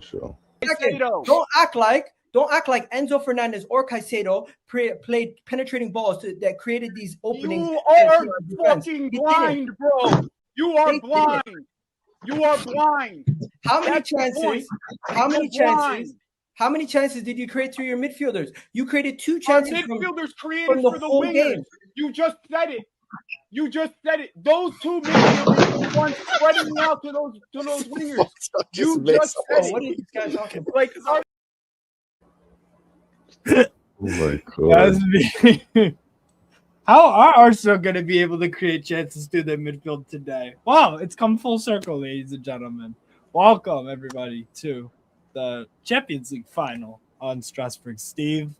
sure. Don't act like Enzo Fernandez or Caicedo played penetrating balls that created these openings. You are fucking blind, bro. You are blind. You are blind. How many chances? How many chances did you create through your midfielders? You created 2 chances. Our midfielders created the for the whole wingers. game. You just said it. Those 2 midfielders were the ones spreading me out to those wingers. You just said it. What are these guys talking about? Like, Oh my god. How are Arsenal going to be able to create chances through their midfield today? Wow, it's come full circle, ladies and gentlemen. Welcome, everybody, to the Champions League final on Strasbourg. Steve,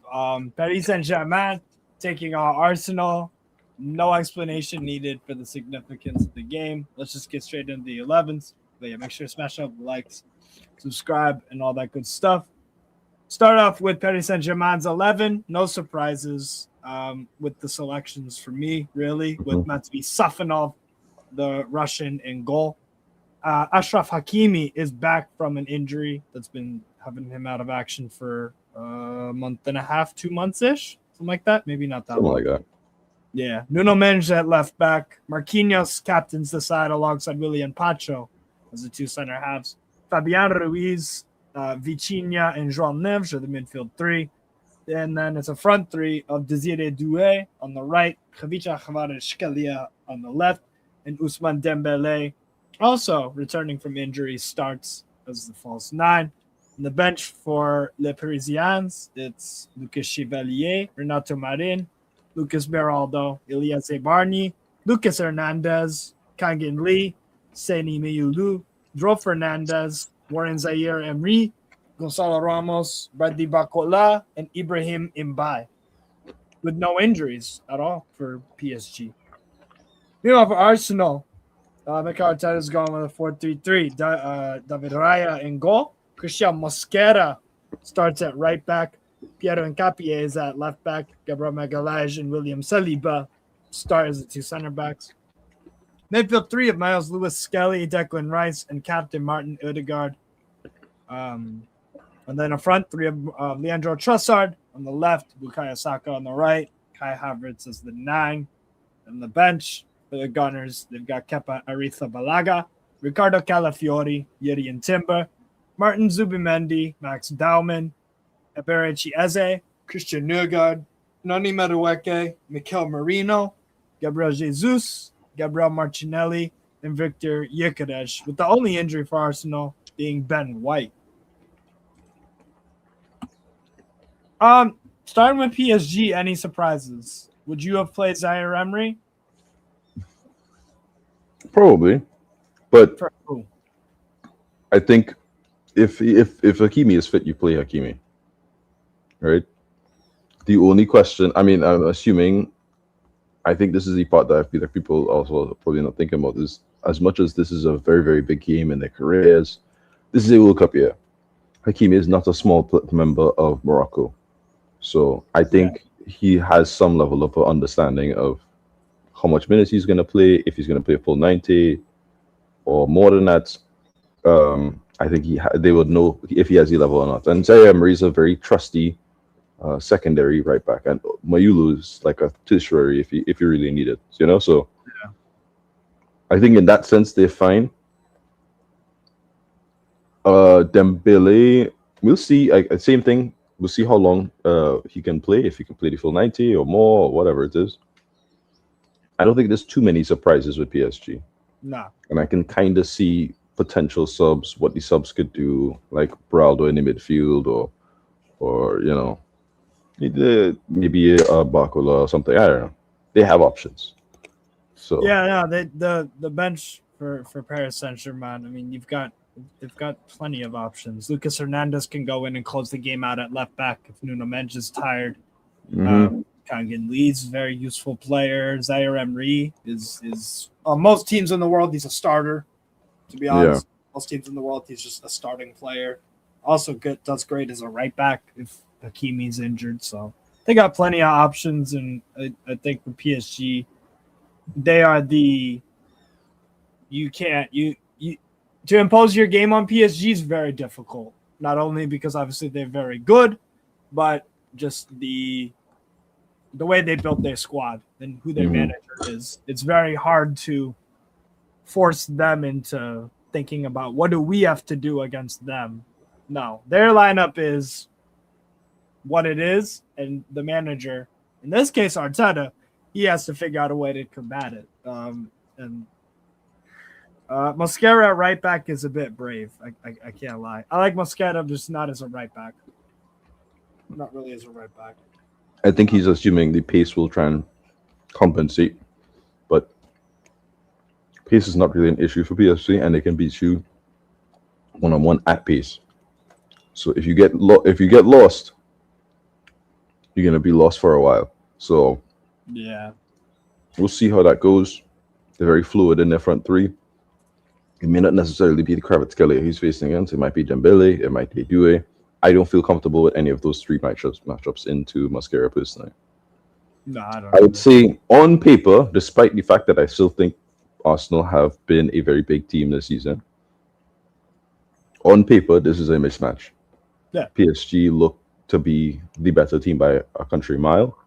Paris Saint-Germain taking on Arsenal. No explanation needed for the significance of the game. Let's just get straight into the 11s. But yeah, make sure to smash up the likes, subscribe, and all that good stuff. Start off with Paris Saint-Germain's 11. No surprises with the selections for me, really, with Matvei Safonov, the Russian, in goal. Achraf Hakimi is back from an injury that's been having him out of action for a month and a half, 2 months-ish, something like that. Maybe not that Something long. like that. Yeah. Nuno Mendes at left back. Marquinhos captains the side alongside Willian Pacho as the 2 center halves. Fabian Ruiz, Vitinha, and João Neves are the midfield 3. And then it's a front 3 of Desire Doué on the right, Khvicha Kvaratskhelia on the left, and Ousmane Dembele, also returning from injury, starts as the false 9. On the bench for Les Parisiens, it's Lucas Chevalier, Renato Marin, Lucas Beraldo, Elias Barney, Lucas Hernandez, Kangin Lee, Seni Meyulu, Dro Fernandez, Warren Zaire-Emery, Gonzalo Ramos, Bradley Bacola, and Ibrahim Mbaye, with no injuries at all for PSG. Meanwhile, for Arsenal, Mikel Arteta is going with a 4-3-3. David Raya in goal. Christian Mosquera starts at right back. Piero Nkapie is at left back. Gabriel Magalhaes and William Saliba start as the 2 center backs. Midfield 3 of Miles Lewis-Skelly, Declan Rice, and captain Martin Odegaard. And then a front 3 of Leandro Trossard on the left, Bukayo Saka on the right, Kai Havertz as the 9. And the bench for the Gunners, they've got Kepa Arrizabalaga, Ricardo Calafiori, Yerian Timber, Martin Zubimendi, Max Dauman, Eberechi Eze, Christian Nørgaard, Noni Madueke, Mikel Merino, Gabriel Jesus, Gabriel Martinelli, and Victor Gyökeres, with the only injury for Arsenal being Ben White. Starting with PSG, any surprises? Would you have played Zaire Emery? Probably, but For who? I think if Hakimi is fit, you play Hakimi, right? The only question, I mean, I'm assuming, I think this is the part that I feel like people also probably not thinking about, is as much as this is a very, very big game in their careers, this is a World Cup year. Hakimi is not a small member of Morocco. So I think he has some level of understanding of how much minutes he's going to play, if he's going to play a full 90 or more than that. I think they would know if he has the level or not. And Zaire Emery is a very trusty secondary right back, and Mayulu is like a tertiary if you really need it, you know. So yeah. I think in that sense they're fine. Dembele, we'll see. Same thing. We'll see how long he can play, if he can play the full 90 or more, or whatever it is. I don't think there's too many surprises with PSG. No. And I can kind of see potential subs, what the subs could do, like Beraldo in the midfield, or you know, maybe a Bacola or something. I don't know. They have options. So yeah, no, the bench for Paris Saint-Germain, I mean, they've got plenty of options. Lucas Hernandez can go in and close the game out at left back if Nuno Mendes is tired. Kangin Lee's a very useful player. Zaire Emery is on most teams in the world, he's a starter, to be honest. Yeah. Most teams in the world, he's just a starting player. Also does great as a right back if Hakimi's injured. So they got plenty of options, and I think for PSG, they are to impose your game on PSG is very difficult. not only because obviously they're very good, but just the way they built their squad and who their manager is. It's very hard to force them into thinking about what do we have to do against them. No, their lineup is what it is, and the manager, in this case Arteta, he has to figure out a way to combat it. And Mosquera at right back is a bit brave. I can't lie. I like Mosquera, just not as a right back. Not really as a right back. I think he's assuming the pace will try and compensate, but pace is not really an issue for PSG, and they can beat you one-on-one at pace. So if you get lost, you're gonna be lost for a while. So yeah, we'll see how that goes. They're very fluid in their front three. It may not necessarily be the Kvaratskhelia he's facing against. It might be Dembele. It might be Due. I don't feel comfortable with any of those three matchups into Mosquera personally. No, I don't. I would say on paper, despite the fact that I still think Arsenal have been a very big team this season, on paper, this is a mismatch. Yeah. PSG look to be the better team by a country mile.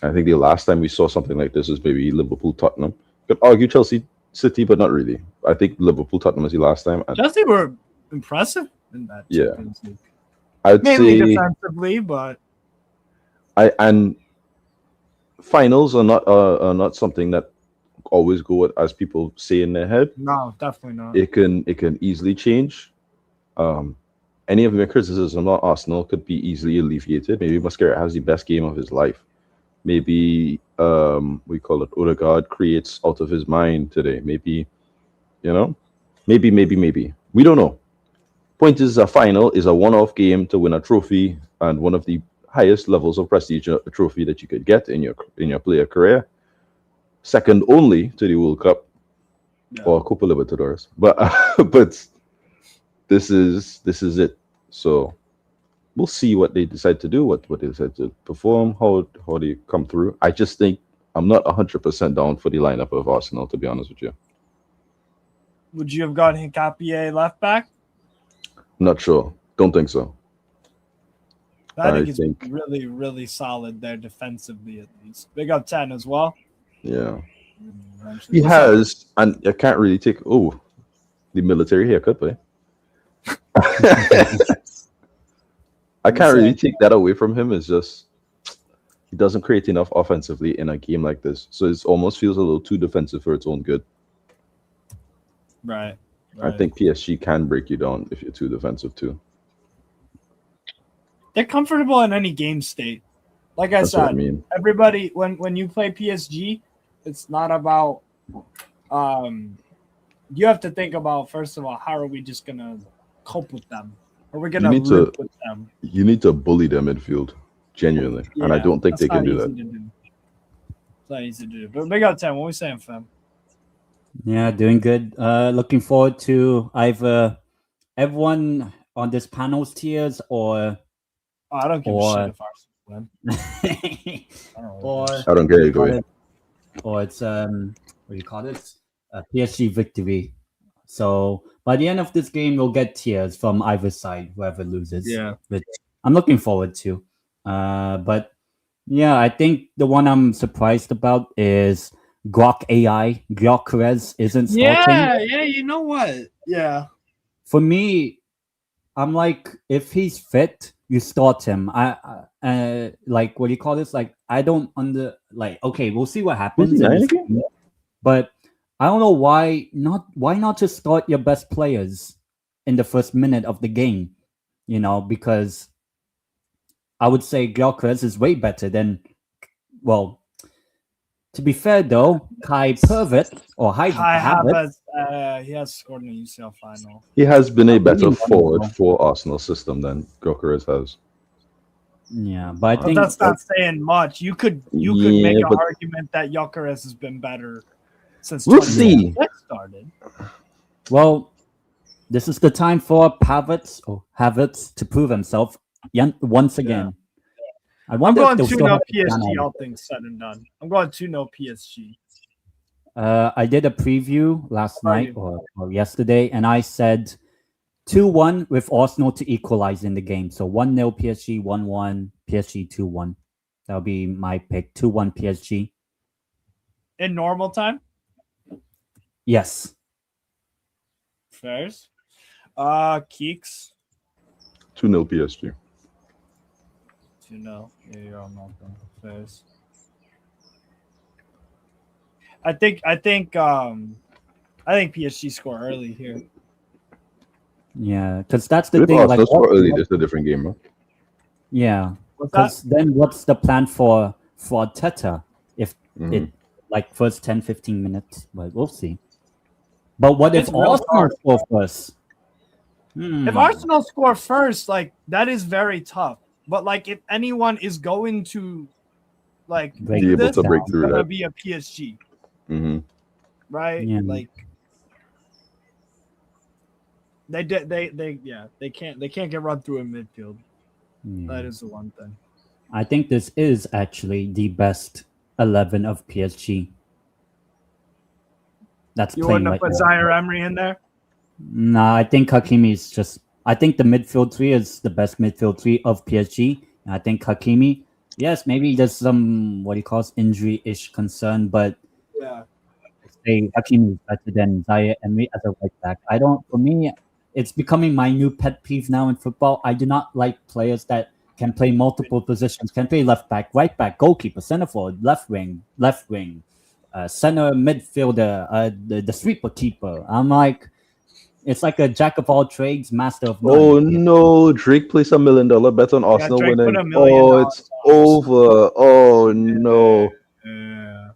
I think the last time we saw something like this is maybe Liverpool-Tottenham. Could argue Chelsea-City, but not really. I think Liverpool-Tottenham was the last time. Chelsea were impressive in that Champions League. I'd Mainly say defensively, but and finals are not something that always go as people say in their head. no, definitely not. It can easily change. Any of my criticism on Arsenal could be easily alleviated. Maybe Mosquera has the best game of his life. Maybe we call it Odegaard creates out of his mind today. Maybe, maybe. We don't know. Point is, a final is a one-off game to win a trophy, and one of the highest levels of prestige a trophy that you could get in your player career, second only to the World Cup or Copa Libertadores. But this is it. So we'll see what they decide to do, what they decide to perform, how they come through. I just think I'm not 100% down for the lineup of Arsenal, to be honest with you. Would you have gone Hincapié left back? Not sure. Don't think so. I think it's really, really solid there defensively, at least. Big up 10 as well. Yeah. He has, and I can't really take the military haircut, but I can't really take that away from him. It's just he doesn't create enough offensively in a game like this. So it almost feels a little too defensive for its own good. Right. I think PSG can break you down if you're too defensive too. They're comfortable in any game state. Like I said, everybody when you play PSG, it's not about you have to think about, first of all, how are we just gonna cope with them? Are we gonna live with them? You need to bully their midfield, genuinely. And I don't think they can do that. It's not easy to do. But big up 10, what are we saying, fam? Yeah, doing good. Looking forward to either everyone on this panel's tiers or I don't give a shit if Arsenal win. I don't get it. Or it's what do you call it? A PSG victory. So by the end of this game, we'll get tiers from either side, whoever loses. Yeah, which I'm looking forward to. But yeah, I think the one I'm surprised about is Grok AI. Gyökeres isn't starting. Yeah, you know what? Yeah. For me, I'm like, if he's fit, you start him. I like, what do you call this? Like, I don't okay, we'll see what happens. But I don't know why not just start your best players in the first minute of the game, because I would say Gyökeres is way better than, well, to be fair though, Kai Havertz, he has scored in the UCL final. He has been a better forward for Arsenal system than Gyökeres has. Yeah, but I think that's not saying much. You could make an argument that Gyökeres has been better since we'll see started. Well, this is the time for Havertz to prove himself once again. Yeah. I'm going 2-0 PSG, all things said and done. I'm going 2-0 PSG. I did a preview last night or yesterday, and I said 2-1 with Arsenal to equalize in the game. So 1-0 PSG, 1-1 PSG, 2-1. That'll be my pick. 2-1 PSG. In normal time? Yes. Fairs. Keeks. 2-0 PSG. 2-0. Yeah, you're on Malcolm. Fairs. I think PSG score early here. Yeah, because that's the If thing. Arsenal Like, score early, this is a different game, man. yeah, What's that? because then what's the plan for Arteta if Mhm. it like first 10-15 minutes? Well, we'll see. But what It's if real Arsenal hard. score first? If Arsenal score first, like that is very tough. But like if anyone is going to like Break do Be able this, to break it's through gonna that. be a PSG, Mm-hmm. right? Yeah. Like they can't get run through in midfield. Yeah. That is the one thing. I think this is actually the best 11 of PSG. That's You playing wouldn't right have put now. Zaire Emery in there? Nah, I think Hakimi is just. I think the midfield three is the best midfield three of PSG. And I think Hakimi, yes, maybe there's some what he calls injury-ish concern, but Yeah. say Hakimi is better than Zaire Emery as a right back. I don't. For me, it's becoming my new pet peeve now in football. I do not like players that can play multiple positions. Can play left back, right back, goalkeeper, center forward, left wing, center midfielder, the sweeper keeper. I'm like, it's like a jack of all trades, master of none. Oh no, Drake placed $1 million bet on Arsenal Drake put winning. $1 million Oh, it's over. Oh no.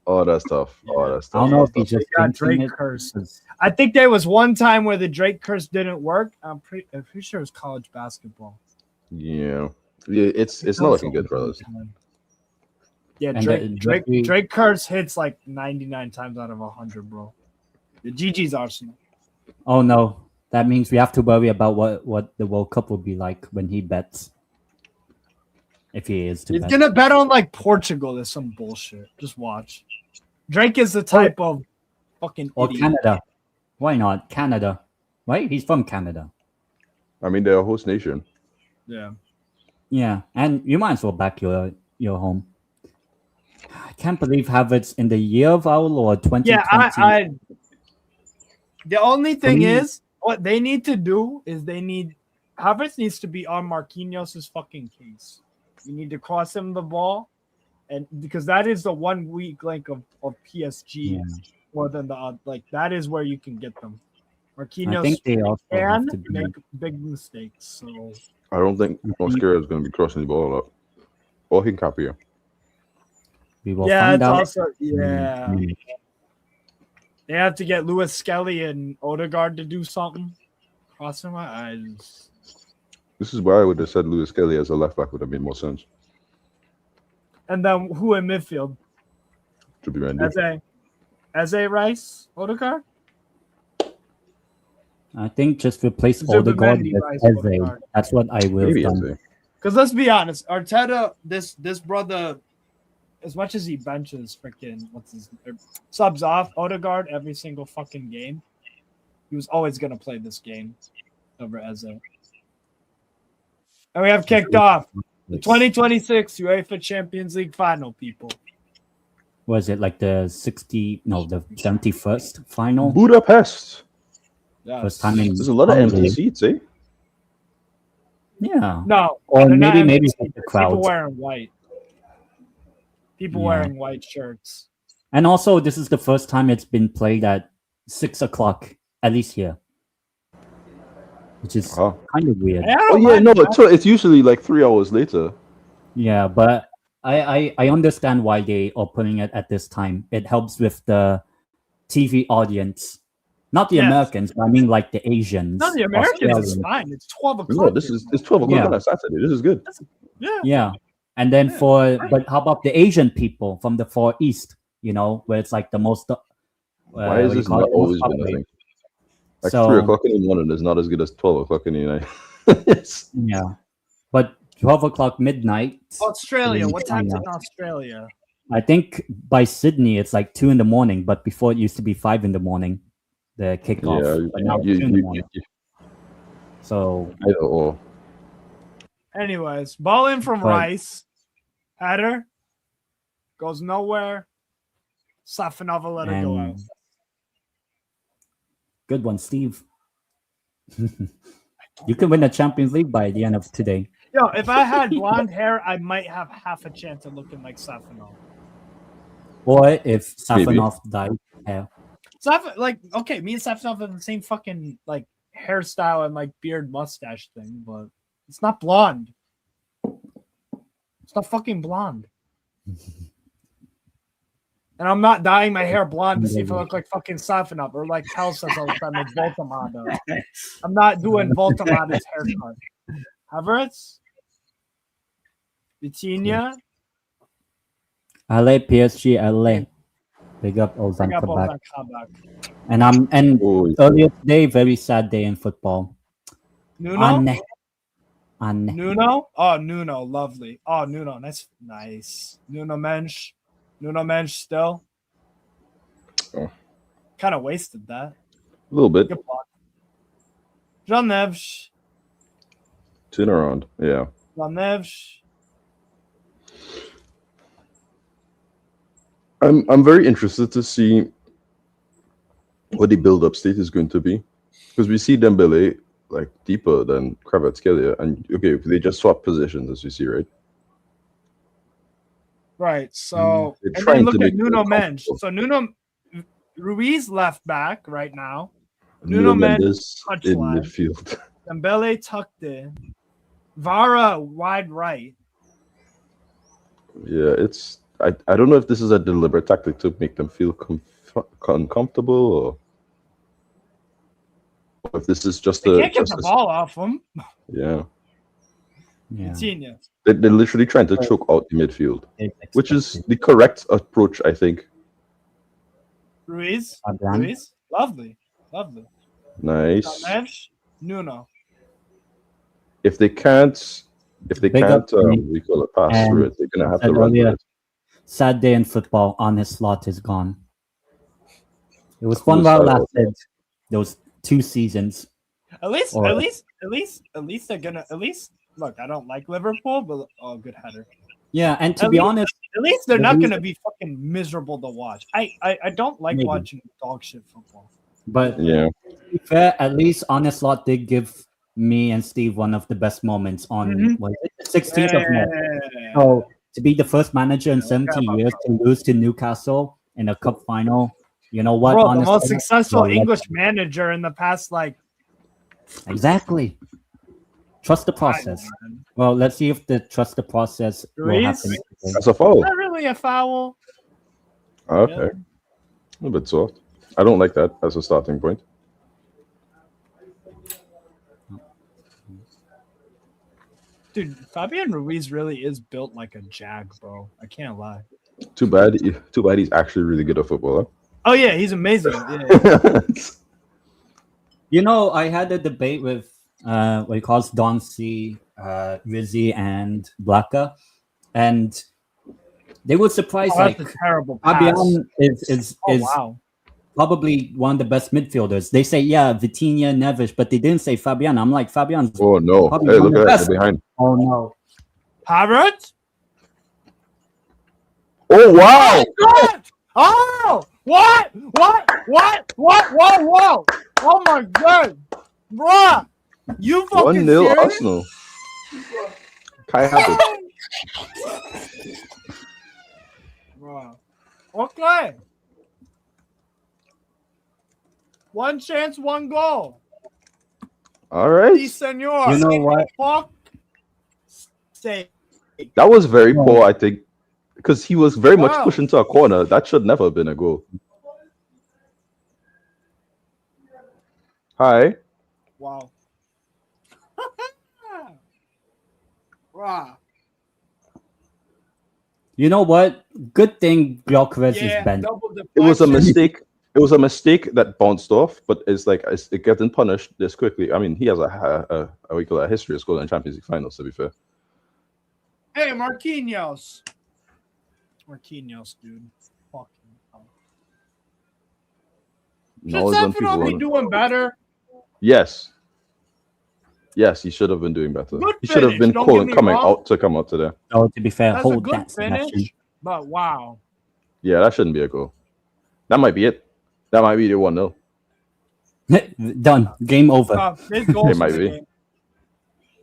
Oh, that's tough. Oh, that's I tough. don't know if That's he's just got jinxing Drake it. curse. 'cause- I think there was one time where the Drake curse didn't work. I'm pretty sure it was college basketball. Yeah. Yeah, it's not looking good, brothers. Yeah, And Drake curse hits like 99 times out of 100, bro. The GG's Arsenal. Oh no, that means we have to worry about what the World Cup will be like when he bets. If he is to He's bet. gonna bet on like Portugal or some bullshit. Just watch. Drake is the type of fucking Or idiot. Canada. Why not? Canada. Right? He's from Canada. I mean, they're a host nation. Yeah. Yeah. And you might as well back your home. I can't believe Havertz in the year of our Lord 2020. Yeah, the only thing me- is what they need to do is Havertz needs to be on Marquinhos' fucking case. You need to cross him the ball, and because that is the one weak link of PSG Yeah. more than the like that is where you can get them. I Marquinhos think they also have can to be. make big mistakes. So I don't think Mosquera is going to be crossing the ball up. Or Hincapie. We will yeah, find it's out. also they have to get Lewis Skelly and Odegaard to do something. Crossing my eyes. This is why I would have said Lewis Kelly as a left back would have made more sense. And then who in midfield? To be Mendy. Eze Rice, Odegaard? I think just replace Zubimendi, Odegaard with Rice, Eze. Odegaard. That's what I will Maybe have Eze. done. Because let's be honest, Arteta, this brother, as much as he benches freaking subs off Odegaard every single fucking game, he was always gonna play this game over Eze. And we have kicked off the 2026 UEFA Champions League final, people. Was it like the 71st final? Budapest. First time in There's a lot of empty Hungary. seats, eh? Yeah. No, Or they're not maybe empty. it's like the People crowd. wearing white. People Yeah. wearing white shirts. And also, this is the first time it's been played at 6 o'clock, at least here. Which is Oh. kind of weird. I Oh don't yeah, mind no, that. it's usually like 3 hours later. Yeah, but I understand why they are putting it at this time. It helps with the TV audience. Not the Yes. Americans, but I mean like the Asians. No, the Americans is Australians. fine. It's 12 o'clock. No, it's 12 o'clock Yeah. on a Saturday. This is good. Yeah. Yeah. And then but how about the Asian people from the Far East, where it's like the most. Why what is do you this call not it? Most always been a popular. thing? Like So- 3 o'clock in the morning is not as good as 12 o'clock in the night. Yeah. But 12 o'clock midnight. Australia. in What time's China. in Australia? I think by Sydney it's like 2 a.m, but before it used to be 5 a.m, the kickoff. Yeah, but now you- it's 2 you- a.m. So I don't know. Anyways, ball in from Right. Rice. Header goes nowhere. Safanova let it go out. and good one, Steve. You can win the Champions League by the end of today. Yo, if I had blonde hair, I might have half a chance of looking like Safanov. Or if Maybe. Safanov died. Yeah. Okay, me and Safanov have the same fucking like hairstyle and like beard mustache thing, but it's not blonde. It's not fucking blonde. And I'm not dyeing my hair blonde to see if I look like fucking Safanov or like Cal says all the time, like Voltamada. I'm not doing Voltamada's haircut. Havertz? Vitinha? LA, PSG, LA. Big up Ozan Bring up Kabak. Ozan Kabak. And Oh, earlier today, very sad day in football. Nuno? Ane. Nuno? Oh, Nuno, lovely. Oh, Nuno, nice. Nuno Mensch still. Oh. Kind of wasted that. a little bit. Good block. Jean Neves. Turn around. Yeah. Jean Neves. I'm very interested to see what the build-up state is going to be, because we see Dembele like deeper than Kvaratskhelia, and okay, they just swap positions as you see, right? Right. So They're and trying then to look at make it Nuno Mensch. comfortable. So Nuno Ruiz left back right now. Nuno Mendes in touchline. midfield. Dembele tucked in. Vara wide right. Yeah, it's I don't know if this is a deliberate tactic to make them feel uncomfortable, or if this is just They a can't get the ball off him. yeah. Yeah. Vitinha. They're literally trying to choke out the midfield, which is the correct approach, I think. Ruiz. Fabian. Ruiz. Lovely. Nice. Neves. Nuno. If they can't, Big up to me. we call it pass And through it. They're gonna have to said run through earlier, it. sad day in football. Honest slot is gone. It was fun Who's while it that? lasted those 2 seasons. At least Or- they're gonna look. I don't like Liverpool, but good header. Yeah, and to At be least- honest, At least they're The not reason- gonna be fucking miserable to watch. I don't like Maybe. watching dog shit football. but Yeah. to be fair, at least Honest Slot did give me and Steve one of the best moments on Mhm. was it the 16th of March. Yeah. So to be the first manager in Yeah, 70 okay, years to lose to Newcastle in a cup final, you know what? Bro, the Honest most Slot- successful well, English manager in the past Exactly. Trust the process. man. Well, let's see if the trust the process will Ruiz? happen today. That's a foul. Not really a foul. Okay. Yeah. A bit soft. I don't like that as a starting point. Dude, Fabian Ruiz really is built like a jag, bro. I can't lie. Too bad he's actually really good at football. Oh yeah, he's amazing. Yeah. Huh? You know, I had a debate with what he calls Don C, Rizzi, and Blacka, and they were surprised. Oh, that's like a terrible pass. Fabian is Oh wow. probably one of the best midfielders. They say, yeah, Vitinha, Neves, but they didn't say Fabian. I'm like, Fabian's Oh no. Probably Hey, one look of the at that. best. They're behind. oh no. Havertz? Oh wow! God! Oh! What? Whoa! Oh my god! Bruh! You fucking 1-0 serious? Arsenal. Kai Havertz. Bruh. Okay. One chance, one goal. All right. Si, senor. You know what? Fuck. Say. That was very poor, I think, because he was very much Wow. pushed into a corner. That should never have been a goal. Hi. Wow. Bruh. You know what? Good thing Gyökeres Yeah, is bent. double It was a deflection. mistake. It was a mistake that bounced off, but it's like it getting punished this quickly. I mean, he has a we call it a history of scoring in Champions League finals. To be fair, Hey, Marquinhos. Marquinhos, dude. Fucking hell. Should Now is when Stefano be people doing better? yes, Yes, he should have been doing better. Good He should have finish, been don't get me coming wrong. out to come out to there. Oh, to be fair, That's a hold good that, Sebastian. finish, but wow. Yeah, that shouldn't be a goal. That might be it. That might be the 1-0. Done. Game over. There's goals It might in the be. game.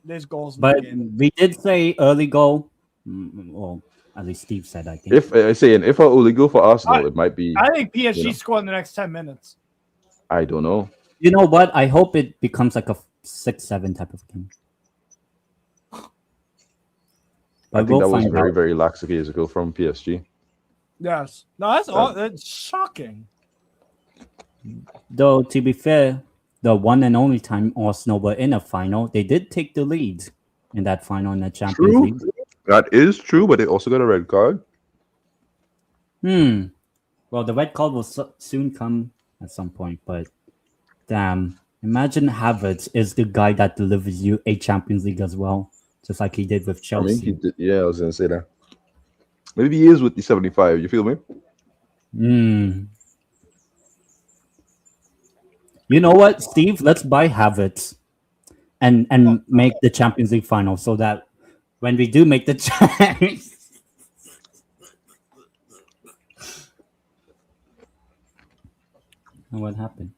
There's goals in But the game. we did say early goal. Well, at least Steve said, I think. If I say if a early goal for Arsenal, it might be. I think PSG you know. score in the next 10 minutes. I don't know. You know what? I hope it becomes like a 6-7 type of game. I But think that was find very, out. very lackadaisical from PSG. Yes. No, that's all. That's shocking. Though, to be fair, the one and only time Arsenal were in a final, they did take the lead in that final in the Champions True. League. That is true, but they also got a red card. Well, the red card will soon come at some point, but damn. Imagine Havertz is the guy that delivers you a Champions League as well, just like he did with I Chelsea. mean, he did, yeah, I was gonna say that. Maybe he is with the 75. You feel me? You know what, Steve? Let's buy Havertz and make the Champions League final so that when we do make the chance. And what happened?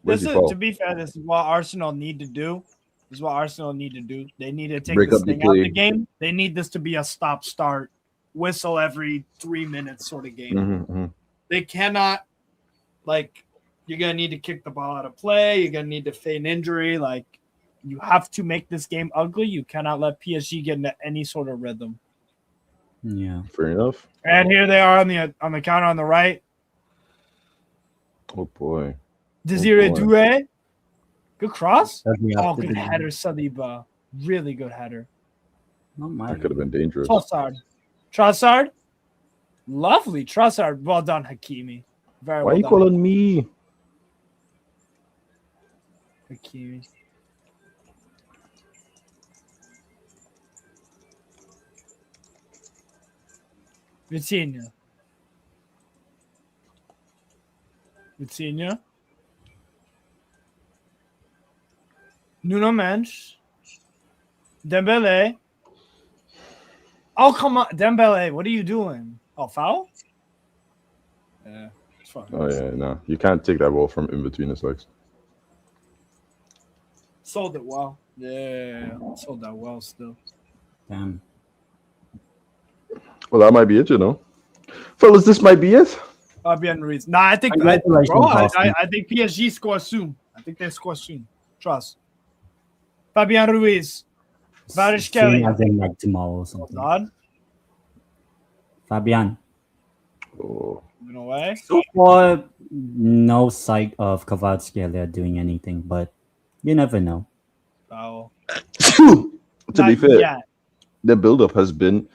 Where'd This you is, fall? to be fair, this is what Arsenal need to do. This is what Arsenal need to do. They need to take Break this up the thing out of play. the game. They need this to be a stop-start, whistle every 3 minutes sort of game. Mm-hmm. They cannot, like, you're going to need to kick the ball out of play. You're going to need to feign injury. Like, you have to make this game ugly. You cannot let PSG get into any sort of rhythm. Yeah. Fair enough. And here they are on the counter on the right. Oh boy. Desiree boy. Doué. Good cross. Doesn't have Oh, to good be- header, Saliba. Really good header. Not That mine. could have been dangerous. Trossard. Lovely. Trossard. Well done, Hakimi. Very Why well are you done, calling me? Hakimi. Vitinha. Nuno Mendes. Dembele. Oh, come on. Dembele, what are you doing? Oh, foul? Yeah, it's fine. Oh yeah, no, you can't take that ball from in between his legs. Sold it well. Yeah, sold that well still. Damn. Well, that might be it, you know, fellas. This might be it. Fabian Ruiz. Nah, I think Congratulations, I Austin. think PSG score soon. I think they score soon. Trust. Fabian Ruiz. Varish Kelly. Soon as in like tomorrow or something. Nod. Fabian. Oh, In a way. So far, no sight of Kvaratskhelia doing anything, but you never know. Foul. to be Not fair, yet. the build-up has been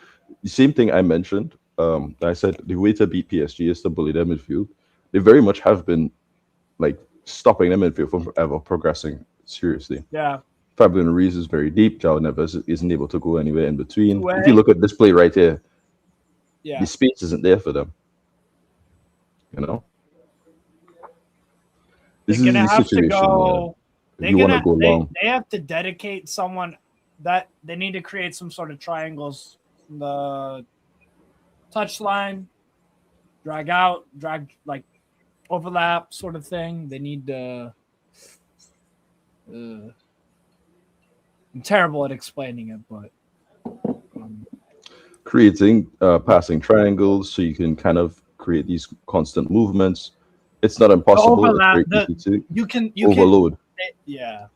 the same thing I mentioned. I said the way to beat PSG is to bully their midfield. They very much have been like stopping their midfield from ever progressing seriously. Yeah. Fabian Ruiz is very deep. João Neves isn't able to go anywhere in between. Well, If you look at this play right here, Yeah. the space isn't there for them. You know, this They're is gonna the have to situation. go. If you want to go long, They have to dedicate someone that they need to create some sort of triangles. The touchline, drag like overlap sort of thing. They need to. I'm terrible at explaining it, but creating passing triangles so you can kind of create these constant movements. It's not impossible. overlap, It's very easy to you can overload. yeah.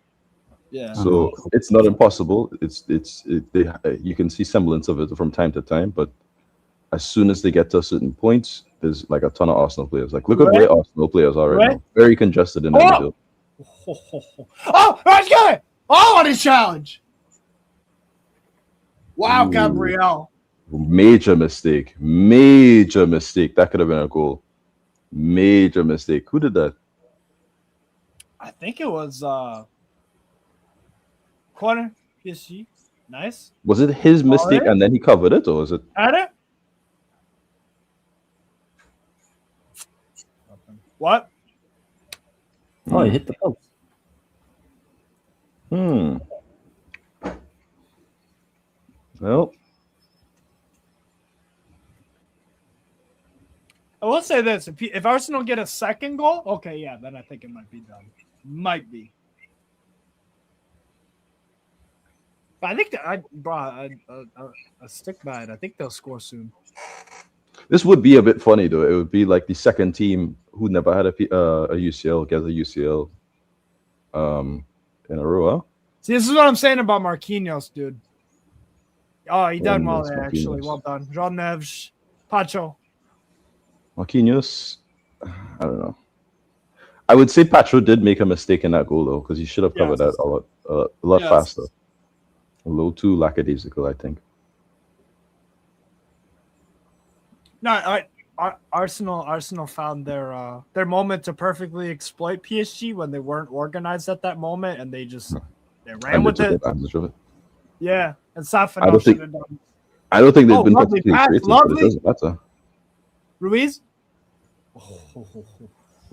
So it's not impossible. You can see semblance of it from time to time, but as soon as they get to certain points, there's like a ton of Arsenal players. Like look at where Arsenal players are right now. Very congested in the middle. Oh, let's go! Oh, what a challenge! Wow, Ooh. Gabriel. Major mistake. Major mistake. That could have been a goal. Major mistake. Who did that? I think it was corner PSG. Nice. Was it his mistake Alright. and then he covered it, or was it? At it. What? Oh, he hit the post. Well, I will say this: if Arsenal get a second goal, okay, yeah, then I think it might be done. Might be. But I think that I stick by it. I think they'll score soon. this would be a bit funny though. It would be like the second team who never had a UCL gets a UCL in a row. Huh? See, this is what I'm saying about Marquinhos, dude. Oh, he done well Marquinhos, there, actually. Marquinhos. Well done. Jean Neves, Pacho. Marquinhos, I don't know. I would say Pacho did make a mistake in that goal though, because he should have covered Yes. that a lot Yes. faster. A little too lackadaisical, I think. No, Arsenal found their moment to perfectly exploit PSG when they weren't organized at that moment, and they ran And with they took it. advantage of it. Yeah, and I Safano don't should think- have done. I don't think they've Oh, been lovely particularly pass, creative, but lovely. it doesn't matter. Ruiz.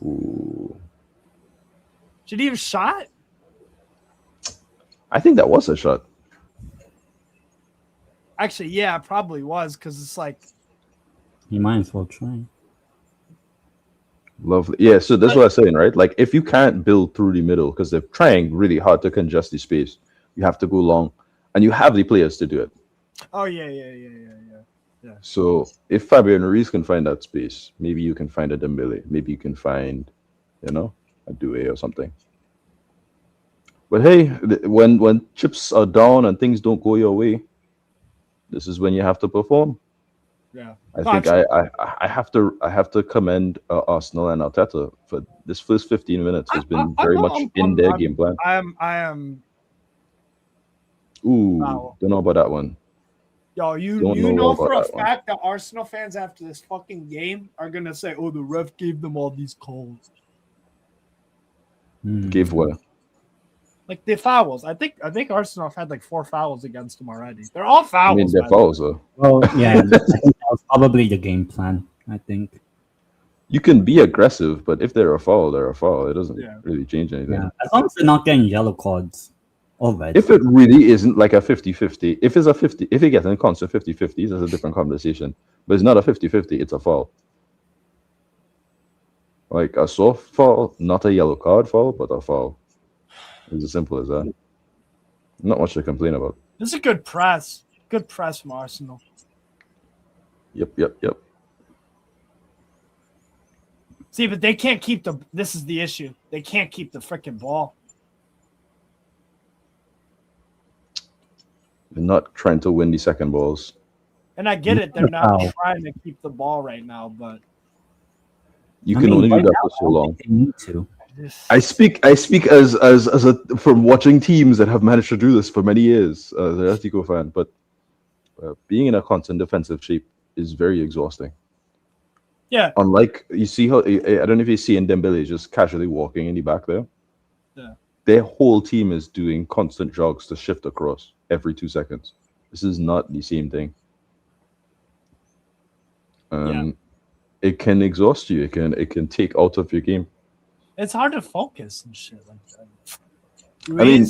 Ooh. Should he have shot? I think that was a shot. Actually, yeah, it probably was because it's like You might as well try. Lovely. Yeah, so that's what I'm saying, right? Like, if you can't build through the middle because they're trying really hard to congest the space, you have to go long, and you have the players to do it. oh yeah. So if Fabian Ruiz can find that space, maybe you can find a Dembele, maybe you can find, a Doué or something. But hey, when chips are down and things don't go your way, this is when you have to perform. Yeah. I think I have to commend Arsenal and Arteta for this first 15 minutes has been very much in their game plan. I am. Ooh, Wow. don't know about that one. Yo, you Don't know know about for a that one. fact that Arsenal fans after this fucking game are gonna say, "Oh, the ref gave them all these calls, Give what? like the fouls." I think Arsenal have had like 4 fouls against them already. They're all fouls. I mean, they're by the way. fouls though. Well, yeah, I think that was probably the game plan. I think. You can be aggressive, but if they're a foul, they're a foul. It doesn't Yeah. really change anything. Yeah, as long as they're not getting yellow cards. All right. If it really isn't like a 50-50, if it gets in constant 50-50s, that's a different conversation. But it's not a 50-50, it's a foul. Like a soft foul, not a yellow card foul, but a foul. It's as simple as that. Not much to complain about. This is a good press. Good press from Arsenal. Yep. See, but they can't keep the. This is the issue. They can't keep the freaking ball. They're not trying to win the second balls. And I get it. They're not Foul. trying to keep the ball right now, but You I can mean, only do right that now, for so long. They need to. I speak as from watching teams that have managed to do this for many years as an Atletico fan, but being in a constant defensive shape is very exhausting. yeah, Unlike you see how I don't know if you see in Dembele just casually walking in the back there. Yeah. Their whole team is doing constant jogs to shift across every 2 seconds. This is not the same thing. It can exhaust you. It can take out of your game. it's hard to focus and shit like that. I mean,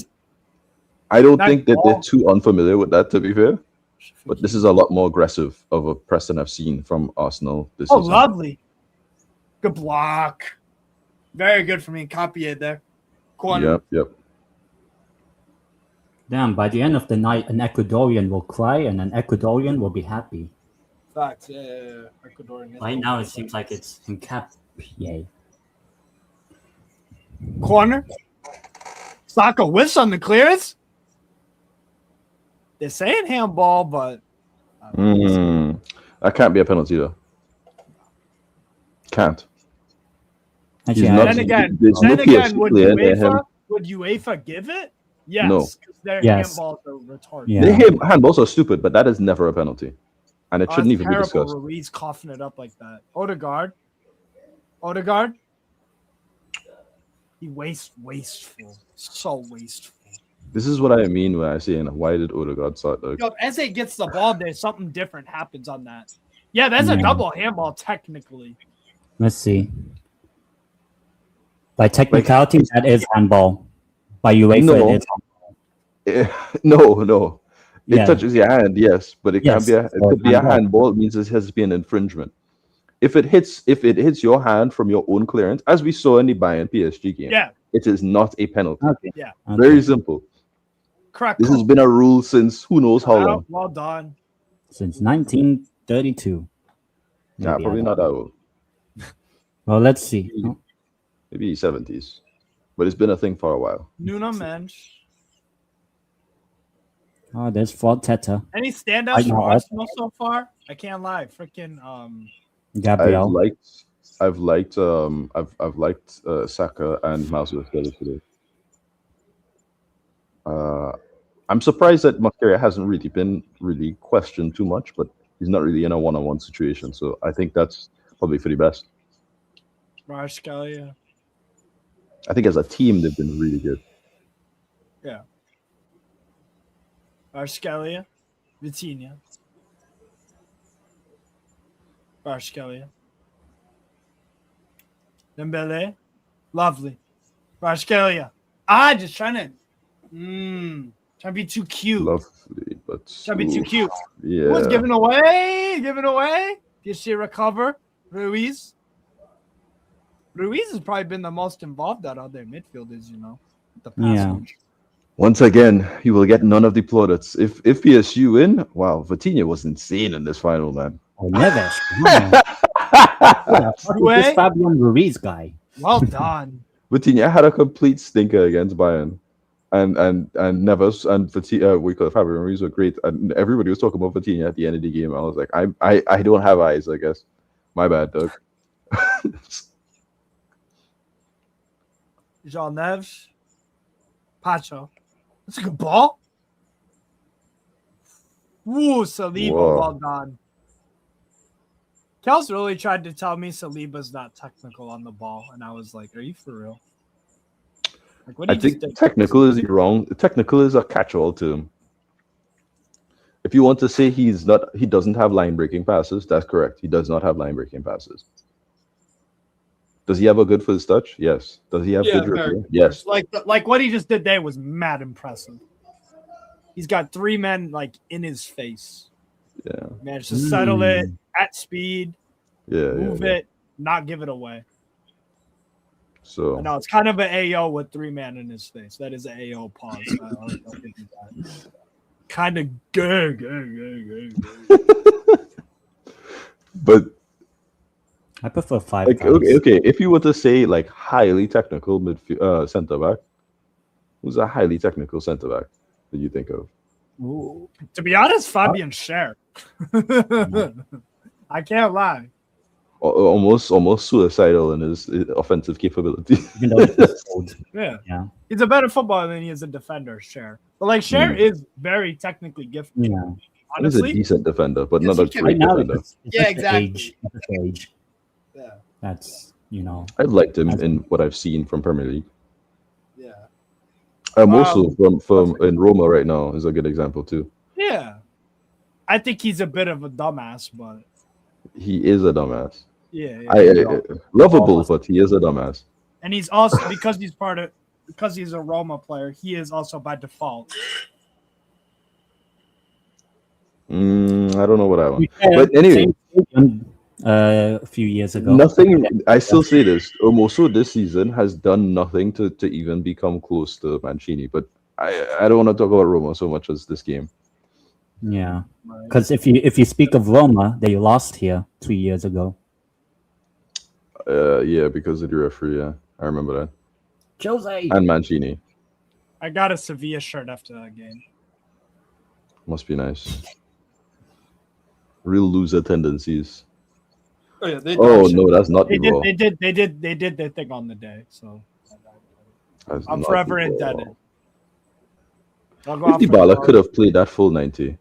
I don't That think that they're ball- too unfamiliar with that, to be fair. But this is a lot more aggressive of a press than I've seen from Arsenal this season. lovely. Good block. Very good for me. Copy it there. Corner. Yep. Damn, by the end of the night, an Ecuadorian will cry and an Ecuadorian will be happy. Facts. Yeah. Ecuadorian. Right now, it seems like it's Hincapié. Corner. Saka whiffs on the clearance. They're saying handball, but That can't be a penalty though. Can't. Actually, He's not- then again, there's no PSG would player near him. UEFA give it? Yes, No. because their Yes. handballs are retarded. Yeah. Their handballs are stupid, but that is never a penalty, and it Oh, shouldn't it's even be terrible. discussed. Ruiz coughing it up like that. Odegaard. He wasteful. So wasteful. This is what I mean when I say, why did Odegaard start? Like, Yo, if Eze gets the ball, there's something different happens on that. Yeah, that's a double handball technically. Let's see. By technicality, that is handball. By UEFA, No. it is. no. It Yeah. touches your hand, yes, but it Yes, can't be. It could be a handball. It means it has to be an infringement. If it hits your hand from your own clearance, as we saw in the Bayern PSG game, Yeah, it is not a penalty. Okay. Yeah. Okay. Very simple. correct. This has been a rule since who knows how long. Well done. Since 1932. Nah, Maybe, probably I not don't that know. old. Well, let's see. Maybe 70s, but it's been a thing for a while. Nuno Mensch. Oh, there's Ford Teta. Any standouts from know. Arsenal so far? I can't lie. Freaking Gabriel. I've liked Saka and Marcelo today. I'm surprised that Macaria hasn't been questioned too much, but he's not really in a one-on-one situation. So I think that's probably for the best. Kvaratskhelia. I think as a team they've been really good. Yeah. Kvaratskhelia. Vitinha. Kvaratskhelia. Dembele. Lovely. Kvaratskhelia. Just trying to be too cute. Lovely, but Trying to be too cute. yeah. Who's giving away? Do you see recover? Ruiz has probably been the most involved out of their midfielders, the passage. Once again, he will get none of the plaudits. If PSU win, wow, Vitinha was insane in this final, man. Oh, Neves. What is this Fabian Ruiz guy? Well done. Vitinha had a complete stinker against Bayern. And Neves and Fabian Ruiz were great. And everybody was talking about Vitinha at the end of the game. I was like, I don't have eyes, I guess. My bad, Doug. Jean Neves. Pacho. That's a good ball. Ooh, Saliba, Whoa. well done. Kels really tried to tell me Saliba's not technical on the ball, and I was like, "Are you for real?" Like, what I think technical is wrong. Technical is a catch-all term. If you want to say he doesn't have line-breaking passes, that's correct. He does not have line-breaking passes. Does he have a good first touch? Yes. Does he have good dribbling? Yes. Like what he just did there was mad impressive. He's got three men in his face. Yeah. Managed to settle it at speed, Yeah. move it, not give it away. So I know it's kind of an AO with three men in his face. That is an AO pause. I'll give you that. Kind of good. But I prefer 5 like guys. okay, if you were to say highly technical center back, who's a highly technical center back that you think of? Ooh. To be honest, Fabian Schär. I can't lie. Almost suicidal in his offensive capability. Even though he's old. Yeah. Yeah. He's a better footballer than he is a defender, Schär. But Schär is very technically gifted. Yeah. He's a Honestly, decent defender, but not a he can- great Right now, defender. it's Yeah, just the exactly. age. It's just the age. Yeah. That's, I've liked him in what I've seen from Premier League. Yeah. Also from in Roma right now is a good example too. yeah. I think he's a bit of a dumbass, but He is a dumbass. yeah. Lovable, but he is a dumbass. And he's also because he's a Roma player, he is also by default. I don't know what I want. Yeah, But anyway, a few years ago. nothing. I still say this. Omoso this season has done nothing to even become close to Mancini. But I don't want to talk about Roma so much as this game. Yeah, because if you speak of Roma, they lost here 3 years ago. Yeah, because of the referee. Yeah, I remember that. Jose. And Mancini I got a Sevilla shirt after that game. must be nice. Real loser tendencies. Oh yeah. Oh no, that's not They the ball. did their thing on the day, so That's I'm not forever the ball. indebted. I'll go If out for Dybala the- could have played that full 90.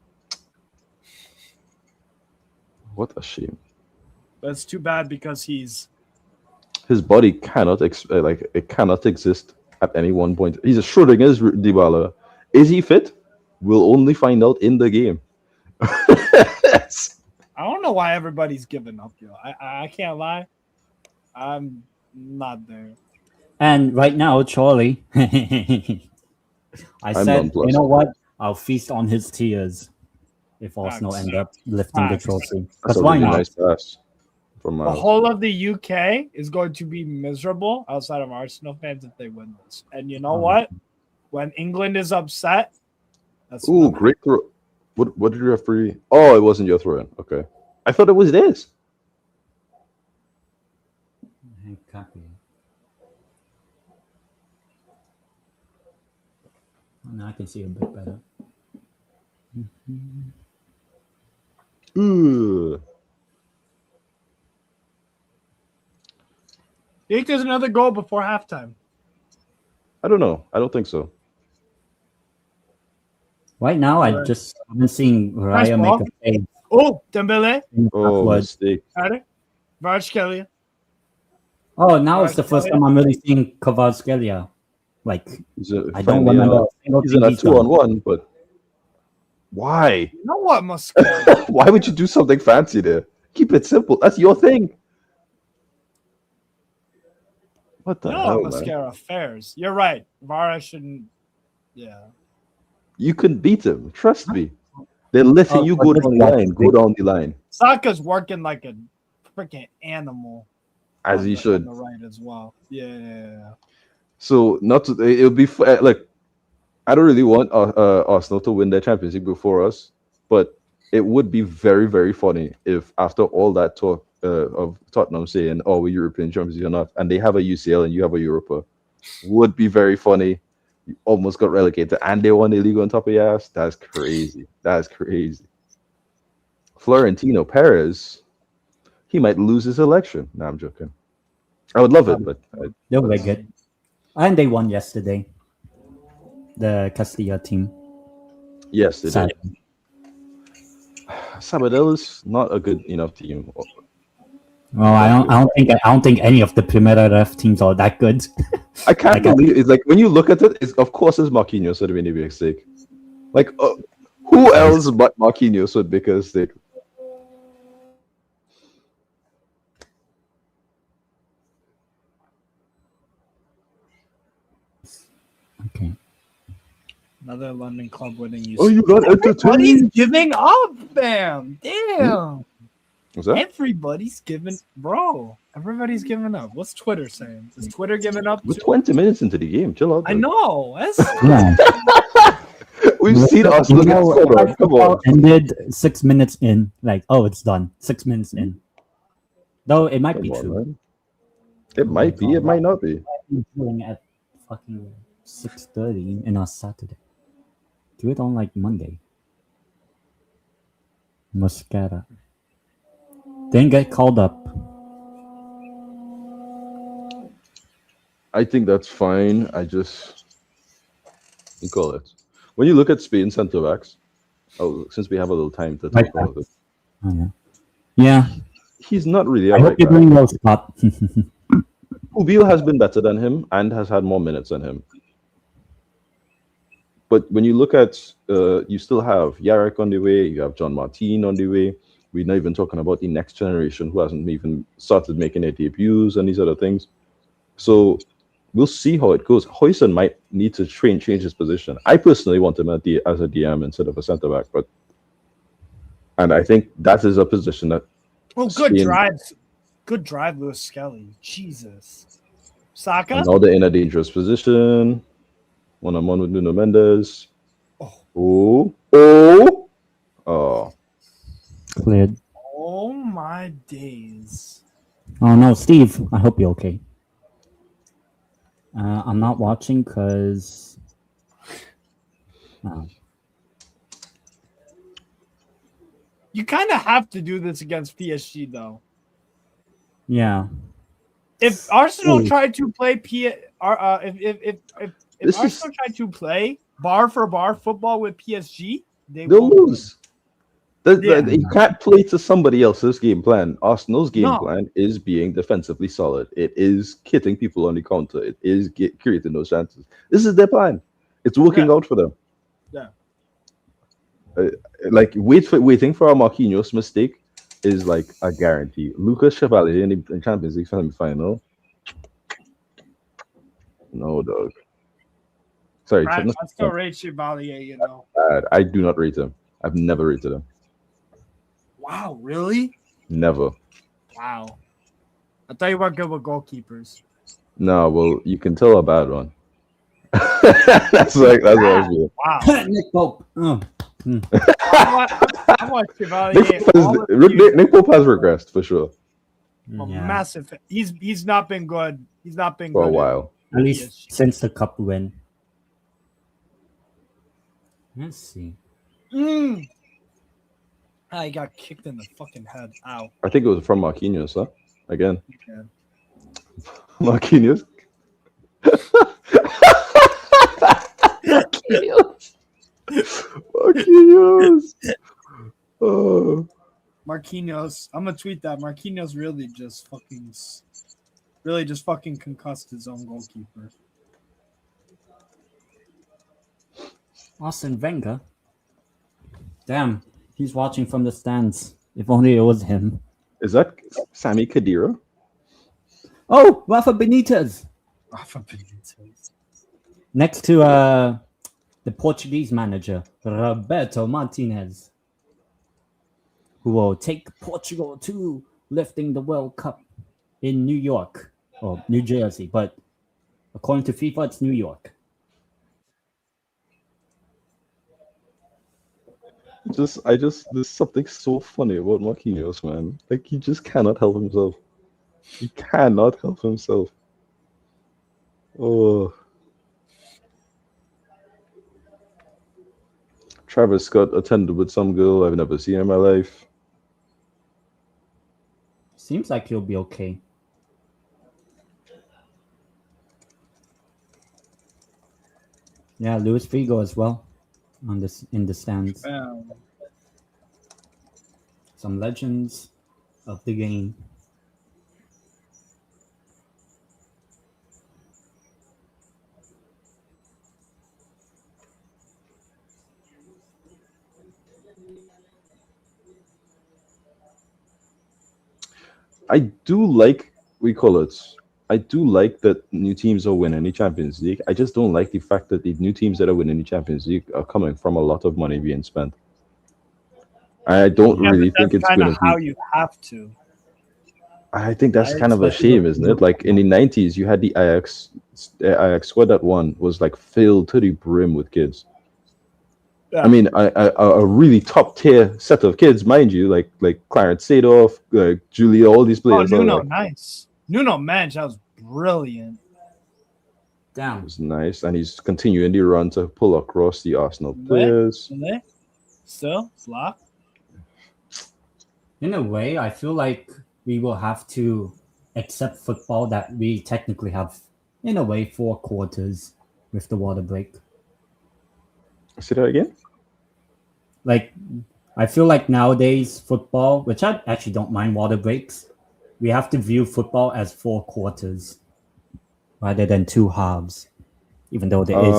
What a shame. That's too bad because he's His body cannot it cannot exist at any one point. He's a Schrodinger's Dybala Is he fit? We'll only find out in the game. I don't know why everybody's giving up, yo. I can't lie. I'm not there. And right now, Charlie, I said, nonplussed. you know what? I'll feast on his tears if Arsenal Facts. end up lifting the Facts. trophy. That's Because a why really not? nice pass from The Miles. whole of the UK is going to be miserable outside of Arsenal fans if they win this. And you know what? When England is upset, that's Ooh, when- great throw. What did you referee? Oh, it wasn't your throw in. Okay. I thought it was this. Copy. Now I can see a bit better. Ooh. You think there's another goal before halftime? I don't know. I don't think so. Right now, I just haven't seen Raya Nice make ball. a save. Oh, Dembele. Oh, Afterwards. mistake. Got Vardskelia. Oh, now it's the first time I'm really seeing Kvaratskhelia. Like, I don't Finally, remember a single he's thing in a he's done. 2-on-1, but why? You know what, Mosquera? Why would you do something fancy there? Keep it simple. That's your thing. What the You know hell, what, man? Mosquera? Fairs. You're right. Vara shouldn't. Yeah. You can beat him. Trust me. They're letting you go down the line. Go down the line. Saka's working like a freaking animal. As on he the- should. on the right as well. Yeah. So not to, it'll be like I don't really want Arsenal to win their Champions League before us, but it would be very, very funny if after all that talk of Tottenham saying, "Oh, we're European champions, you're not," and they have a UCL and you have a Europa, would be very funny. You almost got relegated and they won the league on top of your ass. That's crazy. That's crazy. Florentino Perez, he might lose his election. No, I'm joking. I would love it, but They were good. And they won yesterday. The Castilla team. yes, they did. Sadly. Sabadell is not a good enough team. Well, I don't think any of the Primera Ref teams are that good. I can't Like, believe it's like when you look at it. It's, of course, it's Marquinhos would make a mistake. Like, who else but Marquinhos would make a mistake? Okay. Another London club winning. Oh, you got Everybody's entertained. giving up, fam. Damn. What's that? Everybody's giving, bro. Everybody's giving up. What's Twitter saying? Is Twitter giving up? We're too? 20 minutes into the game. Chill out. I man. know. That's Yeah. We've seen Arsenal get scored on. Come on. Ended 6 minutes in. Like, oh, it's done. 6 minutes in. Though it might be Come on, true. man. It might be. It might not be. Doing at fucking 6:30 in a Saturday. Do it on like Monday. Mosquera. Didn't get called up. I think that's fine. I just you call it. When you look at Spain centre backs, since we have a little time to talk Right. about it, Oh, yeah. Yeah. he's not really a I hope right you're back. doing well, Scott. Ubil has been better than him and has had more minutes than him. But when you look at, you still have Yarek on the way, you have John Martin on the way. We're not even talking about the next generation who hasn't even started making their debuts and these other things. So we'll see how it goes. Hoyson might need to change his position. I personally want him as a DM instead of a centre back, and I think that is a position that good Spain- drives. Good drive, Lewis Skelly. Jesus. Saka. and now they're in a dangerous position. One-on-one with Nuno Mendes. Oh. Cleared. Oh my days. Oh no, Steve. I hope you're okay. I'm not watching because. You kind of have to do this against PSG, though. Yeah. If Arsenal Ooh. tried to play if This Arsenal tried to play bar for bar football with PSG, They'll won't. lose. Yeah. You can't play to somebody else's game plan. Arsenal's game No. plan is being defensively solid. It is hitting people on the counter. It is creating those chances. This is their plan. It's working out for them. Yeah. Like waiting for a Marquinhos mistake is like a guarantee. Lucas Chevalier in the Champions League semi-final. No, dog. Sorry, I not still rate Chevalier, you know. bad. I do not rate him. I've never rated him. Wow, really? Never. Wow. I thought you were good with goalkeepers. No, well, you can tell a bad one. that's what I was feeling. Wow. Nick Pope. I watched Chevalier. Nick Pope has regressed for sure Massive. He's not been good. He's not been for good a while. At least since the cup win. Let's see. I got kicked in the fucking head. Ow. I think it was from Marquinhos, huh? Again. Okay. Marquinhos. Marquinhos. Oh. Marquinhos. I'm gonna tweet that. Marquinhos really just fucking concussed his own goalkeeper. Arsene Wenger. Damn, he's watching from the stands. If only it was him. Is that Sammy Khedira? Oh, Rafa Benitez. Next to the Portuguese manager, Roberto Martinez, who will take Portugal to lifting the World Cup in New York or New Jersey, but according to FIFA, it's New York. There's something so funny about Marquinhos, man. Like, he just cannot help himself. He cannot help himself. Oh. Travis Scott attended with some girl I've never seen in my life. Seems like he'll be okay. Yeah, Luis Figo as well on this in the stands. Some legends of the game. I do like that new teams are winning the Champions League. I just don't like the fact that the new teams that are winning the Champions League are coming from a lot of money being spent. I don't really think it's going to be how you have to. I think that's kind of a shame, isn't it? Like in the 90s, you had the Ajax squad that won was like filled to the brim with kids. Yeah. I mean, a really top tier set of kids, mind you, like Clarence Seedorf, Julia, all these players. Oh, Nuno, nice. Nuno Mensch, that was brilliant. Damn. It was nice, and he's continuing the run to pull across the Arsenal players. Still, flop. In a way, I feel like we will have to accept football that we technically have, in a way, 4 quarters with the water break. Say that again? Like, I feel like nowadays football, which I actually don't mind water breaks, we have to view football as 4 quarters rather than 2 halves, even though there is.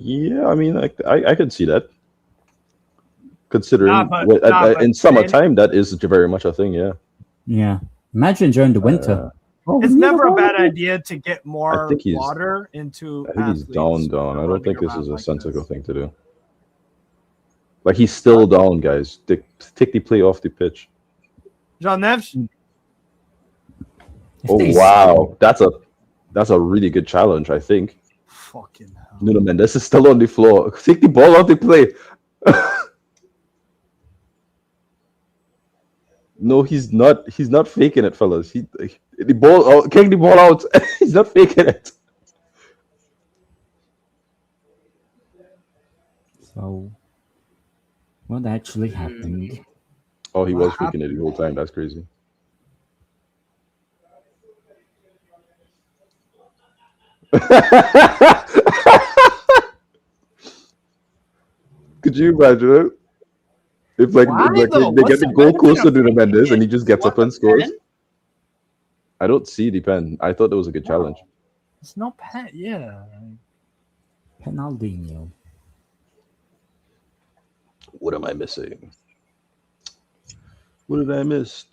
Yeah, I mean, I could see that. Considering in summertime, that is very much a thing, yeah. Yeah. Imagine during the winter. It's never a bad idea to get more water into. I think he's down. I don't think this is a sensible thing to do. Like, he's still down, guys. Take the play off the pitch. Jean Neves. Oh wow, that's a really good challenge, I think. Fucking hell. Nuno Mendes is still on the floor. Take the ball off the play. No, he's not. He's not faking it, fellas. Kick the ball out. He's not faking it. So, what actually happened? Oh, he was faking it the whole time. That's crazy. Could you imagine it? If they get the goal closer to the Mendes and he just gets up and scores. I don't see the pen. I thought it was a good challenge. It's no pen, yeah. Penaldinho. What am I missing? What did I miss?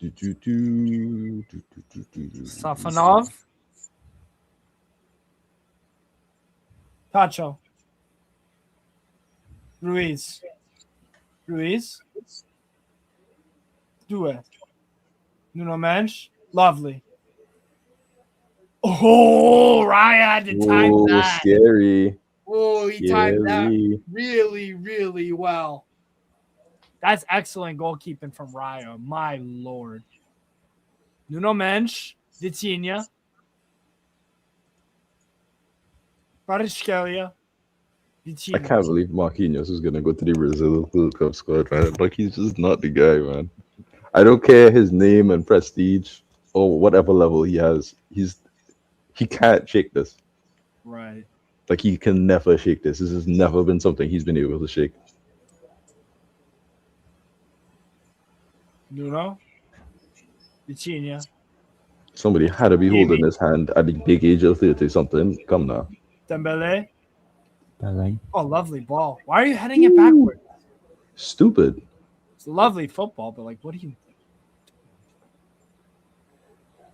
Safanov. Pacho. Ruiz. Due. Nuno Mensch. Lovely. Oh, Raya had to time Oh, that. scary. Oh, he timed that Scary. really, really well. That's excellent goalkeeping from Raya. My lord. Nuno Mensch. Vitinha. Kvaratskhelia. I Vitinha. can't believe Marquinhos is going to go to the Brazil World Cup squad, man. Like, he's just not the guy, man. I don't care his name and prestige or whatever level he has. He can't shake this. Right. Like, he can never shake this. This has never been something he's been able to shake. Nuno. Vitinha. Somebody had to be holding his hand at the big age of 30 something. Come now. Dembele. Ballet. Oh, lovely ball. Why are you heading it backward? Stupid. It's lovely football, but like, what are you?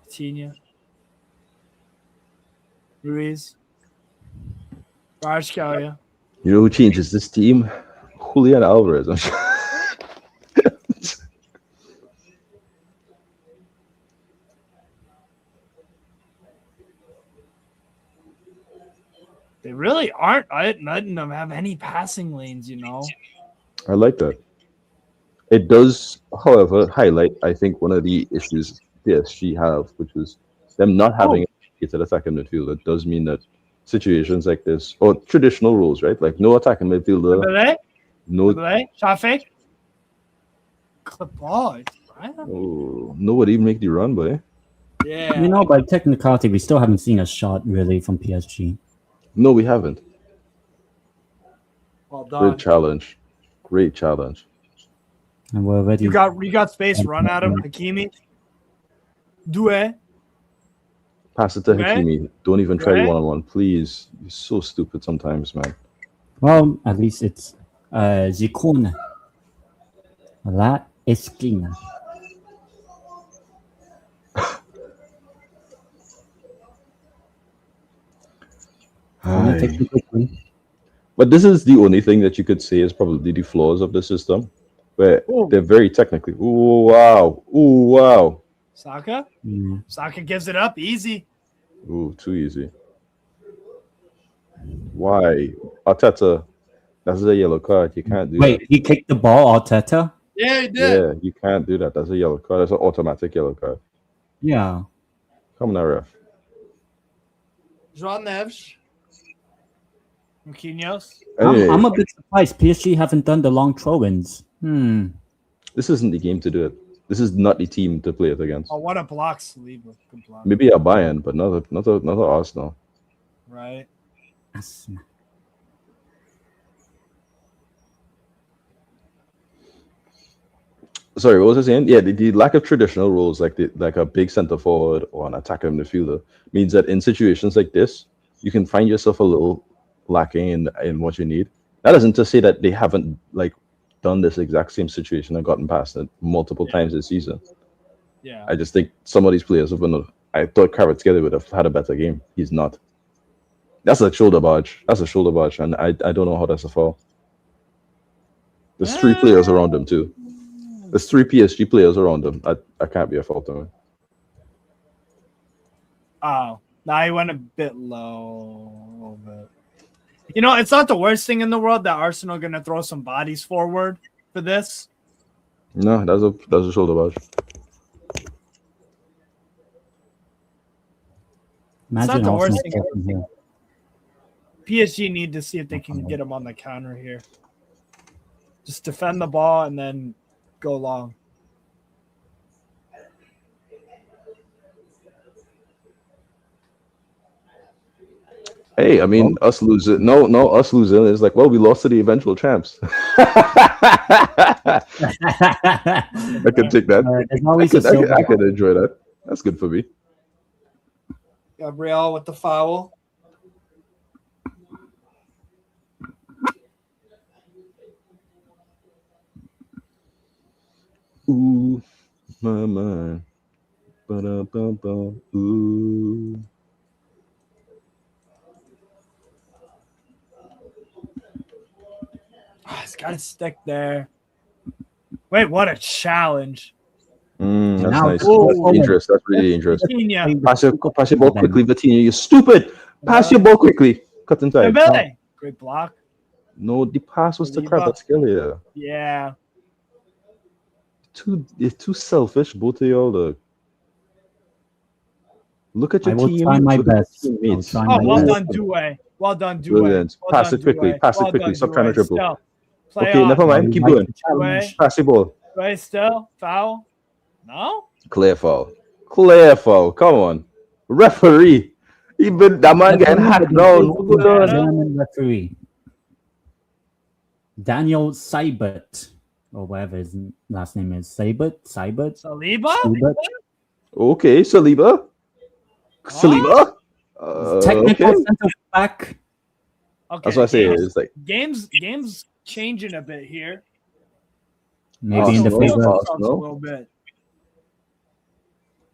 Vitinha. Ruiz. Kvaratskhelia. You know who changes this team? Julian Alvarez. They really aren't letting them have any passing lanes, you know. I like that. It does, however, highlight, I think, one of the issues PSG have, which is them not having a to attacking midfielder. It does mean that situations like this, or traditional rules, right? Like no attacking midfielder, Dembele. no, Dembele. Shafe. Clip ball. Right? oh, nobody even make the run, boy. Yeah. You know, by technicality, we still haven't seen a shot really from PSG. No, we haven't. Well done. Great challenge. Great challenge. And we're already. You got space. Run at him, Hakimi. Due. Pass it to Right? Hakimi. Don't even try Right? one-on-one, please. You're so stupid sometimes, man. Well, at least it's Zikuna. La esquina. Only take the quick one. But this is the only thing that you could say is probably the flaws of the system, where Ooh. they're very technically. Ooh, wow. Ooh, wow. Saka. Mm. Saka gives it up easy. Ooh, too easy. Why? Arteta, that's a yellow card. You can't do Wait, he kicked the ball, Arteta? Yeah, he that. did. Yeah, you can't do that. That's a yellow card. That's an automatic yellow card. Yeah. Come on, ref. João Neves. Marquinhos. Anyway, I'm a bit surprised PSG haven't done the long throw-ins. this isn't the game to do it. This is not the team to play it against. Oh, what a block, Saliba. Good block. Maybe a Bayern, but not a Arsenal. Right. Sorry, what was I saying? Yeah, the lack of traditional roles, like a big center forward or an attacker midfielder, means that in situations like this, you can find yourself a little lacking in what you need. That isn't to say that they haven't like done this exact same situation and gotten past it multiple times this season. Yeah. I just think some of these players have been. I thought Kvaratskhelia would have had a better game. He's not. That's a shoulder barge. And I don't know how that's a foul. There's three players around him too. There's three PSG players around him. I can't be a fault on him. Oh, now he went a bit low. A little bit. You know, it's not the worst thing in the world that Arsenal are going to throw some bodies forward for this. No, that's a shoulder barge. Imagine It's not the worst Arsenal thing. here. PSG need to see if they can get him on the counter here. Just defend the ball and then go long. Hey, I mean, us losing. No, us losing is like, well, we lost to the eventual champs. I can take that. There's always a I can enjoy that. That's good for me. Gabriel with the foul. Ooh, my mind. Ba-da-ba-ba. Ooh. It's got to stick there. Wait, what a challenge. That's Now- nice. Ooh. That's dangerous. That's really dangerous. Vitinha. Pass your ball quickly, Vitinha. You stupid. Pass your ball quickly. Cut inside. Dembele. Great block. No, the pass was to Saliba. Kvaratskhelia. Yeah. You're too selfish, both of y'all. Look at I your will team. try my Look at your best. teammates. I'll try Oh, my well best. done, Doué. Well done, Doué. Brilliant. Well Pass done, it quickly. Doué. Pass it Well quickly. done, Stop trying to Doué. dribble. Still. Play Okay, on. never mind. Keep Like going. the challenge. Pass the ball. Doué still. Foul. No? Clear foul. Clear foul. Come on. Referee. Even that man getting hacked down. What we doing? German referee. Daniel Seibert, or whatever his last name is. Seibert? Saliba? Seibert? Okay, Saliba. Saliba. Technical Okay. center back. Okay. That's what I say. games- It's like Games changing a bit here. Maybe in the Arsenal, favor of themselves a Arsenal. little bit.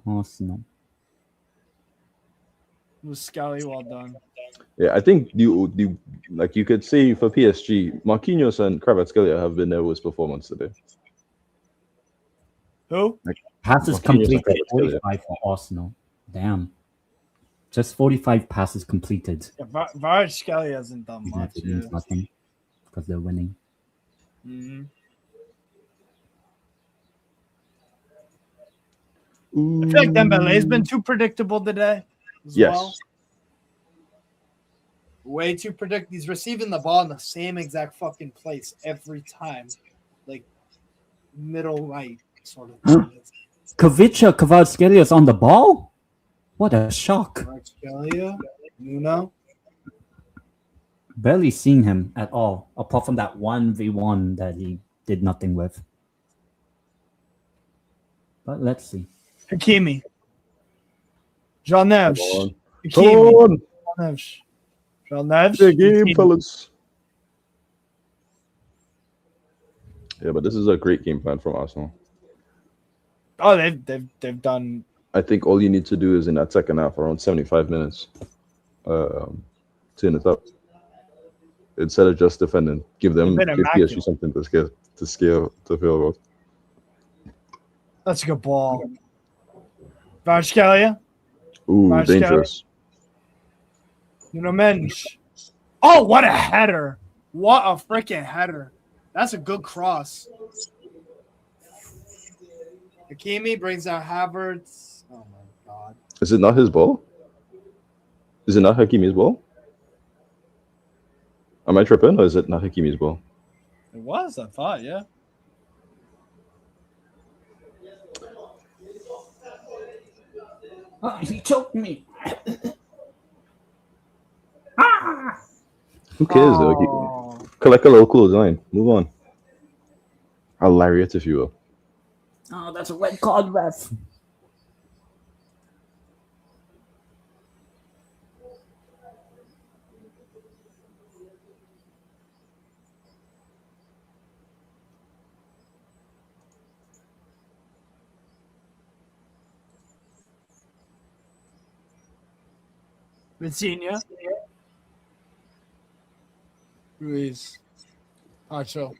Arsenal. Muscali, well done. yeah, I think you like you could say for PSG, Marquinhos and Kvaratskhelia have been their worst performance today. Who? Passes Marquinhos completed. and Kvaratskhelia. 45 for Arsenal. Damn. Just 45 passes completed. Yeah, Kvaratskhelia hasn't done Even much. if it means Yeah. nothing. Because they're winning. Mhm. I Ooh. feel like Dembele's been too predictable today as Yes. well. Way too predictable. He's receiving the ball in the same exact fucking place every time. Like middle right sort of thing. Kvaratskhelia is on the ball? What a shock. Kvaratskhelia, Nuno. Barely seen him at all, apart from that 1v1 that he did nothing with. But let's see. Hakimi. Jean Neves. Come on. Hakimi. Jean Neves. Jean Neves. Big game, Hakimi. fellas. Yeah, but this is a great game plan from Arsenal. Oh, they've done. I think all you need to do is in that second half, around 75 minutes, turn it up. Instead of just defending, give They've been PSG immaculate. something to feel about. That's a good ball. Kvaratskhelia. Ooh, Kvaratskhelia. dangerous. Nuno Mendes. Oh, what a header! What a freaking header! That's a good cross. Hakimi brings out Havertz. Oh my god! Is it not his ball? Is it not Hakimi's ball? Am I tripping, or is it not Hakimi's ball? It was, I thought, yeah. Oh, he choked me. Who cares, though? Oh. Collect a little cool design. Move on. I'll lariat if you will. Oh, that's a red card, ref. Vitinha. Ruiz. Pacho.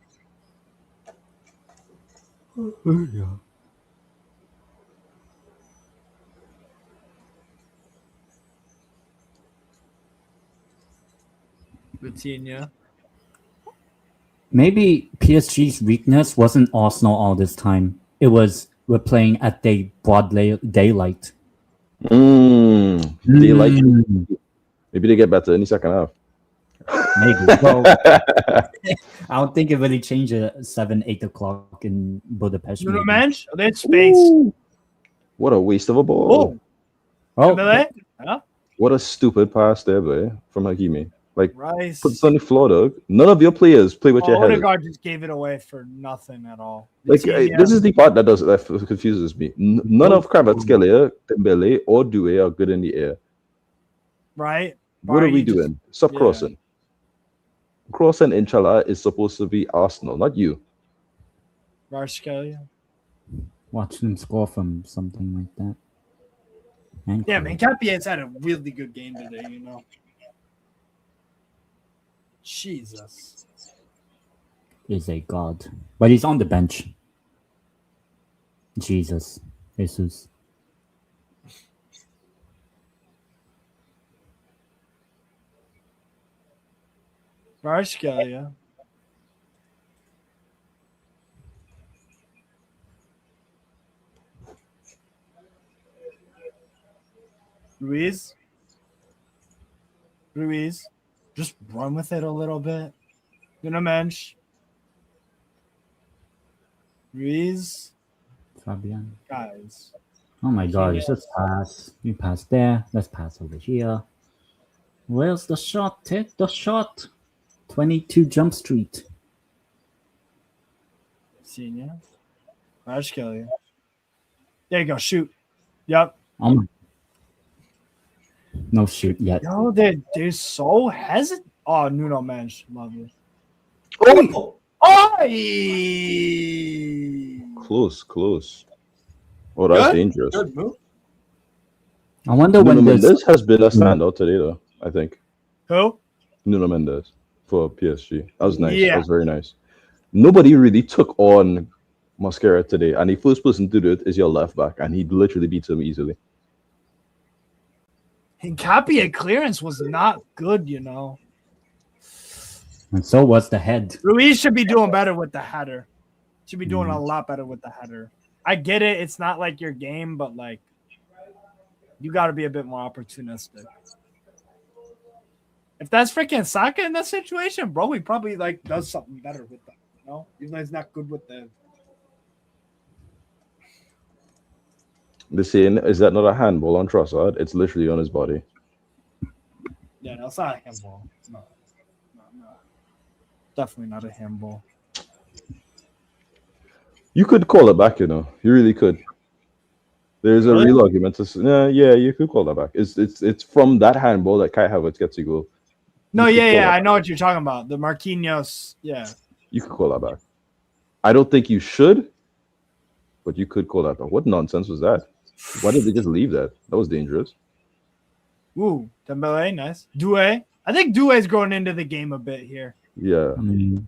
Vitinha. Maybe PSG's weakness wasn't Arsenal all this time. It was we're playing at the broad daylight. Daylight. Maybe they get better in the second half. Maybe. Well, I don't think it really changed at 7, 8 o'clock in Budapest. Nuno maybe. Mendes. Oh, they had space. Ooh. What a waste of a ball. Oh, Oh, Dembele. Yeah. What a stupid pass there, boy, from Hakimi. Like, Rice. put this on the floor, dog. None of your players play with your head. Odegaard just gave it away for nothing at all. Like, Vitinha. this is the part that confuses me. None of Kvaratskhelia, Dembele, or Doué are good in the air. Right. What are we Just- doing? Stop yeah. crossing. Crossing, inshallah, is supposed to be Arsenal, not you. Kvaratskhelia. watch him score from something like that. And Yeah, man, Capier's had a really good game today, you know. Jesus. is a god, but he's on the bench. Jesus. Varshkelia. Ruiz. Just run with it a little bit. Gonna mensch. Ruiz. Fabian. Guys. Oh my god, it's just pass. You pass there. Let's pass over here. Where's the shot? Take the shot. 22 Jump Street. Senior. Varshkelia. There you go. Shoot. Yep. Oh my. No shoot yet. No, they're so hesitant. Oh, Nuno Mensch. Lovely. Oh! Close. Oh, that's Good. dangerous. Good move. I wonder Nuno when this. Mendes has been a standout today, though. I think Who? Nuno Mendes for PSG. That was nice. Yeah. That was very nice. Nobody really took on Mosquera today, and the first person to do it is your left back, and he literally beats him easily. And Capier clearance was not good, you know. And so was the head. Ruiz should be doing better with the header. Should be doing a lot better with the header. I get it. It's not like your game, but like you got to be a bit more opportunistic. If that's freaking Saka in that situation, bro, he probably like does something better with that. You know, even though he's not good with the. The saying is that not a handball on Trossard? It's literally on his body. Yeah, no, it's not a handball. No. Definitely not a handball. You could call it back, you know. You really could. There's a Really? real argument to say, yeah, you could call that back. It's from that handball that Kai Havertz gets a goal. No, You could call yeah, that I back. know what you're talking about. The Marquinhos, yeah. You could call that back. I don't think you should, but you could call that back. What nonsense was that? Why did they just leave that? That was dangerous. Ooh, Dembele, nice. Doué. I think Doué's growing into the game a bit here. Yeah. I mean,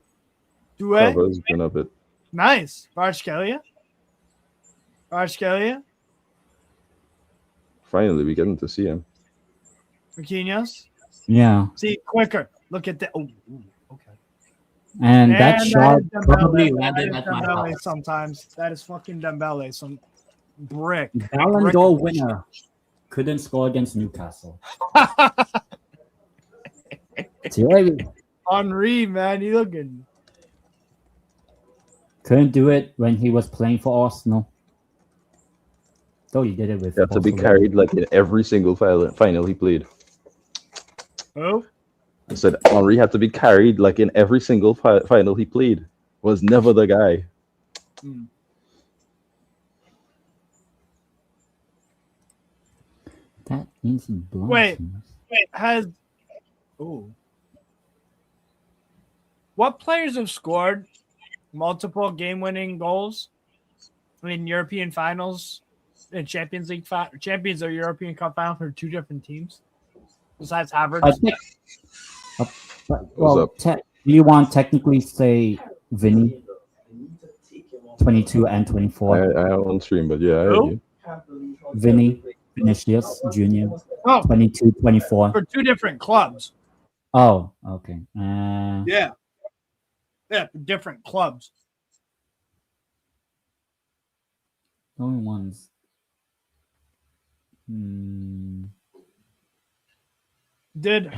Doué, Havertz been a bit. nice. Varshkelia. Finally, we getting to see him. Marquinhos. yeah. See, quicker. Look at that. Oh, ooh, okay. And that shot is Dembele. probably That landed is at my Dembele house. sometimes. That is fucking Dembele. Some brick. Ballon d'Or winner couldn't score against Newcastle. Thierry Henri, man, you looking. couldn't do it when he was playing for Arsenal. Though he did it with. He had to be Barcelona. carried like in every single final he played. Oh, I said Henri had to be carried like in every single final he played. Was never the guy. That is blind. Wait, has. Ooh. What players have scored multiple game-winning goals in European finals and Champions League Champions or European Cup final for two different teams besides Havertz? I think. Well, you want technically say Vinny, 22 and 24. I on stream, but yeah, I heard Who? you. Vinny, Vinicius Junior, Oh, 22, 24. for two different clubs. Oh, okay. Yeah, for different clubs. The only ones. Did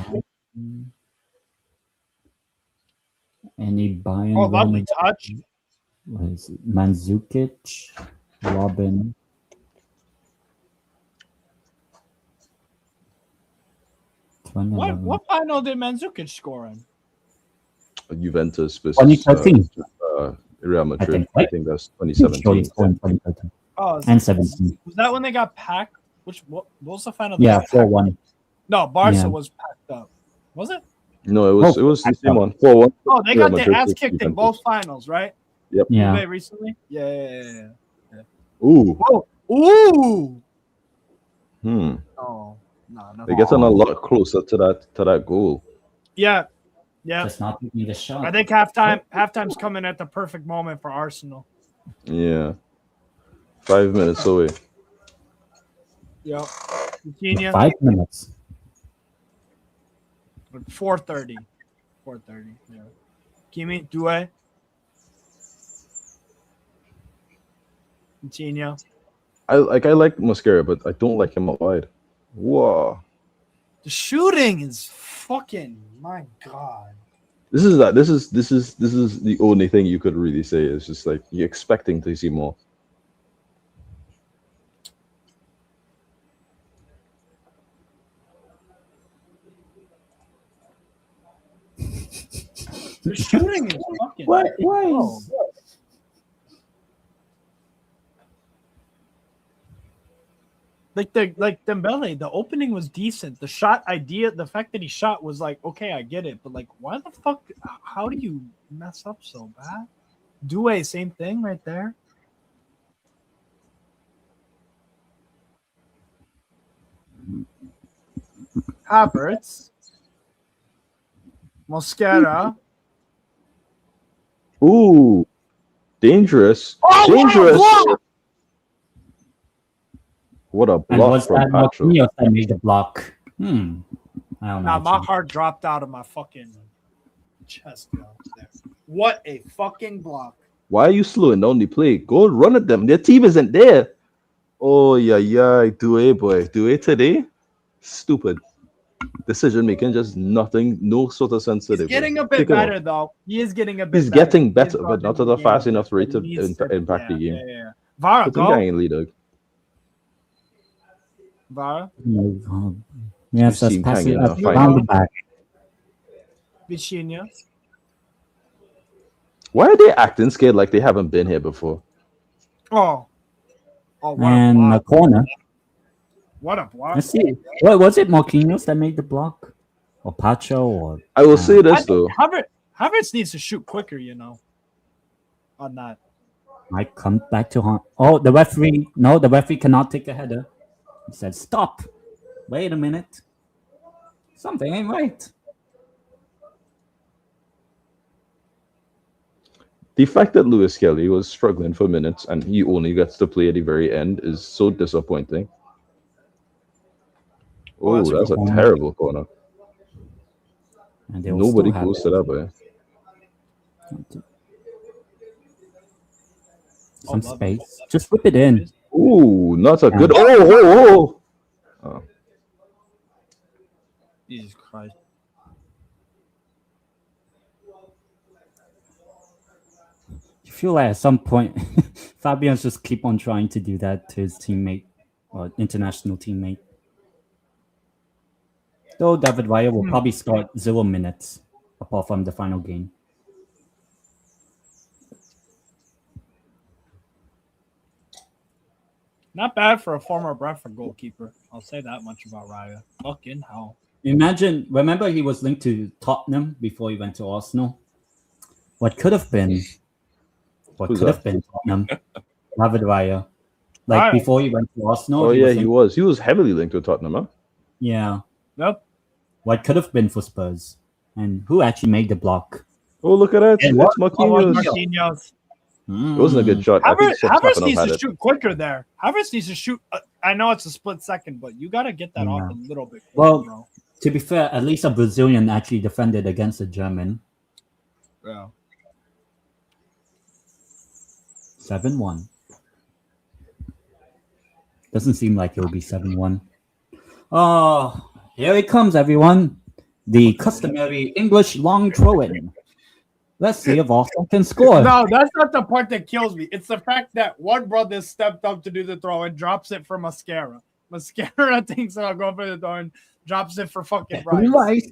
Any Bayern? oh, lovely touch. Was Mandzukic, Robin. What final did Mandzukic score in? Juventus versus 2013. Real Madrid. I I think, think that's Sure, 2017. he scored in 2013 Oh, and 17. was that when they got packed? What was the final? Yeah, they got packed? 4-1. No, Barca Yeah. was packed up. Was it? No, it was the same one. 4-1. Oh, they Real got their Madrid ass versus kicked in Juventus. both finals, right? Yeah. Juve recently. Yeah. Ooh. Oh, ooh. Hmm. Oh, no, no. They're getting a lot closer to that goal. Yeah, yeah. Just not taking the shot. I think halftime's coming at the perfect moment for Arsenal. Yeah. 5 minutes away. Yeah. Virginia, 5 minutes. 4:30. 4:30. Yeah. Kimi, Due. Virginia. I like Mosquera, but I don't like him out wide. Whoa. The shooting is fucking my god. This is the only thing you could really say. It's just like you're expecting to see more. The shooting is fucking. Why Oh. is Like Dembele, the opening was decent. The shot idea, the fact that he shot was like, okay, I get it, but like, why the fuck? How do you mess up so bad? Due, same thing right there. Havertz, Mosquera. Ooh. Dangerous. Oh, Dangerous. What a and block was from that Pacho. Marquinhos that made the block? I don't know. Nah, my actually. heart dropped out of my fucking chest. Yo, there. What a fucking block! Why are you slowing down the play? Go and run at them. Their team isn't there. Oh yeah. Due boy. Due today. Stupid. Decision making, just nothing, no sort of sense to He's it. getting a bit better though. He is getting a bit. He's better. getting better, He is but not brought at a in the fast game. enough rate to He needs to- impact the game. Yeah. Vara, Put the guy go. in lead, dog. Vara, Oh my God. Yes, that's Seen passing Kang in a around final. the back. Vitinha. Why are they acting scared like they haven't been here before? Oh, what a And a block! corner. What a block! Let's see. What was it? Marquinhos that made the block, or Pacho, or I will say I this think though. Havertz needs to shoot quicker, on that. might come back to haunt. Oh, the referee. No, the referee cannot take a header. He said, "Stop. Wait a minute. Something ain't right." The fact that Lewis Kelly was struggling for minutes and he only gets to play at the very end is so disappointing. Oh, Oh, that's a that's a good corner. terrible corner. And they will Nobody still have goes to that way. some space. Just whip it in. Ooh, not a good. Yeah. Oh. Jesus Christ! You feel like at some point, Fabian's just keep on trying to do that to his teammate or international teammate. Though David Raya will probably start 0 minutes apart from the final game. Not bad for a former Brentford goalkeeper. I'll say that much about Raya. Fucking hell. Imagine, remember he was linked to Tottenham before he went to Arsenal? What could have been? What Who's could that? have been Tottenham? David Raya. Like Raya. before he went to Arsenal. Oh yeah, was he linked- was. He was heavily linked to Tottenham, huh? Yeah. Yep. What could have been for Spurs? And who actually made the block? Oh, look at that. And It's what- Marquinhos. Marquinhos. It wasn't a good shot. I think Havertz Stefanov needs had to it. shoot quicker there. Havertz needs to shoot. I know it's a split second, but you got to get that off Yeah. a little bit. Quicker, Well- bro. To be fair, at least a Brazilian actually defended against a German. Yeah. 7-1. Doesn't seem like it'll be 7-1. Oh, here it comes, everyone. The customary English long throw-in. Let's see if Arsenal can score. No, that's not the part that kills me. It's the fact that one brother stepped up to do the throw and drops it for Mascara. Mascara thinks I'll go for the throw and drops it for fucking Rice. Rice.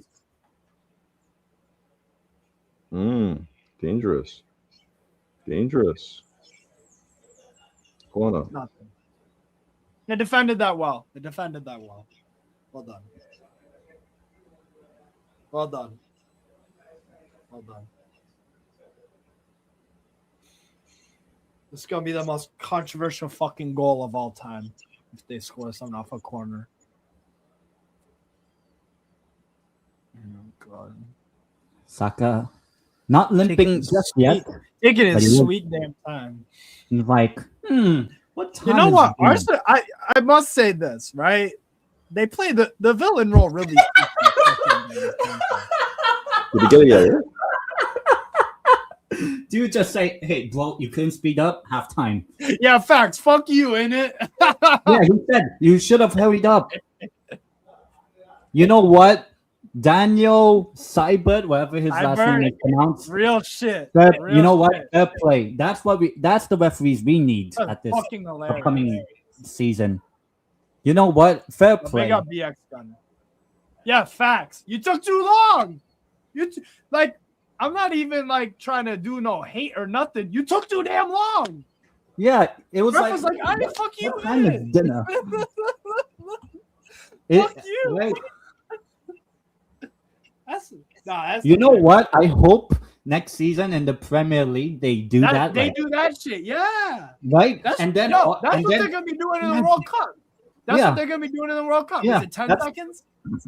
Dangerous. Dangerous. Corner. Nothing. They defended that well. Well done. Well done. Well done. This is gonna be the most controversial fucking goal of all time if they score something off a corner. Oh god. Saka not limping just yet. Taking but his he sweet damn time. He's like, what time? You know is what? it? Arsenal, I must say this, right? They play the villain role really. Did you get it yet? Dude, just say, hey, bro, you couldn't speed up halftime. Yeah, facts. Fuck you, ain't it? Yeah, he said you should have hurried up. You know what? Daniel Seibert, whatever his last name is pronounced. Real shit. You know what? Fair play. That's the referees we need at this upcoming season. You know what? Fair play. Big up BX Gunner. Yeah, facts. You took too long. I'm not even like trying to do no hate or nothing. You took too damn long. Yeah, it was like I didn't fuck you. What time is dinner? Fuck you. Right. That's you know what? I hope next season in the Premier League they do that. They do that shit, yeah. Right? That's what they're gonna be doing in the World Cup. That's what they're gonna be doing in the World Cup. Yeah, is it 10 seconds?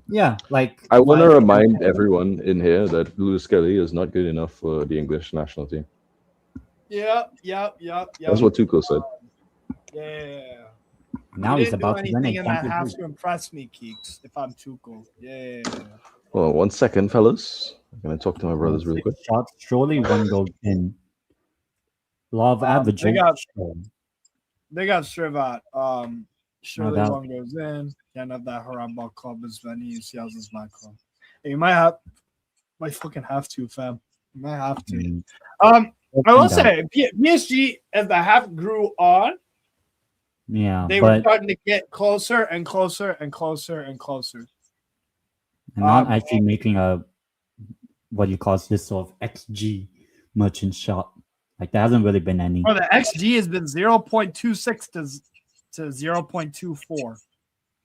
Yeah, like I want to remind everyone in here that Lewis Kelly is not good enough for the English national team. Yep. That's what Tuchel said. Yeah. Now he's about to win anything a in that Champions half League. to impress me, Keeks. If I'm Tuchel, yeah. Well, 1 second, fellas. I'm gonna talk to my brothers real quick. Shots, surely one goes in. Law of averages. They got Strivat. Surely doubt. one goes in. Can't have that Harambal club as Benny. You see, how's my club? Hey, you might fucking have to, fam. You might have to. I will say, PSG as the half grew on. Yeah, they were starting to get closer and closer and closer and closer. And not actually making a what you call this sort of XG merchant shot. Like there hasn't really been any. Oh, the XG has been 0.26 to 0.24.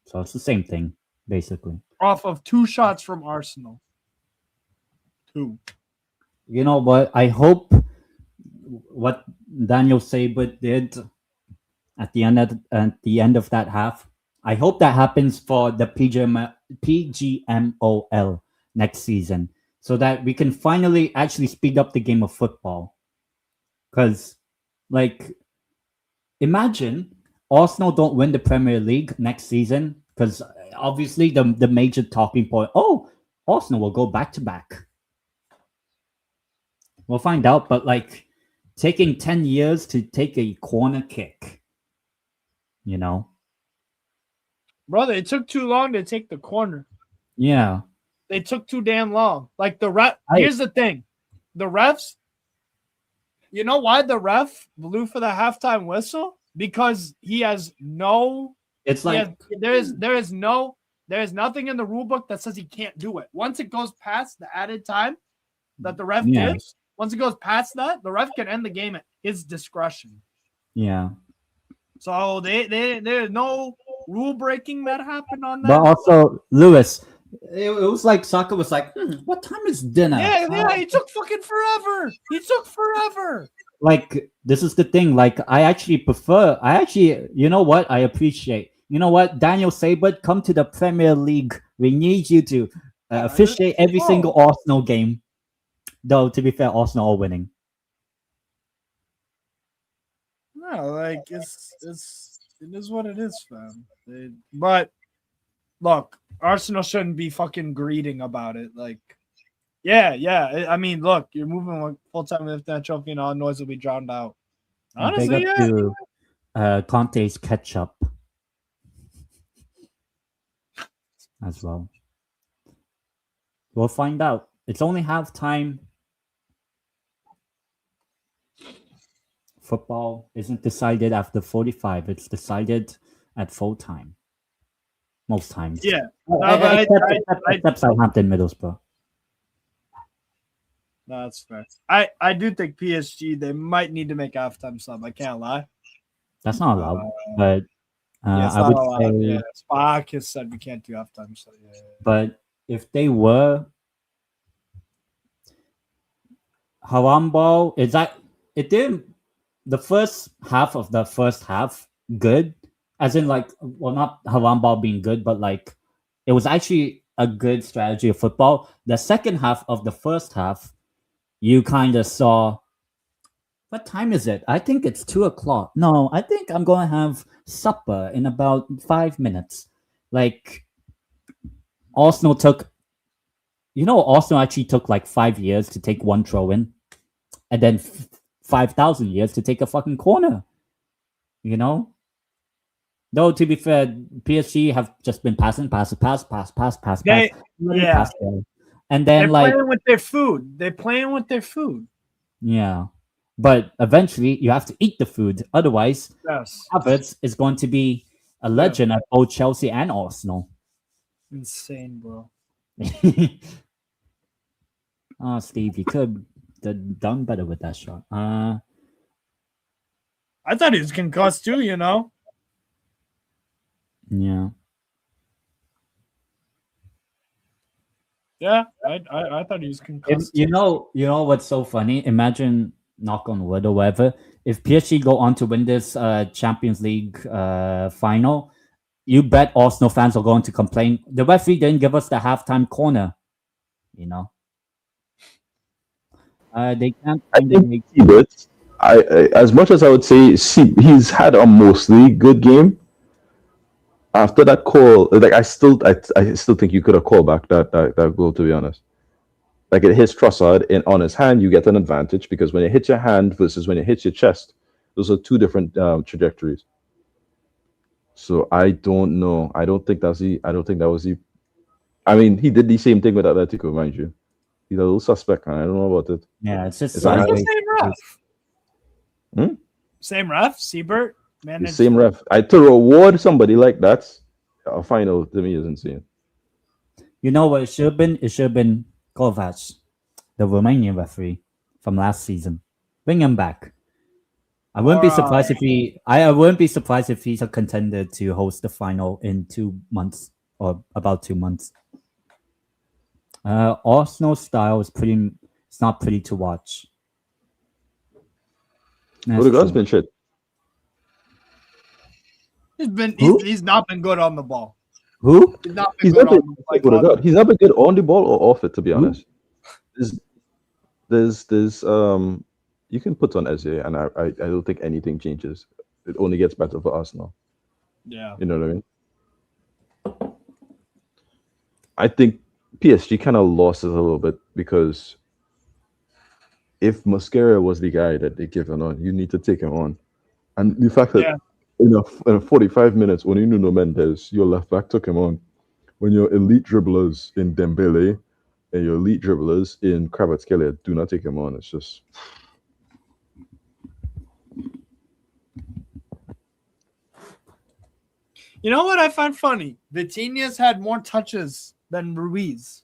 So it's the same thing, basically. Off of 2 shots from Arsenal. 2. You know what? I hope what Daniel Seibert did at the end of that half. I hope that happens for the PGMOL next season, so that we can finally actually speed up the game of football. Because, like, imagine Arsenal don't win the Premier League next season, because obviously the major talking point, Arsenal will go back to back. We'll find out, but like taking 10 years to take a corner kick, you know? Brother, it took too long to take the corner. Yeah. They took too damn long. Like here's the thing. The refs, you know why the ref blew for the halftime whistle? Because he has no there is nothing in the rule book that says he can't do it. Once it goes past the added time that the ref gives, once it goes past that, the ref can end the game at his discretion. Yeah. So there's no rule breaking that happened on that. But also, Lewis, it was like Saka was like, what time is dinner? Yeah, he took fucking forever. Like, this is the thing. Like, you know what? I appreciate. You know what? Daniel Seibert, come to the Premier League. We need you to officiate every single Arsenal game. Though, to be fair, Arsenal are winning. No, like it is what it is, fam. But look, Arsenal shouldn't be fucking greeting about it. Like, yeah. I mean, look, you're moving full time with that trophy, and all noise will be drowned out. Honestly, Big up to Conte's ketchup as well. We'll find out. It's only halftime. Football isn't decided after 45. It's decided at full time. Most times. Yeah. Except Southampton, Middlesbrough. No, that's fair. I do think PSG, they might need to make halftime sub. I can't lie. That's not allowed. But I would say... Yeah, Spock has said we can't do halftime sub. Yeah. But if they were... Harambal, it didn't the first half of the first half good, as in like, well, not Haram ball being good, but like it was actually a good strategy of football. The second half of the first half, you kind of saw. What time is it? I think it's 2:00. No, I think I'm going to have supper in about 5 minutes. Like, Arsenal took, Arsenal actually took like 5 years to take one throw in, and then 5,000 years to take a fucking corner. Though to be fair, PSG have just been passing, pass, Yeah. and then They're playing with their food. They're playing with their food. Yeah. But eventually, you have to eat the food. Otherwise, Yes. Havertz is going to be a legend at both Chelsea and Arsenal. Insane, bro. Oh, Steve, you could have done better with that shot. I thought he was concussed too, Yeah. Yeah, I thought he was concussed. You know what's so funny? Imagine, knock on wood or whatever, if PSG go on to win this Champions League final, you bet Arsenal fans are going to complain. The referee didn't give us the halftime corner. They can't. I think Siebert, as much as I would say he's had a mostly good game. After that call, like I still think you could have called back that goal, to be honest. Like it hits Trossard on his hand, you get an advantage because when it hits your hand versus when it hits your chest, those are two different trajectories. So I don't know. I don't think that was the. I mean, he did the same thing with Atletico, mind you. He's a little suspect, and I don't know about it. Yeah, it's just the same ref. Hmm? Same ref, Siebert. The same ref. To reward somebody like that, a final to me is insane. You know what it should have been? It should have been Kovac, the Romanian referee from last season. Bring him back. I wouldn't be surprised if I wouldn't be surprised if he's a contender to host the final in 2 months or about 2 months. Arsenal style is pretty. It's not pretty to watch. Odegaard's been shit. He's not been good on the ball. Who? He's not been good on the ball. He's not been good on the ball or off it, to be honest. There's you can put on Eze, and I don't think anything changes. It only gets better for Arsenal. Yeah. You know what I mean? I think PSG kind of lost it a little bit because if Mosquera was the guy that they given on, you need to take him on. And the fact that in a 45 minutes, when Nuno Mendes, your left back, took him on, when your elite dribblers in Dembele and your elite dribblers in Kvaratskhelia do not take him on, it's just... You know what I find funny? Vitinha's had more touches than Ruiz.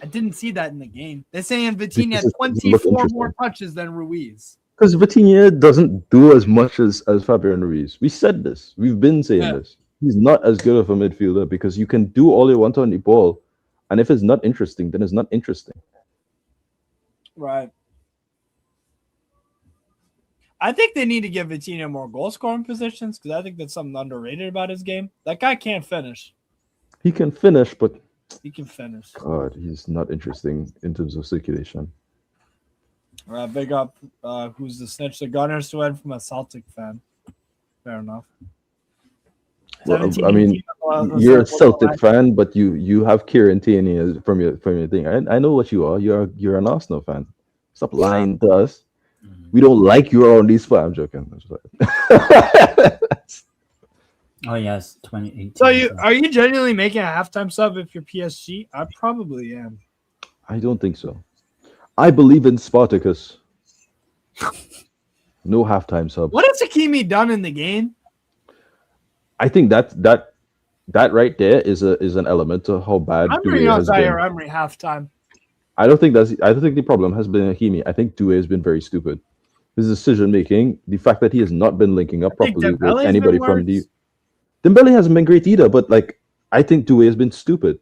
I didn't see that in the game. They're saying Vitinha had 24 more touches than Ruiz. Because Vitinha doesn't do as much as Fabian Ruiz. We said this. We've been saying this. He's not as good of a midfielder because you can do all you want on the ball, and if it's not interesting, then it's not interesting. Right. I think they need to give Vitinha more goal scoring positions because I think that's something underrated about his game. That guy can't finish. He can finish, but he can finish. God, he's not interesting in terms of circulation. Big up. Who's the snitch? The Gunners to end from a Celtic fan. Fair enough. Well, I mean, you're a Celtic fan, but you have Kieran Tierney from your thing. I know what you are. You're an Arsenal fan. Stop lying to us. We don't like you on these spot. I'm joking. Oh yes, 2018. So are you genuinely making a halftime sub if you're PSG? I probably am. I don't think so. I believe in Spartacus. No halftime sub. What has Hakimi done in the game? I think that right there is an element to how bad Emery has been. Emery halftime. I don't think the problem has been Hakimi. I think Doué has been very stupid. His decision making, the fact that he has not been linking up properly with anybody from the Dembele hasn't been great either, but like I think Doué has been stupid.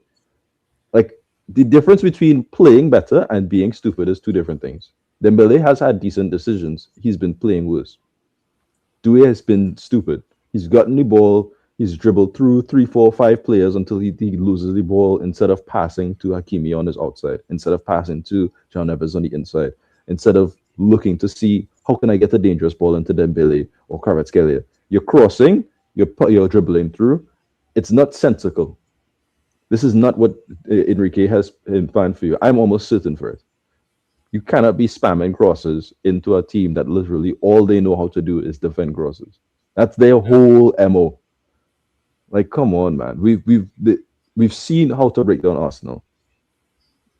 Like the difference between playing better and being stupid is two different things. Dembele has had decent decisions. He's been playing worse. Doué has been stupid. He's gotten the ball. He's dribbled through 3, 4, 5 players until he loses the ball instead of passing to Hakimi on his outside, instead of passing to John Evans on the inside, instead of looking to see how can I get a dangerous ball into Dembele or Kvaratskhelia. You're crossing, you're dribbling through. It's not sensical. This is not what Enrique has in plan for you. I'm almost certain for it. You cannot be spamming crosses into a team that literally all they know how to do is defend crosses. That's their whole MO. Like, come on, man. We've seen how to break down Arsenal.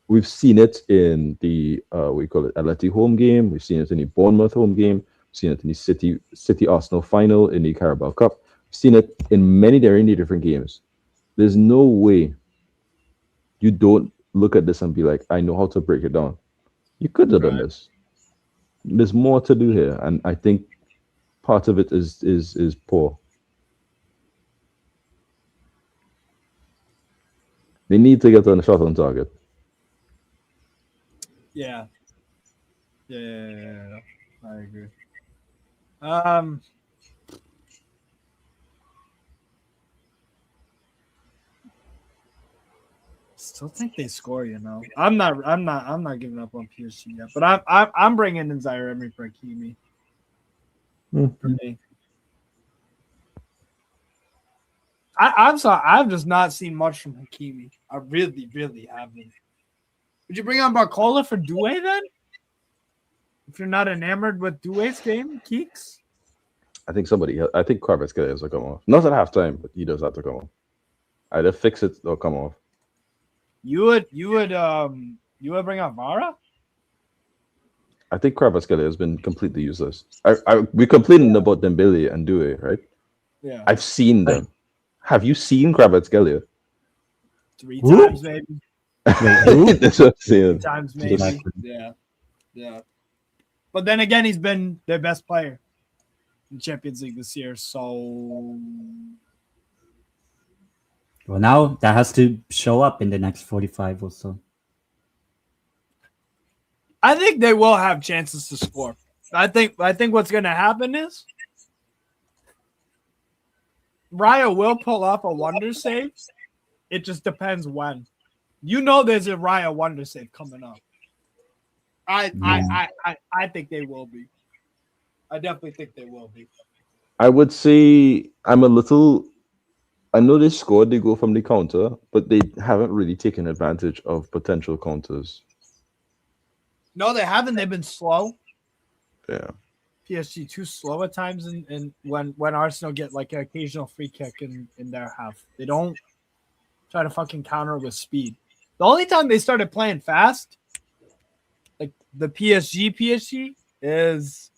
We've seen it in the we call it Atleti home game. We've seen it in the Bournemouth home game. We've seen it in the City Arsenal final in the Carabao Cup. We've seen it in many different games. There's no way you don't look at this and be like, I know how to break it down. You could have done this. There's more to do here, and I think part of it is poor. They need to get on the shot on target. Yeah. I agree. Still think they score, you know. I'm not giving up on PSG yet, but I'm bringing in Zaire Emery for Hakimi. For me. I'm sorry, I've just not seen much from Hakimi. I really haven't. Would you bring on Barcola for Doué then? If you're not enamored with Doué's game, Keeks? I think Kvaratskhelia has to come off. Not at halftime, but he does have to come off. Either fix it or come off. You would bring on Vara? I think Kvaratskhelia has been completely useless. We complaining about Dembele and Doué, right? Yeah. I've seen them. Have you seen Kvaratskhelia? 3 times maybe. That's what I'm saying. 3 times maybe. Yeah. But then again, he's been their best player in Champions League this year. So, well, now that has to show up in the next 45 or so. I think they will have chances to score. I think what's going to happen is Raya will pull off a wonder save. It just depends when. You know, there's a Raya wonder save coming up. I think they will be. I definitely think they will be. I would say I know they scored, they go from the counter, but they haven't really taken advantage of potential counters. No, they haven't. They've been slow. Yeah. PSG too slow at times, and when Arsenal get like an occasional free kick in their half, they don't try to fucking counter with speed. The only time they started playing fast, like the PSG is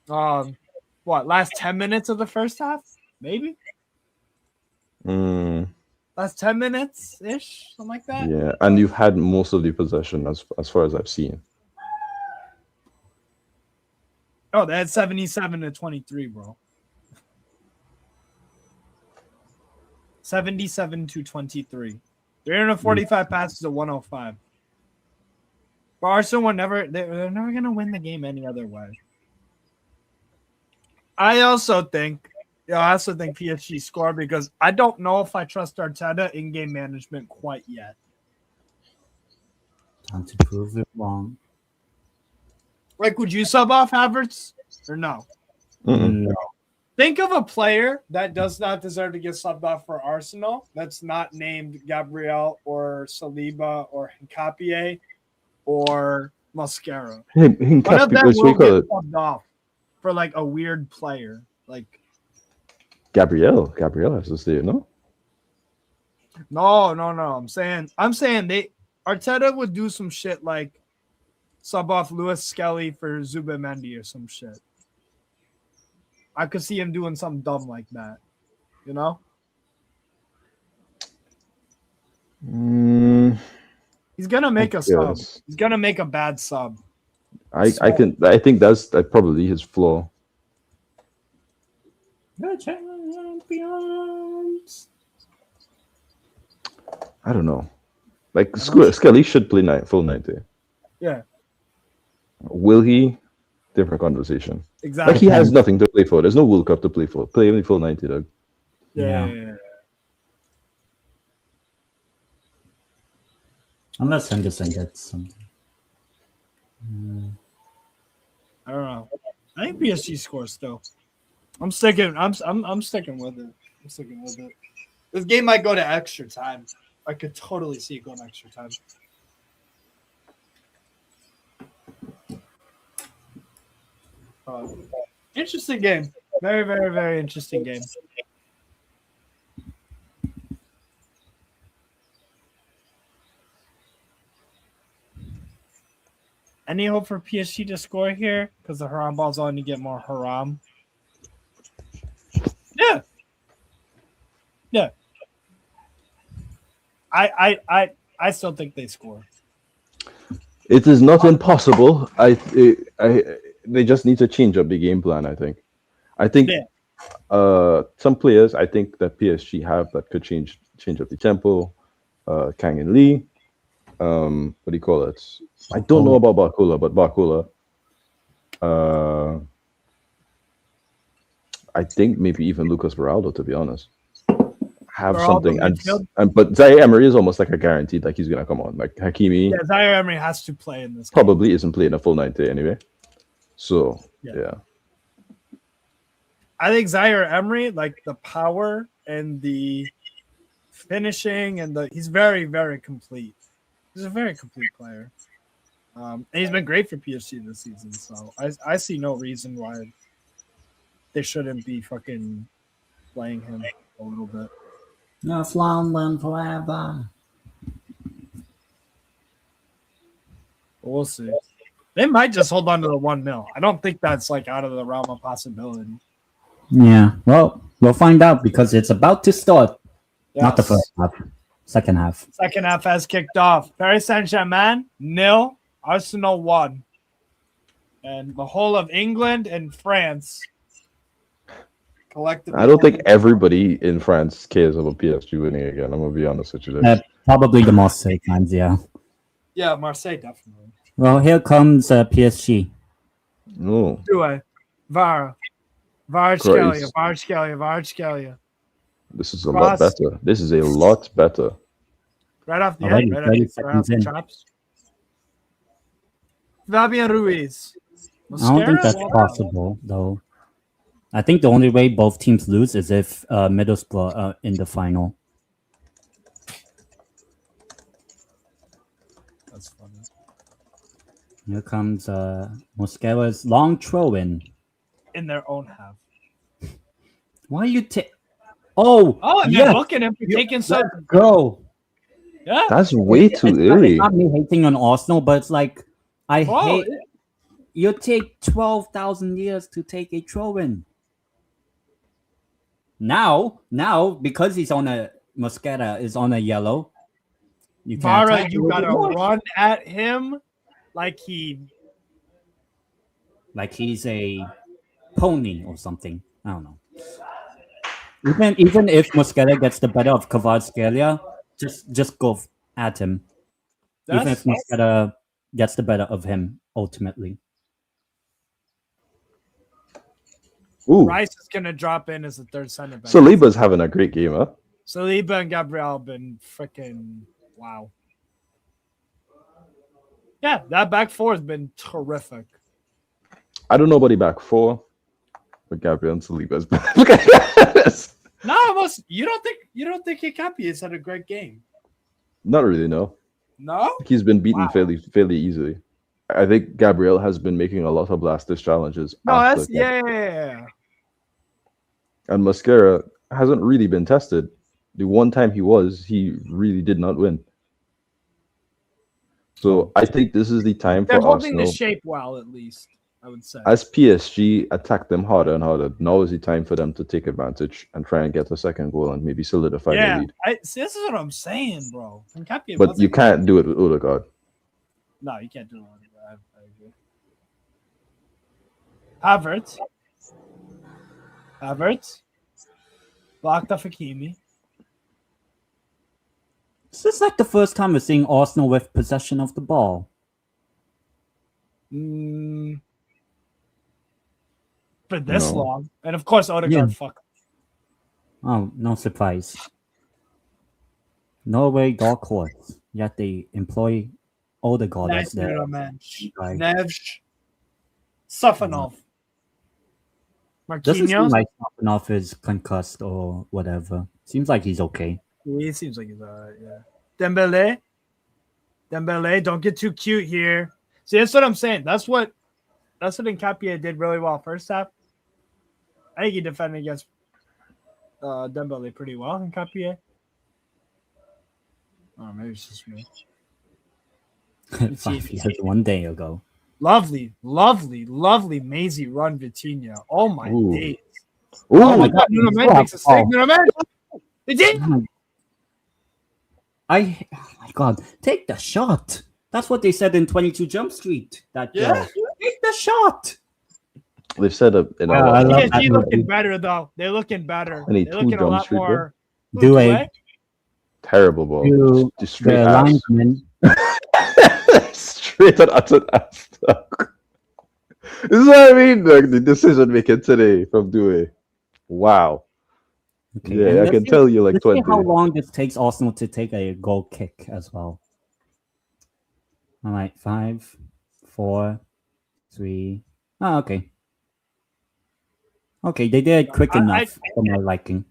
last 10 minutes of the first half, maybe. Last 10 minutes ish, something like that. Yeah, and you've had most of the possession as far as I've seen. Oh, they had 77-23, bro. 77-23. 345 passes to 105. But Arsenal they're never gonna win the game any other way. I also think PSG score because I don't know if I trust Arteta in game management quite yet. Time to prove it wrong. Like, would you sub off Havertz or no? No. Think of a player that does not deserve to get subbed off for Arsenal that's not named Gabriel or Saliba or Hincapié or Mascara. One of them will get subbed off for like a weird player. Like Gabriel has to stay, no? No. I'm saying Arteta would do some shit like sub off Lewis Skelly for Zubimendi or some shit. I could see him doing something dumb like that, you know? He's gonna make a sub. He's gonna make a bad sub. I think that's probably his flaw. The champions. I don't know. Like Skelly should play full 90. Yeah. Will he? Different conversation. Exactly. Like he has nothing to play for. There's no World Cup to play for. Play only full 90, dog. Yeah. Unless Henderson gets something. I don't know. I think PSG scores still. I'm sticking. I'm sticking with it. I'm sticking with it. This game might go to extra time. I could totally see it going to extra time. Interesting game. Very, very, very interesting game. Any hope for PSG to score here? Because the haram ball's only to get more haram. Yeah. I still think they score. It is not impossible. They just need to change up the game plan. I think some players I think that PSG have that could change up the tempo. Kang and Lee. What do you call it? I don't know about Barcola, but Barcola. I think maybe even Lucas Beraldo, to be honest, have something. But Zaire Emery is almost like a guaranteed, like he's gonna come on. Like Hakimi, yeah, Zaire Emery has to play in this. Probably isn't playing a full 90 anyway. So yeah. I think Zaire Emery, like the power and the finishing and he's very, very complete. He's a very complete player. And he's been great for PSG this season. So I see no reason why they shouldn't be fucking playing him a little bit. No, London forever. We'll see. They might just hold on to the 1-0. I don't think that's like out of the realm of possibility. Yeah, well, we'll find out because it's about to start. Yes. Not the first half. Second half. Second half has kicked off. Paris Saint-Germain, 0. Arsenal, 1. And the whole of England and France collectively. I don't think everybody in France cares about PSG winning again. I'm going to be honest with you. Probably the Marseille fans, yeah. Yeah, Marseille, definitely. Well, here comes PSG. No. Vara. Vardscalia. This is a lot better. This is a lot better. Right off the head, right off the chops. Fabian Ruiz. I don't think that's possible, though. I think the only way both teams lose is if Middlesbrough are in the final. That's funny. Here comes Mosquera's long throw-in. In their own half. Why you take... Oh, yeah. Looking at him taking some. Let's go. Yeah. That's way too early. It's not me hating on Arsenal, but it's like, I hate... You take 12,000 years to take a throw-in. Now, because he's on a... Mosquera is on a yellow. You gotta run at him like he's a pony or something. I don't know. Even if Mosquera gets the better of Kvaratskhelia, just go at him. Even if Mosquera gets the better of him ultimately. Ooh. Rice is gonna drop in as the third center back. Saliba's having a great game, huh? Saliba and Gabriel have been freaking wow. Yeah, that back four has been terrific. I don't know about the back four, but Gabriel and Saliba's look at this. No, you don't think Hikapi has had a great game? Not really, no. No? He's been beaten fairly easily. I think Gabriel has been making a lot of blasters challenges. No, that's yeah. And Mosquera hasn't really been tested. The one time he really did not win. So I think this is the time for Arsenal. They're holding the shape well, at least, I would say. As PSG attack them harder and harder, now is the time for them to take advantage and try and get a second goal and maybe solidify the lead. This is what I'm saying, bro. But you can't do it with Odegaard. No, you can't do it with Odegaard. I agree. Havertz. Blocked off Hakimi. This is like the first time we're seeing Arsenal with possession of the ball. For this No. long. And of course, Odegaard, fuck. Oh, no surprise. Norway dark horse. Yet they employ Odegaard as Nice their little match. guy. Nevs. Safanov. Doesn't seem Marquinhos. like Safanov is concussed or whatever. Seems like he's okay. He seems like he's alright, yeah. Dembele, don't get too cute here. See, that's what I'm saying. That's what Nkapie did really well first half. I think he defended against Dembele pretty well. Nkapie. Oh, maybe it's just me. 5 years, 1 day ago. Lovely, mazy run, Vitinha. Oh my Ooh. days. Ooh, Oh my God, Nuno Mendes makes a mistake. Nuno Mendes. Vitinha. Oh my God, take the shot. That's what they said in 22 Jump Street. That take the shot. they've said it in Yeah, I a love PSG that looking movie. better though. They're looking better. I need They're two looking a Jump lot Street, more. Do a terrible ball. to Just straight the ass. linesman. Straight and utter ass. This is what I mean. Like the decision making today from Due. Wow. Okay, Yeah, and I let's can see- tell you like let's see 20. how long this takes Arsenal to take a goal kick as well. All right, 5, 4, 3. Oh, okay. Okay, they did it quick enough for my liking.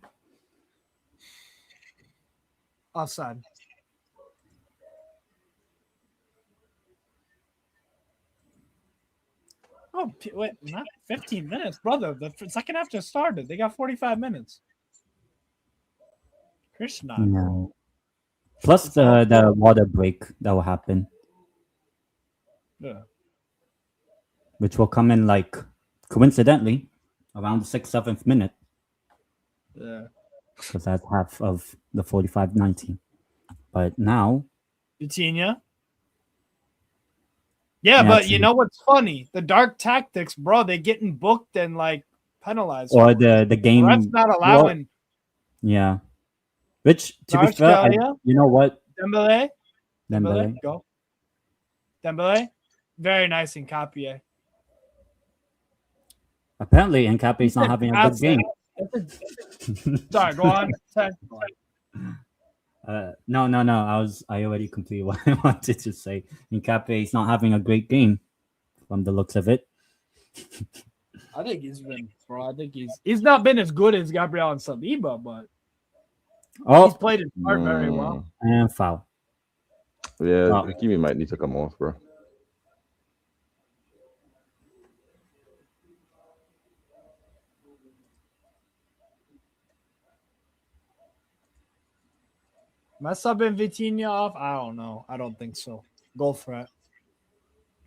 Offside. Oh, wait, not 15 minutes, brother. The second half just started. They got 45 minutes. Krishna. No. Plus the water break that will happen, Yeah. which will come in like coincidentally around the 6th, 7th minute, Yeah. because that's half of the 45-90. But now, Vitinha. Yeah, Yeah, but it's- you know what's funny? The dark tactics, bro, they getting booked and like penalized. or for it. the game, Ref's not allowing yeah. Which, to be Dark fair, Scalia? you know what? Dembele. Dembele. Go. Dembele. Very nice in Nkapie. Apparently, Nkapie's not having a good game. Sorry, go on. No. I already completed what I wanted to say. Nkapie's not having a great game, from the looks of it. I think he's been, bro. I think he's not been as good as Gabriel and Saliba, but he's Oh, played his part very well. and foul. Yeah, Wow. Hakimi might need to come off, bro. Am I subbing Vitinha off? I don't know. I don't think so. Go for it.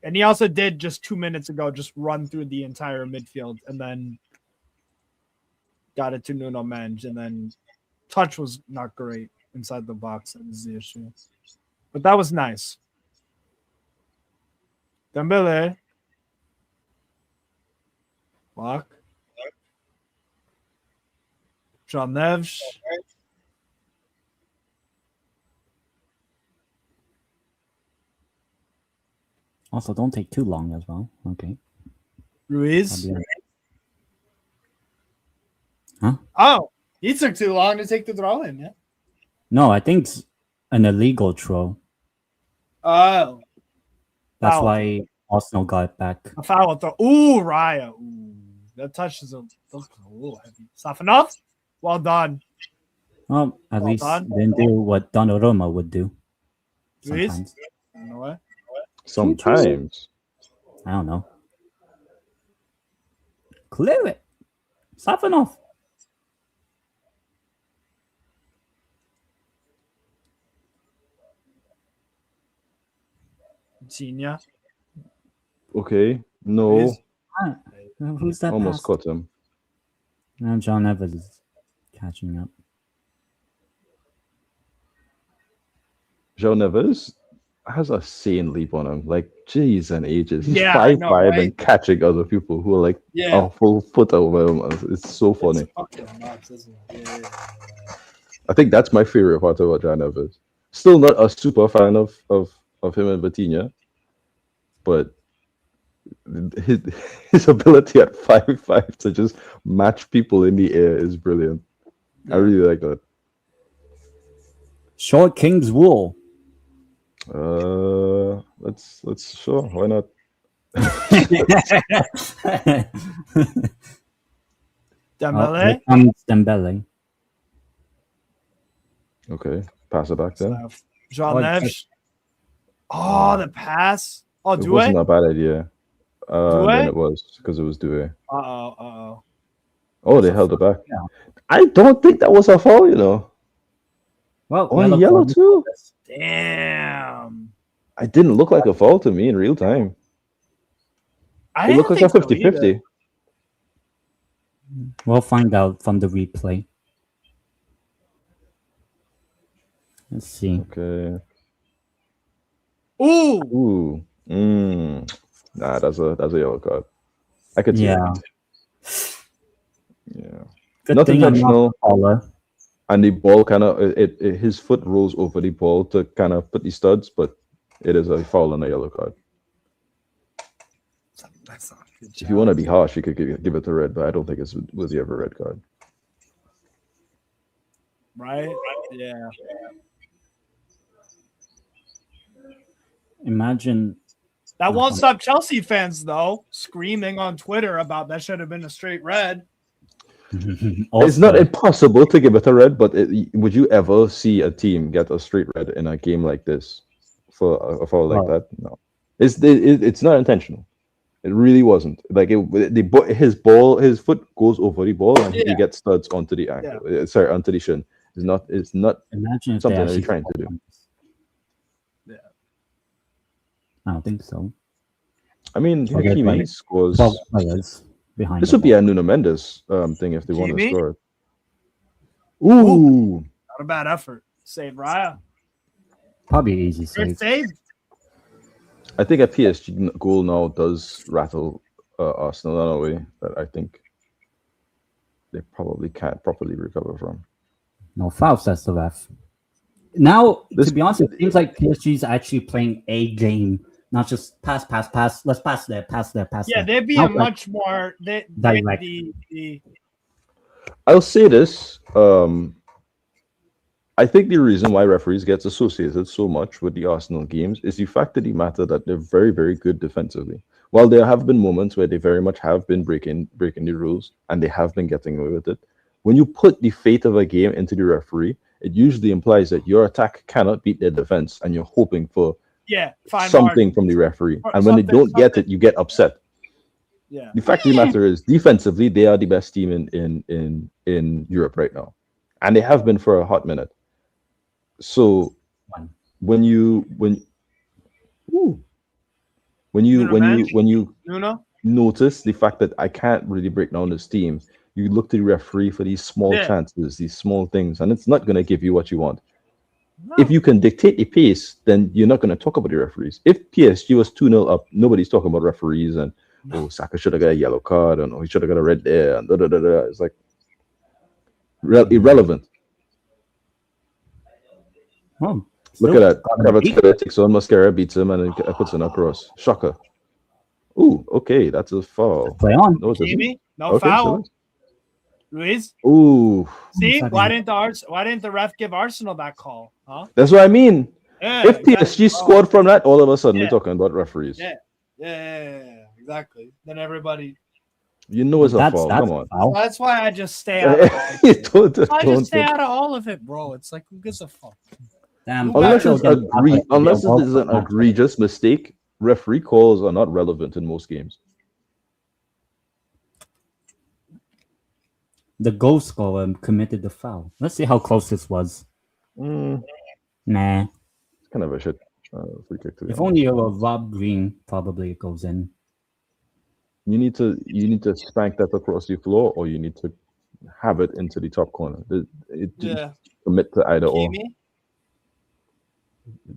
And he also did just 2 minutes ago just run through the entire midfield and then got it to Nuno Mendes, and then touch was not great inside the box. That is the issue. But that was nice. Dembele. Block. Jean Neves. Also, don't take too long as well. Okay. Ruiz. I'll be- Oh, he took too long to take the throw in, yeah. No, I think it's an illegal throw. Oh. That's Foul. why Arsenal got it back. A foul throw. Ooh, Raya. Ooh, that touch is a little heavy. Safanov? Well done. Well, at Well least done. didn't do what Donnarumma would do. Ruiz? Sometimes. You know what? Sometimes. I don't know. Clear it. Safanov. Vitinha. Okay. No. Ruiz? Who's that? Almost Pass? caught him. Now John Evans is catching up. João Neves has a sane leap on him. Like, jeez and ages. He's Yeah, I 5'5" know, right? and catching other people who are like Yeah. a full foot over him. It's so funny. It's fucking nuts, isn't it? Yeah. I think that's my favorite part about João Neves. Still not a super fan of him and Vitinha, but his his ability at 5'5" to just match people in the air is brilliant. I really like that. Short King's Wool. Let's sure, why not? Dembele. Here comes Dembele. Okay, pass it back then. Jean Oh, Neves. Oh, the pass. Oh, It Doué. wasn't a bad idea. Then Doué? it was because it was Doué. Uh-oh. Oh, they held it back. Yeah. I don't think that was a foul, you know. Well, Oh, and yellow card. too. Damn. It didn't look like a foul to me in real time. I It didn't looked like think a so either. 50-50. We'll find out from the replay. Let's see. Okay. Ooh. Ooh. Nah, that's a yellow card. I could see Yeah. that. Yeah. Good Not thing I'm intentional. not a caller. And the ball kind of his foot rolls over the ball to kind of put the studs, but it is a foul and a yellow card. That's not a good If you want to be harsh, you could give it a red, but I don't think it's worthy of a red card. Right? Yeah. Imagine. That won't stop Chelsea fans, though, screaming on Twitter about that should have been a straight red. It's not impossible to give it a red, but would you ever see a team get a straight red in a game like this for a foul like that? No, it's not intentional. It really wasn't. Like his foot goes over the ball and he gets studs onto the ankle. Sorry, onto the shin. It's not Imagine if something they that actually you're trying to do. Yeah. I don't think so. I mean, Okay, Hakimi fine. scores. 12 players behind. This the would be a Nuno Mendes thing if they want to Hakimi? score it. Ooh. Not a bad effort. Save Raya. ball. Probably easy Good save. save. I think a PSG goal now does rattle Arsenal in a way that I think they probably can't properly recover from. No foul, says the ref. Now, This- to be honest, it seems like PSG is actually playing a game, not just pass. Let's pass there. Yeah, they'd be Now, a much more. Direct. I'll say this. I think the reason why referees gets associated so much with the Arsenal games is the fact of the matter that they're very, very good defensively. While there have been moments where they very much have been breaking the rules and they have been getting away with it, when you put the fate of a game into the referee, it usually implies that your attack cannot beat their defense and you're hoping for fine something from the referee. Or And when they something- don't get it, you get upset. Yeah. The fact of the matter is, defensively, they are the best team in Europe right now, and they have been for a hot minute. So when you Nuno? notice the fact that I can't really break down this team, you look to the referee for these small chances, these small things, and it's not going to give you what you want. No. If you can dictate the pace, then you're not going to talk about the referees. If PSG was 2-0 up, nobody's talking about referees and Saka should have got a yellow card and he should have got a red there and It's like irrelevant. Oh, Look at that. Kvaratskhelia takes on Mascara, beats him, and then puts in a cross. Shocker. Ooh, okay, that's a foul. Play on. No, it isn't. Kimi? No Okay, foul. Ruiz? Ooh, See? Sorry. Why didn't the ref give Arsenal that call? Huh? that's what I mean. Yeah, If PSG scored from that, all of a sudden we're talking about referees. Yeah, exactly. Then everybody. You know it's a foul. That's Come a on. foul. That's why I just stay out of I just stay out of all of it, bro. It's like, who gives a fuck? Damn, Unless Pacho it's getting unless it is an Pacho. egregious mistake, referee calls are not relevant in most games. The goal scorer committed the foul. Let's see how close this was. It's Nah. kind of a shit free kick. To be If honest. only you were Rob Green, probably it goes in. You need to spank that across the floor, or you need to have it into the top corner. Commit to either or. Kimi?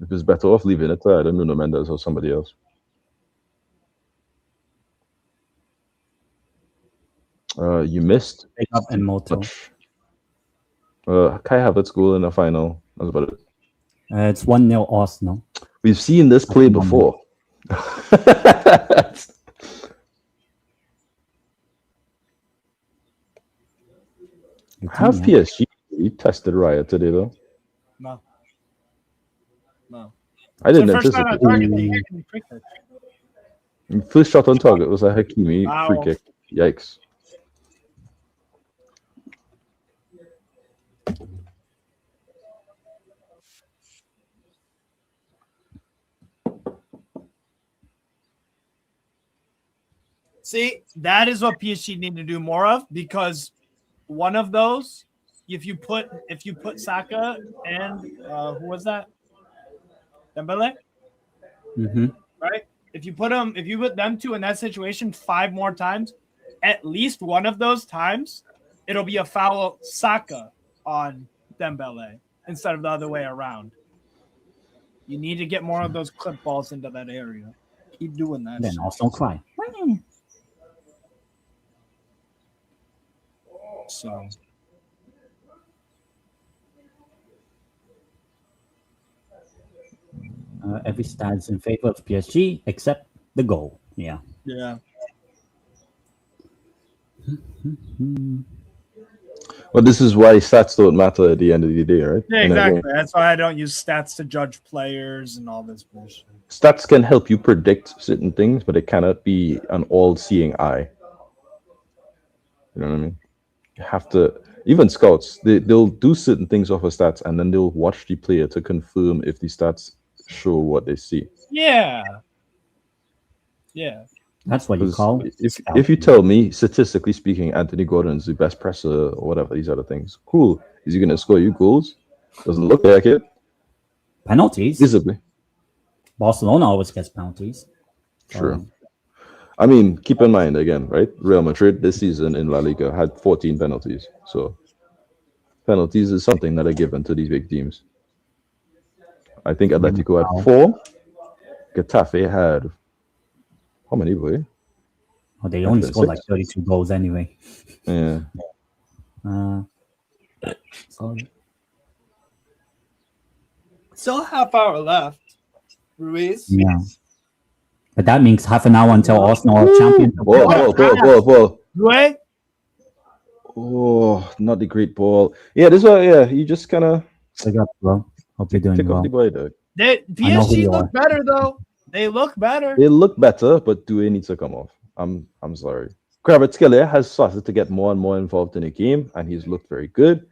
If it's better off leaving it to either Nuno Mendes or somebody else. You missed. Pick up and Moto. Kai Havertz goal in the final. That's about it. It's 1-0 Arsenal. We've seen this play before. Have PSG tested Raya today though? No. No. I It's didn't the first shot on target. They anticipate. hit me quicker. First shot on target was a Hakimi Wow. free kick. Yikes. See, that is what PSG need to do more of, because one of those, if you put Saka and who was that? Dembele, right? If you put them two in that situation 5 more times, at least one of those times, it'll be a foul Saka on Dembele instead of the other way around. You need to get more of those clip balls into that area. Keep doing that. Then also cry. So Every stat is in favor of PSG except the goal. Yeah. yeah. Well, this is why stats don't matter at the end of the day, right? Yeah, In a way. exactly. That's why I don't use stats to judge players and all this bullshit. Stats can help you predict certain things, but it cannot be an all-seeing eye. You know what I mean? You have to. Even scouts, they'll do certain things off of stats, and then they'll watch the player to confirm if the stats show what they see. Yeah. Yeah. That's what you 'Cause call if you tell me, statistically speaking, Anthony Gordon's the best presser or whatever, these other things, cool. Is he going to score you goals? Doesn't look like it. penalties. Visibly. Barcelona always gets penalties. Sure. I mean, keep in mind again, right? Real Madrid this season in La Liga had 14 penalties. So penalties is something that are given to these big teams. I think Atletico had 4. Getafe had how many, boy? Oh, they only That's scored 6. like 32 goals anyway. Yeah. Sorry. Still a half hour left. Ruiz. Yeah. But that means half an hour until Arsenal are champions. Ball. Wait. Oh, not the great ball. Yeah, this one, yeah, you just kind of Pick up, bro. Hope you're doing pick well. up the boy, dog. PSG you look are. better though. They look better. They look better, but do they need to come off? I'm sorry. Kvaratskhelia has started to get more and more involved in the game, and he's looked very good.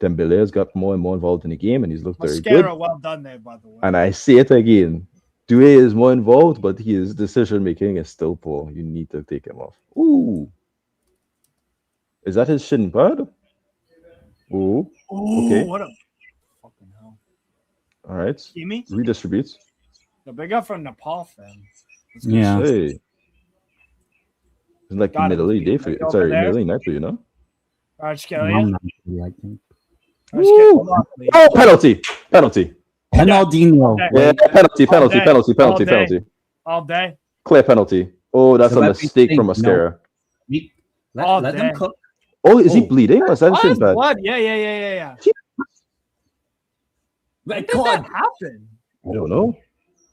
Dembele has got more and more involved in the game, and he's looked very good. Mascara, well done there, by the way. And I say it again. Doué is more involved, but his decision making is still poor. You need to take him off. Ooh. Is that his shin pad? Ooh. Ooh, Okay. what a fucking hell. All right. Kimi? Redistributes. The big up from Nepal fan. Yeah. Hey. It's like Got middle him. day for you. Over Sorry, there. middle night for you, no? Archkelia. I think. Oh, penalty. Penaldino. Okay. Yeah, penalty. All day. Clear penalty. Oh, that's So a that's mistake the from thing, Mascara. All Let day. them cook. Oh, is he Oh. bleeding? Was that Oh, shin it's pad? blood. Yeah. When Red did that card. happen? I don't know.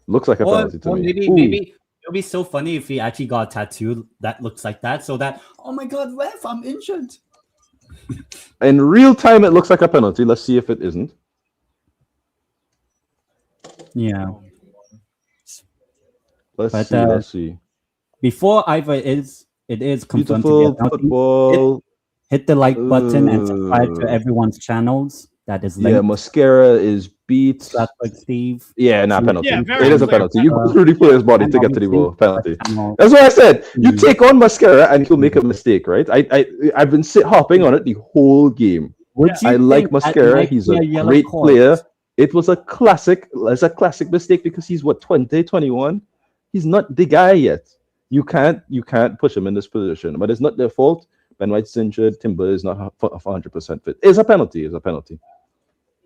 Looks like a Or penalty to me. maybe Ooh. it'll be so funny if he actually got a tattoo that looks like that, so that, oh my god, ref, I'm injured. In real time, it looks like a penalty. Let's see if it isn't. Yeah. Let's But, see. Before either it is confirmed to Beautiful be a penalty, football. hit the like button and subscribe to everyone's channels. That is Yeah, linked. Mascara is beat. Stratford Steve. Yeah, not Yeah, penalty. very It is a clear. penalty. You go through the player's body and to get to the obviously ball. Penalty. channel. That's what I said. You Mm. take on Mascara and he'll make a mistake, right? I've been hopping on it the whole game. Would you I like think that Mascara. might He's be a yellow great card? player. It was a classic. It's a classic mistake because he's what 20, 21. He's not the guy yet. You can't push him in this position. But it's not their fault. Ben White's injured. Timber is not 100% fit. It's a penalty.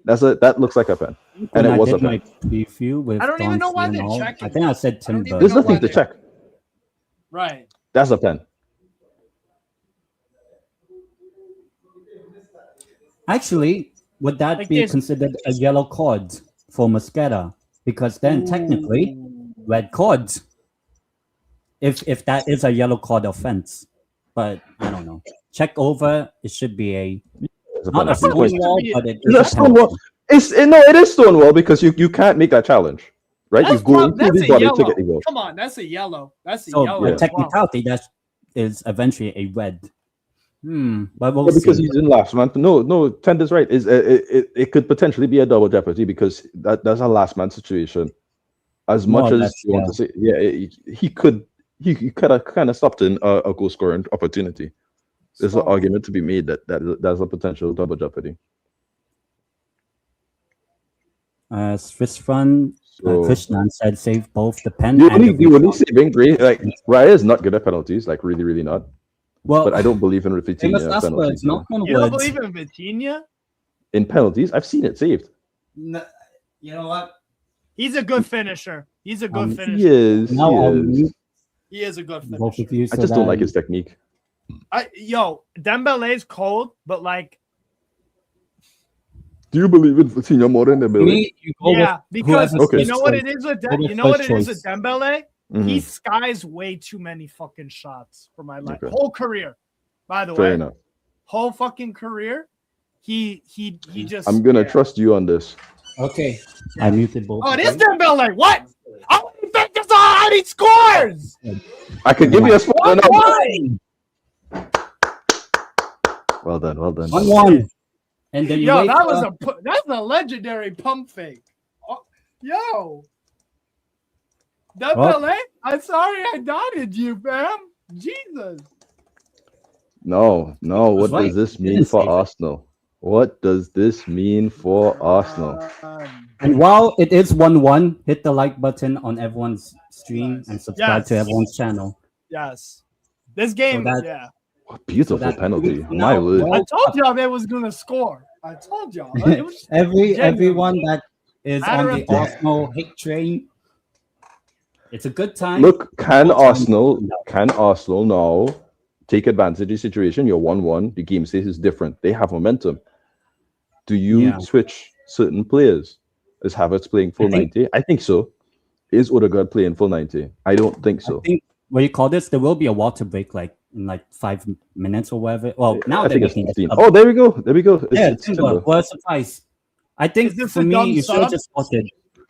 That looks like a pen. And When it I was a did pen. my preview with I don't even know why Don they're Cena, checking. I think I said I don't Timber. even There's know nothing why to they- check. Right. That's a pen. Actually, would that Like be this. considered a yellow card for Mosqueda? Because then technically, red card. If that is a yellow card offense, but I don't know. Check over. It should be a It's a Not a penalty. Point. Stonewall, but it It's is not a Stonewall. penalty. No, it is Stonewall because you can't make that challenge, right? You go into That's the a body yellow. to get the goal. Come on, that's a yellow. That's a So yellow. by Yeah. as well. technicality, that is eventually a red. But we'll Yeah, because see. he's in last man. No, Tender's right. It could potentially be a double jeopardy because that's a last man situation. As More much or as less, you want to say, he could have kind of stopped in a goal scoring opportunity. There's an argument to be made that there's a potential double jeopardy. Swiss Fun, So Krishnan said save both the pen the and only saving grace, like Raya is not good at penalties, like really, really not. well, But I don't believe in famous Vitinha last penalties. words, knock on You don't wood. believe in Vitinha? In penalties, I've seen it saved. You know what? He's a good finisher. He's a good He finisher. He is. Now he I'll is. mute He is a good both finisher. of you. I just don't like his technique. Dembele's cold, but like, Do you believe in Vitinha more than Dembele? yeah, because whoever's Okay. you know what it is with Whoever's you know what it first is with Dembele. Mhm. He skies way too many fucking shots for my life. Okay. Whole career, by the Fair way, enough. whole fucking career. He just. I'm gonna yeah. trust you on this. Okay, I muted both. Oh, it of is you. Dembele. What? I don't think that's how he scores. I could give you a spot. No. Why? Well done. 1-1. And then Yo, that's a legendary pump fake. Oh, yo, Dembele, I'm sorry I doubted you, fam. Jesus. No. What right. does this mean Didn't for save it. Arsenal? What does this mean for Arsenal? And while it is 1-1, hit the like button on everyone's stream and subscribe to Yes. everyone's channel. Yes. This game, that- yeah. What beautiful that- penalty. now- My word. I told y'all they was gonna score. I told y'all. It was Everyone that is Matter on the of fact. Arsenal hate train, it's a good time. Look, can Good time. Arsenal now take advantage of the situation? You're 1-1. The game state is different. They have momentum. Do you Yeah. switch certain players? Is Havertz playing full I think- 90? I think so. Is Odegaard playing full 90? I don't think I so. think what you call this, there will be a water break like in like 5 minutes or whatever. Well, now I they're think it's making 15. it. Oh, there we go. It's Timber. Timber. What a surprise. I think Is this for a me, dumb you should sub? just spot it.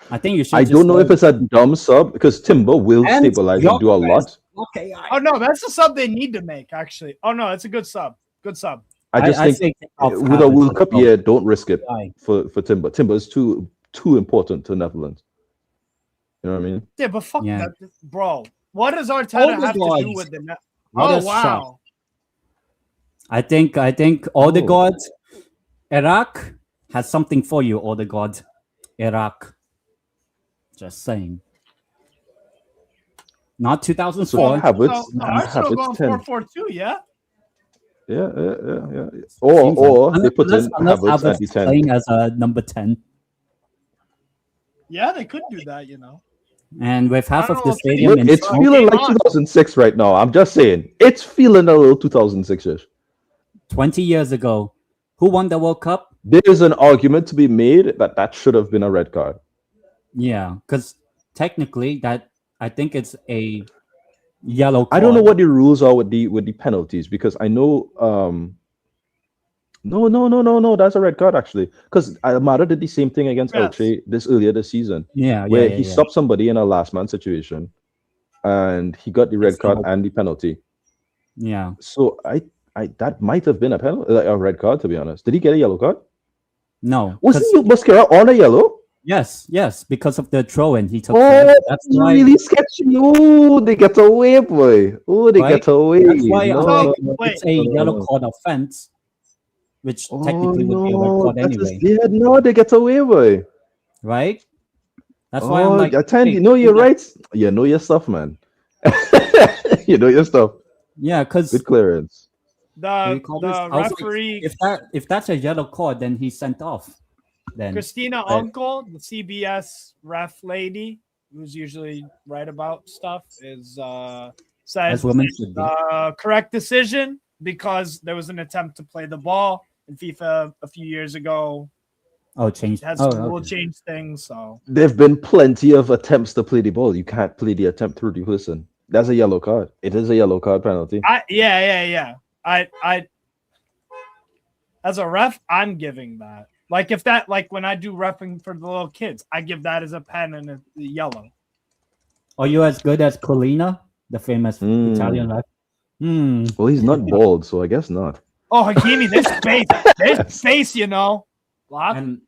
I think you should I just don't know go- if it's a dumb sub because Timber will And stabilize and do a lot. Okay, Oh no, that's the sub they need to make, actually. Oh no, it's a good sub. Good sub. I just think say take off with a Havertz World and Cup go. year, don't risk it Why? for Timber. Timber is too important to Netherlands. You know what I mean? Yeah, but fuck Yeah. that, bro. What does Arteta have to do Odegaard. with the net? What Oh a wow. shot. I think Odegaard, Iraq has something for you, Odegaard. Iraq. Just saying. Not 2004. Havertz, So, Arsenal Havertz going 10. 4-4-2, yeah. Yeah. Or they put in unless Havertz at the is 10. playing as a number 10. Yeah, they could do that, you know. And with half I of don't the know if stadium Look, in it's smoke, feeling like Game on. 2006 right now. I'm just saying. It's feeling a little 2006-ish. 20 years ago, who won the World Cup? There's an argument to be made that should have been a red card. Yeah, because technically that I think it's a yellow card. I don't know what the rules are with the penalties because I know no, that's a red card actually. Because Almada did the same thing against Yes. Elche earlier this season, Yeah, where yeah, he yeah. stopped somebody in a last man situation, and he got the red It's card not- and the penalty. Yeah. So I that might have been a penalty, a red card to be honest. Did he get a yellow card? No. Wasn't 'cause- Mosquera on a yellow? Yes, because of the throw in he took. Oh, That's that's why. really sketchy. Oh, they get away, boy. Oh, they Right? get away. That's why No, I'm like, wait. it's a yellow card offense, which technically would be a red card that's anyway, no, they get away, boy. right? That's why I'm like, I tell you, hey, know you're right. You know your stuff, man. You know your stuff. Yeah, because Good clearance. The like, referee, if that's a yellow card, then he's sent off. Then Christina Right. Uncle, the CBS ref lady, who's usually right about stuff, said as women should be. correct decision because there was an attempt to play the ball in FIFA a few years ago. Oh, change. It has Oh, rule okay. change things. So There've been plenty of attempts to play the ball. You can't play the attempt through the person. That's a yellow card. It is a yellow card penalty. as a ref, I'm giving that. Like if that, like when I do reffing for the little kids, I give that as a pen and a yellow. Are you as good as Colina, the famous Italian ref? Well, he's not bald, so I guess not. Oh, Hakimi, there's space, you know. And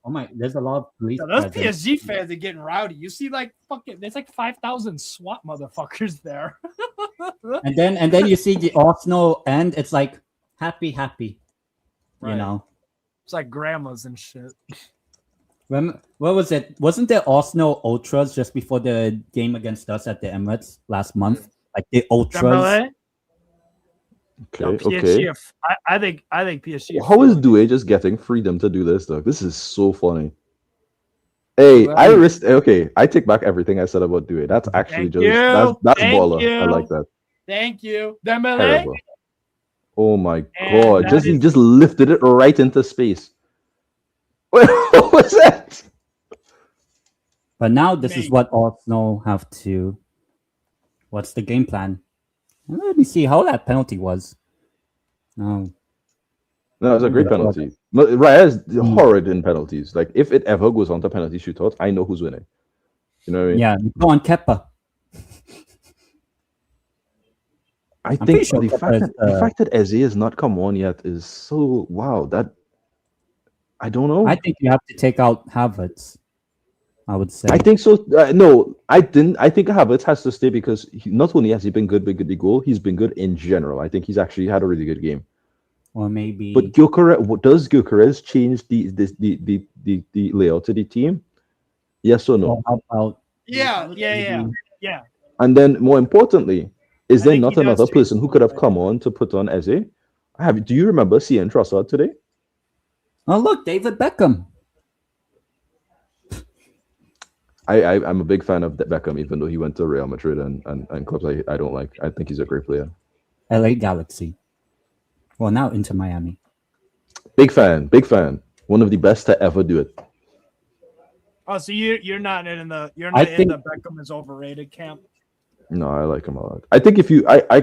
oh my, there's a lot of police. So those PSG fans are getting rowdy. You see, like fucking, there's like 5,000 SWAT motherfuckers there. and then you see the Arsenal end. It's like happy, Right. you know. It's like grandmas and shit. What was it? Wasn't there Arsenal ultras just before the game against us at the Emirates last month? Like the ultras. Okay. I think PSG. How is Doué just getting freedom to do this though? This is so funny. Hey, I take back everything I said about Doué. That's actually that's baller. I like that. Thank you. Dembele. Terrible. Oh my god! He just lifted it right into space. What was that? But now this is what Arsenal have to. What's the game plan? Let me see how that penalty was. No, it was a great penalty. Raya is horrid in penalties. Like if it ever goes on to penalty shootout, I know who's winning. You know what I mean? Yeah, go on Kepa. I think sure the fact that Eze has not come on yet is so wow. That I don't know. I think you have to take out Havertz. I would say. I think so. No, I didn't. I think Havertz has to stay because not only has he been good with the goal, he's been good in general. I think he's actually had a really good game. Or maybe. But does Gyökeres change the layout of the team? Yes or no? How about, yeah. And then, more importantly, is there not another person who could have come on to put on Eze? Do you remember seeing Trossard today? Oh look, David Beckham. I'm a big fan of Beckham, even though he went to Real Madrid and clubs I don't like. I think he's a great player. LA Galaxy. Well, now Inter Miami. Big fan. One of the best to ever do it. Oh, so you're not in the Beckham is overrated camp. No, I like him a lot. I think if you I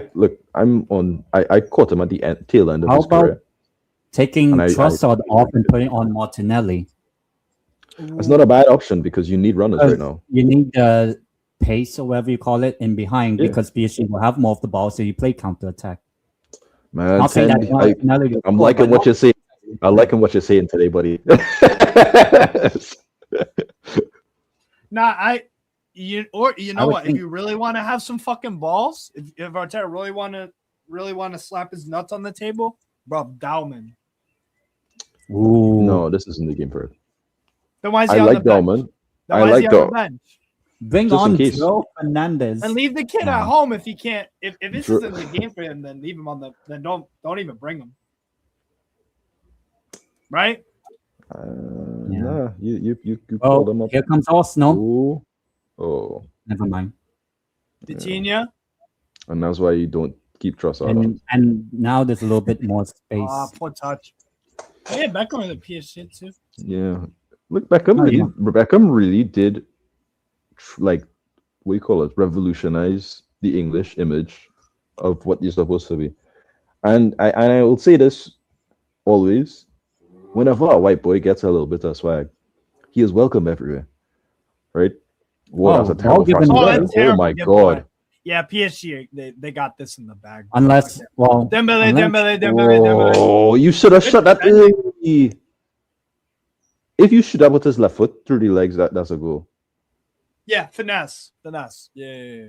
caught him at the tail end of his career. Taking Trossard off and putting on Martinelli. It's not a bad option because you need runners right now. You need the pace or whatever you call it in behind because PSG will have more of the ball, so you play counter attack. Man, I'm liking what you're saying. I'm liking what you're saying today, buddy. You know what? If you really want to have some fucking balls, if Arteta really want to slap his nuts on the table, bro, Dauman. Ooh. No, this isn't the game for it. Then why is he on the bench? I like Dauman. Bring on Joe Fernandez and leave the kid at home if he can't. If this isn't the game for him, then leave him on the. Then don't even bring him. Right? Nah, you called him up. Here comes Arsenal. Ooh. Oh, never mind. Vitinha. And that's why you don't keep Trossard on. And now there's a little bit more space. Poor touch. Oh, yeah, Beckham in the PSG too. Yeah. Look, Beckham really did, like, what do you call it? Revolutionize the English image of what you're supposed to be. And I will say this always: whenever a white boy gets a little bit of swag, he is welcome everywhere, right? Wow, that's a terrible oh my god! Yeah, PSG they got this in the bag. Unless Dembele. Oh, you should have shot that early. If you shoot up with his left foot through the legs, that's a goal. Yeah, finesse. Yeah.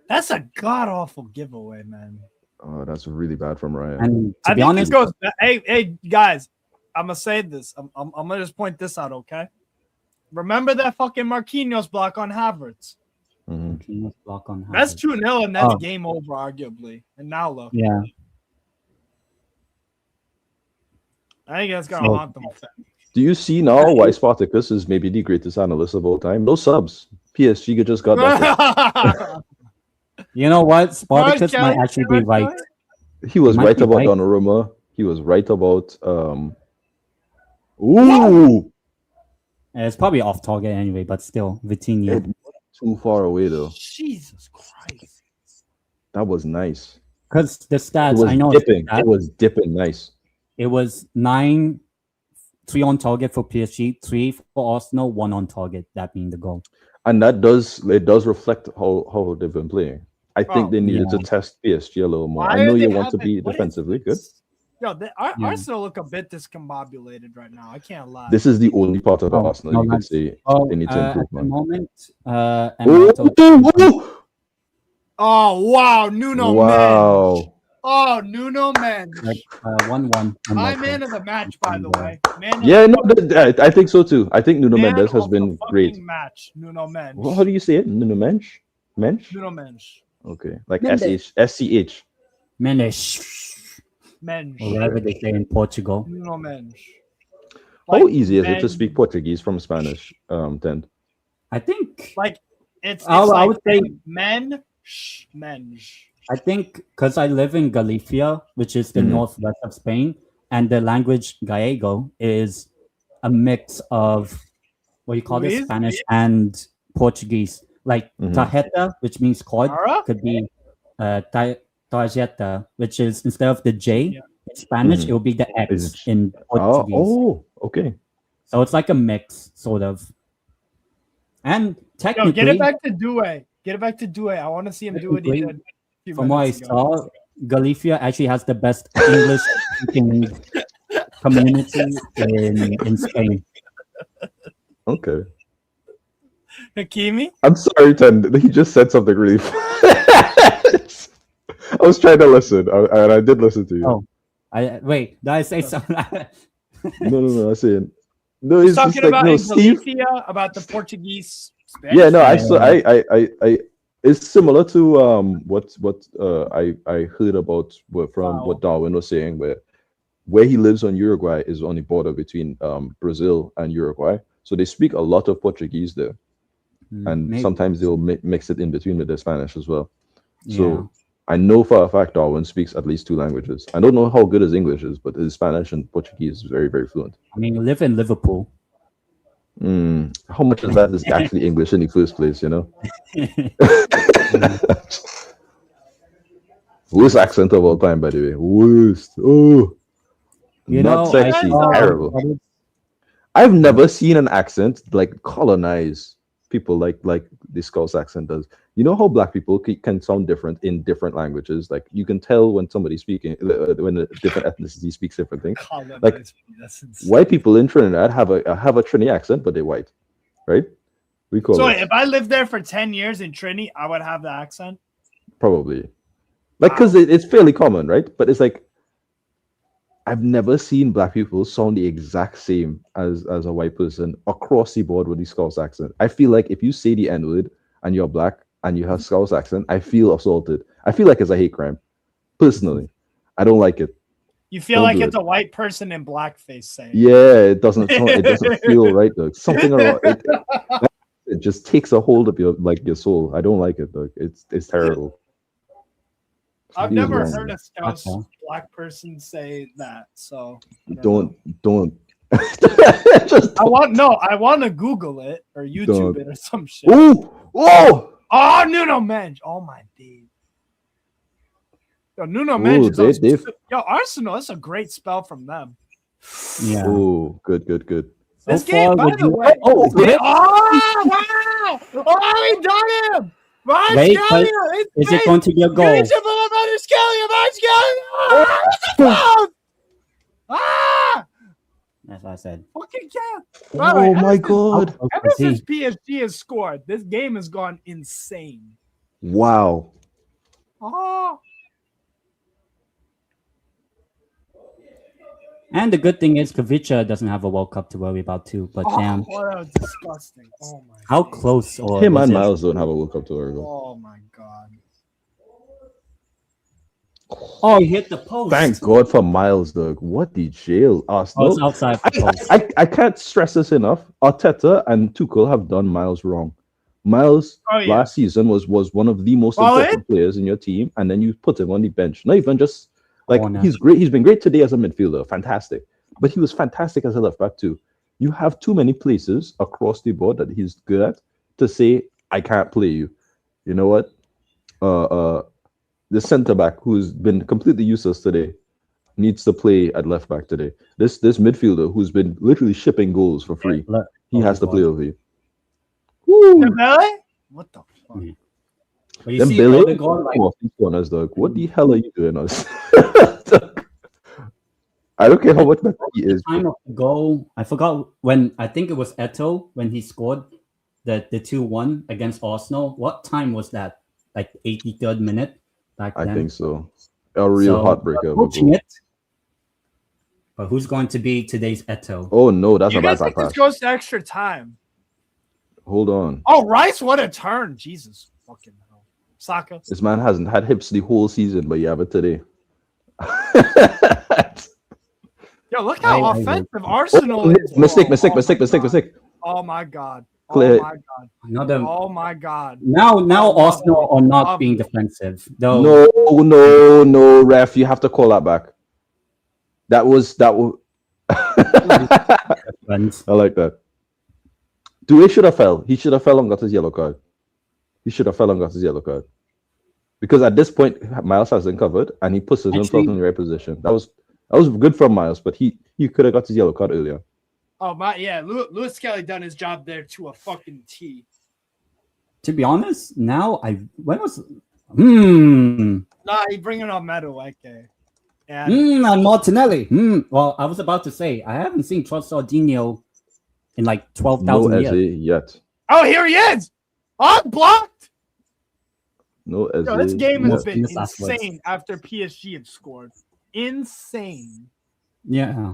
That's a god awful giveaway, man. Oh, that's really bad from Ryan. And to be honest, hey guys, I'm gonna say this. I'm gonna just point this out, okay? Remember that fucking Marquinhos block on Havertz? Marquinhos block on Havertz. That's 2-0, and that's game over, arguably. And now look. Yeah. I think that's gonna haunt them. Do you see now why Spartacus is maybe the greatest analyst of all time? No subs. PSG just got that. You know what? Spartacus might actually be right. He was right about Donnarumma. He was right about Ooh. It's probably off target anyway, but still, Vitinha. Too far away though. Jesus Christ. That was nice. because the It stats was I know dipping. stats, It was dipping nice. it was 9, 3 on target for PSG, 3 for Arsenal, 1 on target. That being the goal. And that does reflect how they've been playing. I think Oh, they needed yeah. to test PSG a little more. Why I know are you they want to having- be what is defensively good. this? Yo, Yeah. Arsenal look a bit discombobulated right now. I can't lie. This is the only part of Oh, Arsenal no, you could lads. say Oh, they need to at improve the on. moment, Oh, Ronaldo- Oh wow, Nuno Mendes. wow. Oh, Nuno Mendes. 1-1. My man of the match, by the way. Man of Yeah, the no, I think so too. I think Nuno man Mendes has of been the great. fucking match, Nuno Mendes. Well, how do you say it? Nuno Mensch? Mensch? Nuno Mendes. Okay, like Mendes. SCH. Mendes, Mendes. or whatever they say in Portugal. Nuno Mendes. How Like, easy is it to Men- speak Portuguese from Spanish? Tend. I think Like it's I like would say- Mendes. I think because I live in Galicia, which is the Mhm. northwest of Spain, and the language Gallego is a mix of what you call it, Luis? Spanish and Portuguese. Like Mhm. tarjeta, which means card, Ara? could be tarjeta, which is instead of the J Yeah. in Spanish, Mhm. it will be the X Is it- in Portuguese. Okay. So it's like a mix, sort of. And Yo, technically, get it back to Due. Get it back to Due. I want to see him do what he Technically, did. A few from what I minutes ago. saw, Galicia actually has the best English speaking community in Spain. Okay. Hakimi? I'm sorry, Tend. He just said something really fast. I was trying to listen, and I did listen to you. Oh. Wait, did I say something? No. I'm saying no. He's It's just talking like about no, in Steve. Galicia about the Portuguese Spanish. Yeah, no. I Yeah. saw. I. It's similar to what I heard about from Wow. what Darwin was saying, where he lives on Uruguay is on the border between Brazil and Uruguay, so they speak a lot of Portuguese there, and Maybe. sometimes they'll mix it in between with the Spanish as well. Yeah. So I know for a fact Darwin speaks at least 2 languages. I don't know how good his English is, but his Spanish and Portuguese is very, very fluent. I mean, you live in Liverpool. How much of that is actually English in the first place, you know? Worst accent of all time, by the way. Worst. Oh, You not know, sexy. saw- Terrible. I've never seen an accent like colonize people like the Scouse accent does. You know how black people can sound different in different languages? Like you can tell when somebody's speaking, when a different ethnicity speaks different things. Colonized Like, me. That's insane. White people in Trinidad have a Trini accent, but they're white, right? We call So it if I lived there for 10 years in Trini, I would have the accent. probably like because it's fairly common, right? But it's like I've never seen black people sound the exact same as a white person across the board with the Scouse accent. I feel like if you say the N-word and you're black and you have Scouse accent, I feel assaulted. I feel like it's a hate crime. Personally, I don't like it. You feel Don't like do it's it. a white person in blackface saying. Yeah, it doesn't sound, it doesn't feel right, though. Something around it just takes a hold of your soul. I don't like it, though. It's terrible. I've Feels never wrong. heard a Scouse Okay. black person say that. So I Don't just I want to Google it or YouTube Don't. it or some shit. oh Oh, Nuno Mendes. Oh my dude. Yo, Nuno Mendes. is they've- also- Yo, Arsenal. That's a great spell from them. Yeah. oh good. This So game, far, by would the you- way. Oh, Wow! Oh, he done him! Wait, but is it going to be a goal? Ah! That's what I said. Fucking cat! Oh my god! Ever since PSG has scored, this game has gone insane. Wow. Oh, And the good thing is, Kavicha doesn't have a World Cup to worry about too. But damn, what a disgusting! Oh my! how God. close? Or Him is and it- Miles don't have a World Cup to worry about. Oh my God! Oh, he hit the post. Thank God for Miles, Doug. What the jail? Oh, it's Arsenal. outside the post. I can't stress this enough. Arteta and Tuchel have done Miles wrong. Miles Oh, yeah. last season was one of the most Well, important players in your team, and then you put him on the bench. Not even just like Oh, no. he's great. He's been great today as a midfielder, fantastic. But he was fantastic as a left back too. You have too many places across the board that he's good at to say I can't play you. You know what? the centre back who's been completely useless today needs to play at left back today. This midfielder who's been literally shipping goals for free, he has to play over you. Woo! Dembele? What the fuck? But you see, Odegaard, like, off these corners, dog. What the hell are you doing us? I don't care how much better he is. Time of the goal, I forgot when. I think it was Eto'o when he scored the 2-1 against Arsenal. What time was that? Like 83rd minute back then. I think so. A real heartbreaker. But who's going to be today's Eto'o? Oh no, that's You a guys bad think pass. this goes to extra time? Hold on. Oh, Rice, what a turn. Jesus fucking hell. Saka. This man hasn't had hips the whole season, but you have it today. Yo, look how offensive Arsenal is. Mistake. Oh my god. Clear. Oh my god. Oh my god. Now Arsenal are not being defensive. Though. No, ref, you have to call that back. That was I like that. Dewey should have fell. He should have fell and got his yellow card. Because at this point, Miles hasn't covered and he puts himself in the right position. That was good from Miles, but he could have got his yellow card earlier. Oh my, yeah, Lewis Skelly done his job there to a fucking T. To be honest, now Nah, he bringing on Meadow, okay. Yeah. And Martinelli. Well, I was about to say I haven't seen Trossardinho in like 12,000 years yet. Oh, here he is. Unblocked. No, Yo, this game has been insane after PSG had scored. Insane. Yeah.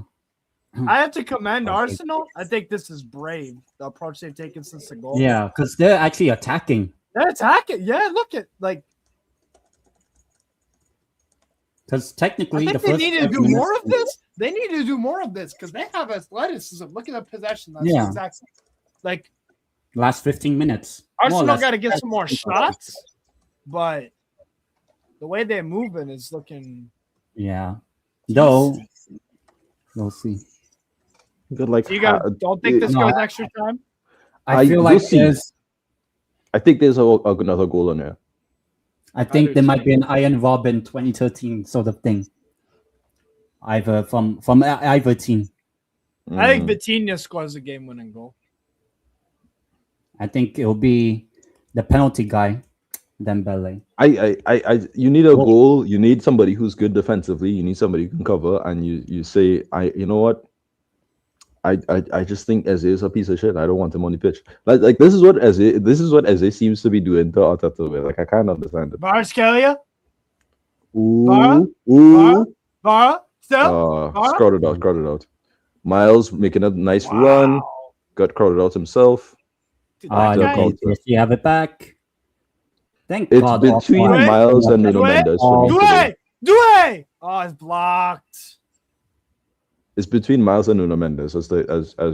I have to commend Arsenal. I think this is brave, the approach they've taken since the goal. Yeah, because they're actually attacking. They're attacking. Yeah, look at like. Because technically, they need to do more of this. They need to do more of this because they have athleticism. Look at the possession. That's exactly like last 15 minutes. Arsenal got to get some more shots, but the way they're moving is looking. Yeah, though we'll see. Good, like, you don't think this goes extra time? I feel like there's. I think there's another goal in there. I think there might be an Iron Robin 2013 sort of thing. Either from either team. I think Vitinha scores a game-winning goal. I think it'll be the penalty guy, Dembele. You need a goal. You need somebody who's good defensively. You need somebody who can cover. And you say, you know what? I just think Eze is a piece of shit. I don't want him on the pitch. Like this is what Eze seems to be doing to Arteta with. Like I can't understand it. Kvaratskhelia? Vara? Still? Crowded out. Miles making a nice run. Got crowded out himself. Does he have it back? Thank it's God. It's between Miles and Nuno Mendes. Due! Oh, it's blocked. It's between Miles and Nuno Mendes as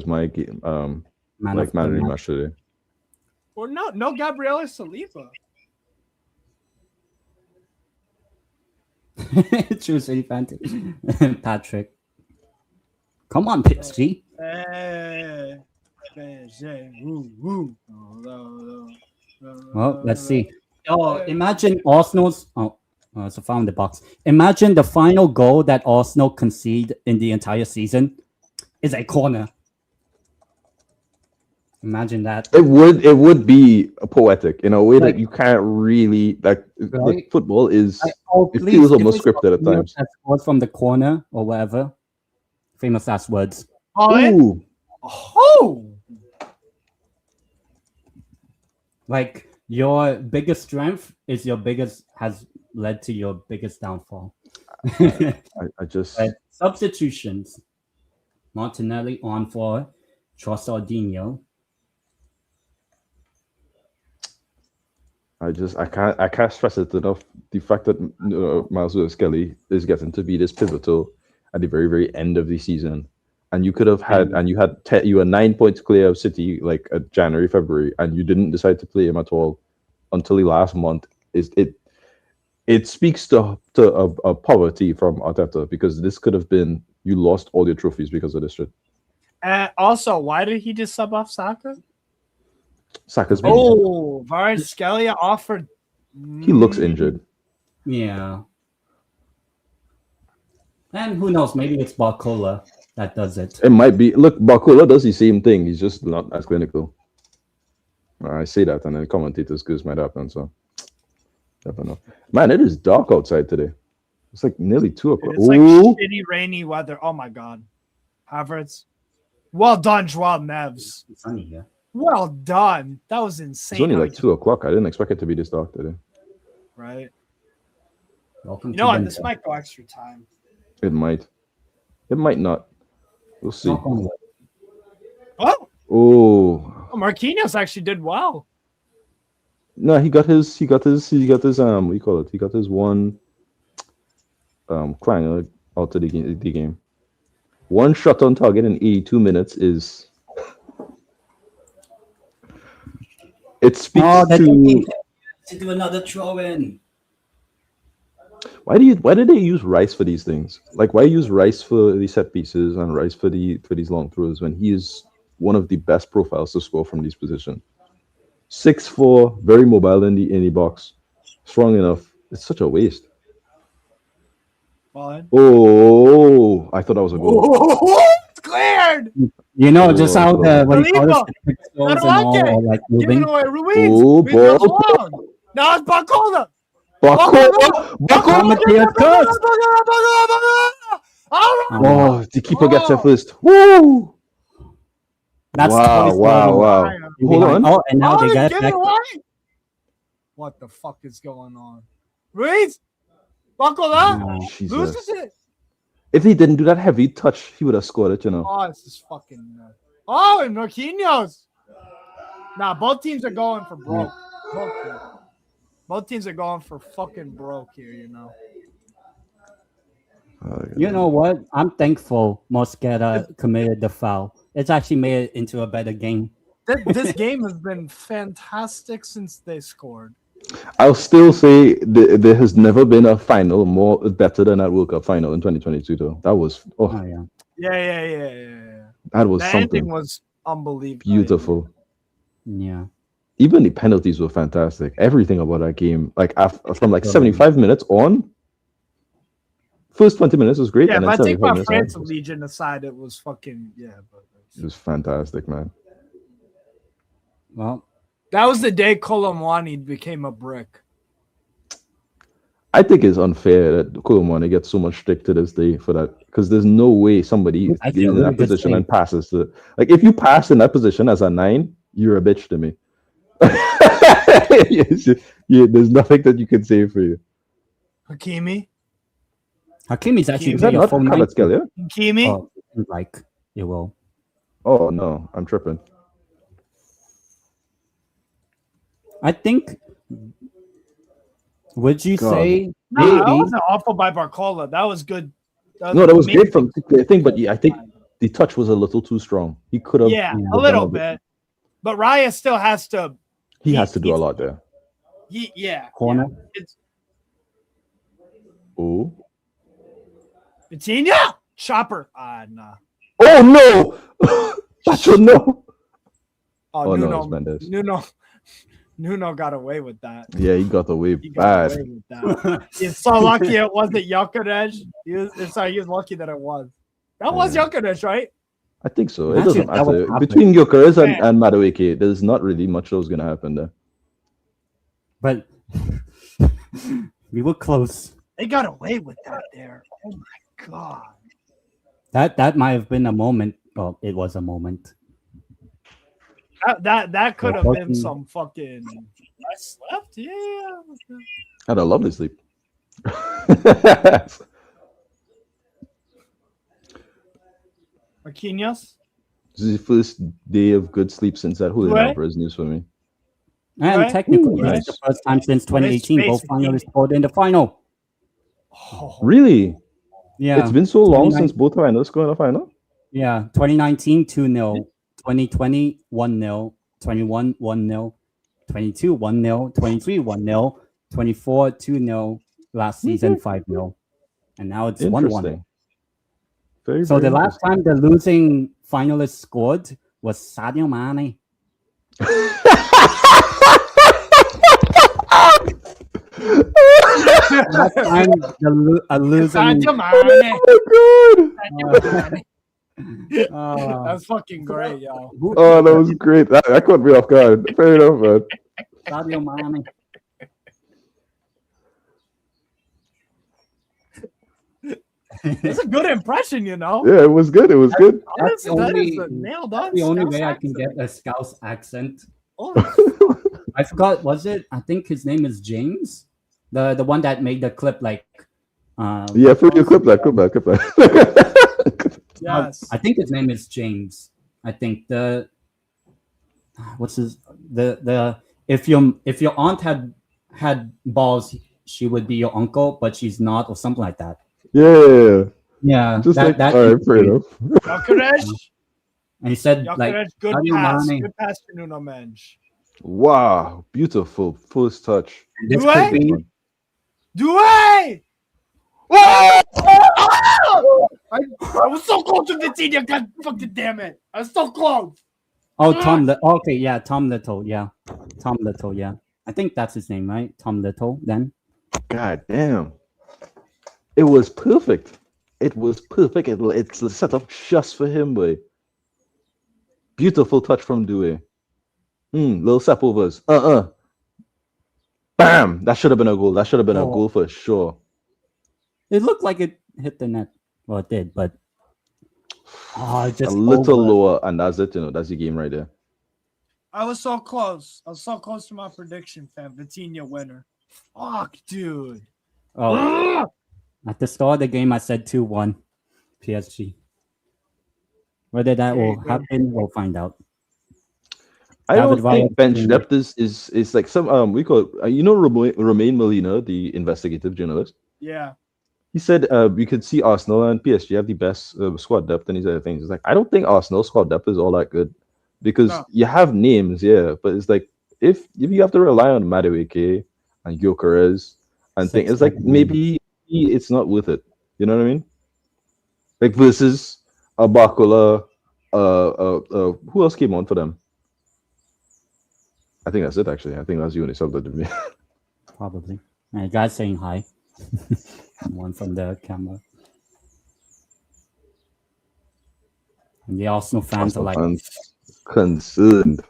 my man of the match today. Or no Gabriela Saliba. True City Fantasy. Patrick. Come on, PSG. Well, let's see. Oh, imagine Arsenal's. It's a foul in the box. Imagine the final goal that Arsenal concede in the entire season is a corner. Imagine that. It would be poetic in a way that you can't really like. Football is. It feels almost scripted at times. Scores from the corner or whatever. Famous last words. Oh. Like your biggest strength is has led to your biggest downfall. I just substitutions. Martinelli on for Trossardinho. I can't stress it enough. The fact that Miles Lewis-Skelly is getting to be this pivotal at the very, very end of the season, and you could have had, and you were 9 points clear of City like at January, February, and you didn't decide to play him at all until the last month. It speaks to a poverty from Arteta, because this could have been you lost all your trophies because of this shit. Also, why did he just sub off Saka? Saka's Kvaratskhelia offered. He looks injured. Yeah. And who knows? Maybe it's Barcola that does it. It might be. Look, Bakula does the same thing. He's just not as clinical. I say that, and then commentators' skills might happen. So, I don't know. Man, it is dark outside today. It's like nearly 2:00. It's like shitty rainy weather. Oh my god, Havertz. Well done, Joao Neves. It's sunny here. Well done. That was insane. It's only like 2:00. I didn't expect it to be this dark today. Right. Welcome You know what? to This might go extra time. It might. It might not. We'll see. Oh, Oh Marquinhos actually did well. no, he got his what do you call it? He got his one clanger out of the game. One shot on target in 82 minutes is it speaks to do another throw in. why did they use Rice for these things? Like why use Rice for these set pieces and Rice for these long throws when he is one of the best profiles to score from these positions? 6'4", very mobile in the box, strong enough. It's such a waste. Fine. Oh, I thought that was a goal. It's cleared. You know, just how the what do you call Felipe, this? The I pixels don't and all like it. are like Give it moving. away, Ruiz. Oh, Ruiz goes ball. long. Now it's Bacola. Amateur first. Oh, the keeper gets there first. Woo! That's Wow. 27. Hold on. Oh, and now they Give get it back. away. What the fuck is going on? Ruiz. Bacola. Jesus. Loses it. If he didn't do that heavy touch, he would have scored it, you know. Oh, this is fucking. Oh, and Marquinhos. Nah, both teams are going for broke. Both teams are going for fucking broke here, you know. You know what? I'm thankful Mosquera committed the foul. It's actually made it into a better game. This game has been fantastic since they scored. I'll still say there has never been a final better than that World Cup final in 2022, though. That was Yeah. Yeah. That was The something ending was unbelievable. beautiful. Yeah. Even the penalties were fantastic. Everything about that game, like from like 75 minutes on, first 20 minutes was great. Yeah, and if then I take 75 my minutes France on, Legion aside, it was fucking But it was fantastic, man. Well, that was the day Colomwani became a brick. I think it's unfair that Koulibaly gets so much stick to this day for that, because there's no way somebody is in that position and passes to. Like, if you pass in that position as a 9, you're a bitch to me. There's nothing that you can say for you. Hakimi's actually Is that not Kvaratskhelia? Hakimi. Oh, like it will. Oh no, I'm tripping. I think. Would you say No, that maybe? wasn't awful by Barcola. That was good. That was great from the thing, but I think the touch was a little too strong. He could have. Yeah, a little bit. But Raya still has to. He has to do a lot there. Corner. It's Oh. Vitinha! Chopper. Nah. Oh no! Pacho, no! Oh, no, Nuno, it's Mendes. Nuno got away with that. Yeah, he got away He bad. got away with that. He's so lucky it wasn't Jokic. He was lucky that it was. That was Jokic, right? I think so. It Imagine doesn't that would matter. happen. Between Gyökeres and Madueke, there's not really much that was going to happen there. But we were close. They got away with that there. Oh my god. That might have been a moment. Well, it was a moment. That could have been some fucking. I slept. Yeah. Had a lovely sleep. Marquinhos. This is the first day of good sleep since that Julian Right. Alvarez news for me. And Right. technically, Ooh, it's the first time since 2018 both basically- finalists scored in the final. Oh, Really? Yeah. It's been so long 29 since both finalists scored in the final? Yeah, 2019 2-0, 2020 1-0, 21 1-0, 22 1-0, 23 1-0, 24 2-0, last season 5-0, and now it's 1-1. Interesting. Very, So very the last time the losing finalist scored was Sadio Mane. Last time a losing. Sadio Mane. Oh my god! That's fucking great, yo. Oh, that was great. That caught me off guard. Fair enough, man. Sadio Mane. It's a good impression, you know. Yeah, it was good. It was good. That's the only, nailed on. the only Scouse way I can accent. get a Scouse accent. Oh, I forgot. Was it? I think his name is James, the one that made the clip. Like, Yeah, for you, clip that. yes. I think his name is James. I think what's his the if your aunt had balls, she would be your uncle, but she's not, or something like that. Yeah. Yeah, Just that all right, fair enough. Gyökeres. and he said like Gyökeres, good Sadio pass. Mane. Good pass to Nuno Mendes. Wow, beautiful first touch. This Do I? could be Doué! I was so close to Vitinha. God fucking damn it! I was so close. Tom okay, yeah, Tom Little, yeah. Tom Little, yeah. I think that's his name, right? Tom Little, then. God damn. It was perfect. It was perfect. It's set up just for him, boy. Beautiful touch from Doué. Little step overs. Bam! That should have been a goal. That should have been a goal for sure. It looked like it hit the net. Well, it did, but just a little over. lower, and that's it. That's the game right there. I was so close. I was so close to my prediction, fam. Vitinha winner. Fuck, dude. Oh, at the start of the game, I said 2-1 PSG. Whether that will happen, we'll find out. I David don't think Villa- bench depth is like some we call Romain Molina, the investigative journalist. Yeah. He said we could see Arsenal and PSG have the best squad depth and these other things. It's like I don't think Arsenal squad depth is all that good because you have names, yeah, but it's like if you have to rely on Madueke and Gyökeres and things, it's like maybe it's not worth it. You know what I mean? Like versus Bakola, who else came on for them? I think that's it. Actually, I think that's you and subbed it to me. Probably. And guys saying hi. One from the camera. And the Arsenal fans are like concerned.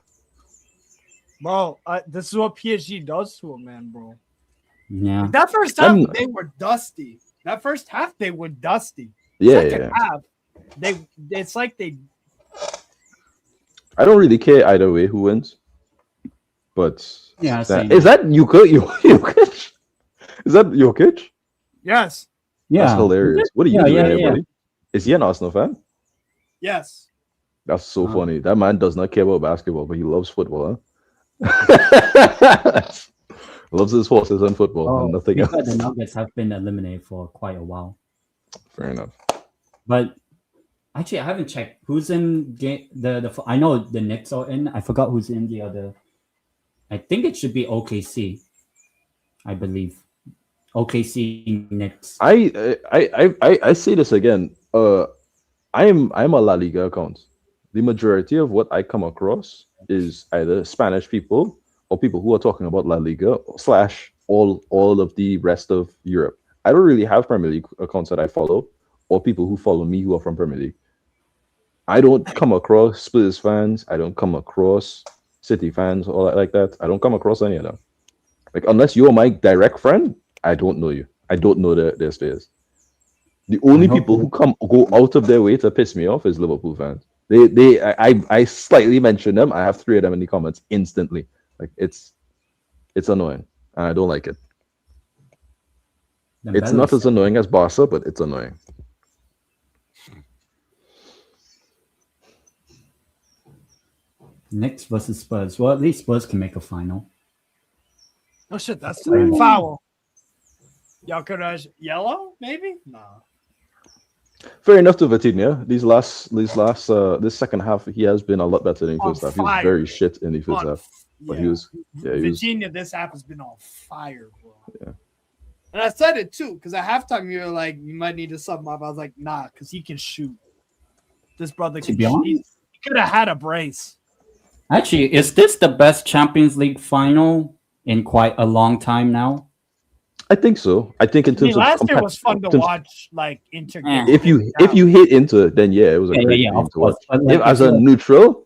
Bro, this is what PSG does to a man, bro. Yeah. That first half, they were dusty. That first half, they were dusty. Second half, it's like they. I don't really care either way who wins. But yeah, is that Jokic? Is that Jokic? Yes. Yeah. That's hilarious. What are you doing here, buddy? Yeah. Is he an Arsenal fan? Yes. That's so funny. That man does not care about basketball, but he loves football. Huh? Loves his horses and football and nothing else. The Nuggets have been eliminated for quite a while. Fair enough. But actually, I haven't checked who's in the. I know the Knicks are in. I forgot who's in the other. I think it should be OKC. I believe OKC Knicks. I say this again. I'm a La Liga account. The majority of what I come across is either Spanish people or people who are talking about La Liga / all of the rest of Europe. I don't really have Premier League accounts that I follow or people who follow me who are from Premier League. I don't come across Spurs fans. I don't come across City fans or like that. I don't come across any of them. Like unless you're my direct friend, I don't know you. I don't know their space. The only people who go out of their way to piss me off is Liverpool fans. I slightly mention them. I have 3 of them in the comments instantly. Like it's annoying, and I don't like it. It's not as annoying as Barca, but it's annoying. Knicks versus Spurs. Well, at least Spurs can make a final. Oh shit, that's the foul. Gyökeres yellow, maybe? No. Fair enough to Vitinha. This second half, he has been a lot better than the first half. He was very shit in the first half. But Vitinha, this half has been on fire, bro. Yeah. And I said it too, because at halftime you were like, you might need to sub him up. I was like, nah, because he can shoot. This brother can shoot. He could have had a brace. Actually, is this the best Champions League final in quite a long time now? I think so. I think in I mean, terms of last year was fun to terms- watch, like Inter. Eh. if you hit Inter, then yeah, it was a Yeah, great yeah, game of to watch. course. But, like, As if a you- neutral,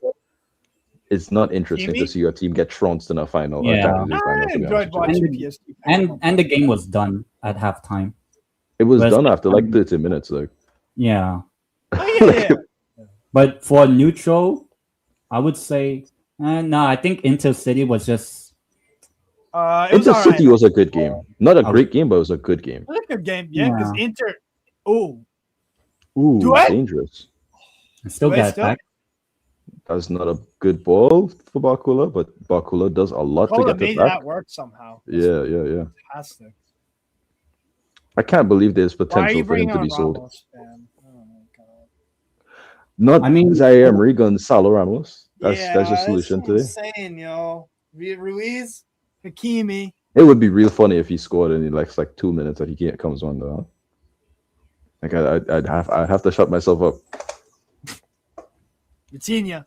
it's not interesting Kimi? to see your team get trounced in a final. Or Yeah. Champions League I final, to be enjoyed honest with you. watching PSG. and the game was done at halftime. It was Whereas- done after like 30 minutes. Like, Yeah. Oh, yeah, yeah. But for neutral, I would say no. I think Inter City was just It was Inter all City right. was a good game. Not a great game, but it was a good game. It was a good game, yeah, because Yeah. Inter. Oh, Ooh, Do I? dangerous. still Wait, got still? back. That's not a good ball for Barcola, but Barcola does a lot to Cola get it made back. that work somehow. Yeah. Fantastic. I can't believe there's Why are potential you for him bringing to on be sold. Ramos, man? Oh my god. Not I mean- Zaire Emery, Gonzalo Ramos. That's Yeah, your solution what I'm today. saying, yo. Ruiz, Hakimi. It would be real funny if he scored in like 2 minutes that he can't comes on though. Like I'd have to shut myself up. Vitinha.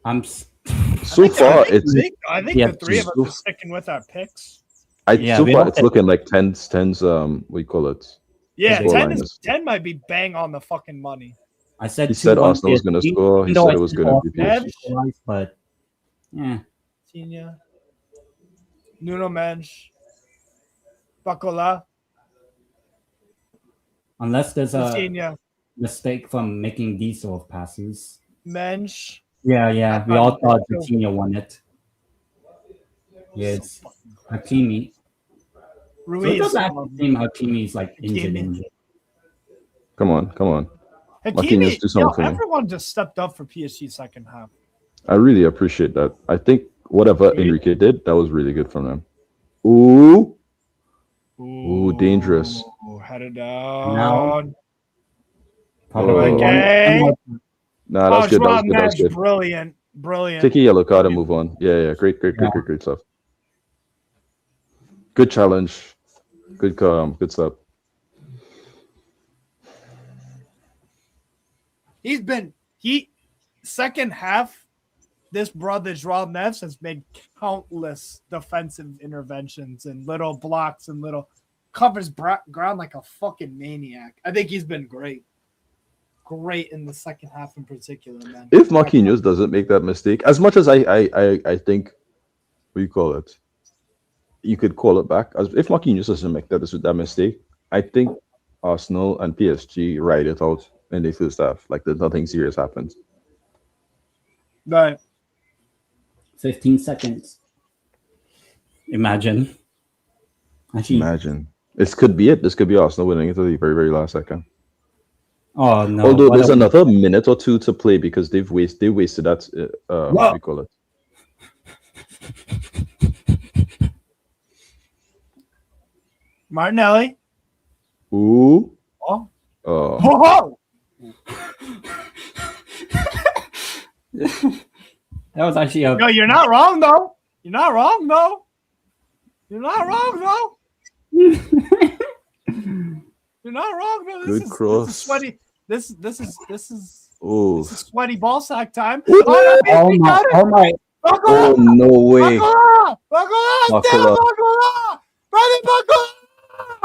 I'm s- So far, it's I think Yeah, the three of us so- are sticking with our picks. Yeah, so we far all it's said- looking like 10's what do you call it? Yeah, Score 10 line is is- 10 might be bang on the fucking money. I said He said 2-1 Arsenal was gonna PSG, score. He even though said I it was said gonna be Arsenal PSG. equalized, but yeah, Vitinha. Nuno Mensch. Bacola. unless there's a Vitinha. mistake from making these sort of passes. Mensch. Yeah. We all thought Vitinha won it. Yes, Hakimi. So it Ruiz. doesn't actually seem Hakimi's like Hakimi. injured. Come on. Marquinhos, Hakimi, do something for me. everyone just stepped up for PSG second half. I really appreciate that. I think whatever Really? Enrique did, that was really good from them. Ooh, dangerous. Headed down. Now- Oh. Okay. Nah, that's good. That was good. Brilliant. Take a yellow card and move on. Yeah. Great stuff. Good challenge. Good stuff. Second half, this brother Joao Neves has made countless defensive interventions and little blocks and little covers ground like a fucking maniac. I think he's been great in the second half in particular, man. If Marquinhos doesn't make that mistake, as much as I think, what do you call it? You could call it back. If Marquinhos doesn't make that mistake, I think Arsenal and PSG ride it out in the first half. Like there's nothing serious happens. Right. 15 seconds. Imagine. Actually, Imagine. This could be it. This could be Arsenal winning it at the very, very last second. oh no. Although what there's a- another minute or two to play because they wasted that. What do you call it? Martinelli. Ooh. Oh. Oh. Oh. That was actually a No, you're not wrong though. You're not wrong though. You're not wrong though. Good This cross. is sweaty. This is Oh. sweaty ball sack time. Ooh. oh my Oh no way. Bacola, still Bacola, brother Bacola.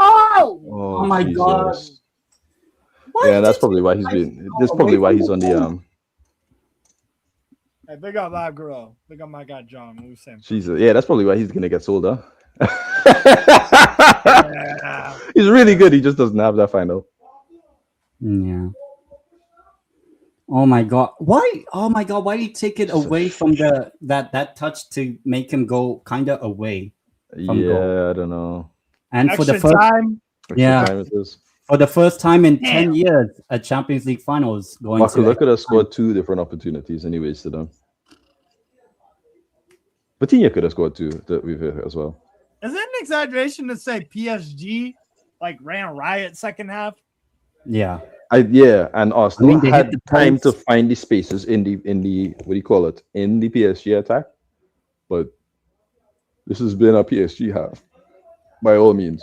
Oh, Oh my God. Yeah, that's probably why he's been. That's probably why he's on the Hey, big up that girl. Big up my guy John. What we saying? Jesus. Yeah, that's probably why he's gonna get sold, huh? Yeah. He's really good. He just doesn't have that final. Yeah. Oh my god. Why? Oh my god, why did he take it away from that touch to make him go kinda away? From goal. Yeah, I don't know. And for Extra the first time. Extra Yeah. time it is. for the first time in Damn. 10 years, a Champions League finals going Marco to could have scored 2 different opportunities and he wasted them. Vitinha could have scored 2 that we've hit as well. Is it an exaggeration to say PSG like ran riot second half? yeah. And Arsenal they hit had the time to posts. find the spaces in the what do you call it, in the PSG attack, but this has been a PSG half by all means.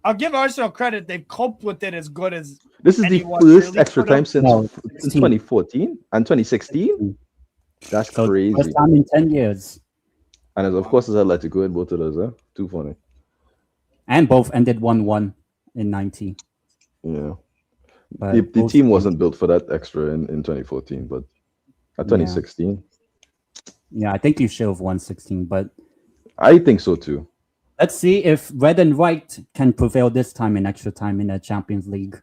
I'll give Arsenal credit; they've coped with it as good as. This is the Anyone first really extra could've- time since No, 2014 and 2016. That's So crazy. first time in 10 years. And of course, it's Atletico in both of those. Huh? Too funny. And both ended 1-1 in 90. Yeah. But The both team games- wasn't built for that extra in 2014, but at 2016, Yeah, I think you should have won 16, but I think so too. let's see if red and white can prevail this time in extra time in the Champions League.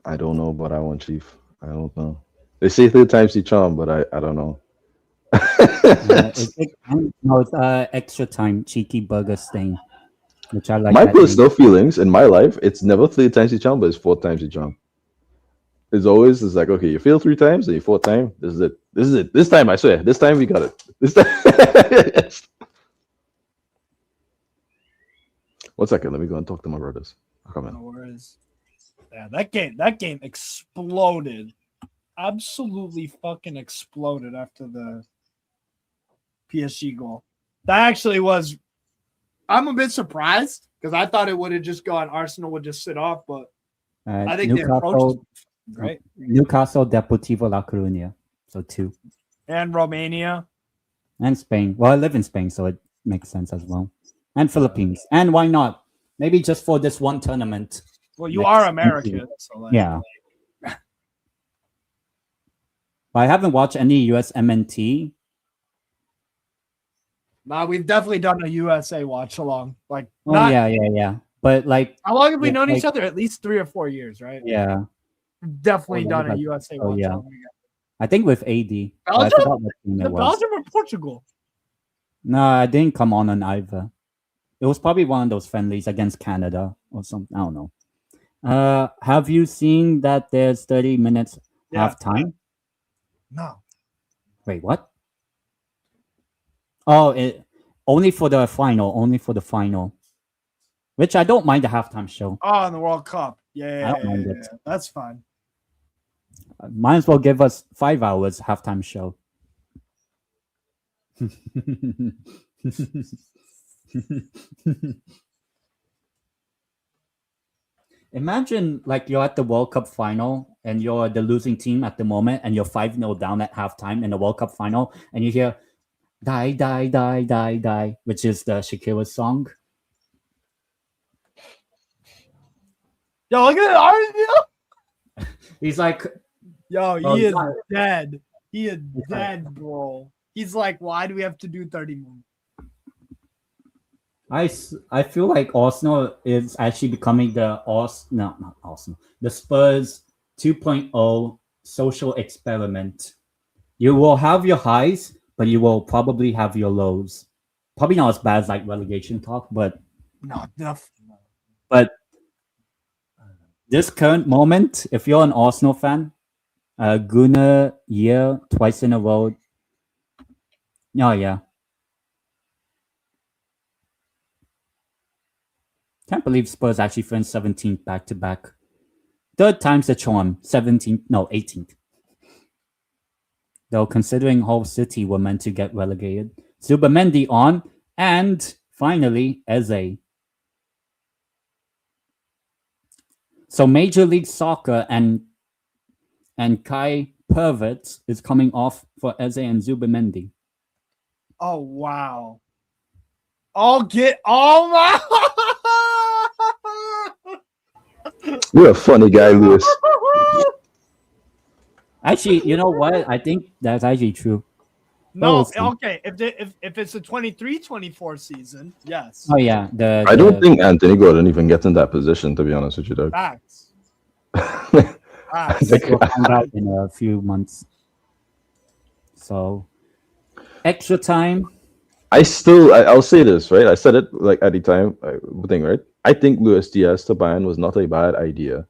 I don't know, but I want Chief. I don't know. They say 3 times the charm, but I don't know. No, it's extra time, cheeky burger stain, which I like. My that name. personal feelings in my life, it's never 3 times the charm, but it's 4 times the charm. It's always like, okay, you fail 3 times, then you 4th time. This is it. This is it. This time, I swear. This time we got it. This time. 1 second. Let me go and talk to my brothers. I'll come in. No worries. Yeah, that game exploded. Absolutely fucking exploded after the PSG goal. That actually was. I'm a bit surprised because I thought it would have just gone. Arsenal would just sit off, but I think the approach is great. Newcastle, Deportivo La Coruña, so 2, And Romania. and Spain. Well, I live in Spain, so it makes sense as well. And Philippines, and why not? Maybe just for this one tournament. Well, you Next are American, so like, Yeah. But I haven't watched any US MNT. Nah, we've definitely done a USA watch along. Like, Oh not, yeah. But like, how long have we known like- each other? At least 3 or 4 years, right? yeah, We've definitely Oh, done a like- USA oh, watch yeah. along. I think with AD. but I Belgium? forgot what team The it was. Belgium or Portugal? No, I didn't come on either. It was probably one of those friendlies against Canada or something. I don't know. Have you seen that there's 30 minutes Yeah. halftime? No. Wait, what? Oh, only for the final. Only for the final. Which I don't mind the halftime show. Oh, in the World Cup. Yeah, I don't mind it. That's fine. Might as well give us 5 hours halftime show. Imagine like you're at the World Cup final and you're the losing team at the moment and you're 5-0 down at halftime in the World Cup final and you hear die, die, die, die, die, which is the Shakira song. Yo, look at it. He's like, Yo, he Oh, is yeah. dead. He is dead, bro. He's like, why do we have to do 30 more? I feel like Arsenal is actually becoming the not Arsenal, the Spurs 2.0 social experiment. You will have your highs, but you will probably have your lows. Probably not as bad as like relegation talk, but Not enough. this current moment, if you're an Arsenal fan, Gunnar year twice in a row. Oh yeah. Can't believe Spurs actually finished 17th back to back. 3rd time's the charm. 17th, no, 18th. Though considering Hull City were meant to get relegated. Zubamendi on, and finally Eze. So Major League Soccer and Kai Pervert is coming off for Eze and Zubamendi. Oh, wow. Oh my. You're a funny guy, Lewis. Actually, you know what? I think that's actually true. No, We'll see. okay. If it's a 23-24 season, yes. Oh yeah, I don't think Anthony Gordon even gets in that position, to be honest with you, Doug. Facts. I Facts. think- we'll find out in a few months. So extra time. I'll say this, right? I said it like at the time thing, right? I think Luis Diaz to Bayern was not a bad idea.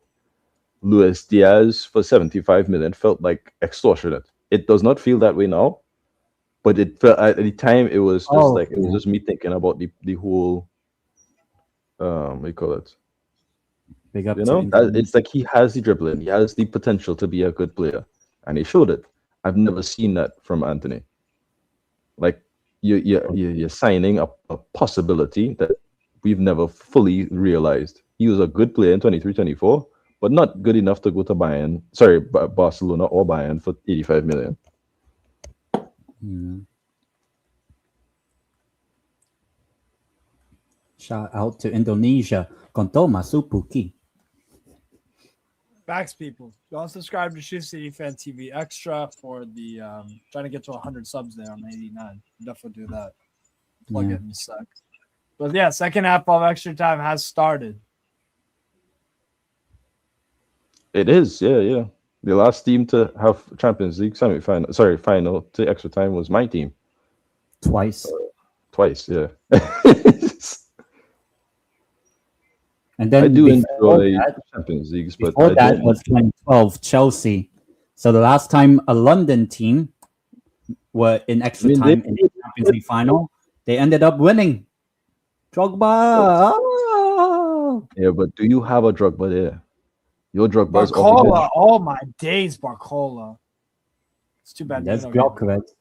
Luis Diaz for 75 million felt like extortionate. It does not feel that way now, but it felt at the time it was just it was just me thinking about the whole what do you call it? Big up You to know, Inter. it's like he has the dribbling, he has the potential to be a good player, and he showed it. I've never seen that from Anthony. Like you're signing a possibility that we've never fully realized. He was a good player in 23-24, but not good enough to go to Barcelona or Bayern for 85 million. Yeah. Shout out to Indonesia. Konto Masupuki. Facts, people. Go and subscribe to Shoe City Fan TV Extra for the trying to get to 100 subs there on 89. Definitely do that. Plug it in a sec. But yeah, second half of extra time has started. It is, yeah. The last team to have Champions League final to extra time was my team. Twice, yeah. And then I do before enjoy that, Champions Leagues, but before that was 2012 Chelsea. So the last time a London team were in extra time in the Champions League final, they ended up winning. Drogba. Oh. Yeah, but do you have a Drogba there? Your Drogba is Barcola. Oh my days, Barcola. It's too bad. That's correct.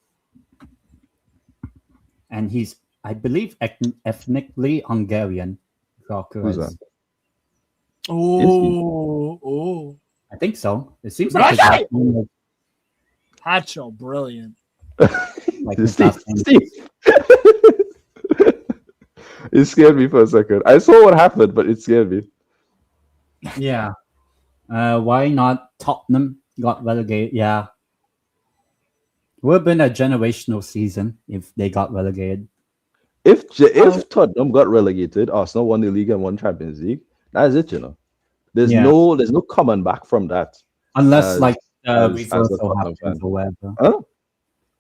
And he's, I believe, ethnically Hungarian. Who's that? Oh. I think so. It seems like Hacho, brilliant. Like Steve. It scared me for a second. I saw what happened, but it scared me. Yeah. Why not Tottenham got relegated? Yeah. Would have been a generational season if they got relegated. If Tottenham got relegated, Arsenal won the league and won Champions League, that's it, you know. There's no coming back from that. Unless reversal happens or whatever. Huh?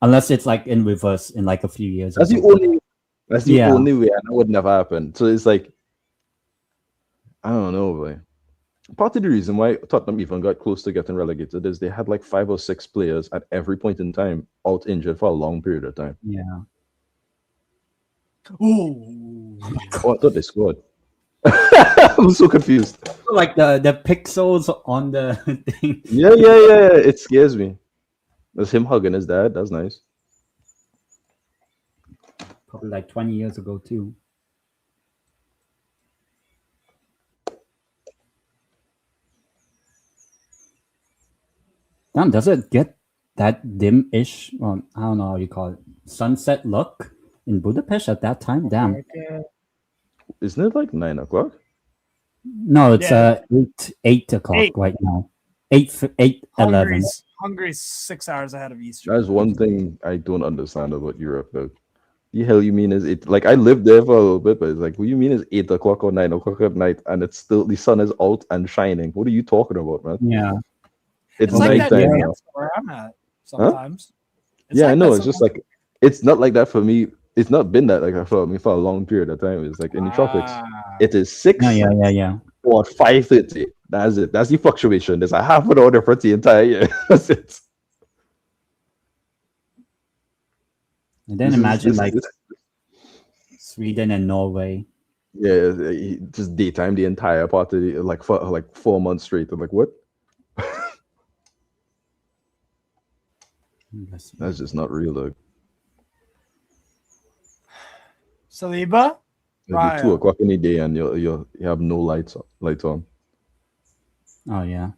Unless it's like in reverse in like a few years. That's the only way, and that would never happen. So it's like, I don't know, boy. Part of the reason why Tottenham even got close to getting relegated is they had like 5 or 6 players at every point in time out injured for a long period of time. Yeah. Ooh. Oh, I thought they scored. I'm so confused. Like the pixels on the thing. Yeah. It scares me. That's him hugging his dad. That's nice. Probably like 20 years ago too. Damn, does it get that dim-ish? Well, I don't know how you call it. Sunset look in Budapest at that time? Damn. Isn't it like 9 o'clock? No, it's 8 o'clock right now. 8:11. Hungary's 6 hours ahead of Eastern. That's one thing I don't understand about Europe, though. The hell you mean is it? Like, I lived there for a little bit, but it's like, what do you mean is 8 o'clock or 9 o'clock at night, and it's still the sun is out and shining? What are you talking about, man? Yeah, It's like that where I'm at sometimes. Huh? Yeah, I know. It's just like, it's not like that for me. It's not been that like that for me for a long period of time. It's like in the tropics, it is 6 yeah. or 5:30. That's it. That's the fluctuation. There's a half an hour difference the entire year. That's it. And then imagine Sweden and Norway. Yeah, just daytime the entire part of the, like for like 4 months straight. I'm like, what? That's just not real, though. Saliba? It'll be 2 o'clock in the day and you have no lights on. Oh yeah.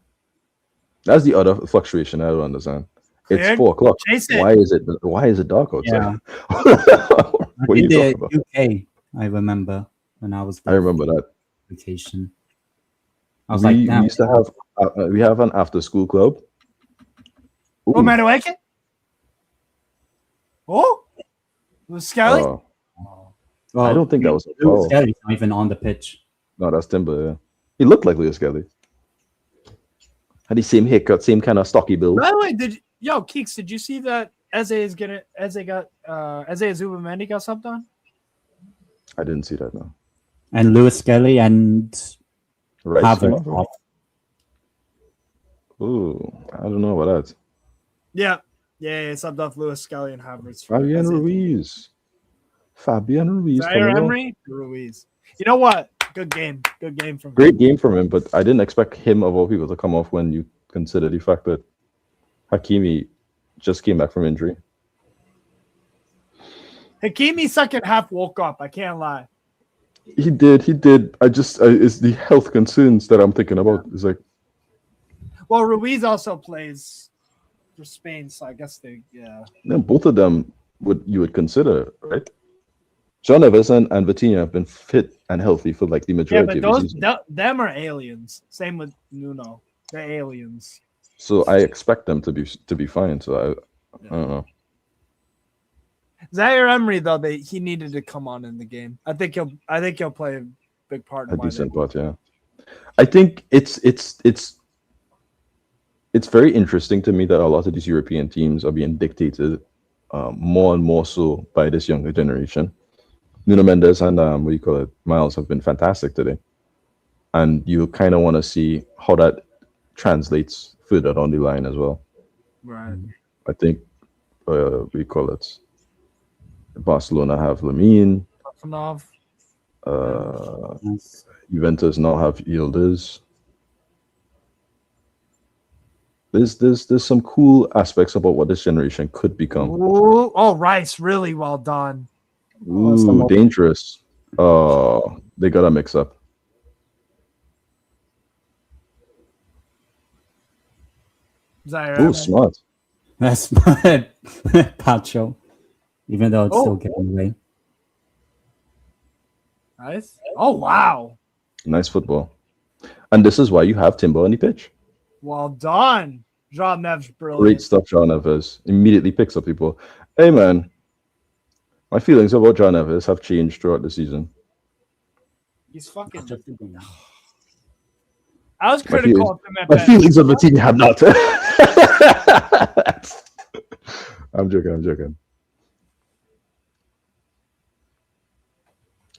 That's the other fluctuation I don't understand. It's 4 o'clock. Why is it dark outside? Yeah. What are you talking about? UK, I remember when I was there. I remember that. Vacation. I was like, damn. We used to have we have an after school club. Oh, Manueke? Oh? Was Skelly? Well, I don't think that was a Lewis foul. Skelly's not even on the pitch. No, that's Timber. Yeah. He looked like Lewis Kelly. Had the same haircut, same kind of stocky build. By the way, Keeks, did you see that Eze Zubamendi got subbed on? I didn't see that, no. And Lewis Skelly and Havertz. Havertz. Ooh, I don't know about that. Yeah, subbed off Lewis Skelly and Havertz. Fabian Ruiz. Ruiz. You know what? Good game from Great him. game from him, but I didn't expect him of all people to come off when you consider the fact that Hakimi just came back from injury. Hakimi second half woke up. I can't lie. He did. It's the health concerns that I'm thinking about. It's like, well, Ruiz also plays for Spain, so I guess both both of them you would consider, right? John Neves and Vitinha have been fit and healthy for like the Yeah, majority but of the those season. them are aliens. Same with Nuno. They're aliens. So I expect them to be fine. So I don't know. Zaire Emery though, he needed to come on in the game. I think he'll play a big part in A why they decent part, yeah. I think it's very interesting to me that a lot of these European teams are being dictated more and more so by this younger generation. Nuno Mendes and Miles have been fantastic today, and you kind of want to see how that translates further down the line as well. Right. I think Barcelona have Lamine. Pafanov. Juventus now have Yildiz. There's some cool aspects about what this generation could become. Ooh, oh, Rice, really well done. Ooh, dangerous. Oh, they got a mix up. Zaire Oh, Emery. smart. That's Pacho, even though it's still getting away. Nice. Oh wow. Nice football. And this is why you have Timber on the pitch. Well done. Jean Neves, brilliant. Great stuff, John Neves. Immediately picks up people. Hey, man. My feelings about John Neves have changed throughout the season. He's fucking. I was My critical of him at My best. feelings of the team have not. I'm joking.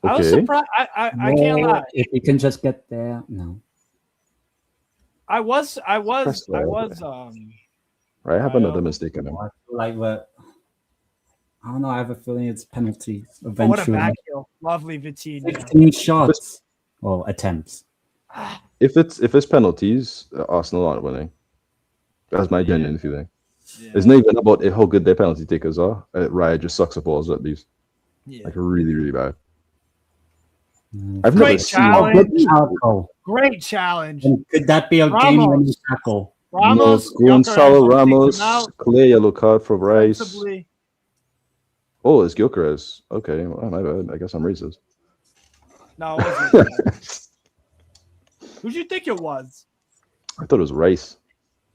I was Okay. surprised. I can't lie. If you can just get there, no. I was. Right, I have another mistake in him. Like what? I don't know. I have a feeling it's penalties Oh, what a eventually. back heel. Lovely Vitinha. 16 shots or attempts. If it's penalties, Arsenal aren't winning. That's my genuine feeling. Yeah. It's not even about how good their penalty takers are. Raya just sucks at balls at least. Yeah. Like really, really bad. Mm. I've Great never seen. challenge. Tackle. Great challenge. And could that be a Ramos. game-winning tackle? Ramos. Gonzalo Gyökeres Ramos, takes him out clear yellow card for Rice. sensibly. Oh, it's Gyökeres. Okay, well, my bad. I guess I'm racist. No, it wasn't. Who'd you think it was? I thought it was Rice.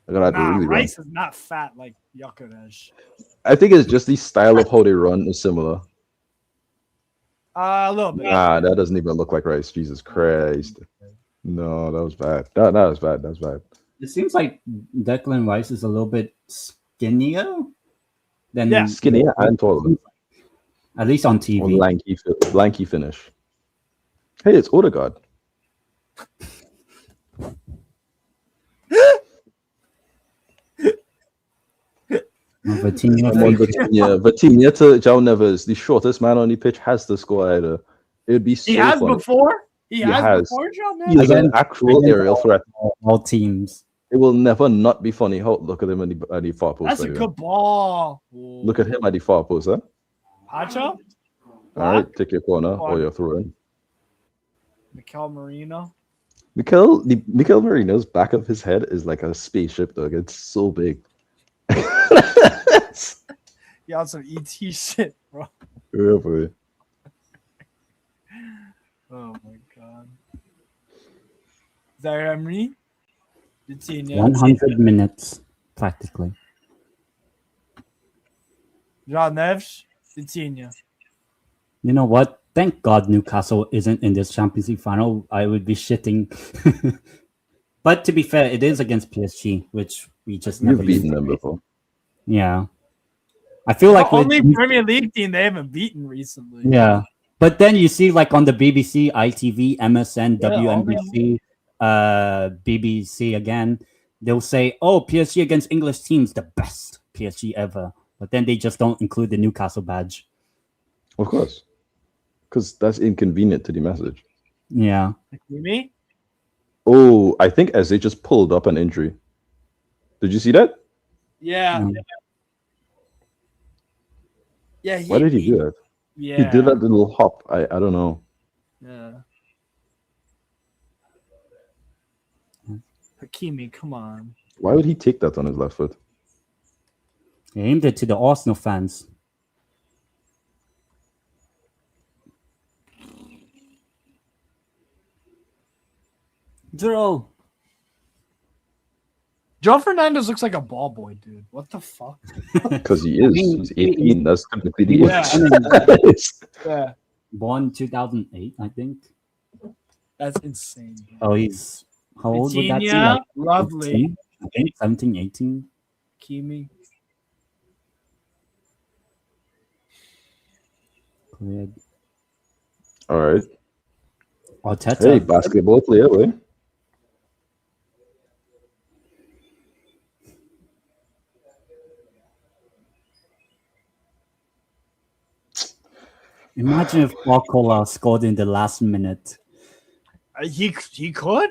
I got that really wrong. Rice is not fat like Gyökeres. I think it's just the style of how they run is similar. A little bit. Nah, that doesn't even look like Rice. Jesus Christ. No, that was bad. That was bad. That's bad. It seems like Declan Rice is a little bit skinnier than Yeah. Skinny and taller. at least on Or TV. lanky finish. Hey, it's Odegaard. Vitinha I'm on Vitinha. Vitinha to João Neves, the shortest man on the pitch, has to score either. It would be so He has funny. before. He has has. before, John. He is Again- an actual again- aerial threat. all teams. It will never not be funny. Look at him at the far post. That's a anyway. good ball. Look at him at the far post, huh? Pacho. All right, take your corner Block. or your throw in. Mikel Marino. Mikel Marino's back of his head is like a spaceship, dog. It's so big. He on some ET shit, bro. Yeah, boy. Oh my god. Zaire Emery. Vitinha. 100 minutes, practically. Jean Neves. Vitinha. You know what? Thank God Newcastle isn't in this Champions League final. I would be shitting. But to be fair, it is against PSG, which we just You've never beaten used. them before. Yeah. I feel like The with- only Premier League team they haven't beaten recently. yeah. But then you see like on the BBC, ITV, MSN, Yeah, WNBC, BBC again, they'll say, oh, PSG against English teams, the best PSG ever. But then they just don't include the Newcastle badge. Of course. Because that's inconvenient to the message. Yeah. Me? Oh, I think Eze just pulled up an injury. Did you see that? Yeah. Mm. Yeah. Why did he do that? Yeah. He did that little hop. I don't know. Yeah. Hakimi, come on. Why would he take that on his left foot? He aimed it to the Arsenal fans. Draw. Joe Fernandez looks like a ball boy, dude. What the fuck? Because he is. He's 18. That's technically the Yeah. age. Yeah, Born 2008, I think. that's insane. Dude. Oh, he's how old would that be? Vitinha, Like lovely. 18, I think 17, 18. Kimi. Cleared. All right. Arteta. Hey, basketball player, boy. Imagine if Barcola scored in the last minute. He could.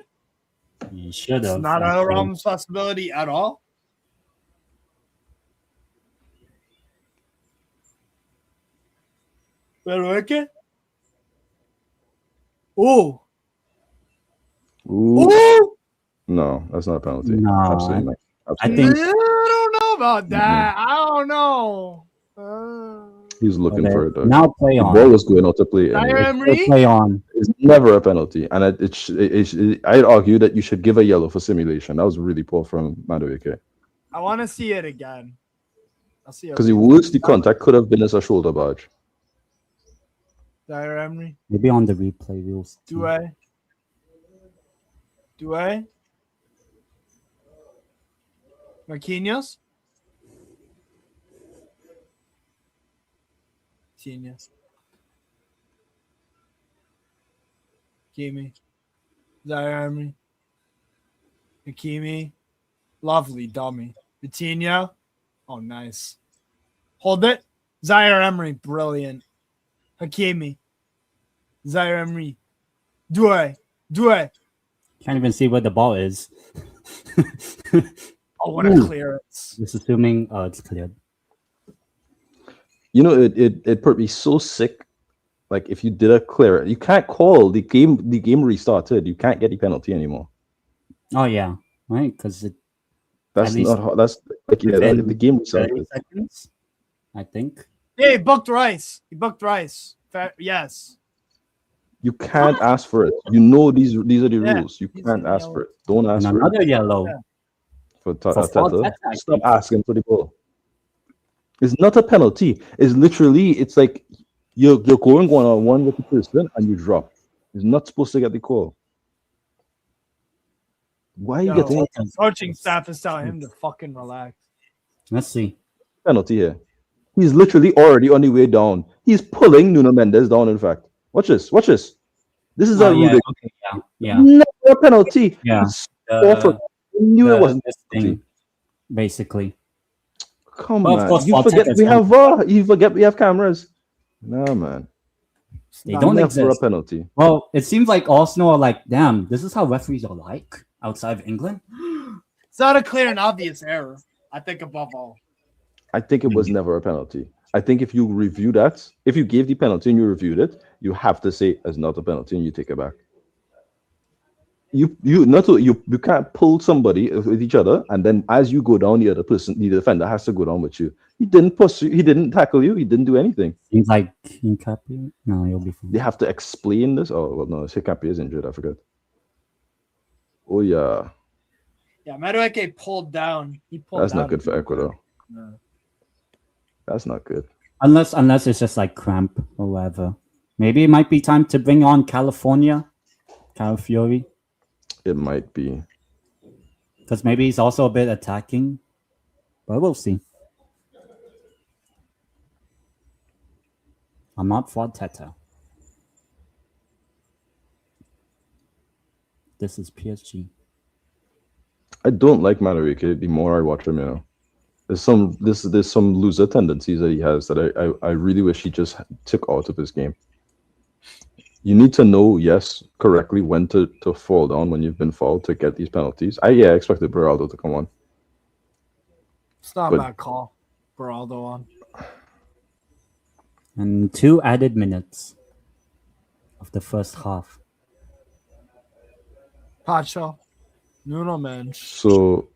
He should It's have. not a realm possibility at all. Pero Oh. Ooh. Ooh. No, that's not a penalty. No, Absolutely not. I Absolutely. think I don't know about that. I don't know. He's looking for it, though. now play The on. ball was going out to play. Zaire Anyway. Emery? Play on. It's never a penalty. And I'd argue that you should give a yellow for simulation. That was really poor from Madueke. I want to see it again. I'll see it. Because the worst the contact could have been as a shoulder barge. Zaire Emery. Maybe on the replay we'll see. Do I? Marquinhos? Genius. Kimi. Zaire Emery. Hakimi. Lovely dummy. Vitinha. Oh, nice. Hold it. Zaire Emery. Brilliant. Hakimi. Zaire Emery. Do I? Can't even see where the ball is. Oh, what a clearance. Just assuming it's cleared. You know, it'd probably be so sick. Like if you did a clear, you can't call the game. The game restarted. You can't get the penalty anymore. Oh yeah, right. Because That's At least not how. That's like yeah. within The game 30 restarted. seconds, I think. Yeah, he booked Rice. Yes. You can't ask for it. You know these are the Yeah. rules. You can't ask for it. Don't ask And for it. another yellow. Yeah. For For Teta. Teta, Stop asking for the ball. It's not a penalty. It's literally, it's like you're going one-on-one with the person and you drop. It's not supposed to get the call. Why are you Yo, getting coaching staff is telling him to fucking relax. Let's see. a penalty here? He's literally already on the way down. He's pulling Nuno Mendes down, in fact. Watch this. This is Oh, a yeah, rude. okay, yeah. Never a penalty. Yeah. It's awful. I knew it wasn't this a penalty. thing, basically. Come Well, of on. course, You forget Arteta's we have VAR. You forget we have cameras. No, man. They don't Never exist. a penalty. Well, it seems like Arsenal are like, damn, this is how referees are like outside of England. It's not a clear and obvious error. I think above all. I think it was never a penalty. I think if you review that, if you gave the penalty and you reviewed it, you have to say it's not a penalty and you take it back. You can't pull somebody with each other and then as you go down, the other person, the defender has to go down with you. He didn't push you, he didn't tackle you, he didn't do anything. Seems like Hincapié. No, you'll be fine. They have to explain this. Oh well, no, Hincapié is injured. I forgot. Oh yeah, Yeah, Madueke pulled down. He pulled that's down. not good for Ecuador. No. That's not good. Unless it's just like cramp or whatever. Maybe it might be time to bring on California, Calafiori, It might be. because maybe he's also a bit attacking. But we'll see. I'm not for Teta. This is PSG. I don't like Madueke. The more I watch him, there's some loser tendencies that he has that I really wish he just took out of his game. You need to know, yes, correctly when to fall down when you've been fouled to get these penalties. I expected Beraldo to come on. It's not But- a bad call. Beraldo on. And 2 added minutes of the first half. Pacho. Nuno Mendes. So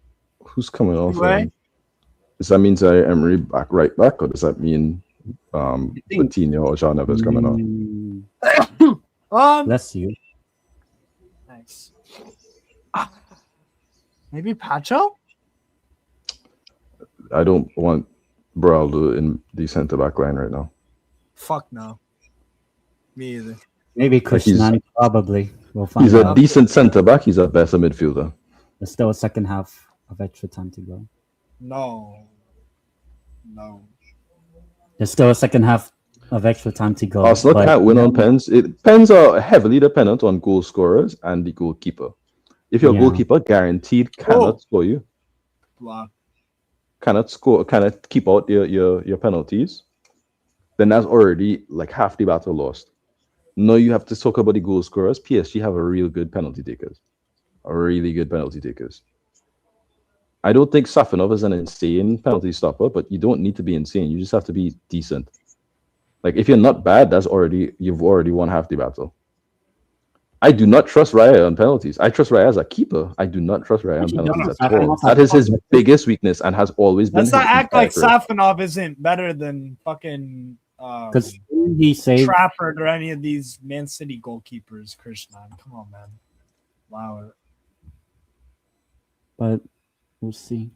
who's coming off? Anyway. Does that mean Zaire Emery right back, or does that mean Coutinho or Jean Neves coming on? Bless you. Nice. Maybe Pacho? I don't want Beraldo in the centre back line right now. Fuck no. Me either. Maybe Krishnan, probably. We'll find He's a out. decent centre back. He's a better midfielder. There's still a second half of extra time to go. No. There's still a second half of extra time to go. Arsenal but- can't win on pens. Pens are heavily dependent on goal scorers and the goalkeeper. If your Yeah. goalkeeper guaranteed cannot score you, Wow. cannot keep out your penalties, then that's already like half the battle lost. No, you have to talk about the goal scorers. PSG have a real good penalty takers. Really good penalty takers. I don't think Safanov is an insane penalty stopper, but you don't need to be insane. You just have to be decent. Like if you're not bad, you've already won half the battle. I do not trust Raya on penalties. I trust Raya as a keeper. I do not trust Raya on penalties at all. That is his biggest weakness and has always been. Let's not his act like entire career. Safanov isn't better than fucking Because he saved. Trafford or any of these Man City goalkeepers, Krishnan. Come on, man. Wow. But we'll see.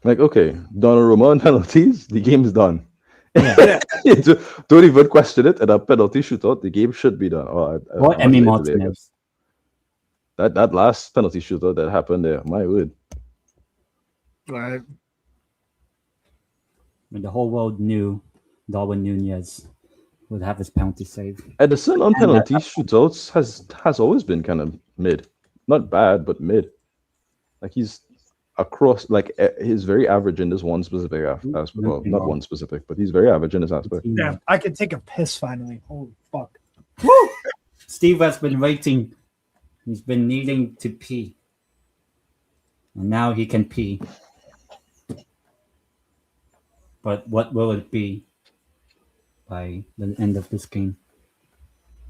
Like, okay, Donnarumma on penalties, the game's done. Yeah. Don't even question it. And a penalty shootout, the game should be done. Or Emi Martinez. That last penalty shootout that happened there, my word. Right. When the whole world knew Darwin Nunez would have his penalty save. Edison on penalty shootouts has always been kind of mid. Not bad, but mid. Like he's across, like he's very average in this one specific aspect. Well, not one specific, but he's very average in this aspect. Damn, I could take a piss finally. Holy fuck. Woo! Steve has been waiting. He's been needing to pee. And now he can pee. But what will it be by the end of this game?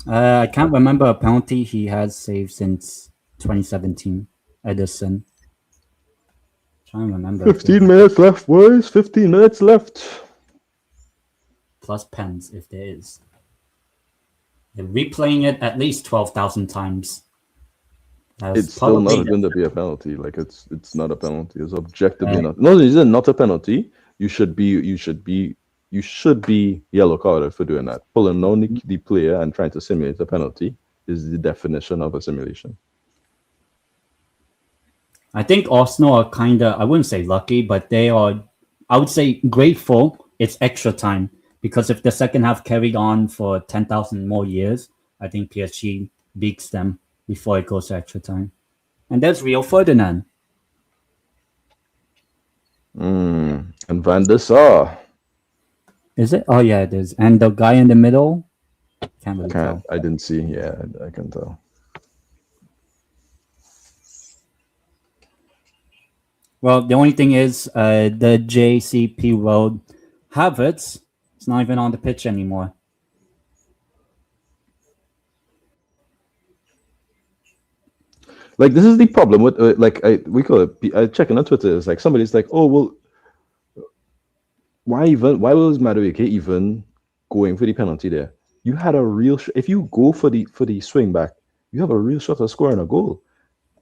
I can't remember a penalty he has saved since 2017. Edison. Trying to remember. 15 minutes left, boys. 15 minutes left. Plus pens, if there is. They're replaying it at least 12,000 times. It's still not going to be a penalty. Like it's not a penalty. It's objectively not. No, it's not a penalty. You should be yellow carded for doing that. Pulling down the player and trying to simulate a penalty is the definition of a simulation. I think Arsenal are kind of, I wouldn't say lucky, but they are, I would say grateful it's extra time. Because if the second half carried on for 10,000 more years, I think PSG beats them before it goes to extra time. And that's Rio Ferdinand. And Van der Sar. Is it? Oh, yeah, it is. And the guy in the middle? Can't really tell. I didn't see. Yeah, I can tell. Well, the only thing is the JCP World Havertz. It's not even on the pitch anymore. Like this is the problem with we call it. Checking on Twitter. It's like somebody's like, oh well, why was Madueke even going for the penalty there? You had a real. If you go for the swing back, you have a real shot of scoring a goal.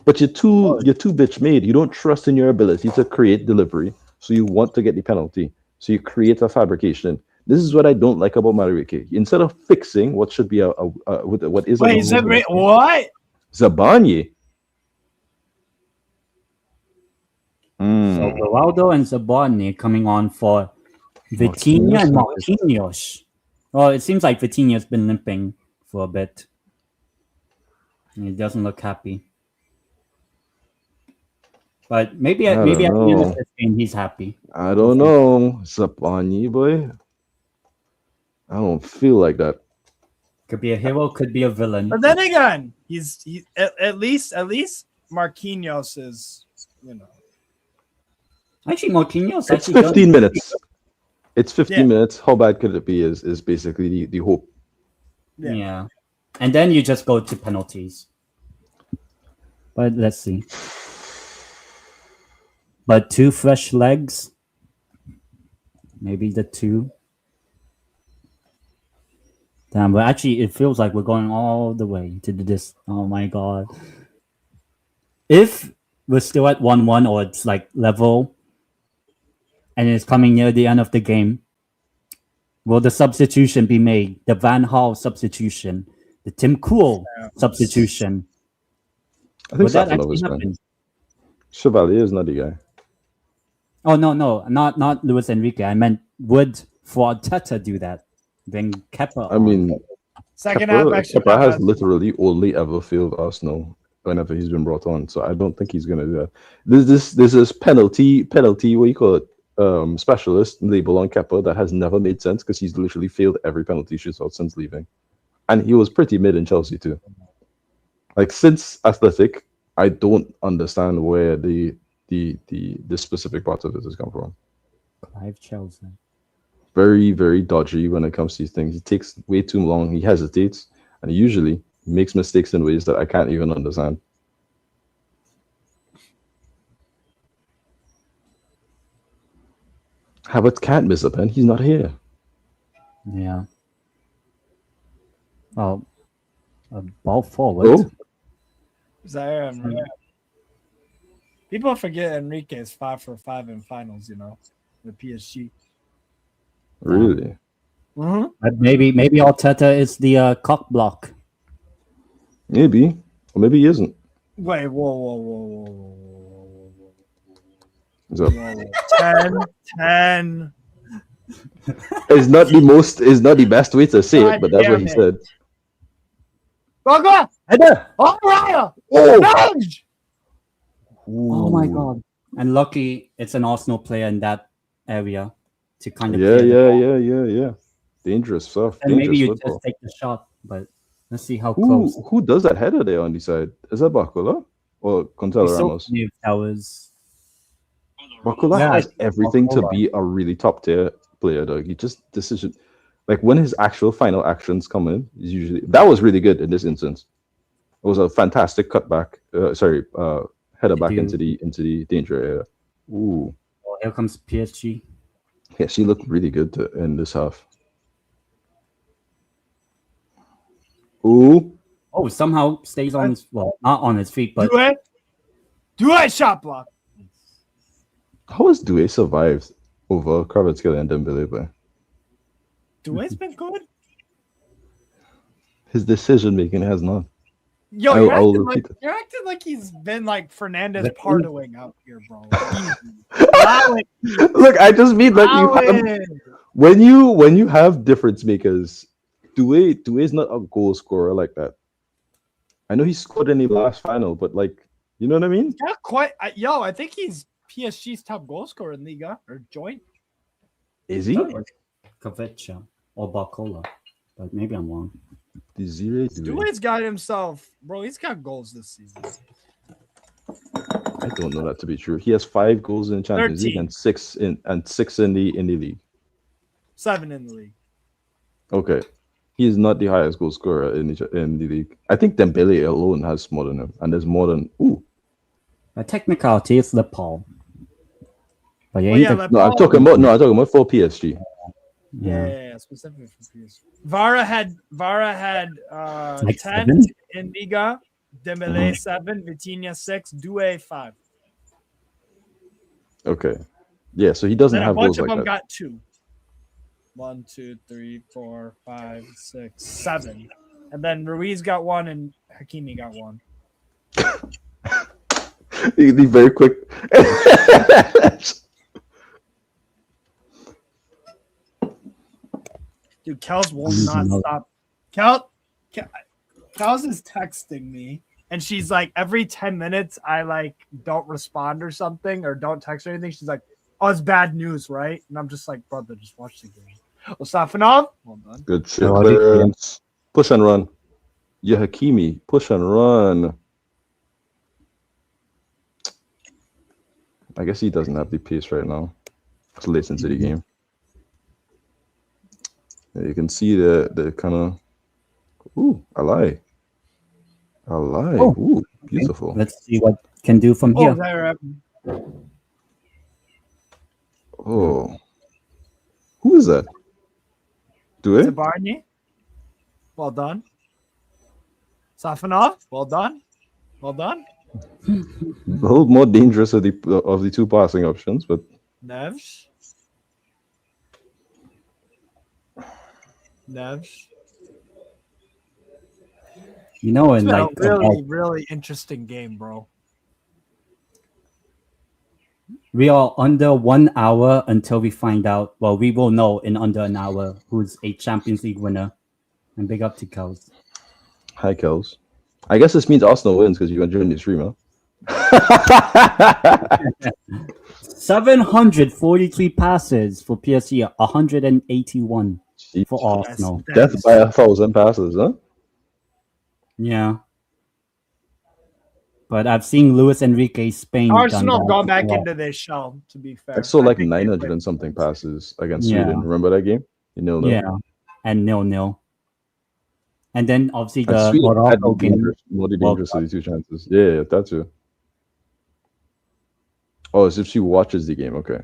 But you're too bitch made. You don't trust in your ability to create delivery, so you want to get the penalty. So you create a fabrication. This is what I don't like about Madueke. Instead of fixing what should be what is wait, what? Zabanye. So Ronaldo and Zabanye coming on for Vitinha and Marquinhos. Well, it seems like Vitinha's been limping for a bit. And he doesn't look happy. But maybe at the end of this game, he's happy. I don't know. Zabanye, boy. I don't feel like that. Could be a hero, could be a villain. But then again, he's at least Marquinhos is, Actually, Marquinhos. It's 15 minutes. It's 15 minutes. How bad could it be? Is basically the hope. Yeah, and then you just go to penalties. But let's see. But 2 fresh legs. Maybe the 2. Damn, but actually, it feels like we're going all the way to this. Oh my god! If we're still at 1-1 or it's like level and it's coming near the end of the game, will the substitution be made? The Van Gaal substitution, the Tim Krul substitution. I think Would that Safanov actually is happen? fine. Chevalier is not the guy. Oh no, not Luis Enrique. I meant would Arteta do that? Then Kepa. I mean, Second half, extra Kepa has time. literally only ever failed Arsenal whenever he's been brought on. So I don't think he's gonna do that. This is penalty. What you call it? Specialist label on Kepa that has never made sense because he's literally failed every penalty shootout since leaving, and he was pretty mid in Chelsea too. Like since Athletic, I don't understand where the specific part of it has come from. Clive Chelsea. Very, very dodgy when it comes to these things. He takes way too long. He hesitates, and he usually makes mistakes in ways that I can't even understand. Havertz can't miss a pen. He's not here. Yeah. Well, a ball forward. Oh, Zaire Enrique. People forget Enrique is 5 for 5 in finals, the PSG. really? Mm-hmm. But maybe Arteta is the cock block. Maybe. Or maybe he isn't. Wait, whoa. So, 10. it's not the best way to say it, but that's what he said. Go on! Header! All right! Oh! Nudge! Oh my god. And lucky it's an Arsenal player in that area to kind of Yeah. Dangerous stuff. And maybe Dangerous you football. just take the shot, but let's see how close. Who does that header there on the side? Is that Bakula or We Contella still Ramos? knew that was Bakula Yeah, has everything to Bakula. be a really top tier player, though. He just decision, like when his actual final actions come in, is usually that was really good in this instance. It was a fantastic cutback. Header back you- into the danger area. Ooh, oh, here comes PSG. yeah, she looked really good in this half. Ooh, Oh, somehow stays on his not on his feet, but Do it, shot block. how has Doué survived over Kvaratskhelia and Dembele? But Duet's been good. his decision making has not. Yo, I will repeat it. you're acting like he's been like Fernandez The- pardoing out here, bro. Allow it. Look, I just mean like Allow you have, it. when you have difference makers, Doué is not a goal scorer like that. I know he scored in the last final, but like, you know what I mean? Not quite. I think he's PSG's top goal scorer in Liga or joint. Is he? Kvaratskhelia or Barcola. But maybe I'm wrong. Desiree Doué. Duet's got himself, bro. He's got goals this season. I don't know that to be true. He has 5 goals in Champions League 13. and six in the league. 7 in the league. Okay, he is not the highest goal scorer in the league. I think Dembele alone has more than him, and there's more than A technicality is the Paul. But you Oh, ain't yeah, the- like No, I'm Paul- talking about for PSG. Yeah, specifically for PSG. Vara had Like 10 7? in Liga, Dembele 7, Vitinha 6, Doué 5. Okay, yeah. So he doesn't Then a have bunch goals of like them that. got 2. 1, 2, 3, 4, 5, 6, 7. And then Ruiz got 1 and Hakimi got 1. The very quick. Dude, Kels will not stop. Kels is texting me, and she's like, every 10 minutes, I like don't respond or something, or don't text or anything. She's like, "Oh, it's bad news, right?" And I'm just like, "Brother, just watch the game." Osafanov, well done. Good shit, clearance. Push and run. Yeah, Hakimi, push and run. I guess he doesn't have the pace right now. It's late into the game. Yeah, you can see the kind of. Ooh, I lie. Oh, Ooh, beautiful. Let's see what can do from Oh, here. there. Oh, who is that? Do Is it? it Barney? Well done. Safanov, well done. Well done. A little more dangerous of the two passing options, but Nevs. You know, It's and been like a really, about- really interesting game, bro. we are under 1 hour until we find out. Well, we will know in under an hour who's a Champions League winner. And big up to Kels. hi, Kels. I guess this means Arsenal wins because you went during the stream, huh? 743 passes for PSG, 181 for Arsenal. Death by 1,000 passes, huh? Yeah. But I've seen Luis Enrique Spain. Arsenal done gone that back a lot. into their shell, to be fair. I saw like think they 900 win. and something passes against Yeah. Sweden. Remember that game? You know, Yeah, and 0-0. And then obviously And the Sweden had Morocco game. more World dangerous of the two chances. Yeah, that too. Oh, as if she watches the game. Okay.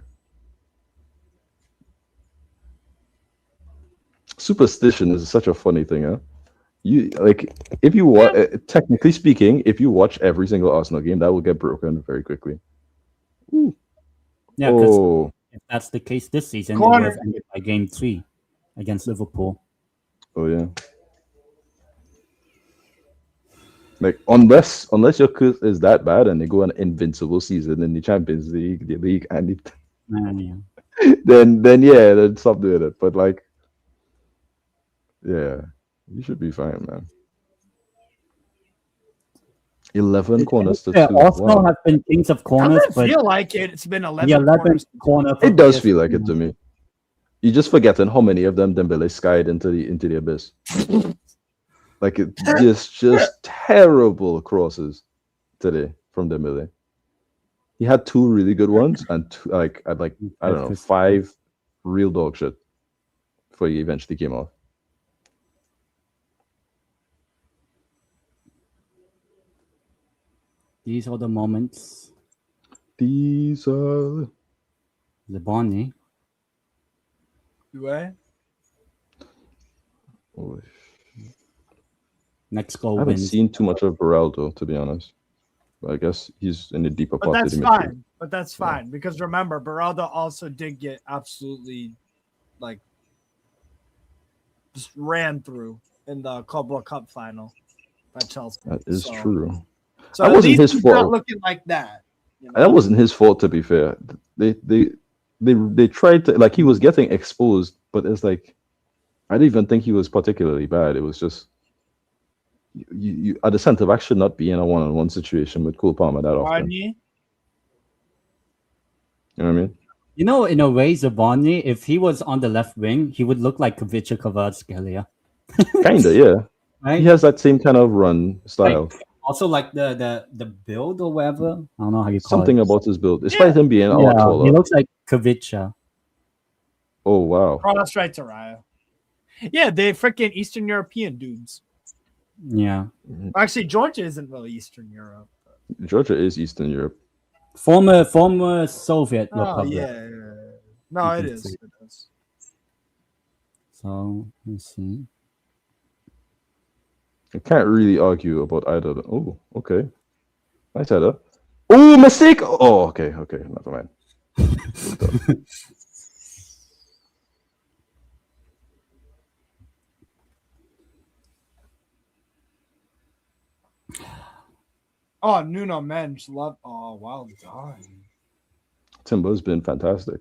Superstition is such a funny thing, huh? You like if you watch, technically speaking, if you watch every single Arsenal game, that will get broken very quickly. Ooh. Yeah, because Oh, if that's the case this season, Corner. it was ended by game 3 against Liverpool. oh yeah. Like unless your curse is that bad and they go an invincible season in the Champions League, the league, and Yeah. then yeah, then stop doing it. But like, yeah, you should be fine, man. 11 corners to Yeah, 2. Arsenal Wow. have been kings of corners, Doesn't but feel like it. It's been 11 the 11th corners. corner. for It does PSG. feel like it to me. You're just forgetting how many of them Dembele skied into the abyss. Like it just terrible crosses today from Dembele. He had 2 really good ones and 2, I don't know, 5 real dog shit before he eventually came off. These are the moments. These are The Bonnie. Right? oh, Next I goal haven't wins. seen too much of Beraldo, to be honest. But I guess he's in the deeper But part that's of the midfield. fine. But that's fine because remember, Beraldo also did get absolutely like just ran through in the Club World Cup final by Chelsea. That is So- true. So That at wasn't least his it's not fault. looking like that. You know? That wasn't his fault, to be fair. They tried to, like, he was getting exposed, but it's like I didn't even think he was particularly bad. It was just you at the centre back should not be in a one-on-one situation with Cole Palmer that often. Varney, You know what I mean? You know, in a way, Zabani, if he was on the left wing, he would look like Kavica Kvaratskhelia. Kinda, yeah. Right? He has that same kind of run style. Also, like the build or whatever. I don't know how you call Something it. about his build, despite him being a lot Yeah, he taller. looks like Kavica. Oh wow. cross right to Raya. Yeah, they freaking Eastern European dudes. Yeah. Actually, Georgia isn't really Eastern Europe. Georgia is Eastern Europe. Former Soviet Oh Republic. yeah. No, it can is. see. It is. So let's see. I can't really argue about either. Oh, okay. Nice header. Oh, mistake. Oh, okay, never mind. Oh, Nuno Mensch love. Oh, well done. Timber's been fantastic.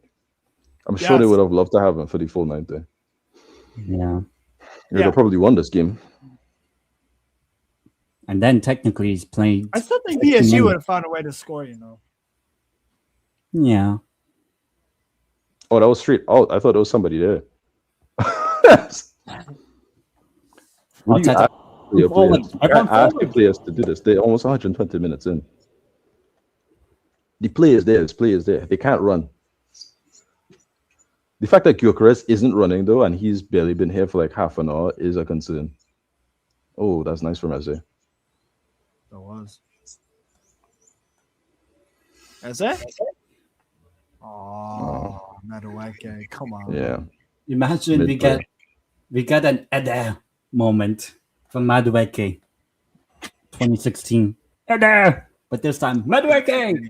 I'm sure they Yes. would have loved to have him for the full 90. Yeah. They'd Yeah. have probably won this game. And then technically he's playing. I still think 60 PSG minutes. would have found a way to score. You know. Yeah. Oh, that was straight out. I thought there was somebody there. What do you Arteta- ask for your Forward. players? Everyone I ask the forward. players to do this. They're almost 120 minutes in. The players there. They can't run. The fact that Gyökeres isn't running though, and he's barely been here for like half an hour, is a concern. Oh, that's nice from Eze. That was. Is it? Oh, Madueke, come on. Yeah. Imagine Mid-play. we get an Eder moment from Madueke 2016. Eder! But this time, Madueke!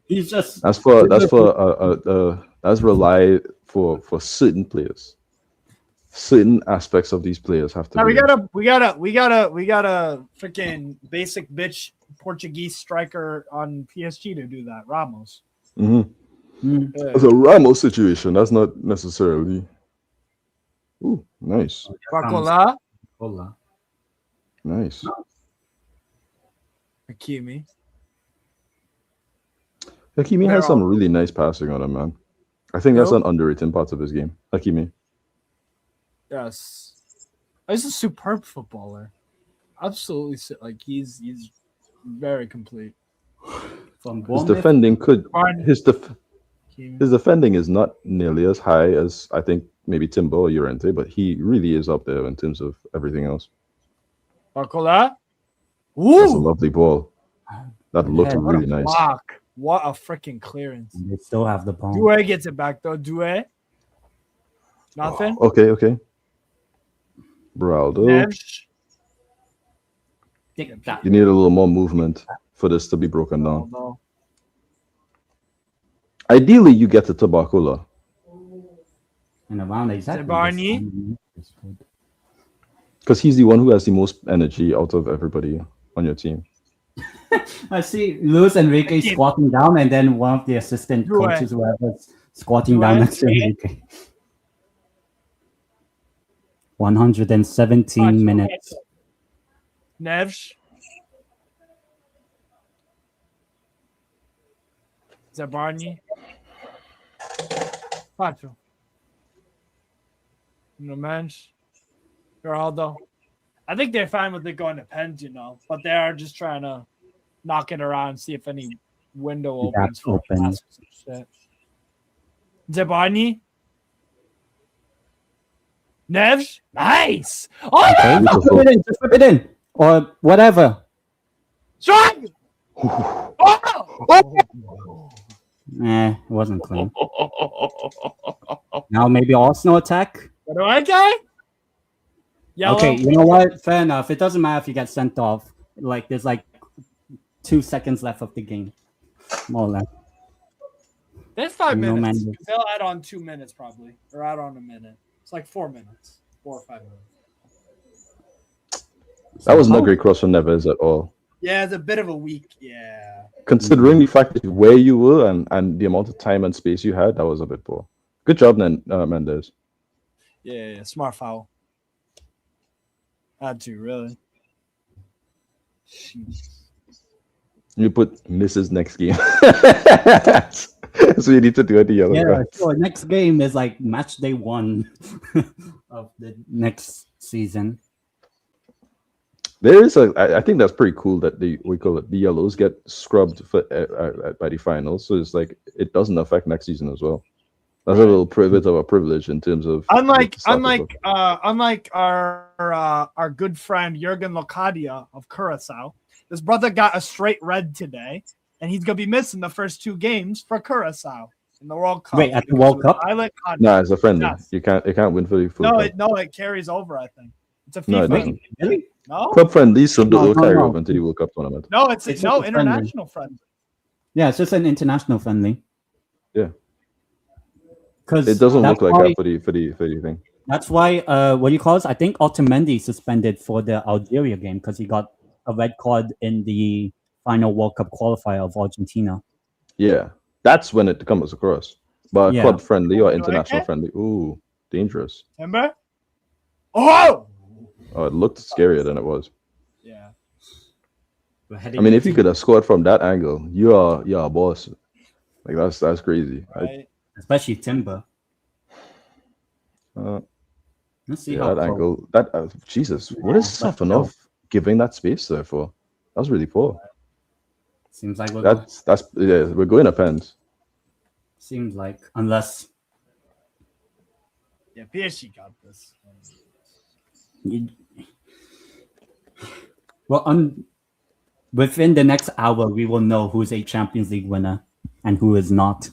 He's just That's rely for certain players. Certain aspects of these players have to. Now be we got a freaking basic bitch Portuguese striker on PSG to do that. Ramos. It's a Ramos situation. That's not necessarily. Ooh, nice. Bacola. Hola. Nice. Hakimi. Hakimi has some really nice passing on him, man. I think that's an underrated part of his game. Hakimi. Yes. He's a superb footballer. Absolutely, like he's very complete. From His defending his defending is not nearly as high as I think maybe Timber or Llorente, but he really is up there in terms of everything else. Bacola. That's a lovely ball. That looked really nice. Block. What a freaking clearance. They still have the ball. Doué gets it back though. Doué. Nothing. Oh, okay. Braldo. You need a little more movement for this to be broken down. No. Ideally, you get to Tabacola. And around exactly. Barney. Because he's the one who has the most energy out of everybody on your team. I see Luis Enrique squatting down, and then one of the assistant coaches, whoever's squatting down next to Enrique. 117 minutes. Neves. Zabarni. Pacho. No man's. Geraldo. I think they're fine with it going to pens, but they are just trying to knock it around, see if any window opens. Zabarni. Neves. Nice. Oh, okay, just put it in. Or whatever. Strike! It wasn't clean. Now maybe Arsenal attack. Okay. Yellow. Okay, you know what? Fair enough. It doesn't matter if you get sent off. There's 2 seconds left of the game. More or less. There's 5 minutes. They'll add on 2 minutes probably. Or add on a minute. It's like 4 minutes. 4 or 5 minutes. That was not a great cross from Neves at all. Yeah, it's a bit of a weak. Yeah. Considering the fact that where you were and the amount of time and space you had, that was a bit poor. Good job, Mendes. Yeah, smart foul. Had to, really. Jeez. You put Mrs. next game. So you need to do it the yellow. Yeah, so next game is match day 1 of the next season. There is I think that's pretty cool that the yellows get scrubbed by the finals. So it's it doesn't affect next season as well. That's a little bit of a privilege in terms of unlike our good friend Jurgen Locadia of Curaçao. This brother got a straight red today, and he's gonna be missing the first 2 games for Curaçao in the World Cup. Wait, at the World Cup? No, it's a friendly. Yes. It can't win for the full cup. It carries over. I think it's a FIFA. No, it doesn't. Really? No. Club friendlies so don't carry over into the World Cup tournament. No, it's international friendly. Yeah, it's just an international friendly. Yeah. Because it doesn't look like that for the thing. That's why I think Otamendi suspended for the Algeria game because he got a red card in the final World Cup qualifier of Argentina. Yeah, that's when it comes across. But club friendly or international friendly, ooh, dangerous. Remember? Oh, it looked scarier than it was. Yeah. I mean, if you could have scored from that angle, you're a boss. That's crazy. Right. Especially Timber. Let's see how that angle. Jesus, what is Safanov giving that space there for? That was really poor. Seems like we're going to pens. Seems like unless. Yeah, PSG got this. Well, within the next hour, we will know who's a Champions League winner and who is not.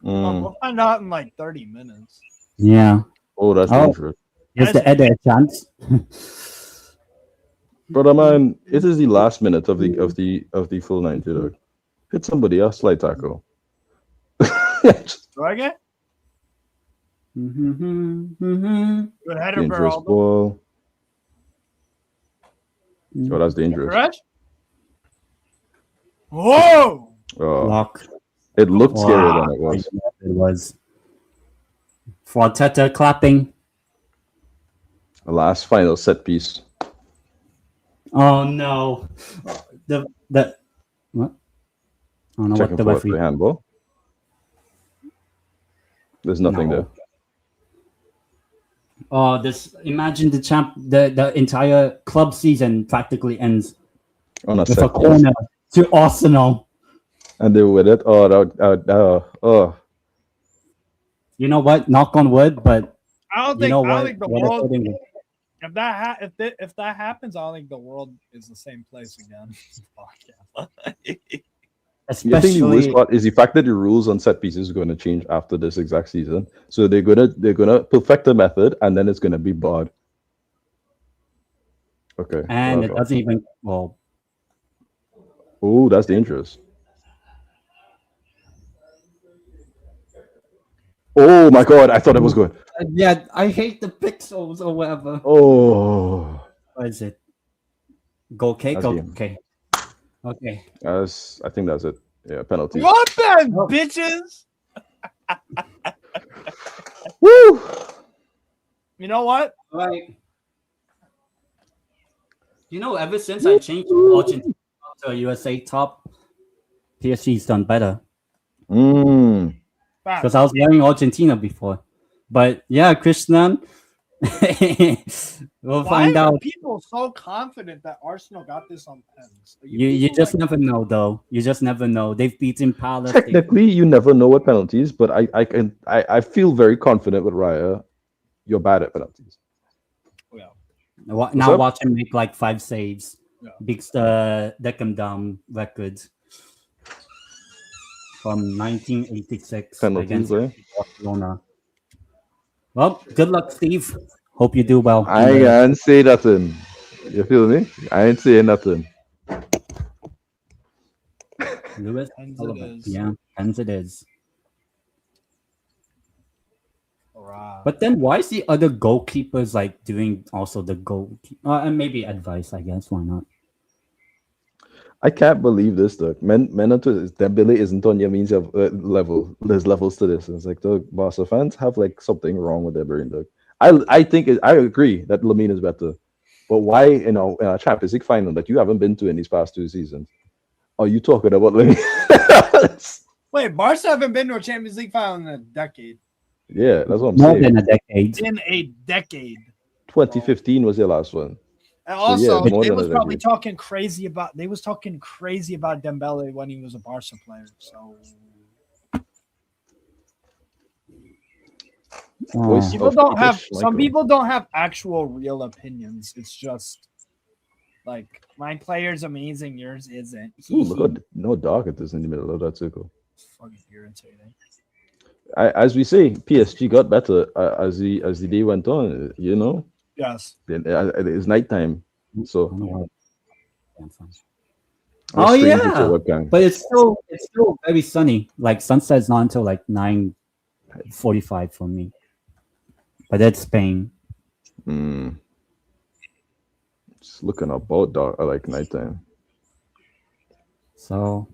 We'll find out in 30 minutes. Yeah. Oh, that's dangerous. Is the Eder a chance? Brother man, it is the last minute of the full 90. Dog. Hit somebody else, slide tackle. Do I get? Mm-hmm. Good header, Dangerous Beraldo. ball. Oh, that's dangerous. Fresh? Whoa! Oh, Lock. it looked scarier than it was. It was. Forteta clapping. The last final set piece. Oh no. The what? I don't know Checking what the for referee. the handball. There's nothing No. there. Oh, imagine the entire club season practically ends On a with a set piece. corner to Arsenal. And they were with it. Oh. You know what? Knock on wood, but I don't you think. know I what? don't think the What world. according to- If that happens, I don't think the world is the same place again. Fuck yeah. I think the worst Especially part is the fact that the rules on set pieces are going to change after this exact season. So they're gonna perfect the method, and then it's gonna be barred. Okay. and it well, doesn't even well. oh, that's dangerous. Oh my god! I thought it was good. Yeah, I hate the pixels or whatever. Oh, What is it? Goal kick? That's game. Okay. Okay. I think that's it. Yeah, penalty. What then, Oh. bitches? Woo! You know what? Right. You know, ever since I changed Argentina to a USA top, PSG's done better. Mm. Because I was wearing Argentina before. But yeah, Christian, we'll Why find are out. people so confident that Arsenal got this on pens? Are You people just like- never know, though. You just never know. They've beaten Palace. they've- Technically, you never know what penalties, but I feel very confident with Raya. You're bad at penalties. Yeah. Now up? watch him make like 5 saves. Yeah. Beats the Deckham Down record from 1986 Penalties, against eh? Barcelona. Well, good luck, Steve. Hope you do well. I ain't say nothing. You feel me? I ain't saying nothing. Lewis, Pens all it of it. is. Yeah, pens it is. Hurrah. But then why is the other goalkeepers like doing also the goal? And maybe advice, I guess. Why not? I can't believe this, though. Dembele isn't on your means of level. There's levels to this. It's like the Barca fans have like something wrong with their brain, dog. I think I agree that Lamine is better, but why in a Champions League final that you haven't been to in these past 2 seasons are you talking about Lamine? Wait, Barca haven't been to a Champions League final in a decade. Yeah, that's what I'm More saying. than a decade. In a decade. 2015 was your last one. And So, also, yeah, more they than was a probably decade. talking crazy about Dembele when he was a Barca player. So Voice people of don't have British some Michael. people don't have actual real opinions. It's just like my player's amazing, yours isn't. Ooh, look at no dog it is in the middle of that circle. Fucking irritating. As we say, PSG got better as the day went on. You know, Yes. then it's nighttime, so Oh, strange with yeah. your webcam. But it's still very sunny. Like sunset's not until like 9:45 for me. But that's Spain. Just looking about dark, I like nighttime. So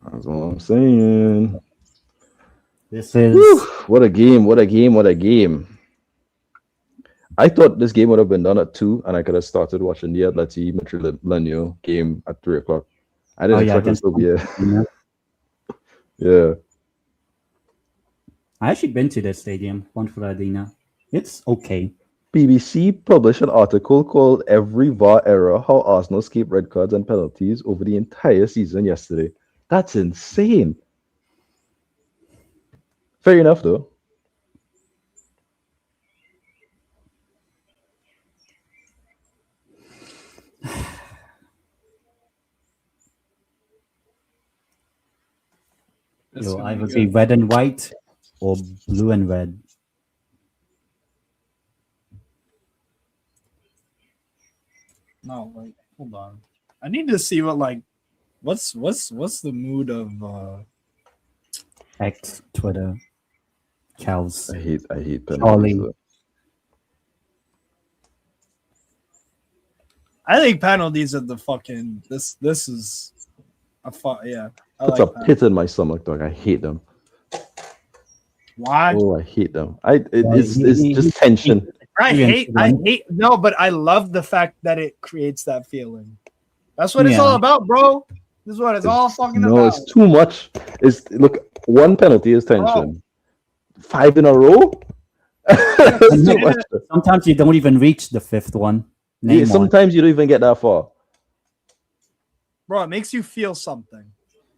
That's what I'm saying. this is Whew, what a game! What a game! What a game! I thought this game would have been done at 2, and I could have started watching the Atleti Madrid game at 3 o'clock. I didn't expect it to be yeah. yeah. I actually been to the stadium, Montfort Arena. It's okay. BBC published an article called "Every VAR Error: How Arsenal Escaped Red Cards and Penalties Over the Entire Season" yesterday. That's insane. Fair enough, though. That's It'll gonna be either good. be red and white or blue and red. No, like hold on. I need to see what like what's the mood of X, Twitter, cows. I hate penalties. Charlie. Though. I think penalties are the fucking this is a yeah. I Puts like a pit in my stomach, dog. I hate them. Why? Oh, I hate them. It's just tension. I hate no, but I love the fact that it creates that feeling. That's what it's all about, bro. This is what it's all fucking about. No, it's too much. Look, one penalty is tension. 5 in a row? Sometimes you don't even reach the 5th one. Yeah, sometimes you don't even get that far. Bro, it makes you feel something.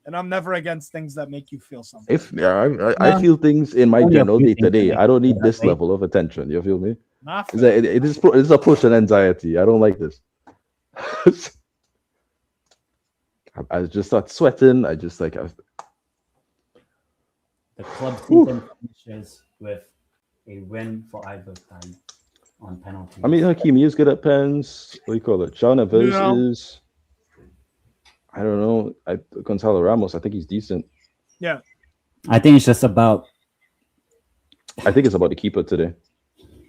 And I'm never against things that make you feel something. I feel things in my general day-to-day. I don't need this level of attention. You feel me? It's approaching anxiety. I don't like this. I just start sweating. I just like... The club season finishes with a win for either side on penalties. I mean, Hakimi is good at pens. What do you call it? John Neves is... I don't know. Gonzalo Ramos, I think he's decent. Yeah. I think it's just about... I think it's about the keeper today.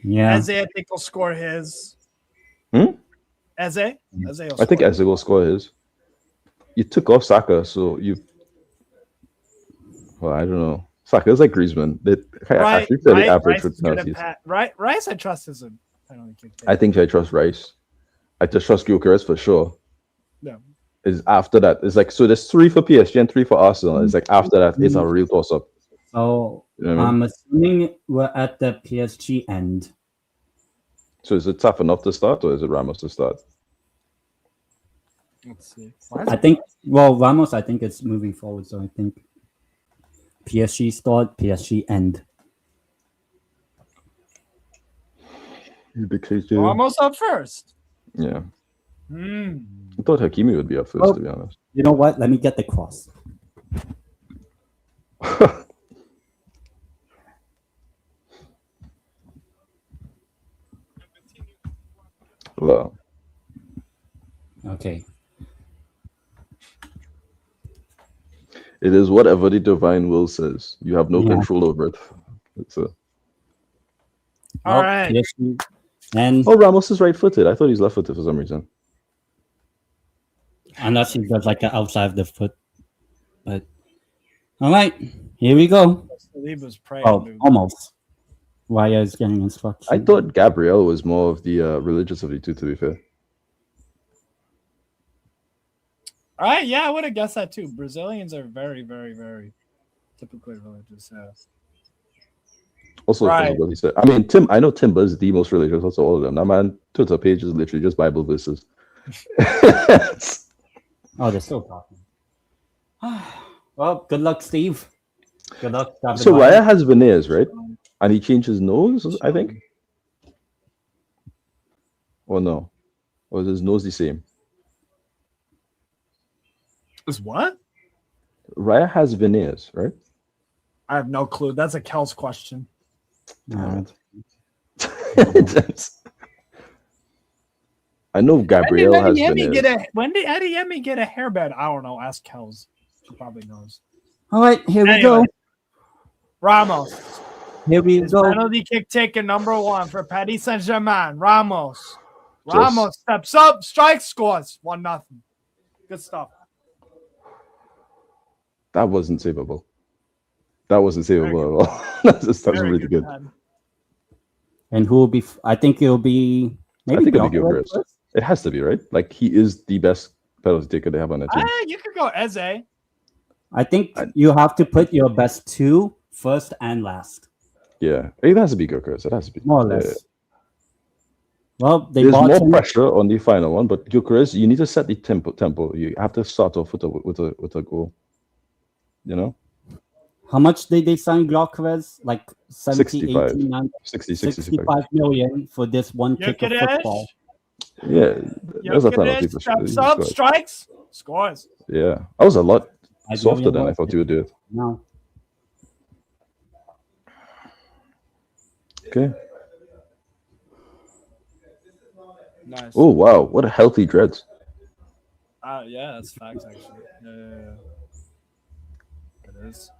Yeah. Eze, I think will score his. Eze? I think Eze will score his. You took off Saka, so you... Well, I don't know. Saka is like Griezmann. I think they're the average with penalties. Rice, I trust his I think I trust Rice. I just trust Gyökeres for sure. Yeah. Is after that. It's like, so there's 3 for PSG and 3 for Arsenal. It's like after that, it's a real toss-up. So I'm assuming we're at the PSG end. So is it tough enough to start, or is it Ramos to start? Let's see. I think, Ramos, I think it's moving forward. So I think PSG start, PSG end. Ramos up first. Yeah. I thought Hakimi would be up first, to be honest. You know what? Let me get the cross. Well. Okay. It is whatever the divine will says. You have no control over it. All right. And Ramos is right-footed. I thought he's left-footed for some reason. Unless he does like an outside of the foot. But all right, here we go. Almost. Raya is getting instructions. I thought Gabriel was more of the religious of the two, to be fair. All right, yeah, I would have guessed that too. Brazilians are very, very, very typically religious. Yeah. Also, what he said. I mean, I know Timber is the most religious of all of them. That man, Twitter page is literally just Bible verses. Oh, they're still talking. Well, good luck, Steve. Good luck. So Raya has veneers, right? And he changed his nose, I think. Or no? Or is his nose the same? Is what? Raya has veneers, right? I have no clue. That's a Kel's question. I know Gabriel has veneers. When did Adeyemi get a hairband? I don't know. Ask Kels. She probably knows. All right, here we go. Ramos. Here we go. Penalty kick taken number 1 for Paris Saint-Germain. Ramos steps up, strikes, scores 1-0. Good stuff. That wasn't savable. That wasn't savable at all. That was really good. And who will be? I think it'll be. Maybe I think it'll be Gyökeres. It has to be, right? Like, he is the best penalty taker they have on that team. You could go Eze. I think you have to put your best 2 first and last. Yeah, it has to be Gyökeres. It has to be more or less. Yeah. Well, there's more pressure on the final one, but Gyökeres, you need to set the tempo. You have to start off with a goal. You know. How much did they sign Gyökeres? Like 70, 80, 90, 65 million for this one kick of football. Yeah, there's a penalty for sure. Steps up, strikes, scores. Yeah, that was a lot softer than I thought you would do it. No. Nah, Nice. Oh wow, what a healthy dreads. Yeah, that's facts actually. Yeah. It is.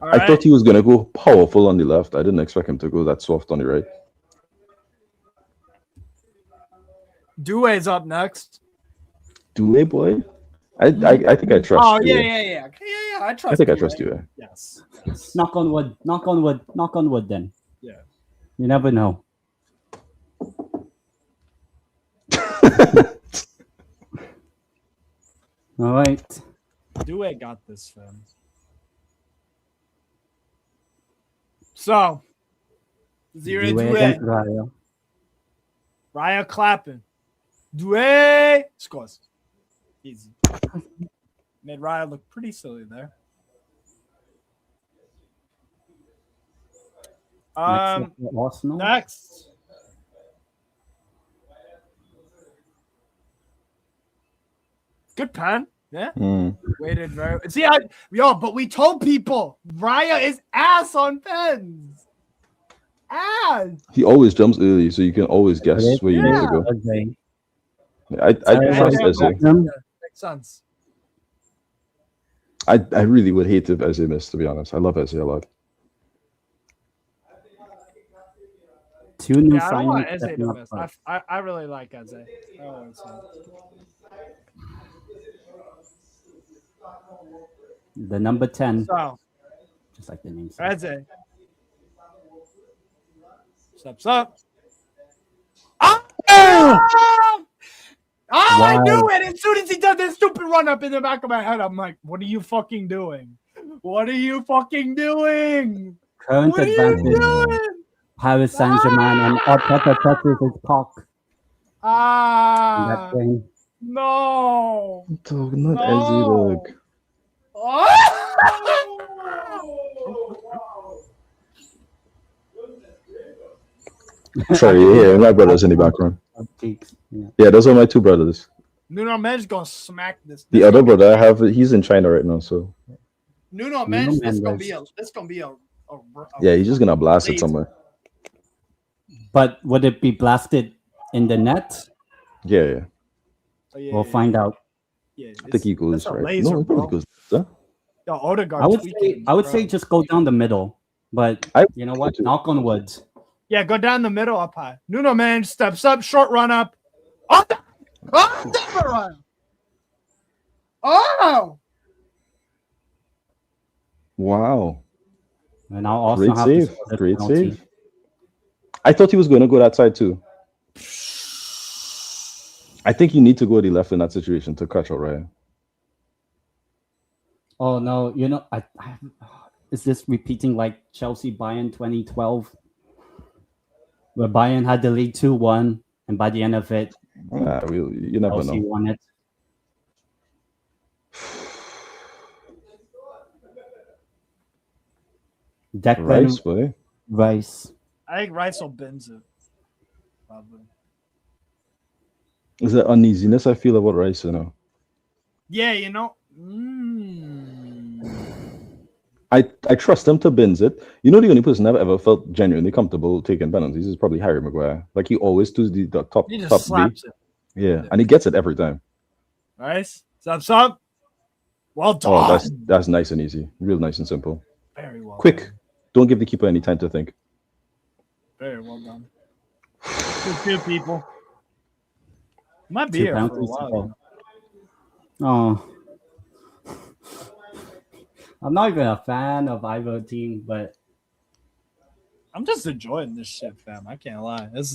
All I right. thought he was gonna go powerful on the left. I didn't expect him to go that soft on the right. Doué's up next. Doué boy, I think I trust. Oh Doué. yeah. I trust. I think I Doué. trust Doué. Yes. Knock on wood. Knock on wood. Knock on wood. Then. Yeah. You never know. All right. Doué got this, fam. So, Zero Doué Doué. against Raya. Raya clapping. Doué scores. Easy. Made Raya look pretty silly there. Arsenal. Next. Good pan. Yeah. Waited very. See, but we told people Raya is ass on pens. Ass. He always jumps early, so you can always guess where you need to go. Okay. I trust Eze. Makes sense. I really would hate if Eze missed, to be honest. I love Eze a lot. Two new I don't want signings Eze stepping to up miss. front. I really like Eze. The number 10, So, just like the name says. Eze. Steps up. Oh! I knew it. As soon as he did this stupid run up in the back of my head, I'm like, what are you fucking doing? What are you fucking doing? Current What are you advantage. doing? Paris Saint-Germain and Arteta touches his cock in Ah, that game. no. Dog, not No. Eze, dog. Sorry, yeah, my brother's in the background. Yeah. Yeah, those are my two brothers. Nuno Mendes gonna smack this. The other brother I have, he's in China right now, so Nuno Mendes, this gonna be a yeah, he's just gonna blast it Blades. somewhere. But would it be blasted in the net? Yeah. Oh, yeah, We'll find out. Yeah, I think he goes that's a right. laser, No, he bro. probably goes. Huh? Yo, Odegaard I would tweaking, bro. say just go down the middle. But you know what? Knock on wood. Yeah, go down the middle up high. Nuno Mendes steps up, short run up. Double run. Oh! Wow. And now also Great have to save. score the Great penalty. save. I thought he was going to go that side too. I think you need to go to the left in that situation to catch out Ryan. Oh no, you know, is this repeating like Chelsea Bayern 2012? Where Bayern had the lead 2-1, and by the end of it, You never Chelsea know. won it. Declan Rice, boy. Rice. I think Rice will binge it. Probably. Is there uneasiness I feel about Rice, you know? Yeah, you know. I trust him to bins it. You know, the only person I've ever felt genuinely comfortable taking penalties is probably Harry Maguire. Like he always does the top He just top slaps B. it. Yeah, and he gets it every time. Rice, up. Well done. Oh, that's nice and easy. Real nice and simple. Very well Quick. done. Don't give the keeper any time to think. Very well done. Two people. Might be Two here for a penalties to while. go. Oh. I'm not even a fan of either team, but I'm just enjoying this shit, fam. I can't lie. This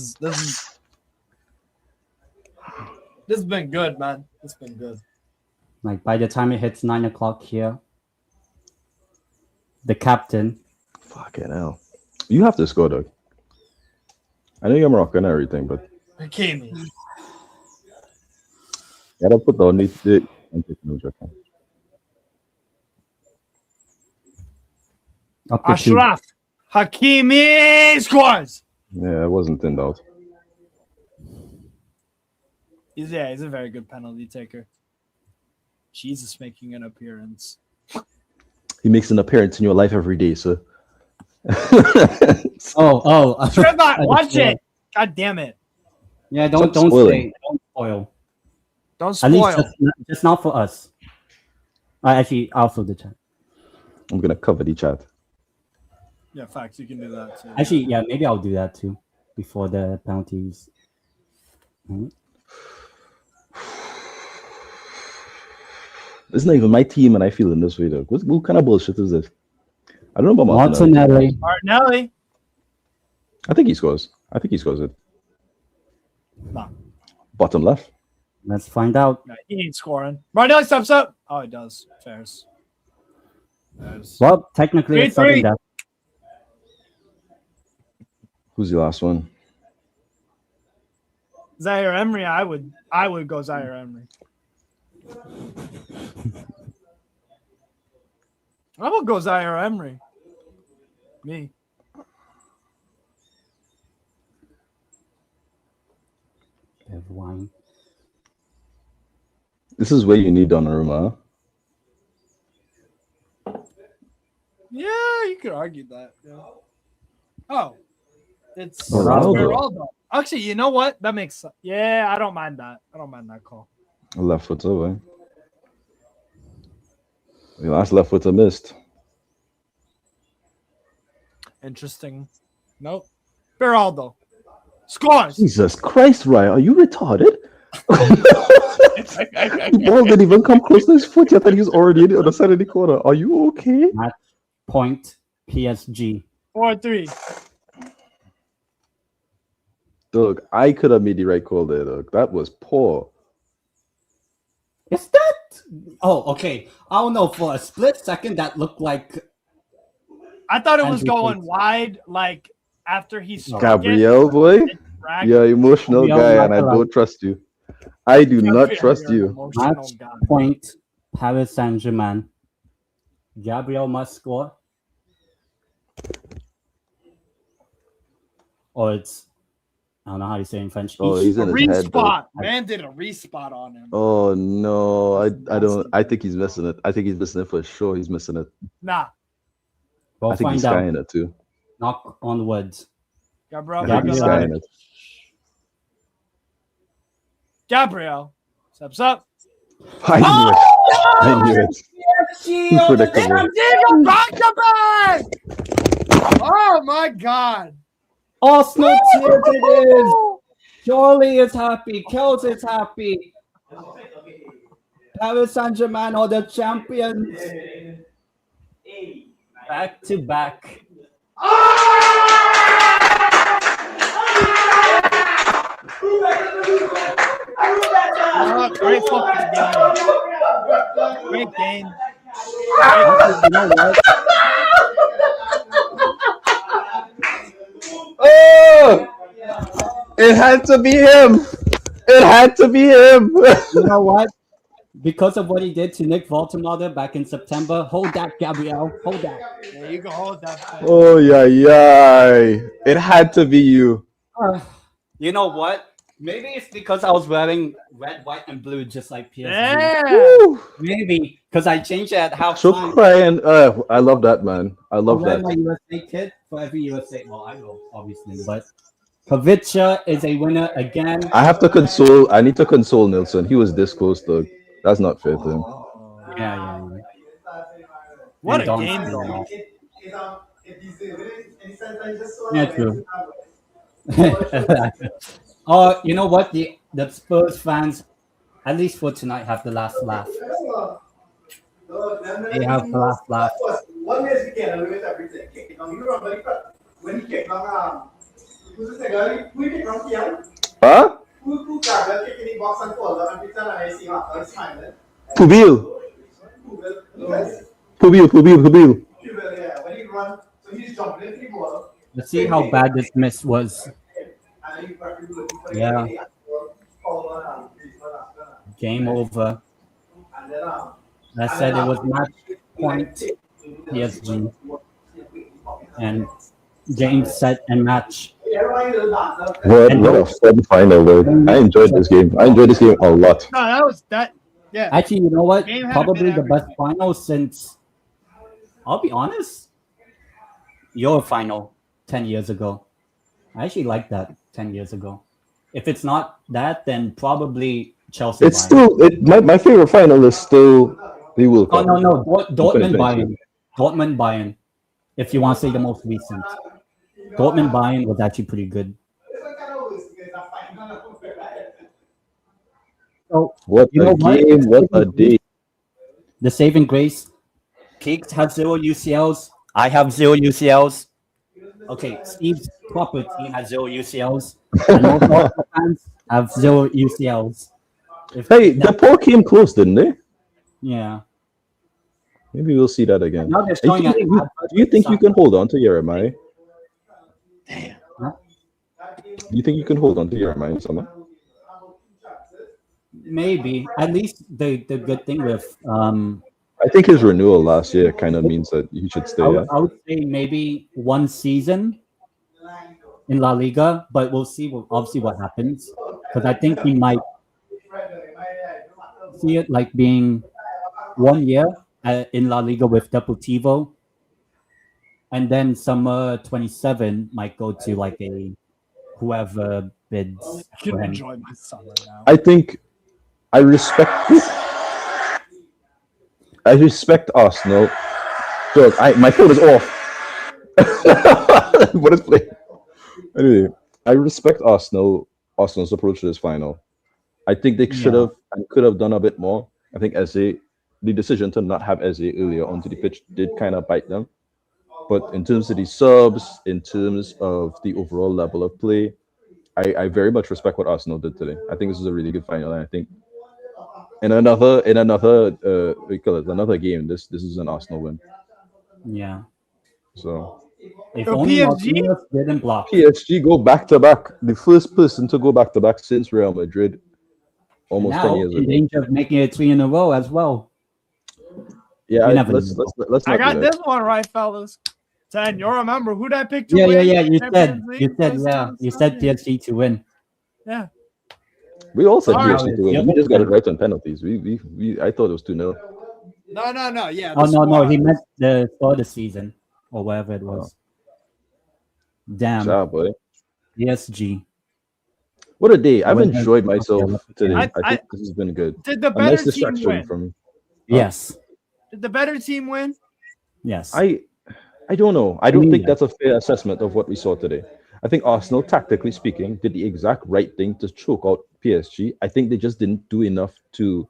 has been good, man. It's been good. like by the time it hits 9 o'clock here, the captain. Fucking hell. You have to score, Doug. I know you're Moroccan and everything, but Hakimi. gotta put down the Up to two. Ashraf Hakimi scores. Yeah, it wasn't in doubt. He's a very good penalty taker. Jesus making an appearance. He makes an appearance in your life every day, sir. Oh. Trevor, watch it. God damn it. Yeah, Stop don't spoiling. say, don't spoil. Don't At least spoil. just not for us. Actually, also the chat. I'm gonna cover the chat. Yeah, facts. You can do that too. Actually, yeah, maybe I'll do that too before the penalties. This is not even my team, and I feel in this way, though. What kind of bullshit is this? I don't know about Martinelli. Martinelli. I think he scores. It. No. Bottom left. Let's find out. No, he ain't scoring. Martinelli steps up. Oh, he does. Fairs. Well, technically, it's 3-3. sudden death. Who's the last one? Zaire Emery. I would go Zaire Emery. I would go Zaire Emery. Me. Wine. This is where you need Donnarumma. Yeah, you could argue that. Yeah. Oh, it's Ronaldo. Ronaldo. Actually, you know what? That makes sense. Yeah, I don't mind that. I don't mind that call. Left foot away. The last left foot missed. Interesting. Nope. Beraldo scores. Jesus Christ, Ryan, are you retarded? The ball didn't even come close to his foot yet, and he was already in it on the side of the corner. Are you okay? Match point PSG. 4-3. Doug, I could have made the right call there, Doug. That was poor. Is that? Oh, okay. I don't know. For a split second, that looked like I thought it was Andrew going Tate. wide, like after he struck Gabriel, it, boy. it dragged You're an emotional Gabriel guy, and I Magalhaes. don't trust you. I do not You're trust an you. emotional match guy. point Paris Saint-Germain. Gabriel must score. Or it's, I don't know how you say it in French. Oh, he's A in his head, though. respot. Man did a respot on him. Oh no, I don't. I think he's missing it. I think he's missing it for sure. He's missing it. Nah. We'll I think he's find out. skying it too. Knock on wood. Gabriel. I think he's Gabriel. skying it. Gabriel steps up. I knew it. I knew it. Too predictable. Diego back-to-back! Oh my God. Arsenal tears it is. Charlie is happy. Kels is happy. Paris Saint-Germain are the champions. Back to back. Great fucking game. Great game. You know what? Oh! It had to be him. It had to be him. You know what? Because of what he did to Nick Voltemade back in September, hold that, Gabriel. Hold that. Yeah, you can hold that. Oh yeah, yeah. It had to be you. You know what? Maybe it's because I was wearing red, white, and blue, just like PSG. Yeah. Woo! Maybe because I changed it at half So time. crying. I love that, man. I love wear that. my USA kit for every USA. Well, I will obviously, but Pavica is a winner again. I have to console. I need to console Nilsson. He was this close, though. That's not fair to him. Yeah. What And a game, Donaldson. though. Yeah, true. Oh, you know what? The Spurs fans, at least for tonight, have the last laugh. They have the last laugh. One year we can elevate everything. You remember when he came on, who's the guy? Who did not young? Huh? Who got kick in the box and fall and picture and I see after it's fine. Pubil. Yeah, when he run, so he's jumping in the ball. Let's see how bad this miss was. And he practically looking for Yeah. the Game over. and then I said it was match point PSG. And game, set, and match. What a fun final, though. I enjoyed this game. I enjoyed this game a lot. No, that was that. Yeah. Actually, you know what? Game had Probably been the best everything. final since, I'll be honest, your final 10 years ago. I actually liked that 10 years ago. If it's not that, then probably Chelsea. It's Bayern. still my favorite final is still the World Oh Cup. no, Dortmund 2022. Bayern. Dortmund Bayern. If you want to say the most recent, Dortmund Bayern was actually pretty good. So What you a know what? game! What a day! The saving grace. Keeks has 0 UCLs. I have 0 UCLs. Okay, Steve's proper team has 0 UCLs. And most Arsenal fans have 0 UCLs. Hey, the poll came close, didn't they? Yeah. Maybe we'll see that again. Now they're Do showing you think you can hold on to Jeremiah? Damn. Do you think you can hold on to Jeremiah in summer? Maybe. At least the good thing with I think his renewal last year kind of means that he should stay. I would say maybe 1 season in La Liga, but we'll see obviously what happens. Because I think he might see it like being 1 year in La Liga with Deportivo, and then summer 27 might go to like a whoever bids I for can him. enjoy my summer now. I think I respect Arsenal. So my phone is off. What is playing? Anyway, I respect Arsenal's approach to this final. I think they should have and could have done a bit more. I think the decision to not have Eze earlier onto the pitch did kind of bite them. But in terms of the subs, in terms of the overall level of play, I very much respect what Arsenal did today. I think this is a really good final, and I think in another another game, this is an Arsenal win. Yeah. So If So only PSG? Marquinhos didn't block. PSG go back to back, the first person to go back to back since Real Madrid, almost Now 10 years in ago. danger of making it 3 in a row as well. Yeah, You never let's know. not I got do that. this one right, fellas. 10. You'll remember who that picked to Yeah. win? You Champions League? you said PSG to win. Yeah. We all said Sorry. PSG to win. We just got it right on penalties. I thought it was 2-0. No. Yeah. Oh the no, squad. he meant the start of the season or whatever it was. Damn. Job, boy. PSG. What a day. I've Well, enjoyed myself okay, today. I- I think this has been good. Did the A better nice team distraction win? from Yes. Did the better team win? Yes. I don't know. I don't think Yeah. that's a fair assessment of what we saw today. I think Arsenal, tactically speaking, did the exact right thing to choke out PSG. I think they just didn't do enough to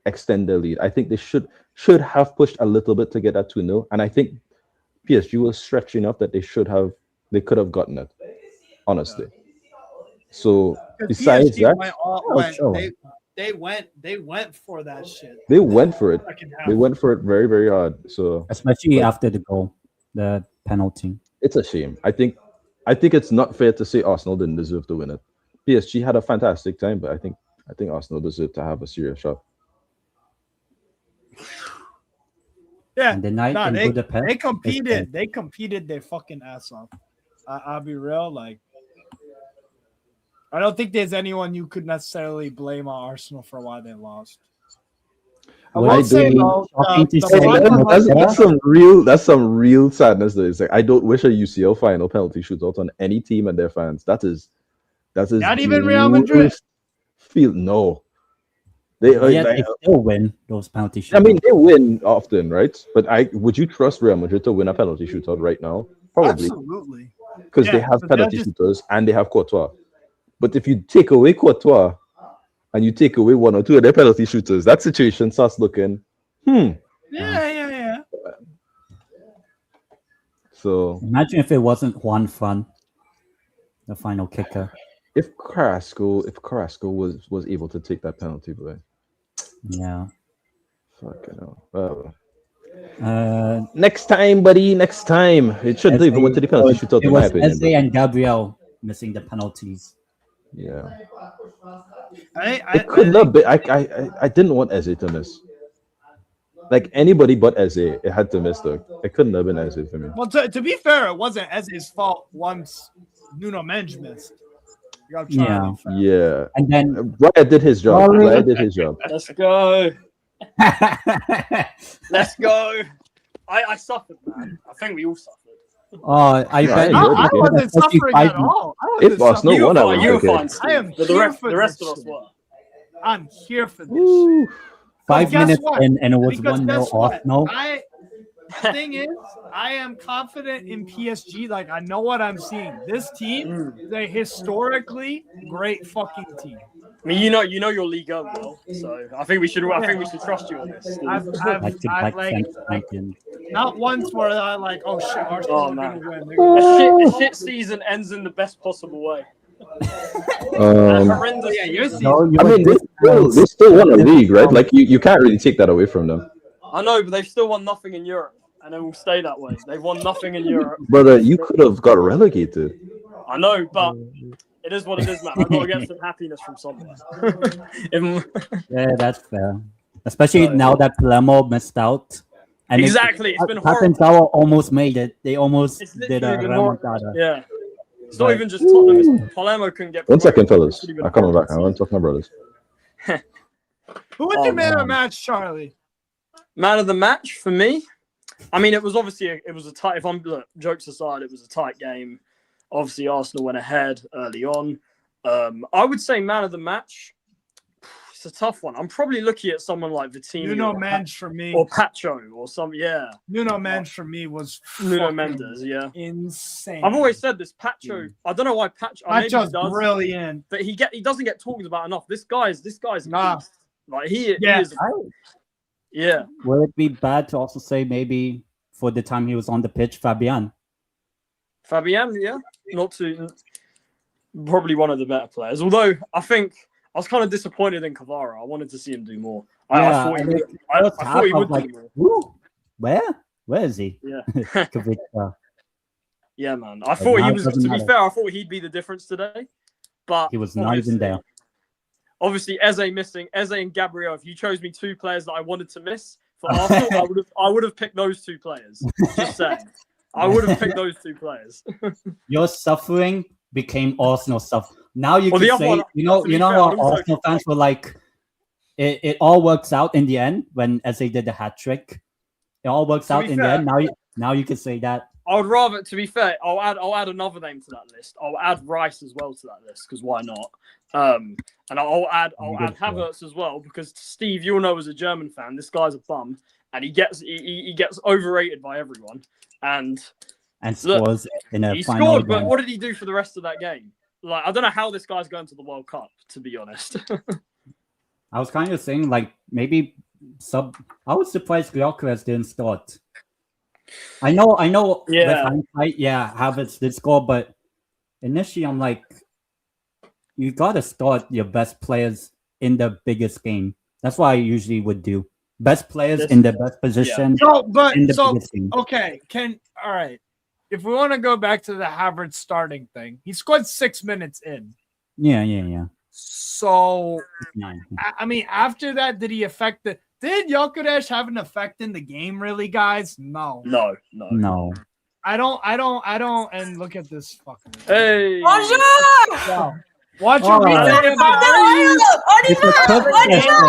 extend their lead. I think they should have pushed a little bit to get that 2-0. And I think PSG was stretched enough that they could have gotten it. Honestly. So besides PSG that, they went for that shit. they went for it. Second half. They went for it very, very hard. So Especially But- after the goal, the penalty. it's a shame. I think it's not fair to say Arsenal didn't deserve to win it. PSG had a fantastic time, but I think Arsenal deserved to have a serious shot. Yeah. And the night Nah, in they Budapest. competed. They competed their fucking ass off. I'll be real. Like, I don't think there's anyone you could necessarily blame on Arsenal for why they lost. I Well, will say do though, shocking to the say final that- was- That's some real sadness. Though. It's like I don't wish a UCL final penalty shootout on any team and their fans. That is Not even Real Madrid. No, they still win those penalty shootouts. I mean, they win often, right? But would you trust Real Madrid to win a penalty shootout right now? Probably, Absolutely. because they Yeah, have but they're penalty just- shooters and they have Courtois. But if you take away Courtois and you take away one or two of their penalty shooters, that situation starts looking, Yeah. So Imagine if it wasn't Juan Fran, the final kicker. if Carrasco was able to take that penalty, boy, Yeah. fucking hell. Well, Uh, next time, buddy. Next time. It shouldn't have even went to the penalty shootout, it in my was opinion. Eze but and Gabriel missing the penalties. yeah, I it couldn't have been. I didn't want Eze to miss. Like anybody but Eze, it had to miss though. It couldn't have been Eze for me. Well, to be fair, it wasn't Eze's fault once Nuno Mendes missed. You gotta try Yeah. to be fair. Yeah, And then Raya did his job. Sorry. Raya did his job. Let's go. Let's go. I suffered, man. I think we all suffered. I Yeah, bet I you. enjoyed I the game. wasn't suffering at all. I wasn't If Arsenal suffering. won, I fine, would you were take fine, it. I am but here for the rest this of us shit. were. I'm here for this. Woo. 5 guess minutes what? in, and it was Because 1-0 guess what? Arsenal. The thing is, I am confident in PSG. Like, I know what I'm seeing. This team is a historically great fucking team. I mean, you know your league well, so I think we should trust you on this. I've Back-to-back like champions. not once where I like, oh shit, Arsenal Oh are man, gonna win. a shit season ends in the best possible way. Horrendous. Yeah, your season. season. No, you I were mean, they still won a league, right? Like you can't really take that away from them, I know, but they've still won nothing in Europe, and it will stay that way. They've won nothing in Europe. brother. You could have got relegated. I know, but it is what it is, man. I've got to get some happiness from somewhere. Yeah, that's fair. Especially now that Palermo missed out. And Exactly, it's been Paris horrible. almost made it. They almost It's did a literally been horrible. remontada. Yeah. It's not even just Tottenham. It's Palermo couldn't get. One second, promoted. fellas. It's really been I'm coming horrible back. I want to talk to my brothers. Who was Oh, the man of the man. match, Charlie? Man of the match for me. I mean, it was obviously it was a tight. If I'm look, jokes aside, it was a tight game. Obviously, Arsenal went ahead early on. I would say man of the match. It's a tough one. I'm probably looking at someone like Vitinha Nuno or Mendes for me. or Pacho or some. Yeah, Nuno Mendes for me was Nuno fucking Mendes. Yeah, insane. I've always said this. Pacho. I don't know why Pacho. Maybe he Pacho's does, brilliant. but he doesn't get talked about enough. This guy's a Nah. beast. Like he Yeah. is. Yeah. Would it be bad to also say maybe for the time he was on the pitch, Fabian? Fabian, yeah, probably one of the better players. Although I think I was kind of disappointed in Kvara. I wanted to see him do more. I thought he would. I thought he would do more. Woo, where is he? Yeah, Kvaratskhelia. yeah, man. I thought he now it was. doesn't To be matter. fair, I thought he'd be the difference today. But He was not even there. Obviously, Eze missing. Eze and Gabriel. If you chose me two players that I wanted to miss for Arsenal, I would have picked those two players. Just saying, I would have picked those two players. Your suffering became Arsenal stuff. Now you Well, the can other say, one, to be you know fair, how I'm also- Arsenal fans were like, it all works out in the end when Eze did the hat trick. It all works To out be in the fair- end. Now you can say that. I would rather, to be fair, I'll add another name to that list. I'll add Rice as well to that list because why not? And I'll add Havertz as well because Steve, you'll know as a German fan, this guy's a bum and he gets overrated by everyone. And Scores in a he final scored, but game. what did he do for the rest of that game? Like I don't know how this guy's going to the World Cup, to be honest. I was kind of saying like maybe I was surprised Gyökeres didn't start. I know. Yeah. With hindsight, Havertz did score, but initially I'm like, you gotta start your best players in the biggest game. That's what I usually would do. Best players in the best position. No, but in the so biggest game. okay. All right. If we want to go back to the Havertz starting thing, he scored 6 minutes in. Yeah. So Nine. I mean, after that, did he affect the? Did Gyökeres have an effect in the game, really, guys? No. No. I don't. And look at this fucking. Hey, Bonjour! Wow. Watch Oh. your It's a tough question.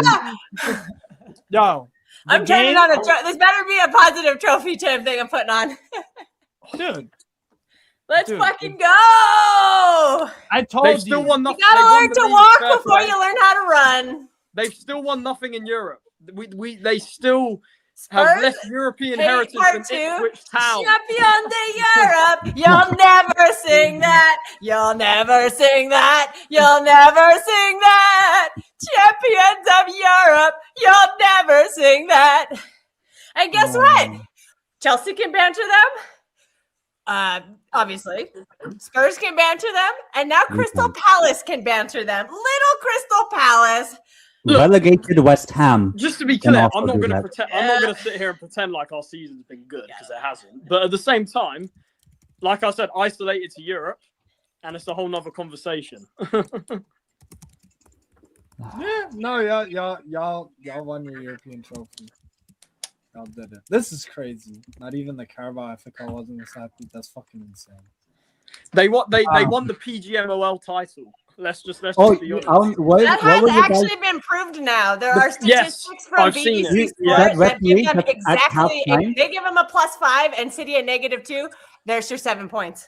Yo. I'm turning on this better be a positive trophy tip thing I'm putting on. Dude. Let's Dude. fucking go! I told they've you. still won You nothing. gotta learn to walk before you. you learn how to run. They've still won nothing in Europe. They still have Spurs? less European Hey, heritage part than two. Ipswich Town. Champion de Europe. You'll never sing that. You'll never sing that. You'll never sing that. Champions of Europe. You'll never sing that. And guess what? Chelsea can banter them. Obviously. Spurs can banter them. And now Crystal Palace can banter them. Little Crystal Palace. Look, Relegated West Ham. Just to be Can clear, also I'm not do going to that. pretend. I'm not going to sit here and pretend like our season's been good because it hasn't. But at the same time, like I said, isolated to Europe, and it's a whole nother conversation. Yeah, no, y'all won your European trophy. Y'all did it. This is crazy. Not even the Carabao Africa wasn't this happy. That's fucking insane. They won the PGMOL title. Let's just be honest. That has actually been proved now. There are statistics from I've seen BBC it. Sports that give them at exactly. halftime? They give them a +5 and City a -2. There's your 7 points.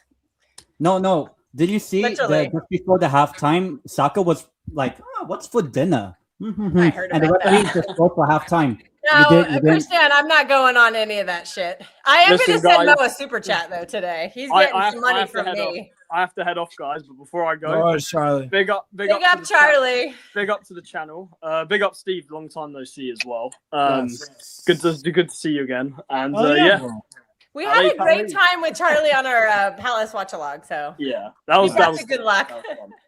No. Did you see Literally. just before the halftime, Saka was like, what's for dinner? I heard And the about referee that. just scored for halftime. No, You didn't- Christian, I'm not going on any of that shit. I am Listen, going to send Mo guys. a super chat though today. He's I getting have- some I money have to from head me. I have to head off, guys. But before I go, Oh, Charlie. big up Big up, to the Charlie. big up to the channel. Big up, Steve. Long time no see as well. Yes. Good to see you again. And Oh, yeah, bro. We had a great Ali. time with Charlie on our Palace watch-along. So yeah, that was Congrats and good luck. that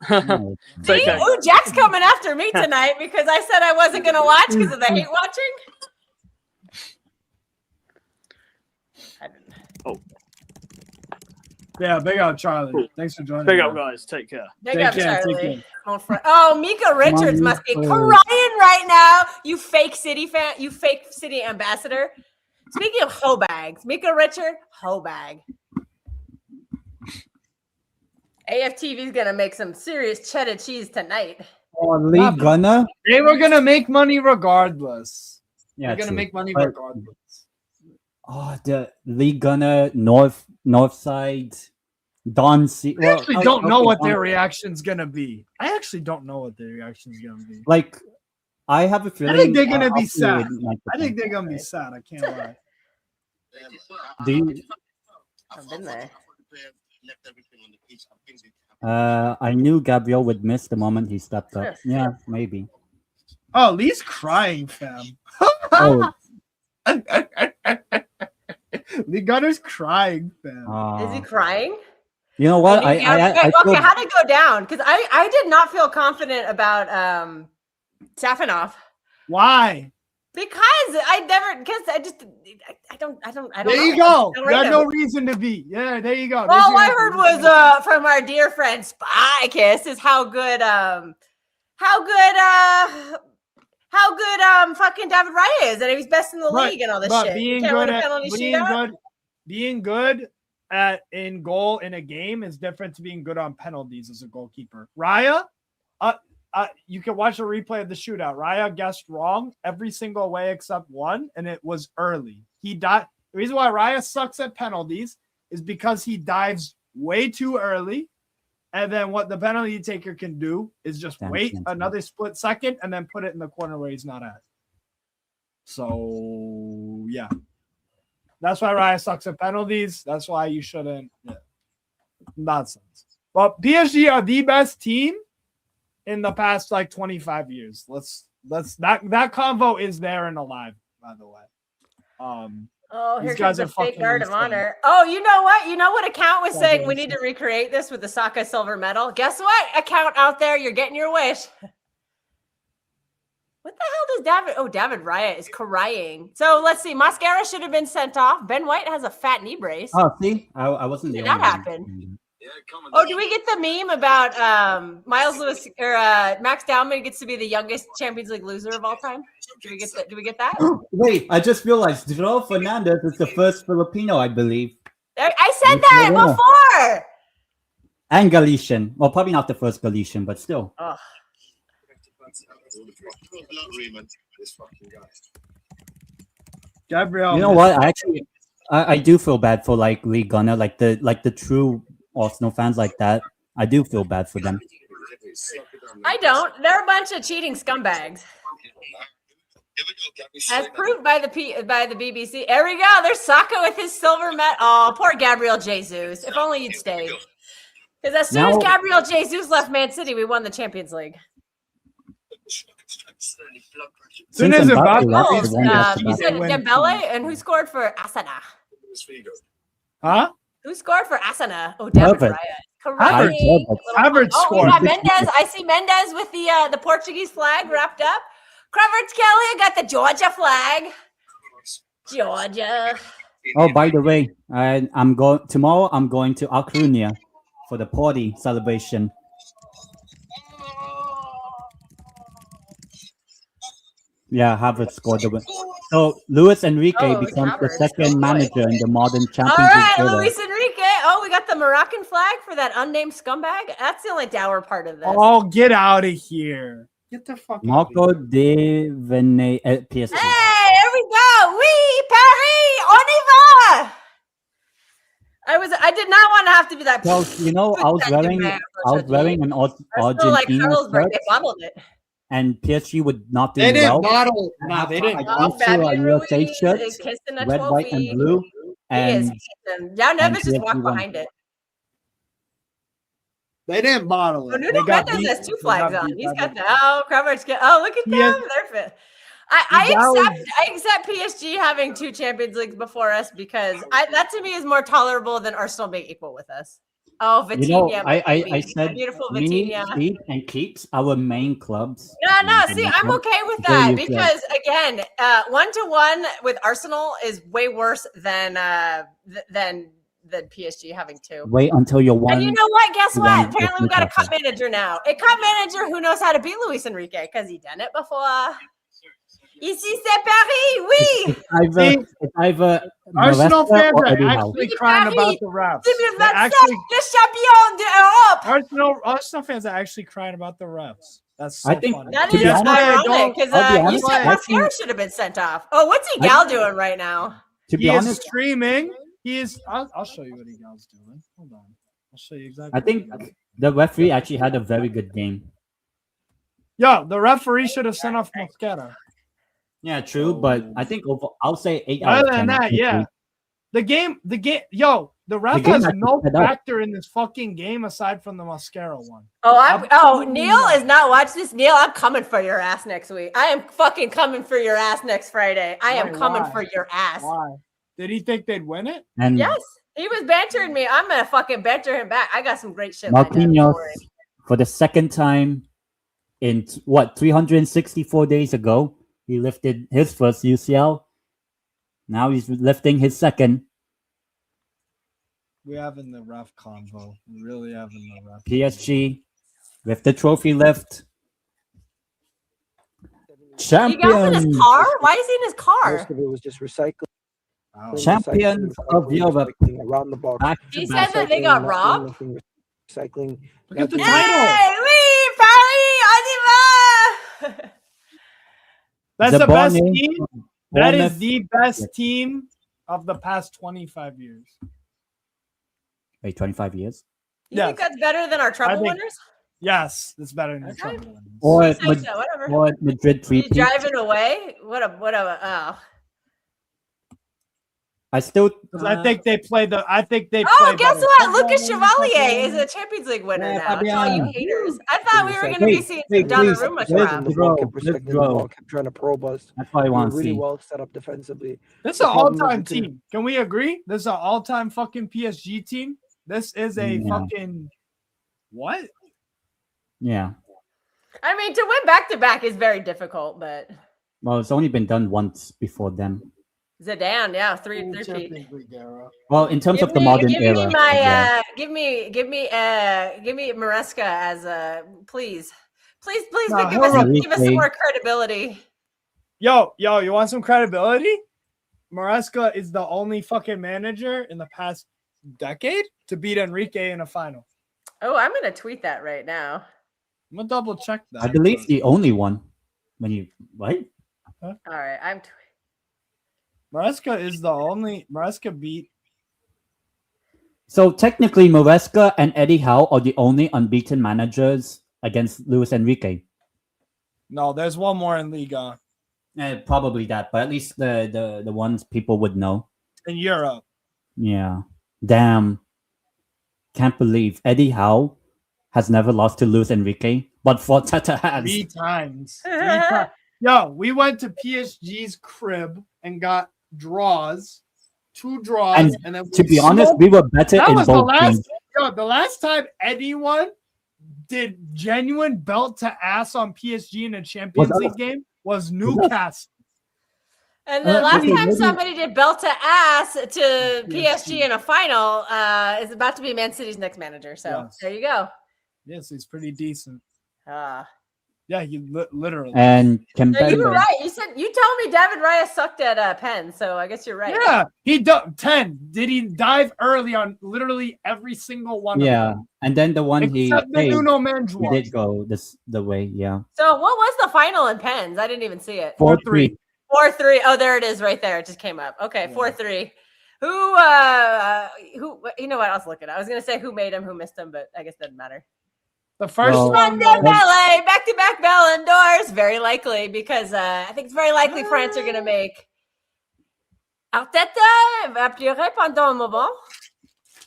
was fun. Take care. Ooh, Jack's coming after me tonight because I said I wasn't going to watch because of the hate watching. Yeah, big up, Charlie. Cool. Thanks for joining. Big man. up, guys. Take care. Big Take up, care, take Charlie. Oh, Mika Richards must be Mika. crying right now. You fake City fan. You fake City ambassador. Speaking of hoe bags, Mika Richard, hoe bag. AFTV is gonna make some serious cheddar cheese tonight. Oh, Lee Gunner. They were gonna make money regardless. Yeah, They're gonna true. make money But- regardless. Oh, the Lee Gunner North Side. Don C. I actually don't know what their Don- reaction's gonna be. I actually don't know what their reaction's gonna be. Like, I have a feeling. I think they're gonna I'll be see sad. it, like, I think they're gonna be sad. I can't lie. Do you, I've been there. I knew Gabriel would miss the moment he stepped up. Yeah, maybe. Oh, Lee's crying, fam. Oh, Lee Gunner's crying, fam. Is he crying? You know what? I okay, feel- how did it go down? Because I did not feel confident about Safanov Why? because I don't There you know. go. I don't You had rate no him. reason to be. Yeah, there you go. Well, all I heard was from our dear friend Spikes is how good fucking David Raya is, and he's best in the league and all this shit. Being Can't good win a at penalty shootout. being good at in goal in a game is different to being good on penalties as a goalkeeper. Raya, you can watch a replay of the shootout. Raya guessed wrong every single way except one, and it was early. He died. The reason why Raya sucks at penalties is because he dives way too early. And then what the penalty taker can do is just wait another split second and then put it in the corner where he's not at. So, yeah. That's why Raya sucks at penalties. That's why you shouldn't. Yeah. Nonsense. But PSG are the best team in the past, 25 years. That convo is there and alive, by the way. Oh, here These guys comes the are fake fucking guard of insane. honor. Oh, you know what? You know what account was saying we Fucking need to recreate this with the Saka silver medal? Guess what? Account out there, you're getting your wish. What the hell does David? Oh, David Raya is crying. So let's see. Mascara should have been sent off. Ben White has a fat knee brace. Oh, see, I wasn't the Did only that one. happen? Oh, do we get the meme about Miles Lewis or Max Dowman gets to be the youngest Champions League loser of all time? Do we get that? Do we get that? Wait, I just realized João Fernandes is the first Filipino, I believe, I said that Yeah. before. and Galician. Well, probably not the first Galician, but still. Ugh. Gabriel. You know what? I do feel bad for Lee Gunner, like the true Arsenal fans like that. I do feel bad for them. I don't. They're a bunch of cheating scumbags. As proved by the BBC. There we go. There's Saka with his silver medal. Oh, poor Gabriel Jesus. If only you'd stayed. Because as soon as Now- Gabriel Jesus left Man City, we won the Champions League. Soon as Mbappe Mbappe left, leaves, they won the You said win. Dembele, and who scored for Asana? Huh? Who scored for Asana? Oh, David Havertz. Raya. Havertz. Havertz Oh, we scored. got Mendez. I see Mendez with the Portuguese flag wrapped up. Cravert Kelly got the Georgia flag. Georgia. Oh, by the way, I'm going tomorrow. I'm going to A Coruña for the party celebration. Yeah, Havertz scored the win. So Luis Enrique Oh, becomes the Havertz. second Oh, boy. manager in the modern All Champions right, League era. Luis Enrique. Oh, we got the Moroccan flag for that unnamed scumbag. That's the only dour part of this. Oh, get out of here. Get the fuck out Marco of here. de Vene PSG. Hey, here we go. Oui, Paris, on y va. I did not want to have to be that. Well, you know, I was wearing an I was still like Argentina Carlsberg. shirt, They bottled it. and PSG would not do They didn't well. bottle. No, they didn't. Oh, Went to a Fabian USA Ruiz shirt, is kissing a red, white, and trophy. blue, He is and kissing. Yao Neves just PSG walked won. behind it. They didn't bottle Oh, it. Nuno They got Mendes beat- has 2 they flags got on. beat He's by got the Kramaric. Oh, look at He has- them. They're fit. I That accept PSG having 2 Champions Leagues before us because that to me is more tolerable than Arsenal being equal with us. Oh, Vitinha. You know, my I baby. said Beautiful me, Vitinha. Steve, and Keeps our main clubs. No. See, I'm okay with There that you go. because again, 1-1 with Arsenal is way worse than PSG having 2. Wait until you're one. And you know what? Guess you what? want Apparently, we got a different cup manager now. A cup manager who knows how to beat Luis Enrique because he done it before. Ici c'est Paris, oui. It's either Arsenal Maresca fans or are Eddie Howe. actually crying about the refs. 2027, Actually, le champion d'Europe. Arsenal fans are actually crying about the refs. That's so I think funny. That To is be honest, ironic because I'll be you honest, said I Mascara should have been sent off. Oh, what's Egal doing right now? To be He is honest, streaming. He is. I'll show you what Egal's doing. Hold on. I'll show you exactly. I think the referee actually had a very good game. Yo, the referee should have sent off Mosquera. Yeah, true, but I think I'll say 8 out Other of 10. than that, yeah. The game. Yo, the ref game has actually no sped up. factor in this fucking game aside from the Mosquera one. Neil is not watching this. Neil, I'm coming for your ass next week. I am fucking coming for your ass next Friday. I am Wait, coming why? for your ass. Why? Did he think they'd win it? And Yes, he was bantering me. I'm gonna fucking banter him back. I got some great shit. lined up. Don't Marquinhos, worry. for the second time in 364 days ago, he lifted his first UCL. Now he's lifting his second. We having the ref convo. We really having the ref. PSG with the trophy lift. He got in Champions, his car. Why is he in his car? Most of it was just recycling. Wow. Champions of Europe. Around the block. Back He to said back. that they got robbed. Recycling. Look at the Nothing. title. Hey, oui, Paris, on y va. That's the best Zaboni, team. That is Bournemouth. the best team of the past 25 years. Wait, 25 years? You Yes. think that's better than our trouble think- winners? Yes, it's better than the Okay. trouble ones. Or You say so, whatever. or Madrid He's 3 driving away. What a. I still 'Cause I think they play the. I think they. Oh, play guess better what? football Lucas than the Chevalier fucking- is a Champions League winner Yeah, now. That's all you Fabian. haters. I thought we were going to be Wait, seeing wait, some please. Donnarumma Let's crap. The grow, ball, kept let's recycling the grow. ball, kept trying to probe us. that's what I We want were to really see. well set up defensively. This is The an problem is all-time we couldn't- team. Can we agree? This is an all-time fucking PSG team. This is a Yeah. fucking what? Yeah. I mean, to win back to back is very difficult, but Well, it's only been done once before them. Zidane, yeah, three feet. Champions League era. Well, in terms Give of the me, modern give era. me yeah. my, give me Maresca as a please, please No, give us Enrique. some more credibility. Yo, you want some credibility? Maresca is the only fucking manager in the past decade to beat Enrique in a final. Oh, I'm gonna tweet that right now. I'm gonna double check that. I believe the only one. When you what? All right, I'm. Maresca is the only. Maresca beat. So technically, Maresca and Eddie Howe are the only unbeaten managers against Luis Enrique. No, there's one more in Liga Probably that, but at least the ones people would know. in Europe. Yeah. Damn. Can't believe Eddie Howe has never lost to Luis Enrique, but Tata has. 3 times. 3 times. Yo, we went to PSG's crib and got draws, 2 draws, and then To be honest, we were better that in was the both last. games. Yo, the last time Eddie won, did genuine belt to ass on PSG in a Champions that- League game was Newcastle. And the last okay, time maybe- somebody did belt to ass to PSG in a final is about to be Man City's next manager. So Yes. there you go. Yes, he's pretty decent. Uh, Yeah, he literally. And no, you were Kempembe. right. You told me David Raya sucked at Penn, so I guess you're right. Yeah, he 10. Did he dive early on literally every single one? Yeah, of them? and then the one Except the he Nuno Mendes he one. did go the way, yeah. So what was the final in Pens? I didn't even see it. 4-3. 4-3. Oh, there it is right there. It just came up. Okay, Yeah. 4-3. Who? You know what? I was looking. I was gonna say who made him, who missed him, but I guess it doesn't matter. The first Well, one. Dembele, back-to-back Ballon d'Ors, very likely because I think it's very likely France are gonna make. Arteta va pleurer pendant un moment.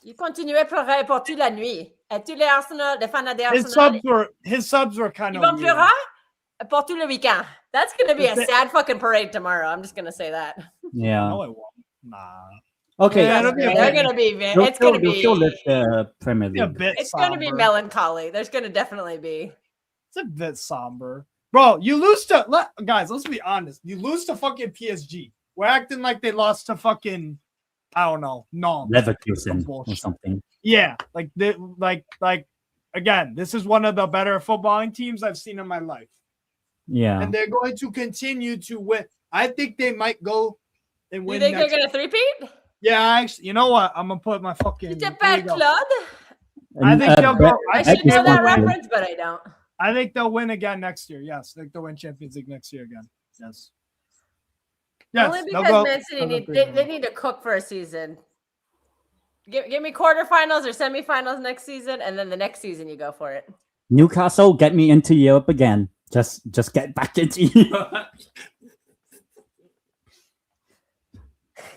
Il continuait à pleurer pour toute la nuit. Et tous les Arsenal, les fans des Arsenal, His subs were kind ils of vont weird. pleurer pour tout le weekend. That's gonna be a Is it- sad fucking parade tomorrow. I'm just gonna say that. Yeah. No, it won't. Nah. Okay. Yeah, it'll be a They're bit- gonna be. They'll It's gonna they'll still be. lift the Premier It's a League. bit It's gonna be somber. melancholy. There's gonna definitely be. It's a bit somber. Bro, you lose to guys, let's be honest. You lose to fucking PSG. We're acting like they lost to fucking I don't know, no. Leverkusen or Bullshit. something. Yeah, like again, this is one of the better footballing teams I've seen in my life. Yeah. And they're going to continue to win. I think they might go and You win. think they're next- gonna three-peat? Yeah, actually, you know what? I'm gonna put my fucking. C'était here pas you go. Claude. I think they'll go. I That should is know that one thing. reference, but I don't. I think they'll win again next year. Yes, I think they'll win Champions League next year again. Yes. Yes. Only they'll because go- Man City they'll go need crazy. they need to cook for a season. Give me quarterfinals or semifinals next season, and then the next season you go for it. Newcastle, get me into Europe again. Just get back into Europe.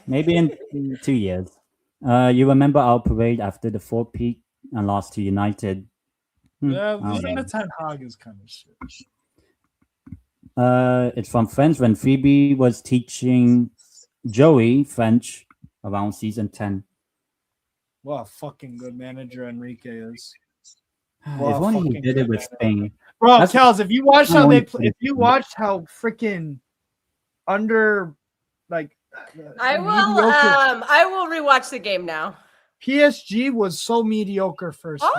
Maybe in 2 years. You remember our parade after the 4-peat and lost to United? Yeah, I don't losing know. to Ten Hag is kind of shit. It's from French when Phoebe was teaching Joey French around season 10. What a fucking good manager Enrique is. If Wow, only he fucking did it with good. Spain. Bro, That's- Kels, if you watch I how don't they want to play, if you watch how freaking under like I will mediocre- I will rewatch the game now. PSG was so mediocre first half.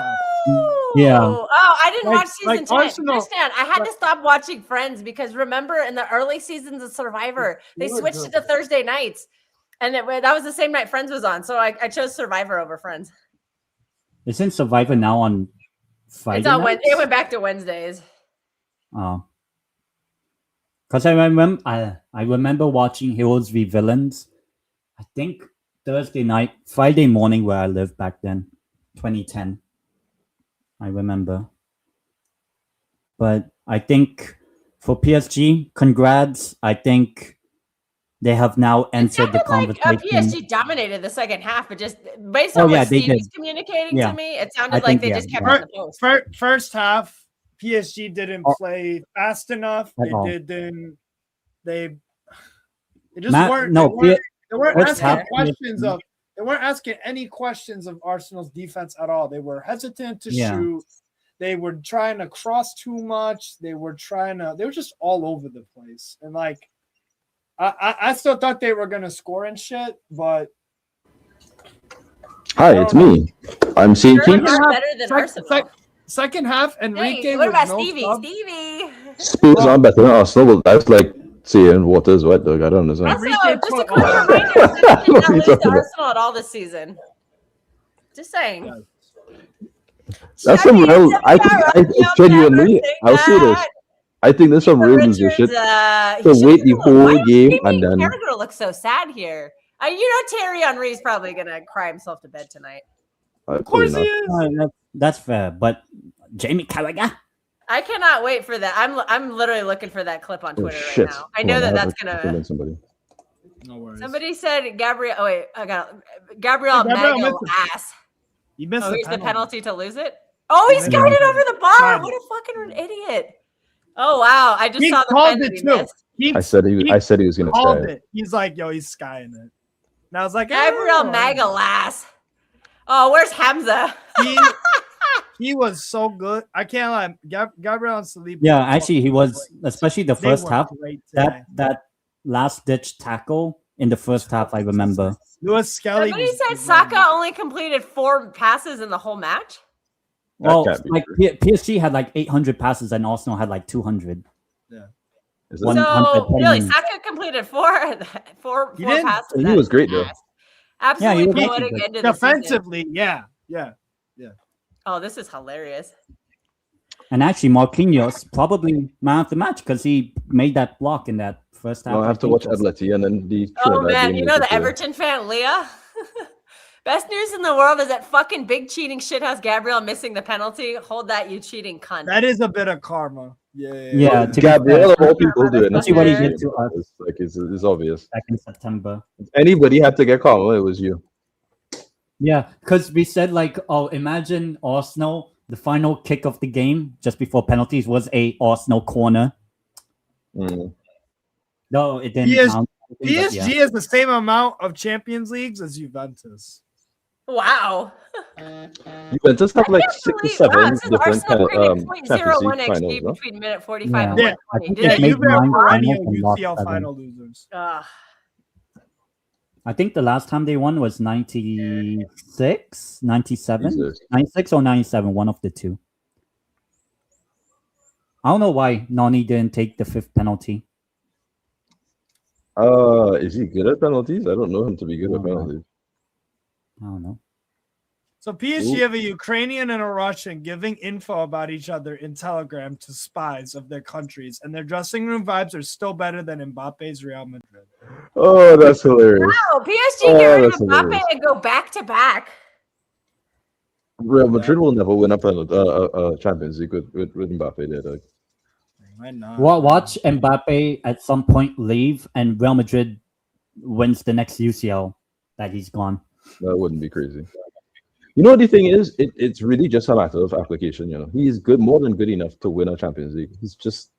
Oh, Yeah. Oh, I didn't Like- watch season like 10. Arsenal- Understand? I had like- to stop watching Friends because remember in the early seasons of Survivor, they You're switched it to good. Thursday nights. And that was the same night Friends was on. So I chose Survivor over Friends. Isn't Survivor now on Friday It's on nights? Wednesday. It went back to Wednesdays. Oh. Because I remember watching Heroes v Villains. I think Thursday night, Friday morning where I lived back then, 2010. I remember. But I think for PSG, congrats. I think they have now It entered the sounded like conversation. PSG dominated the second half, but just based Oh, on yeah, what they Stevie's did. communicating Yeah. to me, it I sounded like think, they yeah, just kept yeah. it in the post. First half, PSG didn't Oh. play fast enough. At They all. didn't. They just Matt, weren't. no, they weren't first asking half, questions of. They weren't asking any questions of Arsenal's defense at all. They were hesitant to Yeah. shoot. They were trying to cross too much. They were just all over the place. And like, I still thought they were gonna score and shit, but Hi, it's me. I'm seeing They're Kings. not better than Arsenal. second half, Enrique Hey, what with about no Stevie? sub. Stevie. Spurs aren't better than Arsenal. Well, that's like saying water's wet, dog. I don't understand. Also, Enrique just a put- quick reminder, City did not What are you lose to talking about? Arsenal at all this season. Just saying. That's some real. I genuinely, I'll say this. I think there's some real loser shit. So wait the whole game and then. Carragher looks so sad here. You know Thierry Henry's probably gonna cry himself to bed tonight. Of course he is. That's fair. But Jamie Carragher? I cannot wait for that. I'm literally looking for that clip on Oh, Twitter shit. right now. I know Hold on, that I have that's to gonna. fill in somebody. No worries. Somebody said Gabriel. Oh wait, I got Gabriel Gabriel Magal missed it. ass. You missed Oh, the here's the penalty. penalty to lose it. Oh, he's Yeah. guided over the bar. Fine. What a fucking idiot! Oh wow, I just He saw the called pen that it he too. missed. He I said he was gonna called try. it. He's like, yo, he's skying it. And I was like, Gabriel oh. Magalas. Oh, where's Hamza? He was so good. I can't lie. Gabriel and Saliba. Yeah, actually, he was, especially the They first were half. great today. That last ditch tackle in the first half, I remember. Lewis Skelly. Somebody was- said was Saka only completed 4 passes in the whole match. That Well, can't be like true. PSG had like 800 passes and Arsenal had like 200. Is it- One- So 110 really, minutes. Saka completed four He did. passes. He That was great, is though. ass. Absolutely he was poetic actually end of the season. defensively, yeah. Oh, this is hilarious. And actually, Marquinhos probably man of the match because he made that block in that first half. I'll have to watch Atleti and then the. Oh man, you know the Everton fan, Leah. Best news in the world is that fucking big cheating shithouse Gabriel missing the penalty. Hold that, you cheating cunt. That is a bit of karma. Yeah, to be Gabriel, fair, of all people, do it. see what he did to us It's like it's obvious. back in September. If anybody had to get karma, it was you. Yeah, because we said like, oh, imagine Arsenal. The final kick of the game just before penalties was a Arsenal corner. Mm. No, it didn't Yes. count. PSG has the same amount of Champions Leagues as Juventus. Wow. Juventus have like 6 or 7 it says different Arsenal created Champions 0.01 League XG finals. No? between minute 45 and Yeah. 120. think Did Yeah, they they? made Juve are 9 perennial finals and lost UCL 7. final losers. I think the last time they won was 96, 97, Jesus. 96 or 97, one of the two. I don't know why Nani didn't take the 5th penalty. Is he good at penalties? I don't know him to be good at penalties. I don't know. So PSG have a Ukrainian and a Russian giving info about each other in Telegram to spies of their countries, and their dressing room vibes are still better than Mbappe's Real Madrid. Oh, that's hilarious. Wow, PSG get rid of that's Mbappe hilarious. and go back to back. Real Madrid will never win a Champions League with Mbappe there. Like. Why not? Watch Mbappe at some point leave and Real Madrid wins the next UCL that he's gone. That wouldn't be crazy. You know what the thing is? It's really just a matter of application. You know, he's good, more than good enough to win a Champions League. He's just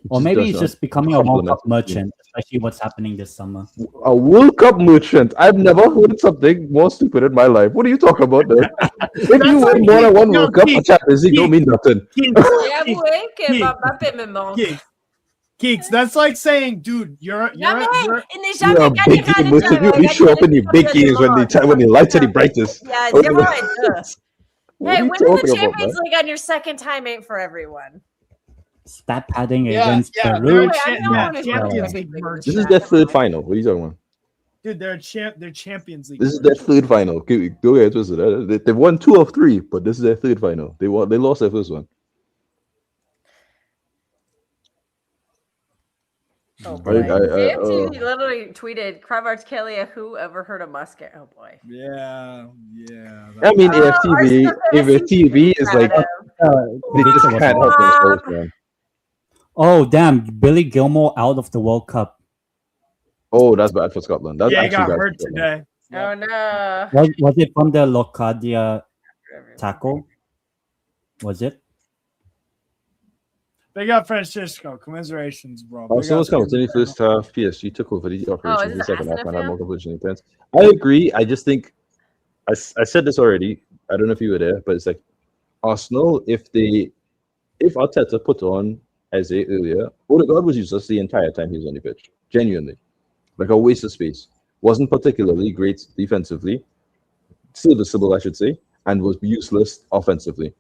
or maybe he's just becoming a World Cup complemented. merchant, especially what's happening this summer. A World Cup merchant. I've never heard something more stupid in my life. What are you talking about there? If you win more than one World Cup, a Champions League don't mean nothing. J'avoue que Mbappe me manque. Geeks, that's like saying, dude, you're Jamais, il n'est You're jamais a big gagné game merchant. You show up in the big games when the lights are the brightest. Yeah, What zero are and What Hey, are you winning the talking about, Champions man? League on your second time ain't for everyone. Stat padding Yeah, against yeah, Peru. I know yeah, when it's Champions League. League merch. This is their 3rd final. What are you talking about? Dude, they're Champions League. This is merch. their 3rd final. Go ahead, twisted. They've won 2 of 3, but this is their 3rd final. They lost their 1st one. Oh boy. I- JFT literally tweeted, Kvaratskhelia, who ever heard of Musket? Oh boy. Yeah. I mean, Arsenal AFTV is like they just can't help themselves, man. Oh damn! Billy Gilmore out of the World Cup. Oh, that's bad for Scotland. That's Yeah, he actually got bad hurt for Scotland. today. Oh no. Was it from the Locadia tackle? Was it? They got Francisco. Commiserations, bro. Also, was counting in the 1st half. PSG took over the operation in is the it 2nd half and Arsenal had fan? more completion attempts. I agree. I just think I said this already. I don't know if you were there, but it's like Arsenal. If Arteta put on Eze earlier, Odegaard was useless the entire time he was on the pitch. Genuinely, like a waste of space. Wasn't particularly great defensively, serviceable, I should say, and was useless offensively.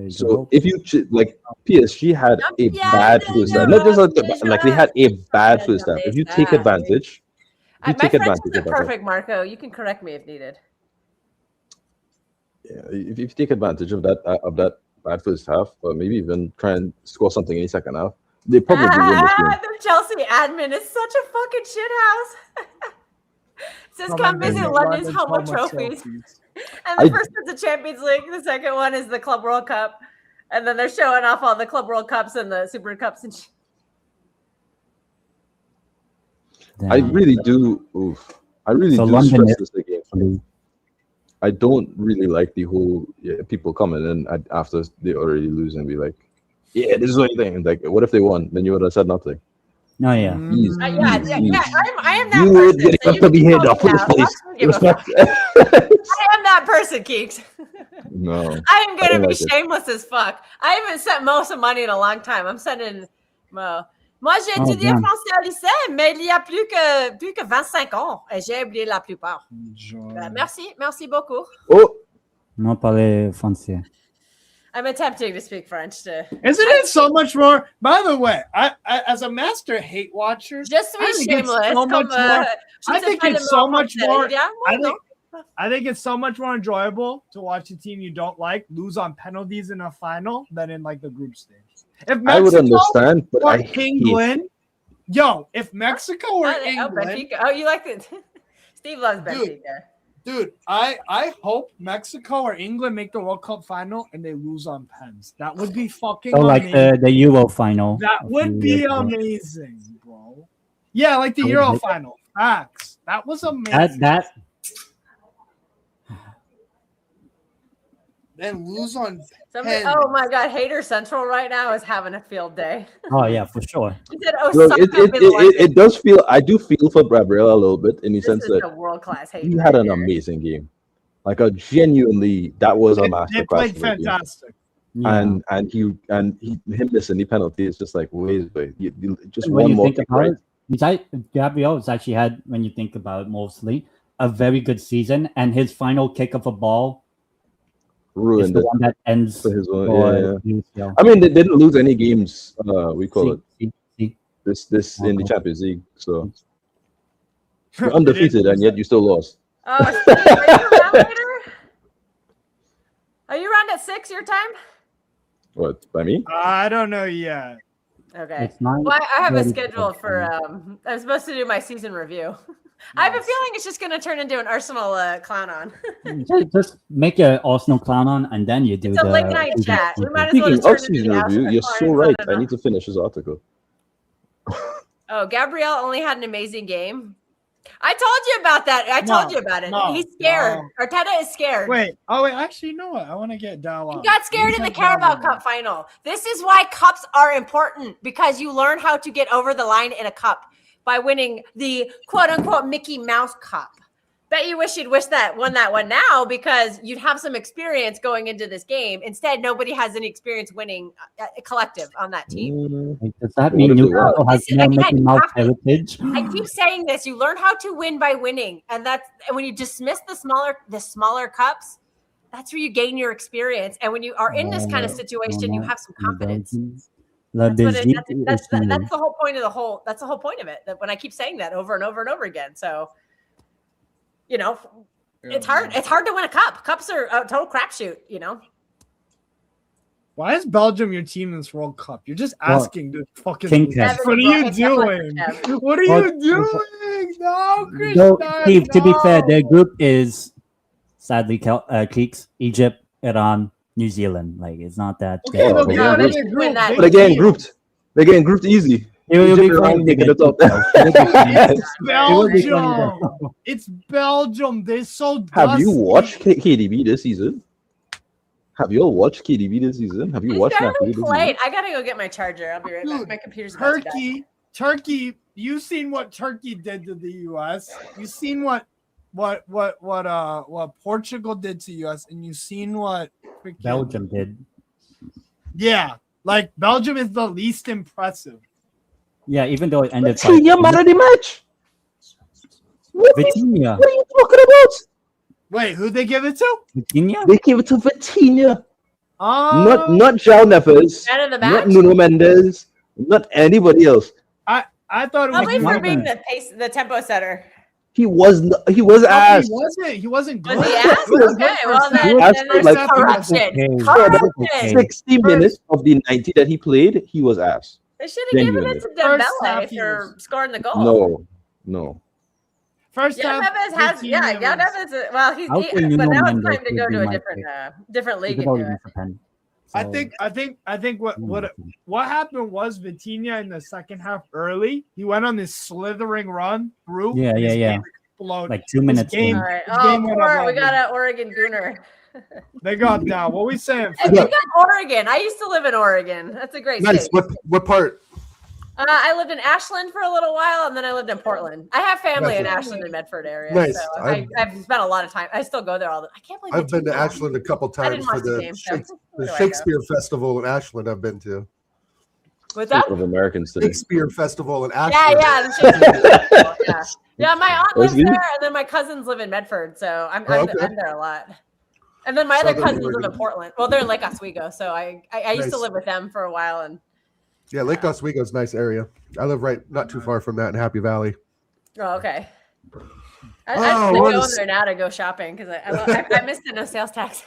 So if you like, PSG had a bad first half. Not just like they had a bad first half. If you take advantage, My French isn't perfect, Marco. You can correct me if needed. Yeah, if you take advantage of that bad first half, or maybe even try and score something in the 2nd half, they probably win this game. The Chelsea admin is such a fucking shithouse. Says come visit London's home of trophies. And the first one's the Champions League. The second one is the Club World Cup. And then they're showing off all the Club World Cups and the Super Cups and shit. I really do. I really So do London stress this again. I don't really like the whole people coming in after they already lose and be like, "Yeah, this is what you think." And like, what if they won? Then you would have said nothing. No, yeah. I am that You person. would get So up to be here in the first place. I am that person, Keeks. No. I am going to be like it. shameless as fuck. I haven't sent Mo some money in a long time. I'm sending Mo. Moi, j'ai étudié français au lycée, mais il y a plus que 25 ans. Et j'ai oublié la plupart. Merci beaucoup. Oh. Non parler français. I'm attempting to speak French. Isn't it so much more? By the way, I as a master hate watcher, just to be shameless. I think it's so much more. I think it's so much more enjoyable to watch a team you don't like lose on penalties in a final than in like the group stage. If Mexico I would understand, but or I hate England, if Mexico or England, oh, you like it? Steve loves Benfica. Dude, I hope Mexico or England make the World Cup final and they lose on pens. That would be fucking So like amazing. the Euro final. That would be amazing, bro. Yeah, like the Euro final. Facts. That was amazing. That Then lose on Somebody, pens. oh my God, Hater Central right now is having a field day. Oh yeah, for sure. He said, Look, Osaka Middle it does feel. I do feel for Gabriel a little bit in the This sense is that a world-class hater. he had an right here. amazing game. Like a genuinely, that was a They masterclass. played from the game. fantastic. Yeah. And him missing the penalty is just like ways, but just When one you more think kick, about right? it, Gabriel has actually had, when you think about it mostly, a very good season, and his final kick of a ball is Ruined the it one that ends for his own. for Yeah. UCL. I mean, they didn't lose any games. We call it See. this in the Okay. Champions League. So you're undefeated, and yet you still lost. Oh, Steve, are you around later? Are you around at 6 your time? What, by me? I don't know yet. Okay. It's not Well, I have a really schedule good. for. I'm supposed to do my season review. I have a feeling it's just going to turn into an Arsenal clown on. Just make an Arsenal clown on, and then you do It's a the late night season chat. We review. might as well Speaking just turn of it into season the review, you're so right. I need to finish this article. Oh, Gabrielle only had an amazing game. I told you about that. I told you about it. no, He's scared. no. Arteta is scared. Wait, actually, you know what? I want to get Dal He on. got scared in the Carabao Cup final. This is why cups are important, because you learn how to get over the line in a cup by winning the quote unquote Mickey Mouse Cup. Bet you wish you'd won that one now, because you'd have some experience going into this game. Instead, nobody has any experience winning a collective on that team. Does that mean What if it Newcastle has This is- no again, Mickey you Mouse have to- heritage? I keep saying this. You learn how to win by winning. And when you dismiss the smaller cups, that's where you gain your experience. And when you are in this kind of situation, you have some confidence. That's the whole point of that's the whole point of it. That when I keep saying that over and over and over again. So, it's hard. It's hard to win a cup. Cups are a total crapshoot, Why is Belgium your team in this World Cup? You're just asking to fucking. King lose. Kev. What are you It's doing? definitely What are you doing? No, Christian. So, Steve, to be fair, no. their group is sadly Greeks, Egypt, Iran, New Zealand. Like, it's not that. Okay, Oh, look, but yeah, yeah, they're win grouped. that. Big But again, deal. they're getting grouped easy. You'll be Egypt and fine Iran to taking get the top. It's will be funny Belgium. It's Belgium. They're so Have you dusty. watched KDB this season? Have you all watched KDB this season? Have you He's watched barely Napoli this season? played. I gotta go get my charger. I'll be right back. Dude, My computer's about to die. Turkey. You've seen what Turkey did to the U.S. You've seen what Portugal did to U.S. and you've seen what freaking- Belgium did. Yeah, like Belgium is the least impressive. Yeah, even though it ended. Vitinha man of the match. Vitinha. What are you talking about? Wait, who'd they give it to? Vitinha? They gave it to Vitinha. Oh, Not João Neves, Man of the not match. Nuno Mendes, not anybody else. I thought it was. Probably for not being bad. the tempo setter. He was No, ass. He wasn't good. Was he asked? He was Okay, good for well a second. then, That's then there's like- corruption. Okay. Corruption. Okay. 60 minutes of the 90 that he played, he was ass. They should have given it to First half Dembele he for was- scoring the goal. No. First Yeah, half, Neves has. Yeah, Vitinha was- Neves. Well, he's. I'll say But Nuno now it's Mendes time to would go be to a my different league He's and already do been it. for pen. I So- think what happened was Vitinha in the second half early. He went on this slithering run through. Yeah, and his yeah. game exploded. Like 2 minutes game- in. All right. His Oh, game went poor, up we got over. an Oregon Gooner. They got down. What we saying? And we got Oregon. I used to live in Oregon. That's a great Nice. state. What part? I lived in Ashland for a little while, and then I lived in Portland. I have family in Nice. Ashland and Medford area. Nice. So I've spent a lot of time. I still go there all the. I can't believe I've they been to took long. Ashland a couple I times didn't for watch the the, game. So where do I go? Shakespeare Festival in Ashland. I've been to What's that? Of Americans today. Shakespeare Festival in Yeah, Ashland. yeah, the Shakespeare Festival, yeah. Yeah, my aunt lives Where's there, he? and then my cousins live in Medford, so I'm okay. there a lot. And then my other Southern cousins live Oregon. in Portland. Well, they're in Lake Oswego, so I used to Nice. live with them for a while, and Yeah, Lake Oswego's a nice area. I live not too far from that in Happy Valley. oh, okay. I Oh, just what go is- there now to go shopping because I missed the no sales tax.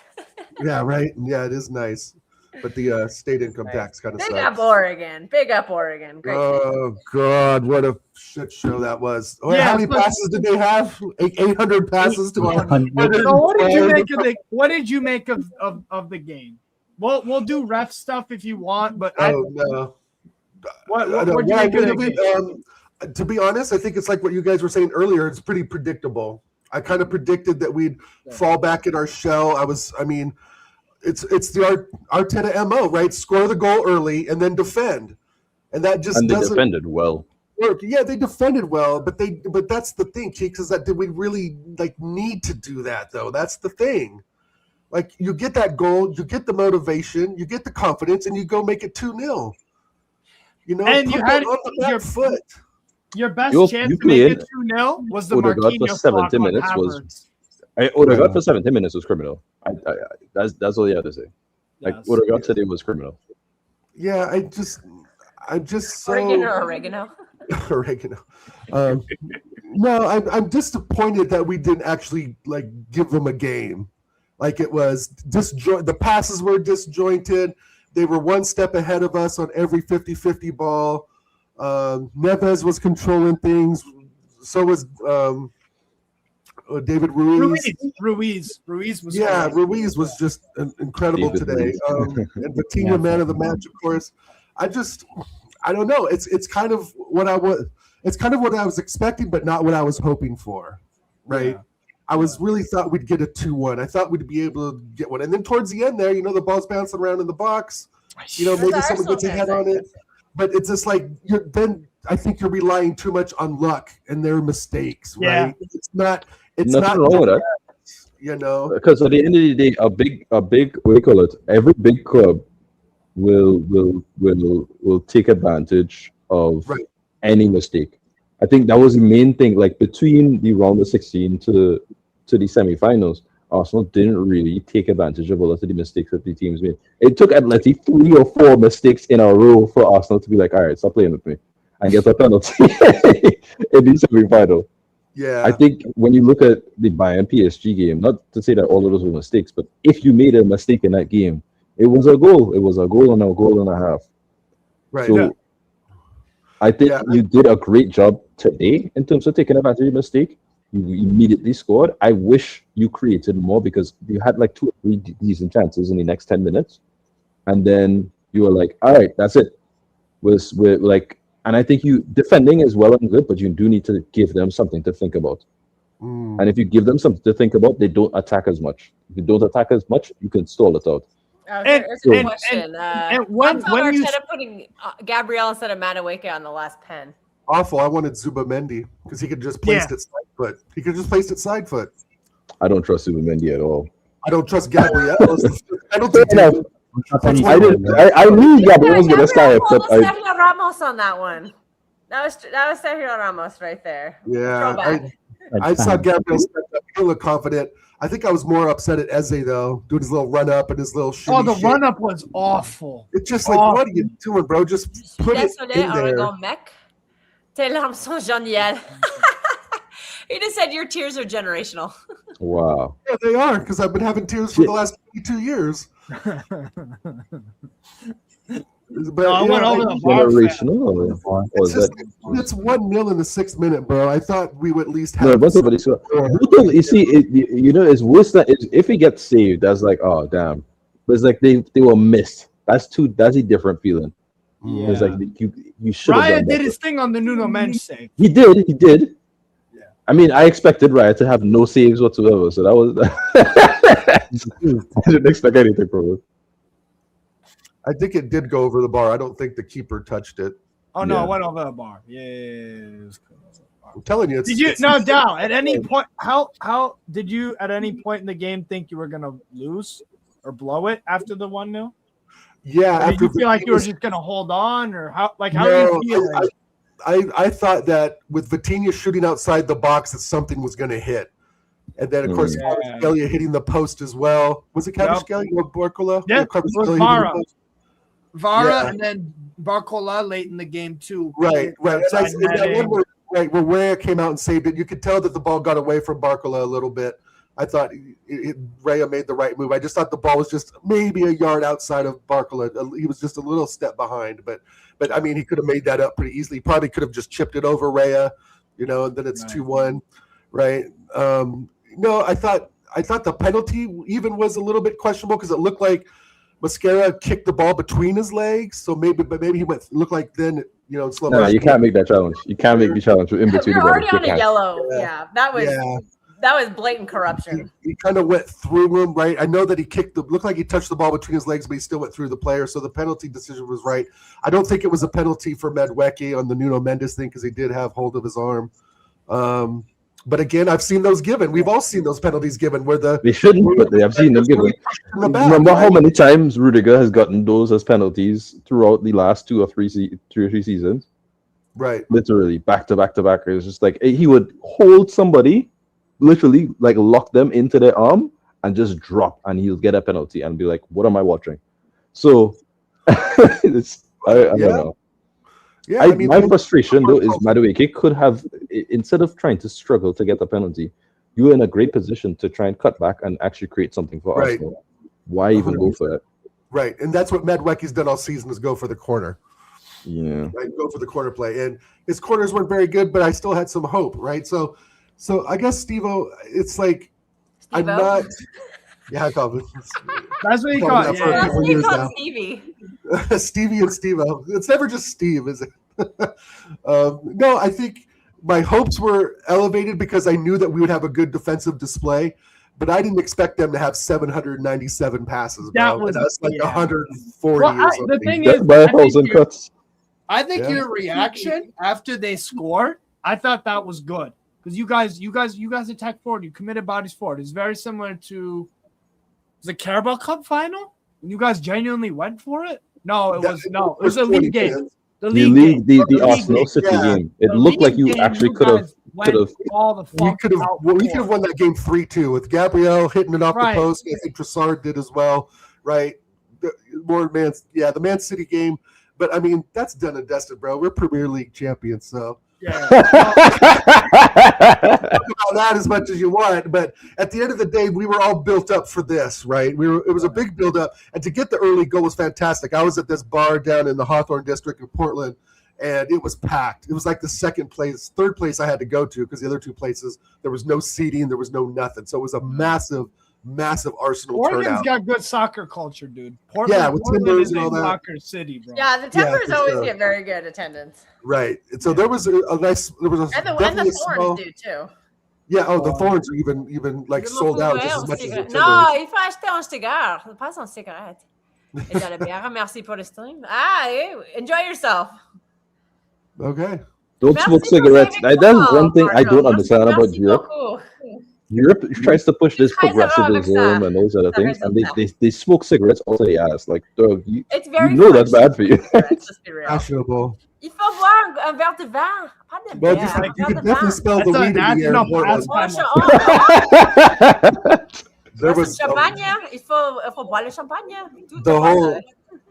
Yeah, right. Yeah, it is nice. but the state income tax kind of Big sucks. up Oregon. Big up Oregon. Great. Oh God, what a shit show that was! Yeah, How many passes did they have? 800 passes to 100. So what did you make of the? What did you make of the game? We'll do ref stuff if you want, but no. What did you make of the game? To be honest, I think it's like what you guys were saying earlier. It's pretty predictable. I kind of predicted that we'd fall back in our shell. It's the Arteta MO, right? Score the goal early and then defend, and that just they doesn't defended well. work. Yeah, they defended well, but that's the thing, Cheeks, is that did we really need to do that though? That's the thing. Like, you get that goal, you get the motivation, you get the confidence, and you go make it 2-0. You know, And put you had that on the back foot. Your best You chance to played make it 2-0 was the Odegaard for Marquinhos 70 block on minutes Havertz. Odegaard for 70 minutes was criminal. That's all you have to say. Like, Yes. Odegaard said it was criminal. Yeah, I'm just so Oregano. oregano. No, I'm disappointed that we didn't actually give them a game. Like, it was the passes were disjointed. They were one step ahead of us on every 50-50 ball. Neves was controlling things. So was David Ruiz. Ruiz was Ruiz was just incredible David today. Ruiz. And Vitinha, man of the match, of course. I don't know. It's kind of what I was. It's kind of what I was expecting, but not what I was hoping for. Right. Yeah. I really thought we'd get a 2-1. I thought we'd be able to get one. And then towards the end there, the ball's bouncing around in the box. Maybe someone gets a head on it. But it's just like I think you're relying too much on luck and their mistakes, right? Yeah. It's not wrong with that. Because at the end of the day, a big what do you call it? Every big club will take advantage of any mistake. I think that was the main thing. Like, between the round of 16 to the semifinals, Arsenal didn't really take advantage of a lot of the mistakes that the teams made. It took at least 3 or 4 mistakes in a row for Arsenal to be like, all right, stop playing with me, and get a penalty in the semifinal. Yeah. I think when you look at the Bayern PSG game, not to say that all of those were mistakes, but if you made a mistake in that game, it was a goal. It was a goal and a goal and a half. Right. So I think you did a great job today in terms of taking advantage of your mistake. You immediately scored. I wish you created more, because you had 2 or 3 decent chances in the next 10 minutes. And then you were like, all right, that's it. And I think you defending is well and good, but you do need to give them something to think about. And if you give them something to think about, they don't attack as much. If you don't attack as much, you can stall it out. That's a good question. when Arteta putting Gabriel instead of Madueke on the last pen. Awful. I wanted Zubamendi because he could just place it side foot. He could just place it side foot. I don't trust Zubamendi at all. I don't trust Gabriel. I don't think I knew Gabriel was going to start. Sergio Ramos on that one. That was Sergio Ramos right there. Yeah, I saw Gabriel step up. He looked confident. I think I was more upset at Eze, though, doing his little run up and his little shimmy. Oh, the run up was awful. It's just like, what are you doing, bro? Just put it in there. Tes larmes sont géniales. He just said your tears are generational. Wow. Yeah, they are, because I've been having tears for the last 22 years. But I went over the bar. It's 1-0 in the 6th minute, bro. I thought we would at least have. You see, it's worse than if he gets saved. That's like, oh damn. But it's like they were missed. That's a different feeling. Yeah. It's like you should. Raya did his thing on the Nuno Mendes save. He did. Yeah. I mean, I expected Raya to have no saves whatsoever, so that was. I didn't expect anything from it. I think it did go over the bar. I don't think the keeper touched it. Oh no, it went over the bar. Yeah. I'm telling you, did you no doubt at any point? How did you at any point in the game think you were gonna lose or blow it after the 1-0? Yeah. Or did you feel like you were just gonna hold on, or how do you feel? I thought that with Vitinha shooting outside the box, that something was going to hit, and then of course Kvaratskhelia hitting the post as well. Was it Kvaratskhelia or Barcola? Yeah, it was Vara. Yeah. And then Barcola late in the game too. Right. That one where Raya came out and saved it. You could tell that the ball got away from Barcola a little bit. I thought Raya made the right move. I just thought the ball was just maybe a yard outside of Barcola. He was just a little step behind, but I mean, he could have made that up pretty easily. He probably could have just chipped it over Raya, and then it's 2-1, right? No, I thought the penalty even was a little bit questionable because it looked like Mascara kicked the ball between his legs, so maybe he looked like then in slow motion. No, you can't make that challenge. You can't make the challenge in between. You're already on a yellow. Yeah, that was blatant corruption. He kind of went through him, right? I know that he looked like he touched the ball between his legs, but he still went through the player. So the penalty decision was right. I don't think it was a penalty for Medwecki on the Nuno Mendes thing because he did have hold of his arm. But again, I've seen those given. We've all seen those penalties given where they shouldn't, but they have seen them given. Remember how many times Rudiger has gotten those as penalties throughout the last 2 or 3 seasons? Right. Literally back to back to back. It's just like he would hold somebody, literally like lock them into their arm and just drop, and he'll get a penalty and be like, "What am I watching?" So I don't know. Yeah, my frustration though is Madueke could have, instead of trying to struggle to get the penalty, you were in a great position to try and cut back and actually create something for Arsenal. Why even go for it? Right, and that's what Medwecki's done all season is go for the corner. Yeah, right, go for the corner play, and his corners weren't very good, but I still had some hope, right? So I guess Steve-O, it's like Steve-O? I'm not. Yeah, I call it. That's what you call it. That's what you call Stevie. Stevie and Steve-O. It's never just Steve, is it? No, I think my hopes were elevated because I knew that we would have a good defensive display, but I didn't expect them to have 797 passes. That's like 140 or something. The thing is, by 1,000 cuts. I think your reaction after they score, I thought that was good because you guys attacked forward. You committed bodies forward. It's very similar to the Carabao Cup final when you guys genuinely went for it. No, it was a league game. The Arsenal City game. It looked like you actually could have. We could have won that game 3-2 with Gabriel hitting it off the post. I think Trossard did as well, right? The Man City game. But I mean, that's done and dusted, bro. We're Premier League champions, so talk about that as much as you want. But at the end of the day, we were all built up for this, right? It was a big build up, and to get the early goal was fantastic. I was at this bar down in the Hawthorne district in Portland, and it was packed. It was like the third place I had to go to because the other 2 places there was no seating, there was no nothing. So it was a massive Arsenal Oregon's turnout. got good soccer culture, dude. Portland Timbers is and all that. Soccer city, bro. Yeah, the Timbers always get very good attendance. Right. And so there was a nice. There was and the Thorns do too. Yeah. Oh, the Thorns are even like sold out just as much as the Timbers. Non, il faut acheter un cigare. Passe en cigarette. Et dans la bière. Merci pour le stream. Enjoy yourself. Okay. Don't smoke cigarettes. That's one thing I don't understand about Europe. Europe tries to push this progressivism and those other things, and they smoke cigarettes all the ass. Like, it's very that's bad for you. Fashionable. Il faut boire un verre de vin. Pas de bière. You can definitely smell the weed in the air. There was champagne. Il faut boire le champagne.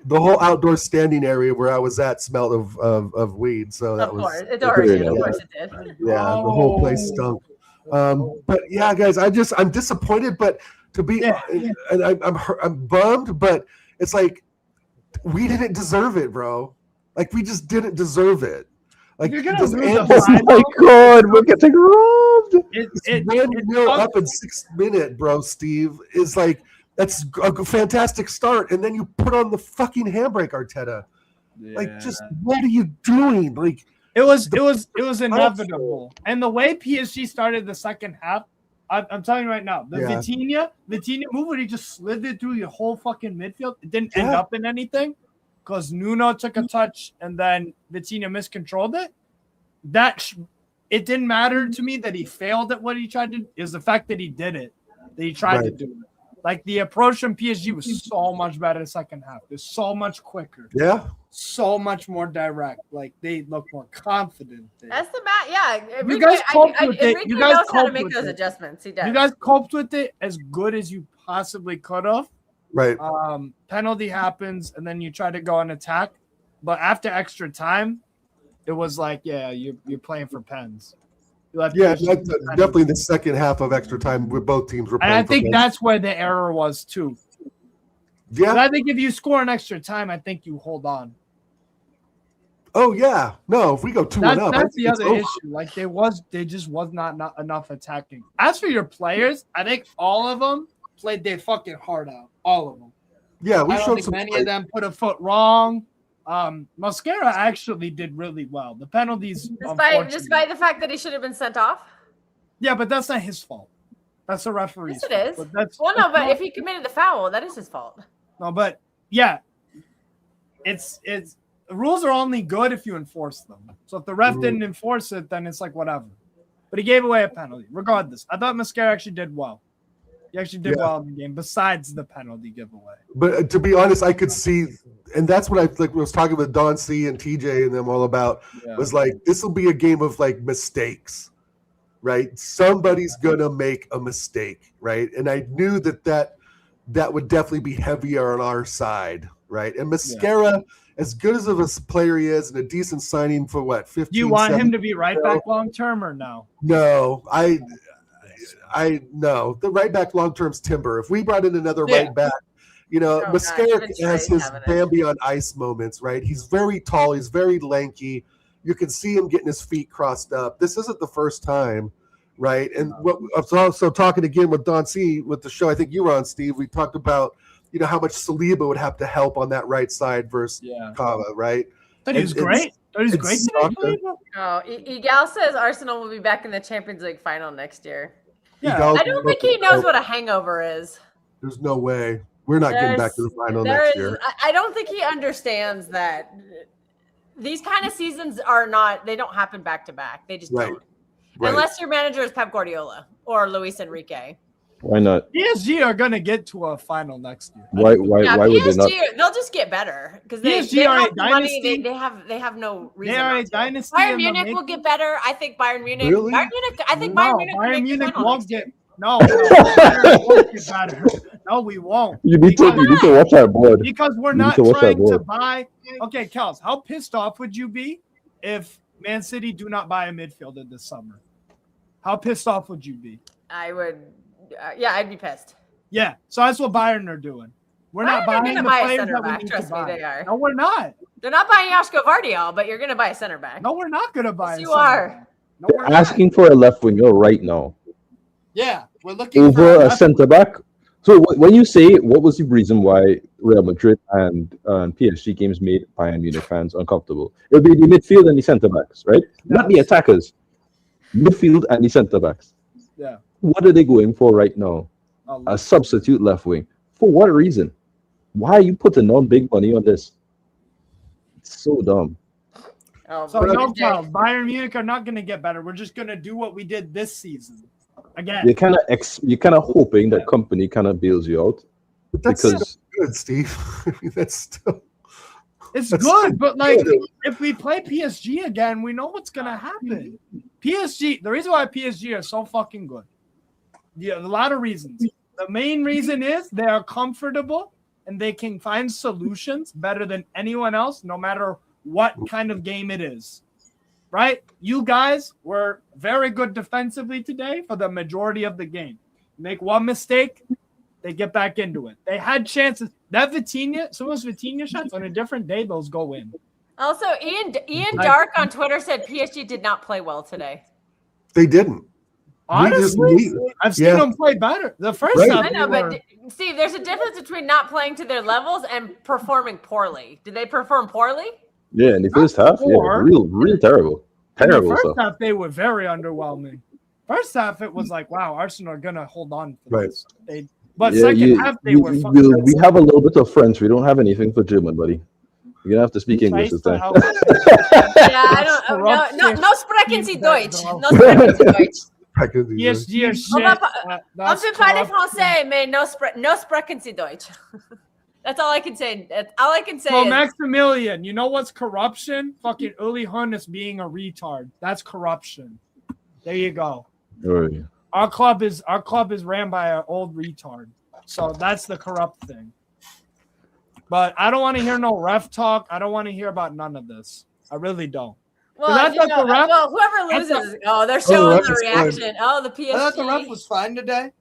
The whole outdoor standing area where I was at smelled of weed. So that was. Of course it did. Yeah, the whole place stunk. But yeah, guys, I'm disappointed, but to be, and I'm bummed, but it's like we didn't deserve it, bro. Like we just didn't deserve it. Like you're gonna lose oh my god, we're getting robbed. It's 1-0 up in 6 minutes, bro. Steve is like that's a fantastic start, and then you put on the fucking handbrake, Arteta. Yeah. Like, just what are you doing? Like. It was inevitable. And the way PSG started the second half, I'm telling you right now, the Vitinha move where he just slid it through your whole fucking midfield, it didn't end up in anything because Nuno took a touch and then Vitinha miscontrolled it. It didn't matter to me that he failed at what he tried to. Is the fact that he did it, that he tried to do it. Like the approach from PSG was so much better in the second half. It's so much quicker. Yeah. So much more direct. Like they look more confident. That's the bad. Yeah. You guys coped with it. You guys knows how to make those adjustments. He does. You guys coped with it as good as you possibly could have. Right. Penalty happens, and then you try to go and attack. But after extra time, it was like, you're playing for pens. Yeah, that's definitely the second half of extra time where both teams were playing. And I think that's where the error was too. Yeah. But I think if you score an extra time, I think you hold on. Oh yeah, no. If we go 2-1 up, that's the other issue. Like they just was not enough attacking. As for your players, I think all of them played their fucking heart out. All of them. Yeah, we I don't showed think some. many of them put a foot wrong. Mosquera actually did really well. The penalties, despite the fact that he should have been sent off. Yeah, but that's not his fault. That's the referee's. Yes, it is. But if he committed the foul, that is his fault. No, but yeah, it's the rules are only good if you enforce them. So if the ref didn't enforce it, then it's like whatever. But he gave away a penalty. Regardless, I thought Mosquera actually did well. He actually did well in the game, besides the penalty giveaway. But to be honest, I could see, and that's what I was talking with Don C and TJ and them all about. Was like, this will be a game of like mistakes, right? Somebody's gonna make a mistake, right? And I knew that would definitely be heavier on our side, right? And Mosquera, as good as of a player he is, and a decent signing for what, 15. Do you want him to be right back long term or no? No, I know the right back long term's Timber. If we brought in another right back, Mosquera has his Bambi on ice moments, right? He's very tall, he's very lanky. You can see him getting his feet crossed up. This isn't the first time, right? And what I was also talking again with Don C with the show, I think you were on, Steve. We talked about how much Saliba would have to help on that right side versus Kava, right? But he was great. He's great today. Igal says Arsenal will be back in the Champions League final next year. Yeah. I don't think he knows what a hangover is. There's no way. We're not getting back to the final next year. I don't think he understands that these kind of seasons they don't happen back to back. They just don't. Right. Unless your manager is Pep Guardiola or Luis Enrique. Why not? PSG are going to get to a final next year. Why would they not? They'll just get better because they have money. They have no reason. They are a dynasty. Bayern Munich will get better. I think Bayern Munich. Really? Bayern Munich won't get. No, Bayern won't get better. No, we won't. You need to watch that board. Because we're not trying to buy. Okay, Kels, how pissed off would you be if Man City do not buy a midfielder this summer? How pissed off would you be? I would. I'd be pissed. Yeah, so that's what Bayern are doing. We're not buying the players that we need to buy. They are. No, we're not. They're not buying Joško Vardiol, but you're going to buy a center back. No, we're not going to buy. Yes, you are. No, we're asking for a left winger right now. Yeah, we're looking over a center back. So when you say what was the reason why Real Madrid and PSG games made Bayern Munich fans uncomfortable? It would be the midfield and the center backs, right? Not the attackers. Midfield and the center backs. Yeah. What are they going for right now? A substitute left wing. For what reason? Why are you putting on big money on this? It's so dumb. So no problem. Bayern Munich are not going to get better. We're just going to do what we did this season. Again. You're kind of hoping that company kind of bails you out. But that's still good, Steve. I mean, that's still. It's good, but like if we play PSG again, we know what's going to happen. PSG. The reason why PSG are so fucking good. Yeah, a lot of reasons. The main reason is they are comfortable and they can find solutions better than anyone else, no matter what kind of game it is. Right? You guys were very good defensively today for the majority of the game. Make one mistake, they get back into it. They had chances. That Vitinha, some of those Vitinha shots on a different day, those go in. Also, Ian Dark on Twitter said PSG did not play well today. They didn't. Honestly, I've seen them play better. The first half, I know, but Steve, there's a difference between not playing to their levels and performing poorly. Did they perform poorly? Yeah, in the first half, real terrible. Terrible. In the first half, they were very underwhelming. First half, it was like, wow, Arsenal are gonna hold on for this. But second half, they were. We have a little bit of French. We don't have anything for German, buddy. You're gonna have to speak English this time. Yeah, I don't. No sprechen Sie Deutsch. No sprechen Sie Deutsch. PSG are shit. On peut parler français, mais no sprechen Sie Deutsch. That's all I can say. All I can say is Maximilian, you know what's corruption? Fucking Uli Hoeneß being a retard. That's corruption. There you go. Oh, yeah. Our club is ran by an old retard. So that's the corrupt thing. But I don't want to hear no ref talk. I don't want to hear about none of this. I really don't. Well, I thought the ref- whoever loses, they're showing the reaction. Oh, the PSG. I thought the ref was fine today.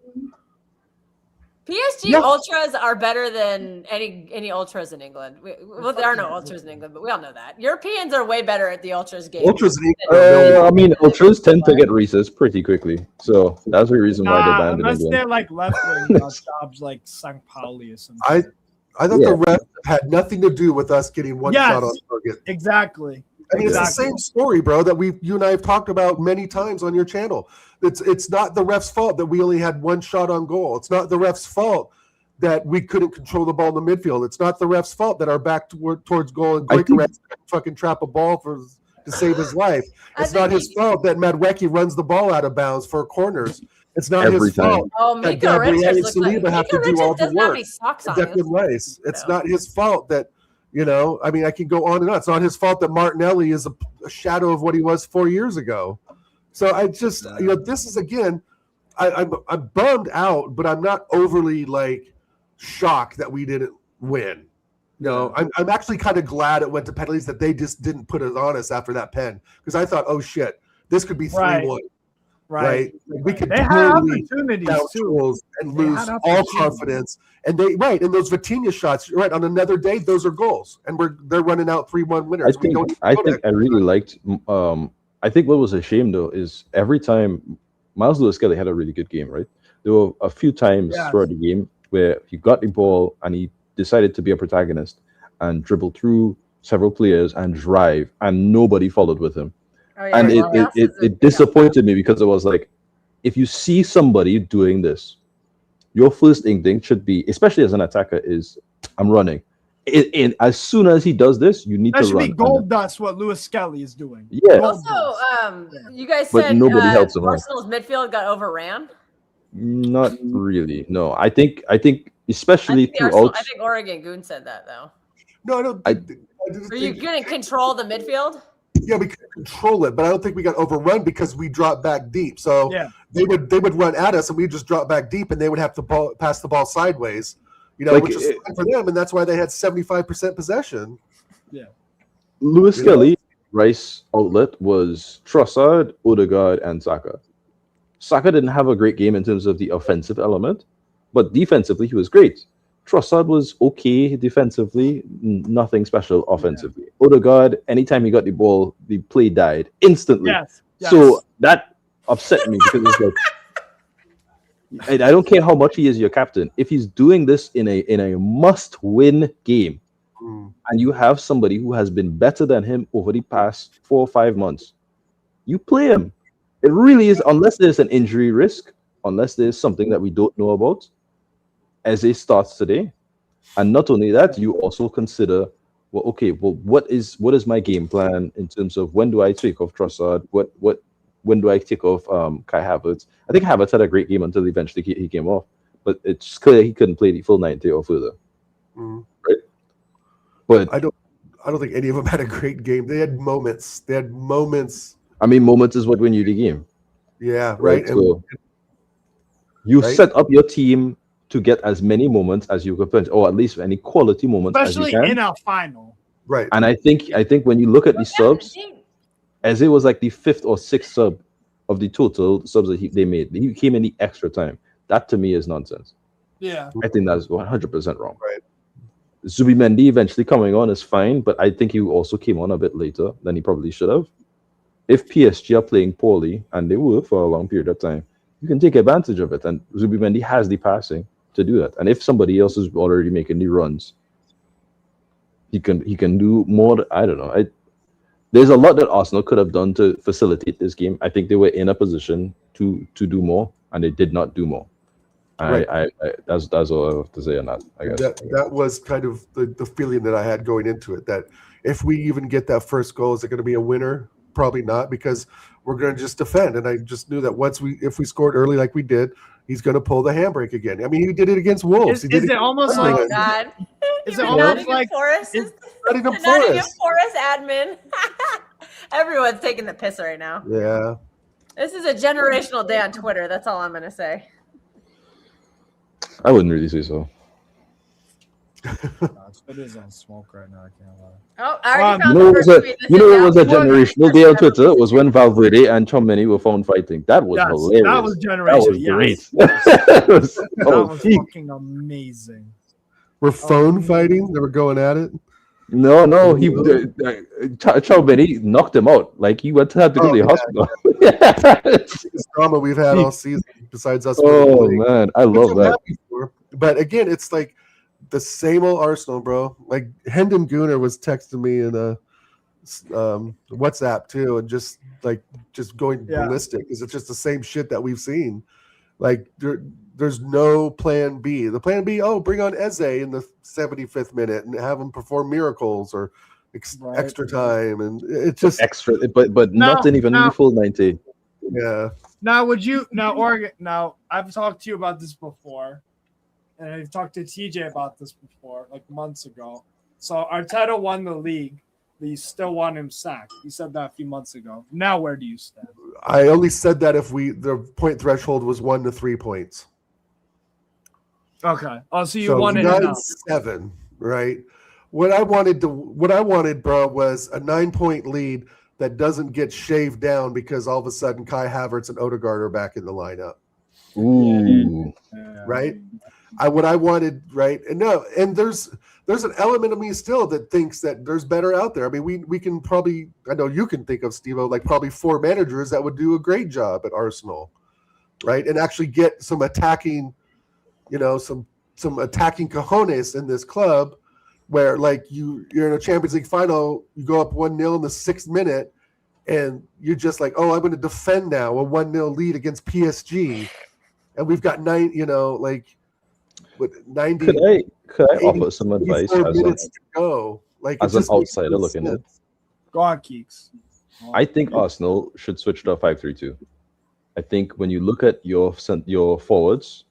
PSG ultras are better than any ultras in England. Well, there are no ultras in England, but we all know that. Europeans are way better at the ultras game. Ultras in England. I mean, ultras tend to get recessed pretty quickly, so that's the reason why they're banned in unless England. they're like left wing jobs like St. Pauli or something. I thought the ref had nothing to do with us getting one shot on target. Exactly. I mean, it's the same story, bro, that you and I have talked about many times on your channel. It's not the ref's fault that we only had one shot on goal. It's not the ref's fault that we couldn't control the ball in the midfield. It's not the ref's fault that our back towards goal and Goikarez fucking trap a ball to save his life. It's not his fault that Madwecki runs the ball out of bounds for corners. It's not his fault that Gabriel and Saliba have to do all the work. Declan Rice. It's not his fault that, I mean, I can go on and on. It's not his fault that Martinelli is a shadow of what he was 4 years ago. So I just, this is, again, I'm bummed out, but I'm not overly, shocked that we didn't win. I'm actually kind of glad it went to penalties, that they just didn't put it on us after that pen, because I thought, oh, shit, this could be 3-1. Right. We could totally down tools and lose all confidence. And and those Vitinha shots, right, on another day, those are goals. And they're running out 3-1 winners. I really liked I think what was a shame though is every time Miles Lewis-Skelly had a really good game, right? There were a few times throughout the game where he got the ball and he decided to be a protagonist and dribble through several players and drive, and nobody followed with him. And it disappointed me, because it was like, if you see somebody doing this, your first instinct should be, especially as an attacker, is I'm running. As soon as he does this, you need to run. That should be gold dust, what Lewis Skelly is doing. Yeah. Also, you guys said nobody helps him. Arsenal's midfield got overran. Not really. No, I think especially throughout. I think Oregon Goon said that though. No, I don't. Are you going to control the midfield? Yeah, we could control it, but I don't think we got overrun because we dropped back deep. So they would run at us, and we just drop back deep, and they would have to pass the ball sideways, which is fine for them, and that's why they had 75% possession. Yeah. Lewis Skelly, Rice outlet was Trossard, Odegaard, and Saka. Saka didn't have a great game in terms of the offensive element, but defensively he was great. Trossard was okay defensively, nothing special offensively. Odegaard, anytime he got the ball, the play died instantly. Yes. So that upset me, because it's like, I don't care how much he is your captain. If he's doing this in a must-win game, and you have somebody who has been better than him over the past 4 or 5 months, you play him. It really is, unless there's an injury risk, unless there's something that we don't know about, as it starts today. And not only that, you also consider, what is my game plan in terms of when do I take off Trossard? When do I take off Kai Havertz? I think Havertz had a great game until eventually he came off, but it's clear he couldn't play the full 90 or further. Right? But I don't think any of them had a great game. They had moments. I mean, moments is what win you the game. Yeah, right. So you set up your team to get as many moments as you could, or at least any quality moments, especially as you can. In a final. Right. And I think when you look at the subs, as it was like the 5th or 6th sub of the total subs that they made, he came in the extra time. That to me is nonsense. Yeah. I think that's 100% wrong. Right. Zubimendi eventually coming on is fine, but I think he also came on a bit later than he probably should have. If PSG are playing poorly, and they were for a long period of time, you can take advantage of it. And Zubimendi has the passing to do that. And if somebody else is already making the runs, he can do more. I don't know. There's a lot that Arsenal could have done to facilitate this game. I think they were in a position to do more, and they did not do more. Right. That's all I have to say on that. I guess that was kind of the feeling that I had going into it. That if we even get that first goal, is it going to be a winner? Probably not, because we're going to just defend. And I just knew that if we scored early like we did, he's going to pull the handbrake again. I mean, he did it against Wolves. Is it almost like? Oh God! Is it almost like Nottingham Forest admin? Everyone's taking the piss right now. Yeah. This is a generational day on Twitter. That's all I'm going to say. I wouldn't really say so. It is on smoke right now. I can't lie. Oh, I already You found know, the it was first a, tweet. This you know, is it was a now. generational day on Twitter. Was when Valverde and Chomini were found fighting. That was Yes, hilarious. that was That generational. was Yes, great. yes. That was, That was peak. fucking amazing. We're phone fighting. They were going at it. No, Chomini knocked him out. Like he went to have to go to the hospital. This drama we've had all season, besides us. Oh man, I love I'm that. happy for. But again, it's like the same old Arsenal, bro. Like Hendon Gunnar was texting me in a WhatsApp too, and just going ballistic because it's just the same shit that we've seen. Like there's no plan B. The plan B, bring on Eze in the 75th minute and have him perform miracles or extra time, and it's just extra, but nothing even in the full 90. Yeah. Now, Oregon? Now, I've talked to you about this before, and I've talked to TJ about this before, like months ago. So Arteta won the league, but you still want him sacked. You said that a few months ago. Now, where do you stand? I only said that if the point threshold was 1 to 3 points. Okay. Oh, so you wanted it 7, right? What I wanted, bro, was a 9-point lead that doesn't get shaved down because all of a sudden Kai Havertz and Odegaard are back in the lineup. Ooh. Right? What I wanted, right? And there's an element of me still that thinks that there's better out there. I mean, we can probably, I know you can think of, Steve-O, like probably 4 managers that would do a great job at Arsenal, right? And actually get some attacking, some attacking cojones in this club where like you're in a Champions League final, you go up 1-0 in the 6th minute and you're just like, I'm going to defend now a 1-0 lead against PSG. And we've got 90. Could I offer some advice minutes to go? As an outsider looking at it? Go on, Keeks. I think Arsenal should switch to a 5-3-2. I think when you look at your forwards,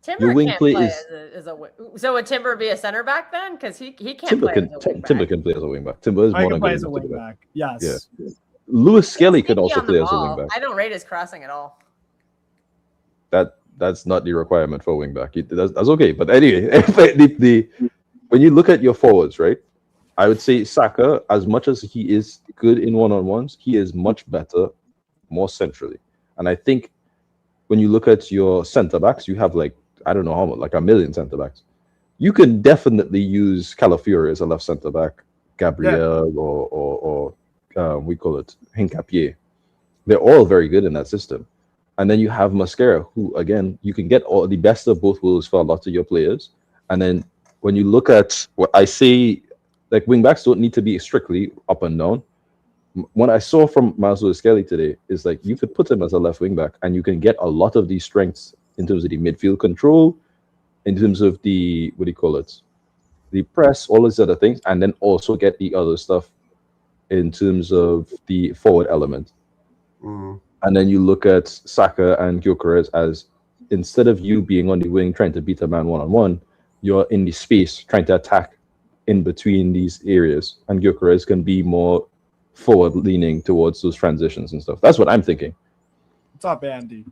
Timber your wing can't play play is. So would Timber be a center back then? Because he can't Timber play as a wing back. Timber can play as a wing back. Timber is more than play good as a wing back. Yes. Yeah. Lewis Skelly could Sneaky also on the play as a ball. wing back. I don't rate his crossing at all. That's not the requirement for a wing back. That's okay. But anyway, when you look at your forwards, right? I would say Saka, as much as he is good in one-on-ones, he is much better more centrally. And I think when you look at your centre backs, you have I don't know how much, like 1 million centre backs. You can definitely use Calafiori as a left centre back, Gabriel or we call it Hincapié. They're all very good in that system. And then you have Mascara, who, again, you can get all the best of both worlds for a lot of your players. And then when you look at what I say, like wing-backs don't need to be strictly up and down. What I saw from Miles Lewis-Skelly today is you could put him as a left wing-back and you can get a lot of these strengths in terms of the midfield control, in terms of the, the press, all these other things, and then also get the other stuff in terms of the forward element. Mm. And then you look at Saka and Gyökeres as, instead of you being on the wing trying to beat a man one-on-one, you're in the space trying to attack in between these areas. And Gyökeres can be more forward-leaning towards those transitions and stuff. That's what I'm thinking. What's up, Andy?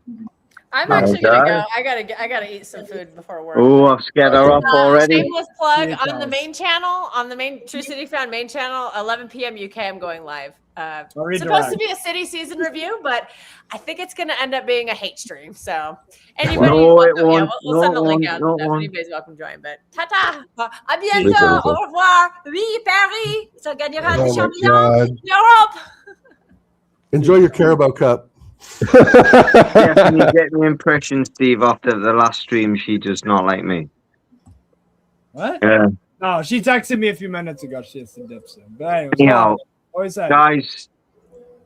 I'm actually gonna go. I gotta eat some food before work. Oh, I've scared her off already. Shameless plug on the main channel, on the main True City Fan main channel, 11 p.m. UK. I'm going live. Supposed to be a City season review, but I think it's gonna end up being a hate stream. So anybody, we'll send the link out. Anybody's welcome to join. But tata, à bientôt, au revoir. Oui, Paris, ça gagnera des champions d'Europe. Enjoy your Carabao Cup. Definitely get the impression, Steve, after the last stream, she does not like me. What? Yeah. No, she texted me a few minutes ago. She has to dip soon. But anyways, guys,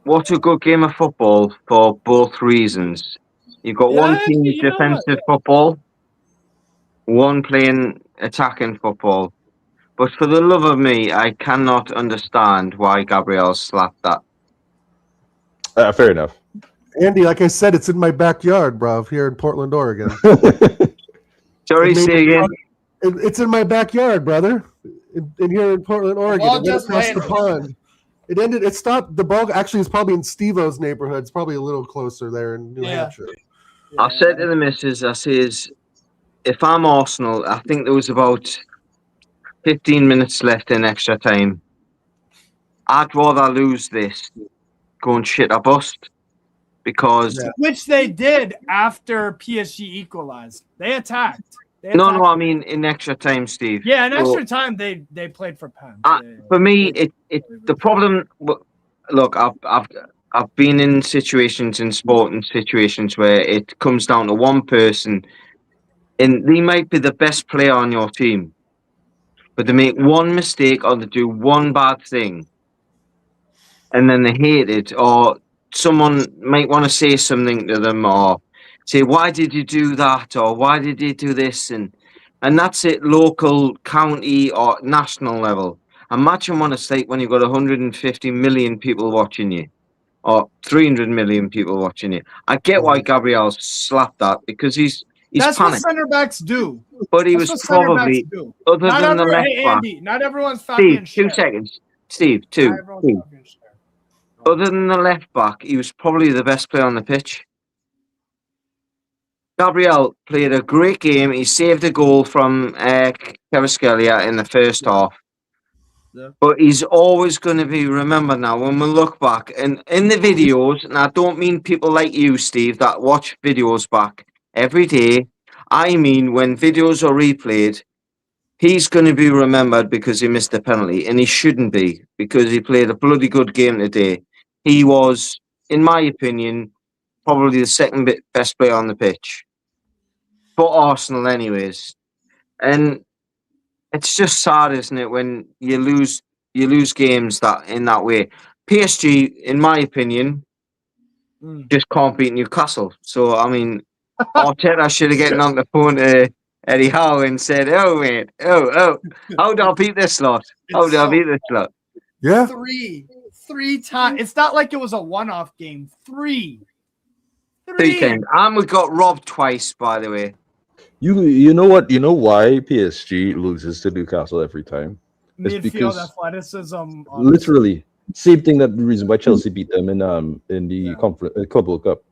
what a good game of football for both reasons. You've got one team defensive football, one playing attacking football. But for the love of me, I cannot understand why Gabriel slapped that. Fair enough. Andy, like I said, it's in my backyard, bro, here in Portland, Oregon. Sorry, say again. It's in my backyard, brother. In here in Portland, Oregon. It went across the pond. It stopped. The ball actually is probably in Steve-O's neighborhood. It's probably a little closer there in New Hampshire. I said to the missus, if I'm Arsenal, I think there was about 15 minutes left in extra time. I'd rather lose this, go and shit a bust, because which they did after PSG equalized. They attacked. No, I mean in extra time, Steve. Yeah, in extra time they played for pen. For me, the problem. Look, I've been in situations in sporting situations where it comes down to one person, and they might be the best player on your team, but they make one mistake or they do one bad thing, and then they hate it, or someone might want to say something to them, or say, "Why did you do that?" or "Why did you do this?" and that's it, local, county, or national level. Imagine what it's like when you've got 150 million people watching you, or 300 million people watching you. I get why Gabriel slapped that, because he's That's panicked. what center backs do. But he was probably, other than the left back. Andy, not everyone's fucking Steve, 2 seconds. Steve, two. Other than the left back, he was probably the best player on the pitch. Gabriel played a great game. He saved a goal from Kvaratskhelia in the first half. Yeah. But he's always going to be remembered now when we look back. And in the videos, and I don't mean people like you, Steve, that watch videos back every day. I mean when videos are replayed, he's going to be remembered because he missed the penalty. And he shouldn't be, because he played a bloody good game today. He was, in my opinion, probably the second best player on the pitch. For Arsenal anyways. And it's just sad, isn't it, when you lose games that in that way. PSG, in my opinion, just can't beat Newcastle. So I mean, Arteta should have gotten on the phone to Eddie Howe and said, "Oh mate, how do I beat this lot? How do I beat this lot?" Yeah, three times. It's not like it was a one-off game. Three times, and we got robbed twice, by the way. You know what? You know why PSG loses to Newcastle every time? It's Midfield because athleticism. Literally, same thing. That the reason why Chelsea beat them in the Club World Cup.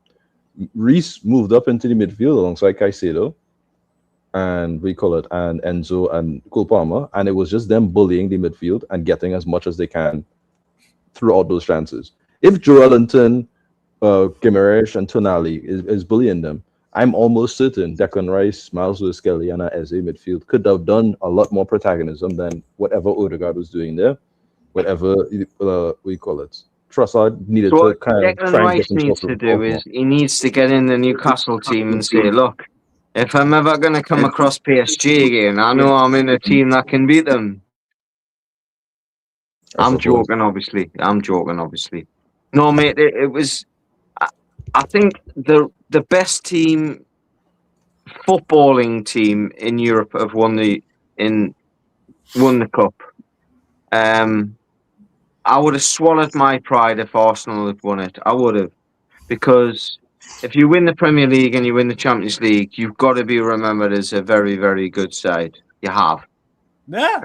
Reece moved up into the midfield alongside Caicedo, and and Enzo and Cole Palmer, and it was just them bullying the midfield and getting as much as they can throughout those chances. If Joe Ellington, Guimaraes, and Tonali is bullying them, I'm almost certain Declan Rice, Miles Lewis-Skelly, and Eze midfield could have done a lot more protagonism than whatever Odegaard was doing there. Whatever Trossard needed to kind of Declan Rice needs to do is he needs to get in the Newcastle team and say, "Look, if I'm ever going to come across PSG again, I know I'm in a team that can beat them." I'm joking, obviously. No, mate, it was. I think the best team, footballing team in Europe have won the cup. I would have swallowed my pride if Arsenal had won it. I would have, because if you win the Premier League and you win the Champions League, you've got to be remembered as a very, very good side. You have. Yeah.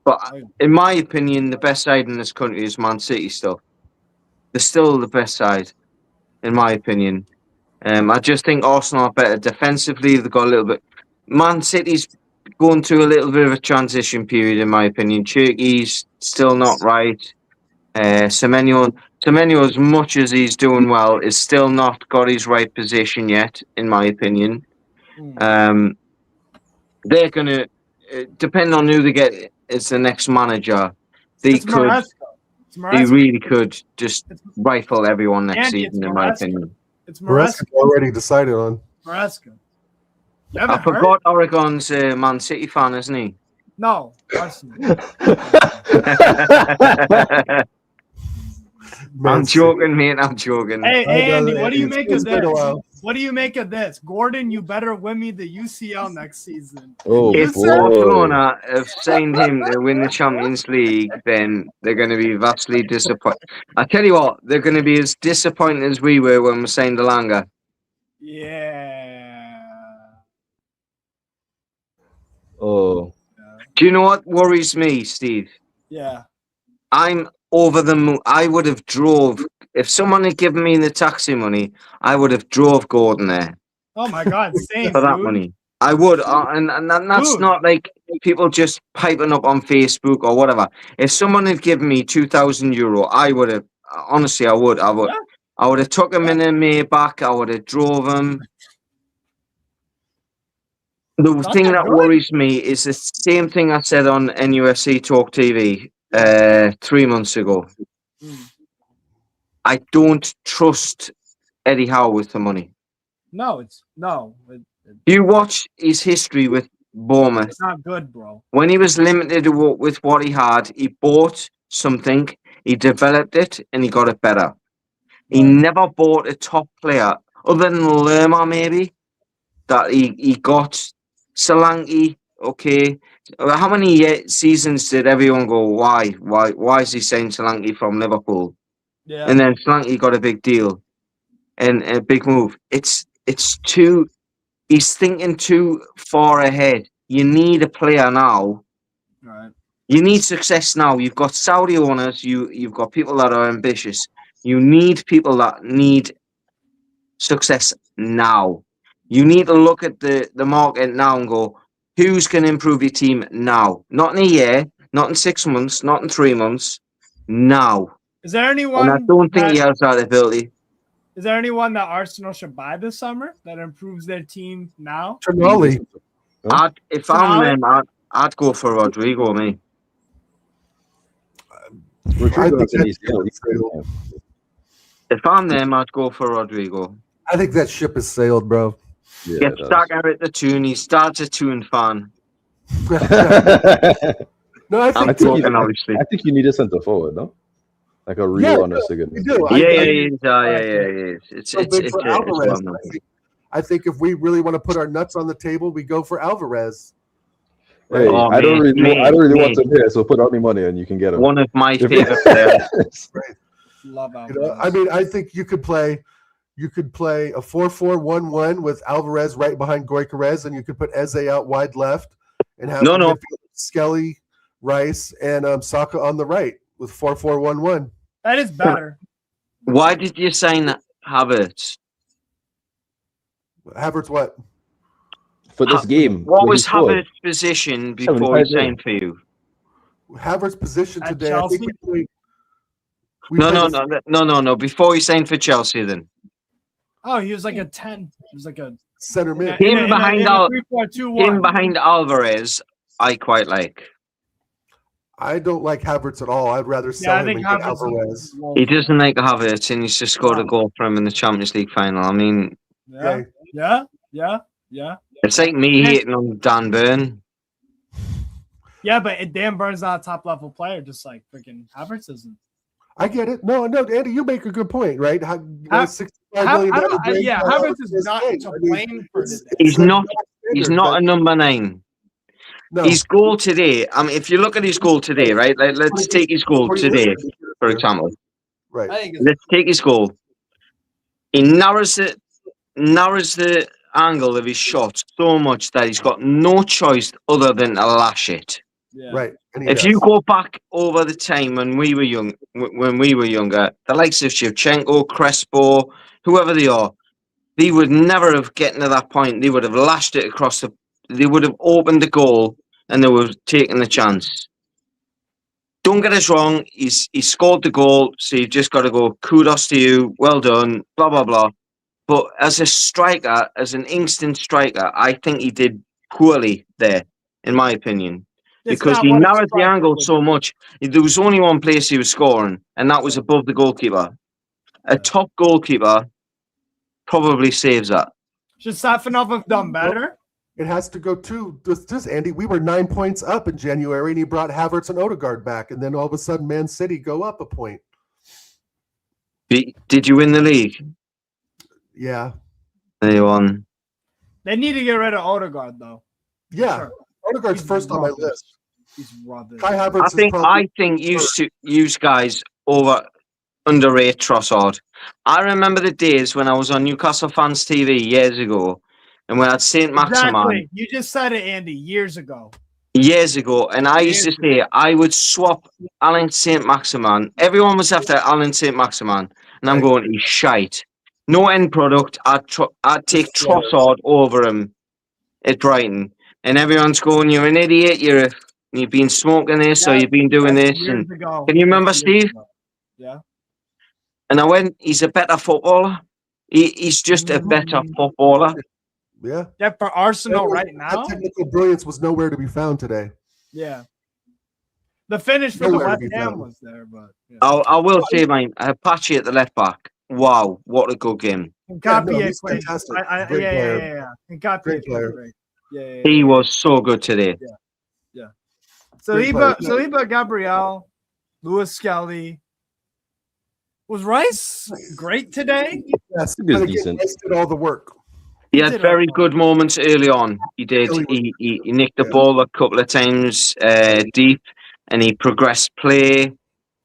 But in my opinion, the best side in this country is Man City still. They're still the best side, in my opinion. I just think Arsenal are better defensively. They've got a little bit. Man City's going through a little bit of a transition period, in my opinion. Cherki's still not right. Semenyo, as much as he's doing well, is still not got his right position yet, in my opinion. They're going to, depend on who they get as the next manager, they really could just rifle everyone next season, in my opinion. It's Maresca already decided on. Maresca. I forgot Oregon's a Man City fan, isn't he? No, Arsenal. I'm joking, mate. I'm joking. Hey, Andy, what do you make of this? What do you make of this? Gordon, you better win me the UCL next season. If Barcelona have signed him to win the Champions League, then they're going to be vastly disappointed. I tell you what, they're going to be as disappointed as we were when we signed Elanga. Yeah. Oh. Do you know what worries me, Steve? Yeah. I'm over the moon. I would have drove, if someone had given me the taxi money, I would have drove Gordon there. Oh my God, same for that dude. money. I would, and that's Dude. not like people just piping up on Facebook or whatever. If someone had given me €2,000, I would have. Honestly, I would. I would have took him in a Maybach. I would have drove him. The Not thing that that good. worries me is the same thing I said on NUFC Talk TV 3 months ago. I don't trust Eddie Howe with the money. No, it's You watch his history with Bournemouth. not good, bro. When he was limited with what he had, he bought something, he developed it, and he got it better. He never bought a top player, other than Lerma maybe, that he got. Solanke, okay. How many seasons did everyone go, why is he saying Solanke from Liverpool? Yeah. And then Solanke got a big deal and a big move. It's too... He's thinking too far ahead. You need a player now. Right. You need success now. You've got Saudi owners. You've got people that are ambitious. You need people that need success now. You need to look at the market now and go, who's going to improve your team now? Not in a year, not in 6 months, not in 3 months. Now. Is there anyone? And I don't think he has that ability. Is there anyone that Arsenal should buy this summer that improves their team now? Tonali. If I'm them, I'd go for Rodrigo, me. If I'm them, I'd go for Rodrigo. I think that ship has sailed, bro. Yeah, Get stuck out at the tune. He starts a tune fan. No, I think obviously. I think you need a centre forward, no? Like a real honest again. you do. I think if we really want to put our nuts on the table, we go for Alvarez. Hey, I don't really want him here, so put out any money and you can get him. One of my favorite players. Love Alvarez. You know, I mean, I think you could play a 4-4-1-1 with Alvarez right behind Gyökeres, and you could put Eze out wide left and have Skelly, Rice, and Saka on the right with 4-4-1-1. That is better. Why did you sign Havertz? Havertz what? For this game. What was Havertz's position before he signed for you? Havertz's position At today, Chelsea? I think we No. Before he signed for Chelsea, then. Oh, he was like a 10. He was like a center mid. Him behind 3-4-2-1. behind Alvarez, I quite like. I don't like Havertz at all. I'd rather I sell him think and get Havertz Alvarez. He doesn't like Havertz, and he's just scored a goal for him in the Champions League final. I mean, Yeah. it's like me hating on Dan Burn. Yeah, but Dan Burns not a top level player, just like freaking Havertz isn't. I get it. No, Andy, you make a good point, right? $65 million Havertz is not to blame for this. He's not a number 9. No. His goal today, I mean, if you look at his goal today, right? Like, let's take his goal today, for example. Right. Let's take his goal. He narrows the angle of his shot so much that he's got no choice other than to lash it. Yeah. Right. If you go back over the time when we were younger, the likes of Shevchenko, Crespo, whoever they are, they would never have gotten to that point. They would have lashed it across they would have opened the goal and they would have taken the chance. Don't get us wrong, he scored the goal, so you've just got to go, kudos to you, well done, blah, blah, blah. But as a striker, as an instant striker, I think he did poorly there, in my opinion. Because he narrowed the angle so much. There was only one place he was scoring, and that was above the goalkeeper. A top goalkeeper probably saves that. Should Safanov have done better? It has to go to this, Andy. We were 9 points up in January, and he brought Havertz and Odegaard back, and then all of a sudden, Man City go up a point. Did you win the league? Yeah. They won. They need to get rid of Odegaard, though. Yeah. Sure. Odegaard's first on my list. He's rubbish. Kai Havertz I think you guys underrate Trossard. I remember the days when I was on Newcastle Fans TV years ago, and when I had Saint Maximin. Exactly. You just said it, Andy, years ago. And I used to say I would swap Alan Saint Maximin. Everyone was after Alan Saint Maximin, and I'm going, he's shite. No end product. I'd take Trossard over him at Brighton, and everyone's going, "You're an idiot. You've been smoking this, or you've been doing this." And can you remember, Steve? Yeah. And I went, "He's a better footballer. He's just a better footballer." Yeah. Yeah, for Arsenal right That now. technical brilliance was nowhere to be found today. Yeah. The finish for the Nowhere to West be Ham found. was there, but yeah. I will say, man, Apache at the left back. Wow, what a good game. Nkapie he's played. fantastic. Yeah. Great player. Nkapie Great player. played great. Yeah. He was so good today. Great player. Saliba, Gabriel, Lewis Skelly. Was Rice great today? Yes, He was but again, decent. Rice did all the work. He had very good moments early on. He did. He nicked the ball a couple of times deep, and he progressed play.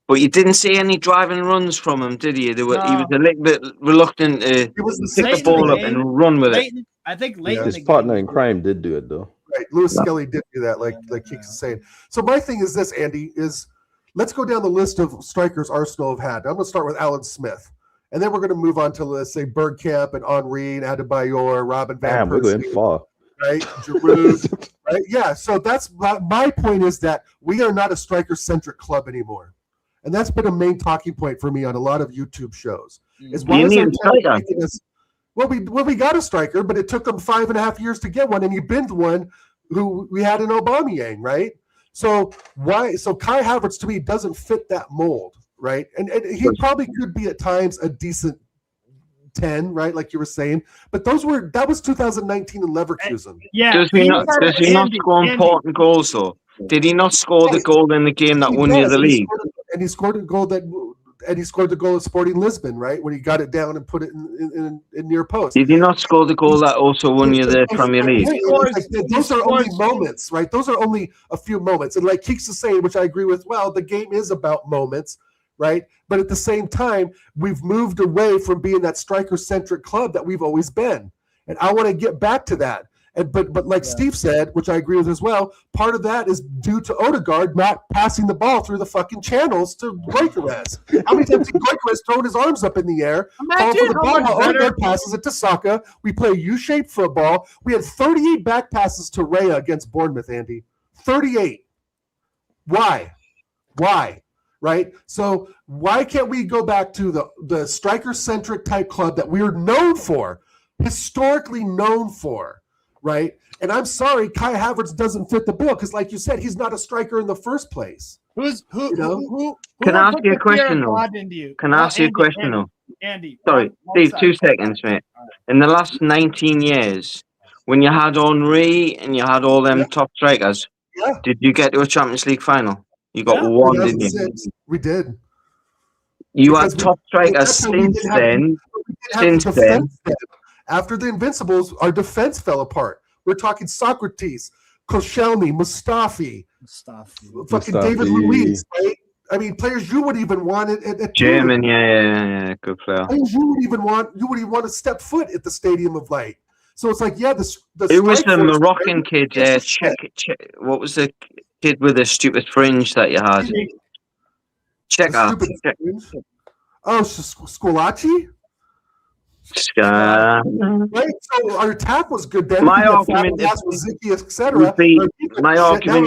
But you didn't see any driving runs from him, did you? He was a little bit reluctant to pick the ball up and run with it. I think late in His the partner game. in crime did do it though. Right, Lewis Skelly did do that, like Keeks is saying. So my thing is this, Andy, is let's go down the list of strikers Arsenal have had. I'm going to start with Alan Smith, and then we're going to move on to, let's say, Bergkamp and Henry and Adebayor, Robin van Damn, we're Persie, going far. right? Giroud, right? Yeah. So that's my point is that we are not a striker-centric club anymore, and that's been a main talking point for me on a lot of YouTube shows. Is why is Arteta making us? Well, we got a striker, but it took them 5.5 years to get one, and you binned one who we had in Aubameyang, right? So why? So Kai Havertz to me doesn't fit that mold, right? And he probably could be at times a decent 10, right? Like you were saying, but that was 2019 in Leverkusen. Yeah. Does he not score important goals though? Did he not score the goal in the game that won you the league? And he scored a goal he scored the goal at Sporting Lisbon, right? When he got it down and put it in near post. Did he not score the goal that also won you the Premier League? Those are only moments, right? Those are only a few moments. And like Keeks is saying, which I agree with, well, the game is about moments, right? But at the same time, we've moved away from being that striker-centric club that we've always been. And I want to get back to that. But like Steve said, which I agree with as well, part of that is due to Odegaard not passing the ball through the fucking channels to Gyökeres. How many times did Gyökeres throw his arms up in the air, call for the ball while Odegaard passes it to Saka? We play U-shaped football. We had 38 back passes to Raya against Bournemouth, Andy. 38. Why? Right? So why can't we go back to the striker-centric type club that we are known for, historically known for? Right, and I'm sorry, Kai Havertz doesn't fit the bill because, like you said, he's not a striker in the first place. Can I ask you a question though? Can I ask you a question though? Andy, sorry, Steve, 2 seconds, mate. In the last 19 years, when you had Henry and you had all them top strikers, did you get to a Champions League final? You got one, didn't you? We did. You had top strikers since then. After the Invincibles, our defense fell apart. We're talking Socrates, Koscielny, Mustafi, fucking David Luiz, right? I mean, players you would even want at German, yeah, good player. Players you would even want to step foot at the Stadium of Light. So it's like, yeah, it was the Moroccan kid. What was the kid with the stupid fringe that you had? Oh, Squillaci? Right, so our attack was good then. My argument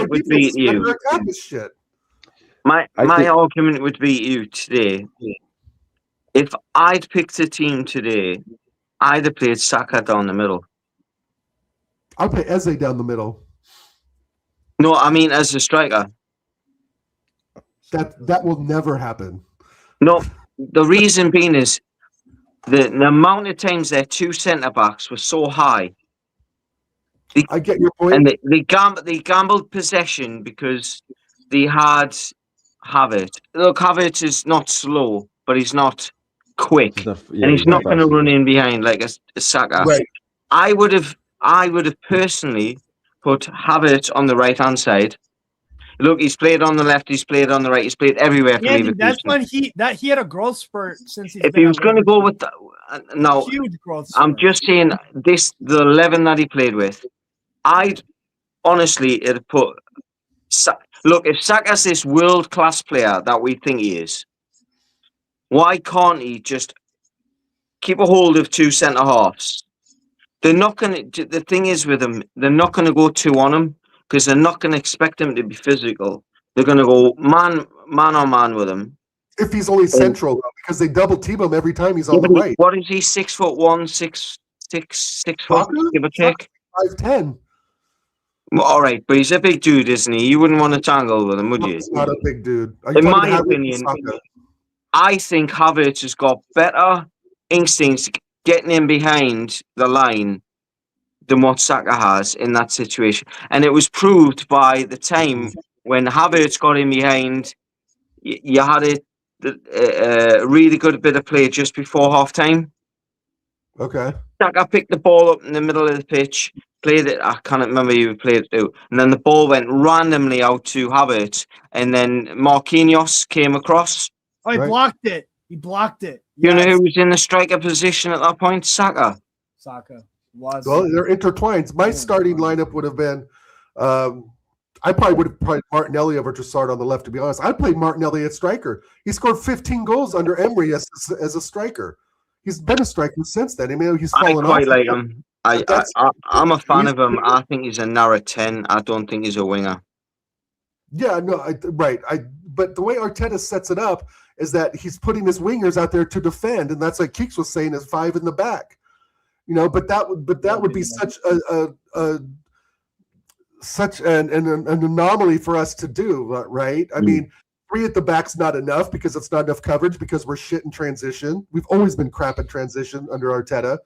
would be you. My argument would be you today. If I'd picked a team today, I'd have played Saka down the middle. I'll play Eze down the middle. No, I mean as a striker. That will never happen. No, the reason being is the amount of times their two centre backs were so high. I get your point. And they gambled possession because they had Havertz. Look, Havertz is not slow, but he's not quick, and he's not going to run in behind like a Saka. Right. I would have personally put Havertz on the right hand side. Look, he's played on the left, he's played on the right, he's played everywhere. Yeah, that's when he had a growth spurt since if he was going to go with huge growth spurt. I'm just saying the 11 that he played with. I'd honestly put. Look, if Saka's this world class player that we think he is, why can't he just keep a hold of two centre halves? They're not going to. The thing is with them, they're not going to go 2 on him because they're not going to expect him to be physical. They're going to go man on man with him. If he's only central, though, because they double team him every time he's on the right. What is he? 6'1", 6 foot, give or take. 5'10". All right, but he's a big dude, isn't he? You wouldn't want to tangle with him, would you? He's not a big dude. In my opinion, I think Havertz has got better instincts getting in behind the line than what Saka has in that situation. And it was proved by the time when Havertz got in behind, you had a really good bit of play just before half-time. Okay. Saka picked the ball up in the middle of the pitch, played it. I can't remember who played it to. And then the ball went randomly out to Havertz. And then Marquinhos came across. Oh, he blocked it. He blocked it. You know who was in the striker position at that point? Saka. Saka was. Well, they're intertwined. My starting lineup would have been, I probably would have played Martinelli over Trossard on the left, to be honest. I'd play Martinelli at striker. He scored 15 goals under Emery as a striker. He's been a striker since then. I mean, he's fallen off. I quite like him. I'm a fan of him. I think he's a narrow 10. I don't think he's a winger. Yeah, no, right. But the way Arteta sets it up is that he's putting his wingers out there to defend, and that's like Keeks was saying, is 5 in the back. You know, but that would be such an anomaly for us to do, right? I mean, 3 at the back's not enough because it's not enough coverage because we're shit in transition. We've always been crap at transition under Arteta.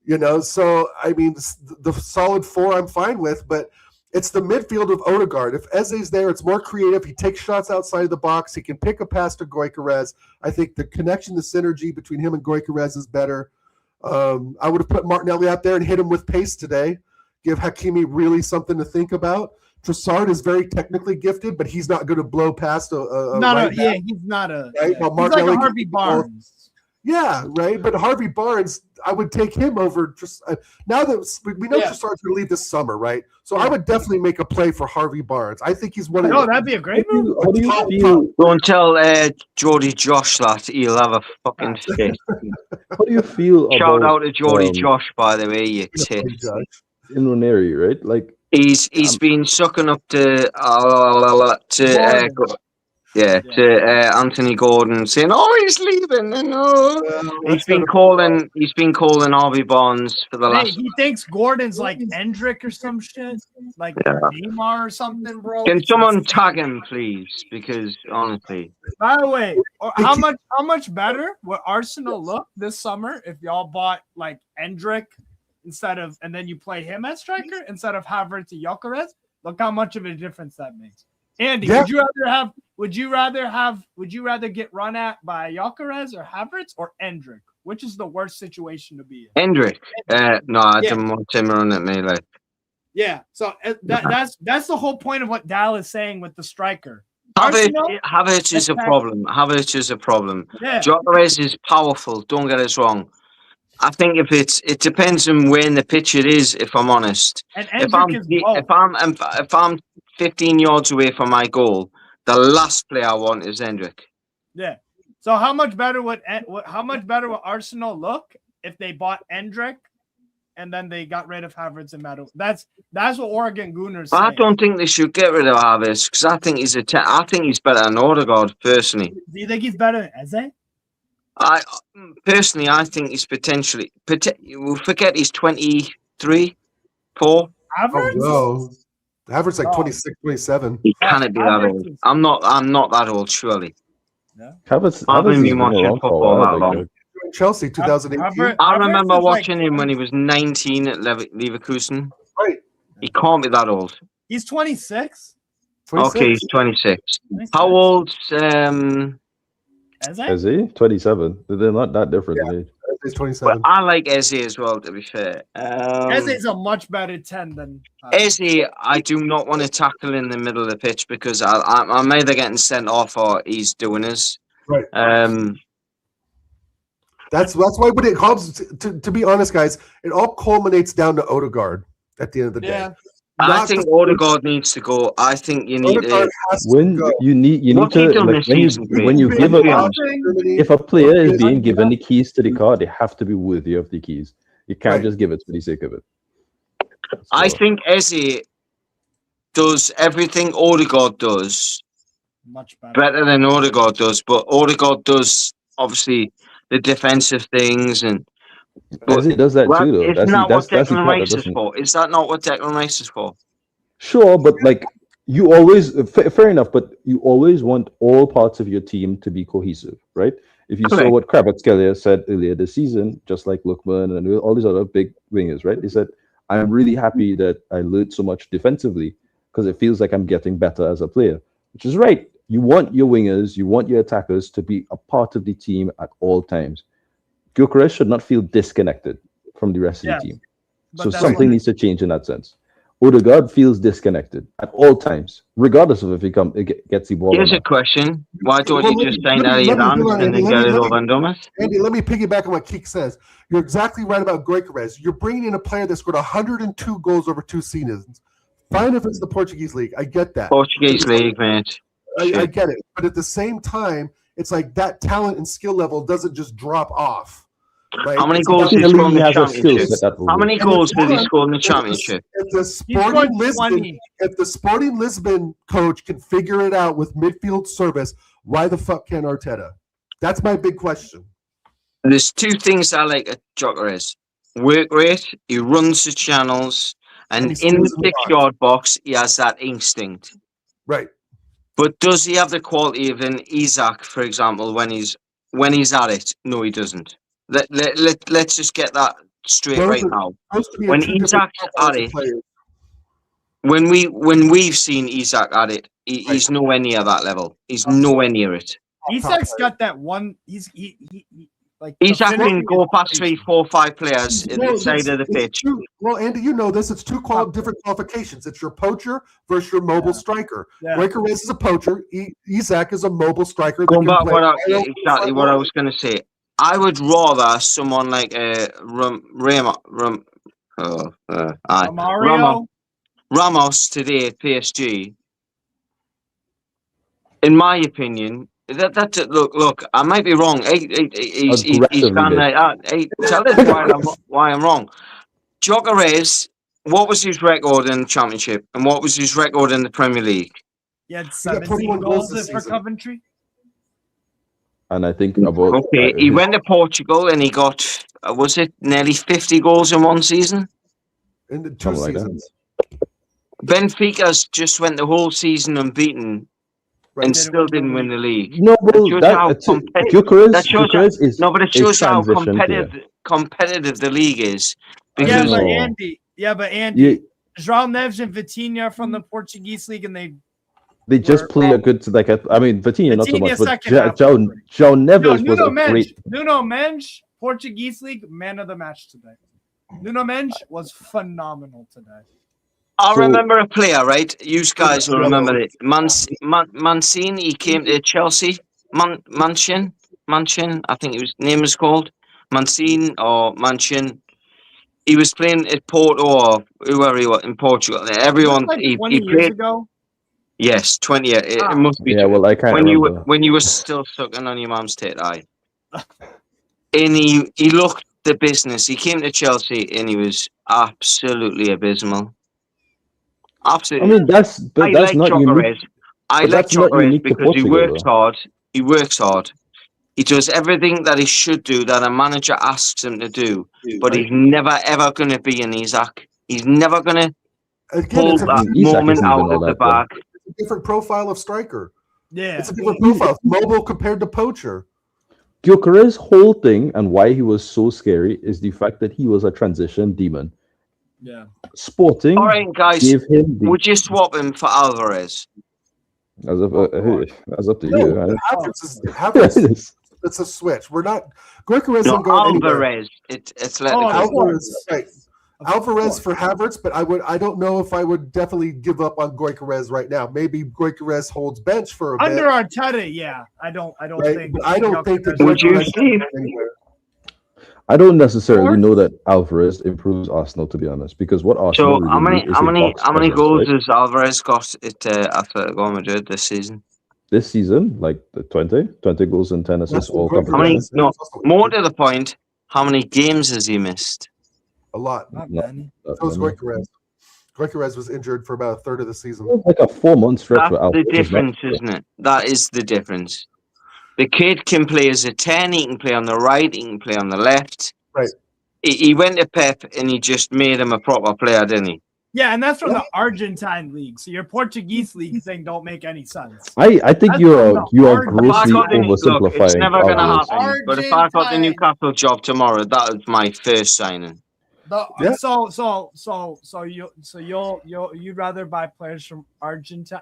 You know, so I mean, the solid 4 I'm fine with, but it's the midfield of Odegaard. If Eze's there, it's more creative. He takes shots outside of the box. He can pick a pass to Gyökeres. I think the connection, the synergy between him and Gyökeres is better. I would have put Martinelli out there and hit him with pace today. Give Hakimi really something to think about. Trossard is very technically gifted, but he's not going to blow past a he's not a. Right? Well, he's like a Harvey Barnes. Yeah, right. But Harvey Barnes, I would take him over. Just now that we know Trossard's going to leave this summer, right? So I would definitely make a play for Harvey Barnes. I think he's one of. No, that'd be a great move. How do you feel? Don't tell Geordie Josh that he'll have a fucking fit. How do you feel? Shout out to Geordie Josh, by the way, you tit. In Ranieri, right? Like he's been sucking up to Anthony Gordon, saying, "Oh, he's leaving." No, he's been calling Harvey Barnes for the last. He thinks Gordon's like Endrick or some shit, like Neymar or something, bro. Can someone tag him, please? Because honestly, by the way, how much better would Arsenal look this summer if y'all bought like Endrick instead of, and then you play him as striker instead of Havertz and Gyökeres? Look how much of a difference that makes. Andy, would you rather get run at by Gyökeres or Havertz or Endrick? Which is the worst situation to be in? Endrick. No, I didn't want him run at me like. Yeah, so that's the whole point of what Dal is saying with the striker. Havertz is a problem. Havertz is a problem. Yeah. Gyökeres is powerful. Don't get us wrong. I think it depends on where in the pitch it is. If I'm honest, and if I'm 15 yards away from my goal, the last player I want is Endrick. Yeah. So how much better would Arsenal look if they bought Endrick and then they got rid of Havertz and Maddo? That's what Oregon Gooners say. I don't think they should get rid of Havertz because I think he's better than Odegaard personally. Do you think he's better than Eze? I think he's potentially. We'll forget he's 23, 4. Havertz? Oh, no. Havertz like 26, 27. He cannot be that old. I'm not that old, surely. Yeah. Havertz I've been watching football that long. Chelsea, 2018. I remember watching him when he was 19 at Leverkusen. Right. He can't be that old. He's 26. Okay, he's 26. How old's Is he 27? They're not that different. Yeah, he's 27. Well, I like Eze as well, to be fair. Eze's a much better 10 than Eze. I do not want to tackle in the middle of the pitch because I'm either getting sent off or he's doing his. Right. That's why when it comes to be honest, guys, it all culminates down to Odegaard at the end of the day. Yeah. I think Odegaard needs to go. I think you need to. If a player is being given the keys to the car, they have to be worthy of the keys. You can't just give it for the sake of it. I think Eze does everything Odegaard does Much better than Odegaard does, but Odegaard does obviously the defensive things and. Eze does that too, though. Isn't that what that's the Declan part Rice that is doesn't. for? Is that not what Declan Rice is for? Sure, but like you always fair enough, but you always want all parts of your team to be cohesive, right? If you saw what Kvaratskhelia said earlier this season, just like Lookman and all these other big wingers, right? He said, "I'm really happy that I learned so much defensively because it feels like I'm getting better as a player," which is right. You want your wingers, you want your attackers to be a part of the team at all times. Gyökeres should not feel disconnected from the rest of the team. So something needs to change in that sense. Odegaard feels disconnected at all times, regardless of if he gets the ball. Here's a question: why don't you just sign Elliot and then get it over and done with? Andy, let me piggyback on what Keek says. You're exactly right about Gyökeres. You're bringing in a player that scored 102 goals over 2 seasons. Fine if it's the Portuguese league. I get that. Portuguese league, mate. I get it. But at the same time, it's like that talent and skill level doesn't just drop off. Right? How many goals did he score in the championship? How many goals did he score in the championship? If the Sporting Lisbon coach can figure it out with midfield service, why the fuck can't Arteta? That's my big question. There's 2 things I like at Gyökeres. Work rate, he runs the channels, and in the 6-yard box, he has that instinct. Right. But does he have the quality of an Isak, for example, when he's at it? No, he doesn't. Let's just get that straight right now. When Isak's at it, when we've seen Isak at it, he's nowhere near that level. He's nowhere near it. Isak's got that one. Isak can go past 3, 4, 5 players in the side of the pitch. Well, Andy, you know this. It's 2 different qualifications. It's your poacher versus your mobile striker. Gyökeres is a poacher. Isak is a mobile striker. Going back what I was going to say. I would rather someone like Ramos today at PSG. In my opinion, look. I might be wrong. He's gone like tell us why I'm wrong. Gyökeres, what was his record in the Championship, and what was his record in the Premier League? He had 17 goals for Coventry. And I think about he went to Portugal and he got was it nearly 50 goals in one season? In the 2 seasons. Benfica's just went the whole season unbeaten and still didn't win the league. No, but it shows how competitive the league is. Yeah, but Andy, João Neves and Vitinha from the Portuguese league, and they just play a good Vitinha not so much, but João Neves was a great. Nuno Mendes, Portuguese league, man of the match today. Nuno Mendes was phenomenal today. I remember a player, right? You guys will remember it. Mancini, he came to Chelsea. Manchin, I think his name was called. Mancini or Manchin. He was playing at Porto or whoever he was in Portugal. Everyone, he played. Years ago? Yes, 20 years. It must be. Yeah, well, I can't remember. When you were still sucking on your mum's tit, and he looked the business. He came to Chelsea and he was absolutely abysmal. Absolutely. I mean, that's not unique. I like Gyökeres because he works hard. He works hard. He does everything that he should do, that a manager asks him to do. But he's never ever going to be an Isak. He's never going to pull that moment out of the bag. It's a different profile of striker. Yeah, it's a different profile. Mobile compared to poacher. Gyökeres' whole thing and why he was so scary is the fact that he was a transition demon. Yeah. Sporting. All right, guys. Would you swap him for Alvarez? That's up to you. Havertz it's a switch. We're not. Gyökeres isn't going Alvarez. It's like Alvarez. Right. Alvarez for Havertz, but I don't know if I would definitely give up on Gyökeres right now. Maybe Gyökeres holds bench for a bit. Under Arteta, yeah. I don't think. But I don't think that. Would you, Steve? I don't necessarily know that Alvarez improves Arsenal, to be honest, because what Arsenal. So really how many goals has Alvarez got at Atletico Madrid this season? This season, like 20 goals and 10 assists, all competitions. More to the point, how many games has he missed? a lot. Not No. many. So was Goikarez. Goikarez was injured for about a third of the season. It was like a 4-month stretch. That's where the Alvarez was difference, not- isn't it? That is the difference. The kid can play as a 10, he can play on the right, he can play on the left. Right. He went to Pep and he just made him a proper player, didn't he? Yeah, and that's from the Argentine league. So your Portuguese league thing don't make any sense. I think That's you from are the grossly Look, it's never oversimplifying going to Alvarez. happen. But if I got the Newcastle job tomorrow, that was my first signing. Yeah. You'd rather buy players from Argentina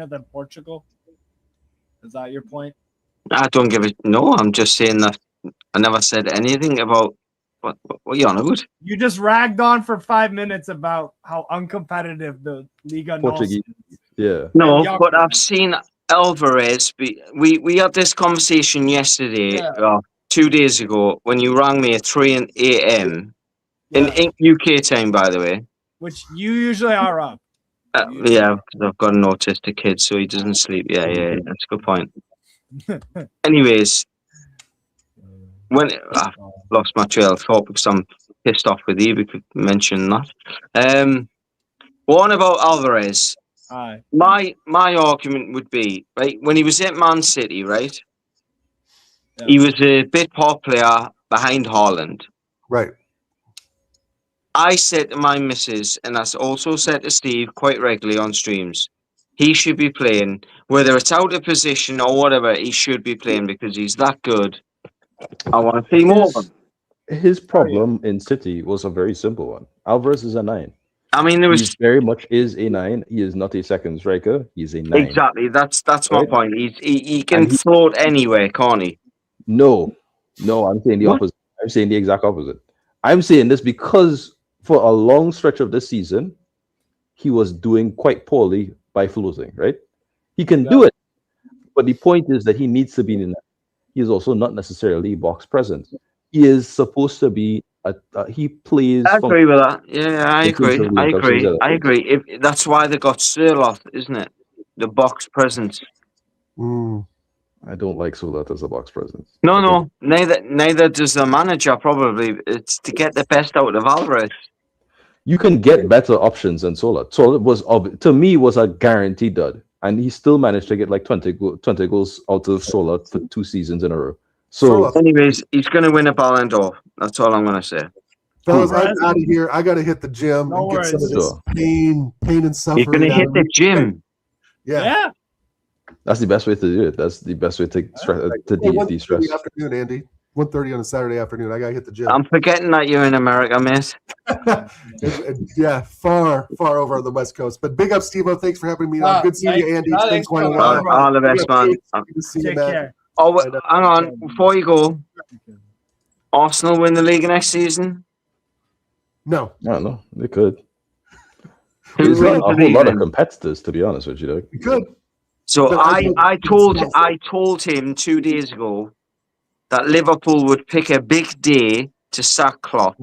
than Portugal? Is that your point? I don't give it. No, I'm just saying that I never said anything about what you on about. You just ragged on for 5 minutes about how uncompetitive the Liga Nos Portuguese. is. Yeah. No, Yeah. but I've seen Alvarez. We had this conversation yesterday, 2 days ago, when you rang me at 3 a.m. in UK time, by the way. Which you usually are up. Yeah, because I've got an autistic kid, so he doesn't sleep. Yeah, that's a good point. Anyways, when I've lost my trail of thought because I'm pissed off with you because you mentioned that. One about Alvarez. Aye. My argument would be, right, when he was at Man City, right, Yeah. he was a bit part player behind Haaland. Right. I said to my missus, and I also said to Steve quite regularly on streams, he should be playing, whether it's out of position or whatever, he should be playing because he's that good. I want to see more of him. His problem in City was a very simple one. Alvarez is a 9. I mean, there He was very much is a 9. He is not a second striker. He's a 9. exactly that's my Right. point. He can And he- float anywhere, can't he? No, I'm saying the What? opposite. I'm saying the exact opposite. I'm saying this because for a long stretch of this season, he was doing quite poorly by floating, right? He can do it, but the point is that he needs to be in. He is also not necessarily box present. He is supposed to be. He plays. I agree with that. Yeah, I He agree. plays I for agree. Liverpool. I agree. That's why they got Sirloth, isn't it? The box presence. Mm. I don't like Solat as a box presence. No. Neither does the manager. Probably it's to get the best out of Alvarez. You can get better options than Solat. Solat was a guaranteed dud, and he still managed to get like 20 goals out of Solat for 2 seasons in a row. So, anyways, he's going to win a Ballon d'Or. That's all I'm going to say. Fellas, I'm out of here. I got to hit the gym No and get some of worries. this Sure. pain and suffering. You're going to out hit of the me. gym. Yeah. that's the best way to do it. That's the best way to Hey, de-stress. 1:30 afternoon, Andy. 1:30 on a Saturday afternoon. I got to hit the gym. I'm forgetting that you're in America, mate. Yeah, far over on the West Coast. But big up, Steve-O. Thanks for having me on. Good seeing you, Andy. It's been quite a while. All the best, man. Good to see you, Take man. care. Oh, hang on. Before you go, Arsenal win the league next season? No. I don't know. They could. Who's There's not going a to whole lot of leave? competitors, to be honest with you, though. We could. So But I told him 2 days ago that Liverpool would pick a big day to sack Klopp,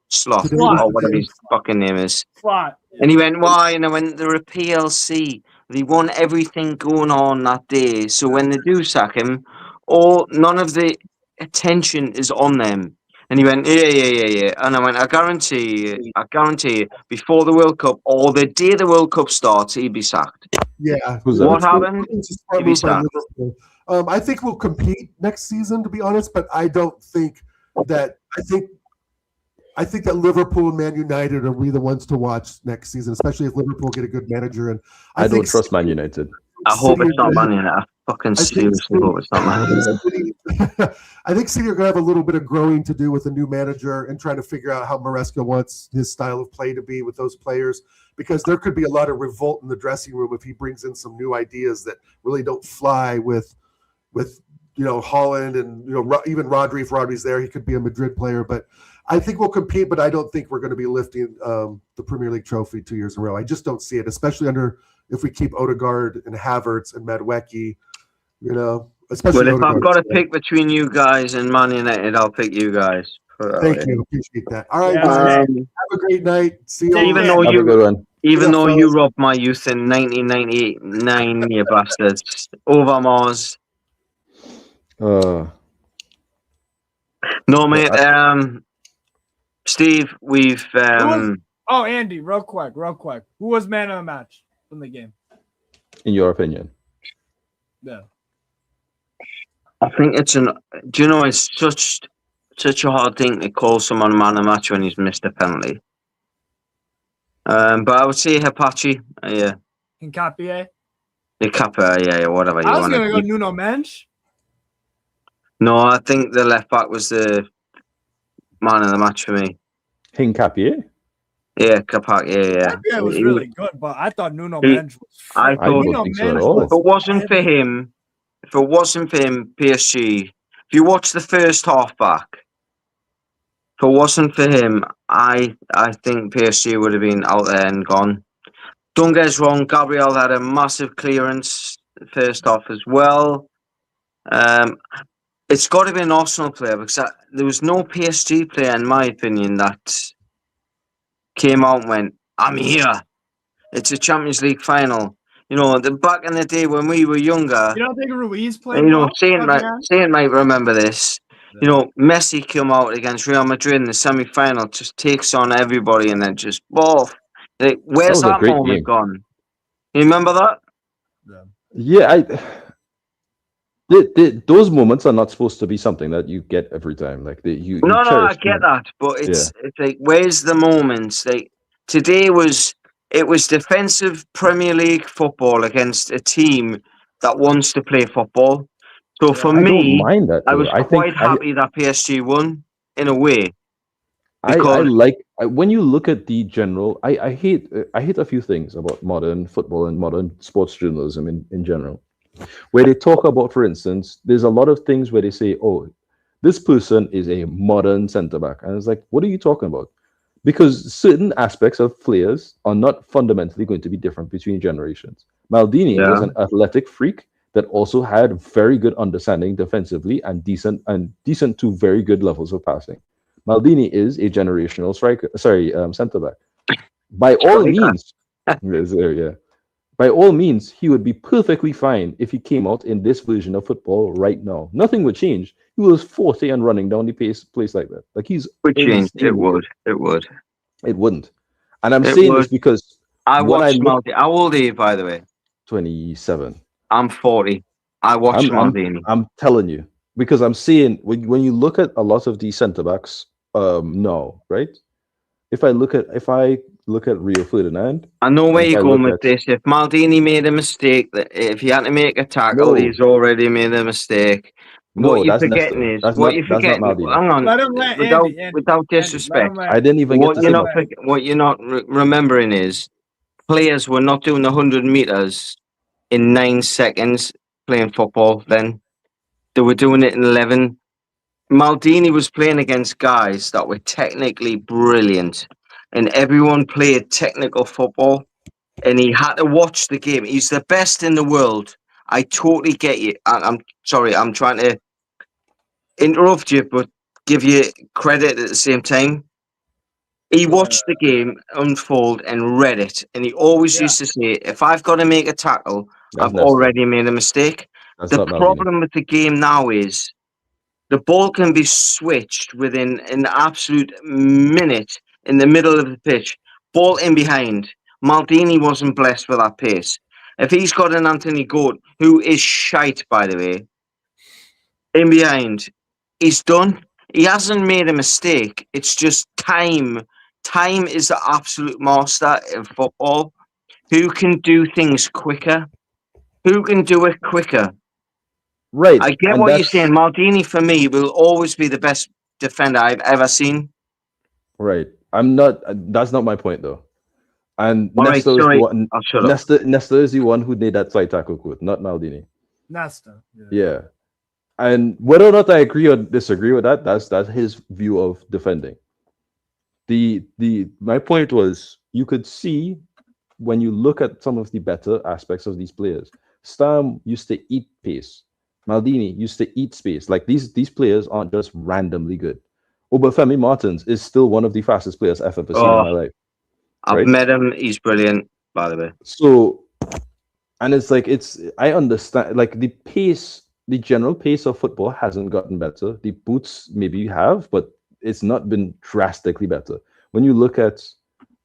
Sloth, Today. or whatever his fucking name is. What? And he went, why? And I went, they're a PLC. They want everything going on that day. So when they do sack him, none of the attention is on them. And he went, yeah. And I went, I guarantee you, before the World Cup or the day the World Cup starts, he'd be sacked. Yeah. Who's What that? happened? It's a smart He'd be move by sacked. Liverpool. I think we'll compete next season, to be honest, but I don't think that. I think that Liverpool and Man United will be the ones to watch next season, especially if Liverpool get a good manager. And I don't think trust Man United. I hope City it's not are Man United. I fucking seriously hope it's not Man United. I think City are going to have a little bit of growing to do with a new manager and trying to figure out how Maresca wants his style of play to be with those players, because there could be a lot of revolt in the dressing room if he brings in some new ideas that really don't fly with Holland and even Rodri. If Rodri's there, he could be a Madrid player. But I think we'll compete, but I don't think we're going to be lifting the Premier League trophy 2 years in a row. I just don't see it, especially if we keep Odegaard and Havertz and Madueke, especially. Well, if I've Odegaard. got to pick between you guys and Man United, I'll pick you guys. Thank you. Appreciate that. All right, Yeah, guys. Um, Have a great night. See you. even all. though Have a you, good one. even Yeah, though fellas. you robbed my youth in 1999, you bastards. Over Mars. Uh, No, mate. Steve, we've Oh, Andy, real quick. Who was man of the match in the game? In your opinion? Yeah. I think it's an. Do you know it's such a hard thing to call someone man of the match when he's missed a penalty. But I would say Apache, yeah. Hincapié. The Kappa, yeah, whatever you I was want. gonna go Nuno Mensch. No, I think the left back was the man of the match for me. Hincapié? Yeah, Kapak, yeah. Hincapié was really good, but I thought Nuno Mensch was. I thought Nuno think so at Mensch all. if it wasn't for him, PSG. If you watch the first half back, if it wasn't for him, I think PSG would have been out there and gone. Don't get us wrong, Gabriel had a massive clearance first half as well. It's got to be an Arsenal player because there was no PSG player, in my opinion, that came out and went, "I'm here. It's a Champions League final." You know, back in the day when we were younger. You don't think Ruiz played? You know, well, Saint might remember this. Yeah. You know, Messi came out against Real Madrid in the semi-final, just takes on everybody, and then just like, where's that moment gone? You remember that? Yeah, those moments are not supposed to be something that you get every time. Like you No, I get that, but it's like, where's the moments? Like today it was defensive Premier League football against a team that wants to play football. So for me, I don't mind that, I was quite happy that PSG won in a way. When you look at the general, I hate a few things about modern football and modern sports journalism in general, where they talk about, for instance, there's a lot of things where they say, oh, this person is a modern centre back, and it's like, what are you talking about? Because certain aspects of players are not fundamentally going to be different between generations. Maldini was an athletic freak that also had very good understanding defensively and decent to very good levels of passing. Maldini is a generational centre back. By all means, by all means, he would be perfectly fine if he came out in this version of football right now. Nothing would change. He was 40 and running down the place like that. Like he's would change. It would. It wouldn't. And I'm saying this because I watched Maldini. How old are you, by the way? 27. I'm 40. I watched Maldini. I'm telling you, because I'm seeing when you look at a lot of these centre backs, no, right? If I look at Rio Ferdinand, I know where you're going with this. If Maldini made a mistake, if he had to make a tackle, he's already made a mistake. What you're forgetting is hang on. Without disrespect, I didn't even get to what you're not remembering is players were not doing 100 meters in 9 seconds playing football. Then they were doing it in 11. Maldini was playing against guys that were technically brilliant, and everyone played technical football, and he had to watch the game. He's the best in the world. I totally get you. I'm sorry, I'm trying to interrupt you, but give you credit at the same time. He watched the game unfold and read it, and he always used to say, if I've got to make a tackle, I've already made a mistake. The problem with the game now is the ball can be switched within an absolute minute in the middle of the pitch. Ball in behind. Maldini wasn't blessed with that pace. If he's got an Anthony Gordon, who is shite, by the way, in behind, he's done. He hasn't made a mistake. It's just time. Time is the absolute master of football. Who can do things quicker? Who can do it quicker? Right. I get what you're saying. Maldini, for me, will always be the best defender I've ever seen. Right. That's not my point, though. And Nesta is the one who made that side tackle quote, not Maldini. Nesta. Yeah. And whether or not I agree or disagree with that, that's his view of defending. My point was, you could see when you look at some of the better aspects of these players. Stam used to eat pace. Maldini used to eat space. Like these players aren't just randomly good. Obafemi Martins is still one of the fastest players I've ever seen in my life. I've met him. He's brilliant, by the way. So, and it's like, I understand, like the pace, the general pace of football hasn't gotten better. The boots maybe have, but it's not been drastically better. When you look at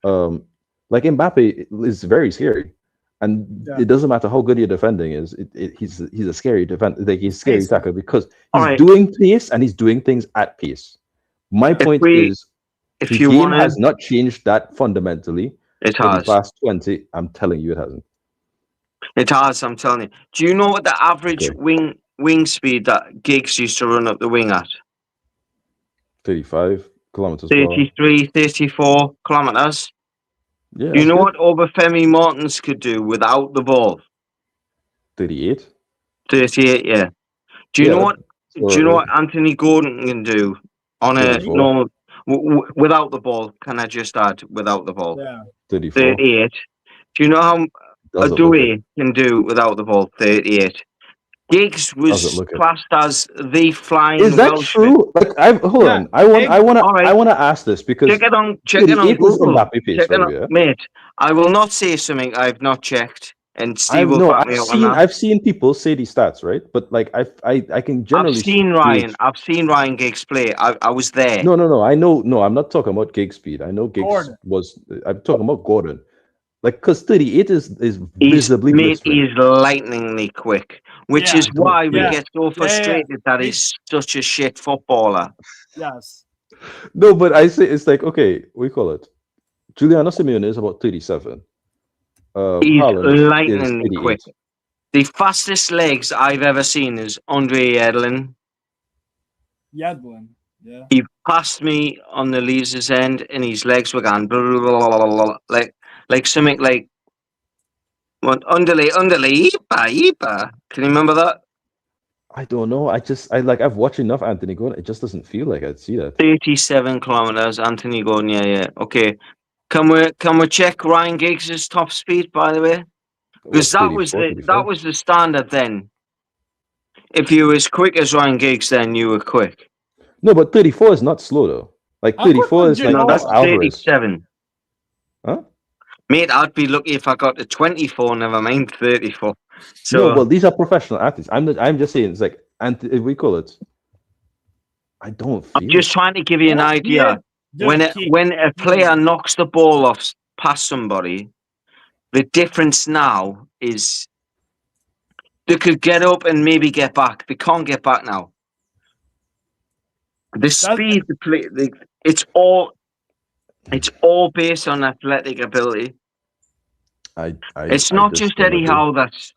like Mbappe is very scary. And it doesn't matter how good your defending is. He's a scary defender. Like he's a scary tackler because he's doing pace and he's doing things at pace. My point is, the game has not changed that fundamentally. It for has. the past 20. I'm telling you, it hasn't. It has. I'm telling you. Do you know what the average wing speed that Giggs used to run up the wing at? 35 kilometers per hour. 33, 34 kilometers. Yeah. Do you know what Obafemi Martins could do without the ball? 38. 38, yeah. Do you know what? Do you know what Anthony Gordon can do on a 34. normal without the ball? Can I just add without the ball? Yeah. 34. 38. Do you know how Adoué can do without the ball? 38. Giggs was classed as the flying. Is that true? Like, hold on. I want to ask this because check it on Google. Check it on, mate. I will not say something I've not checked, and Steve will back me up on that. I've seen people say these stats, right? But like, I can generally. I've seen Ryan Giggs play. I was there. No. I know. No, I'm not talking about Giggs speed. I know Giggs was. I'm talking about Gordon. Like, because 38 is visibly he's lightningly quick, which is why we get so frustrated that he's such a shit footballer. Yes. No, but I say it's like, okay, we call it. Giuliano Simeone is about 37. He's lightningly quick. The fastest legs I've ever seen is Andre Yedlin. Yeah. He passed me on the Leeds' end, and his legs were going blah, blah, blah, blah, blah, like something like underlay, Ipa. Can you remember that? I don't know. I've watched enough Anthony Gordon. It just doesn't feel like I'd see that. 37 kilometers, Anthony Gordon. Yeah. Okay. Can we check Ryan Giggs' top speed, by the way? Because that was the standard then. If you were as quick as Ryan Giggs, then you were quick. No, but 34 is not slow though. Like 34 is like that's Alvarez. 37. Huh? Mate, I'd be lucky if I got to 24, never mind 34. So, no, well, these are professional athletes. I'm just saying, it's like, we call it. I don't feel. I'm just trying to give you an idea. When a player knocks the ball off past somebody, the difference now is they could get up and maybe get back. They can't get back now. The speed to play, it's all based on athletic ability. It's not just Eddie Howe that's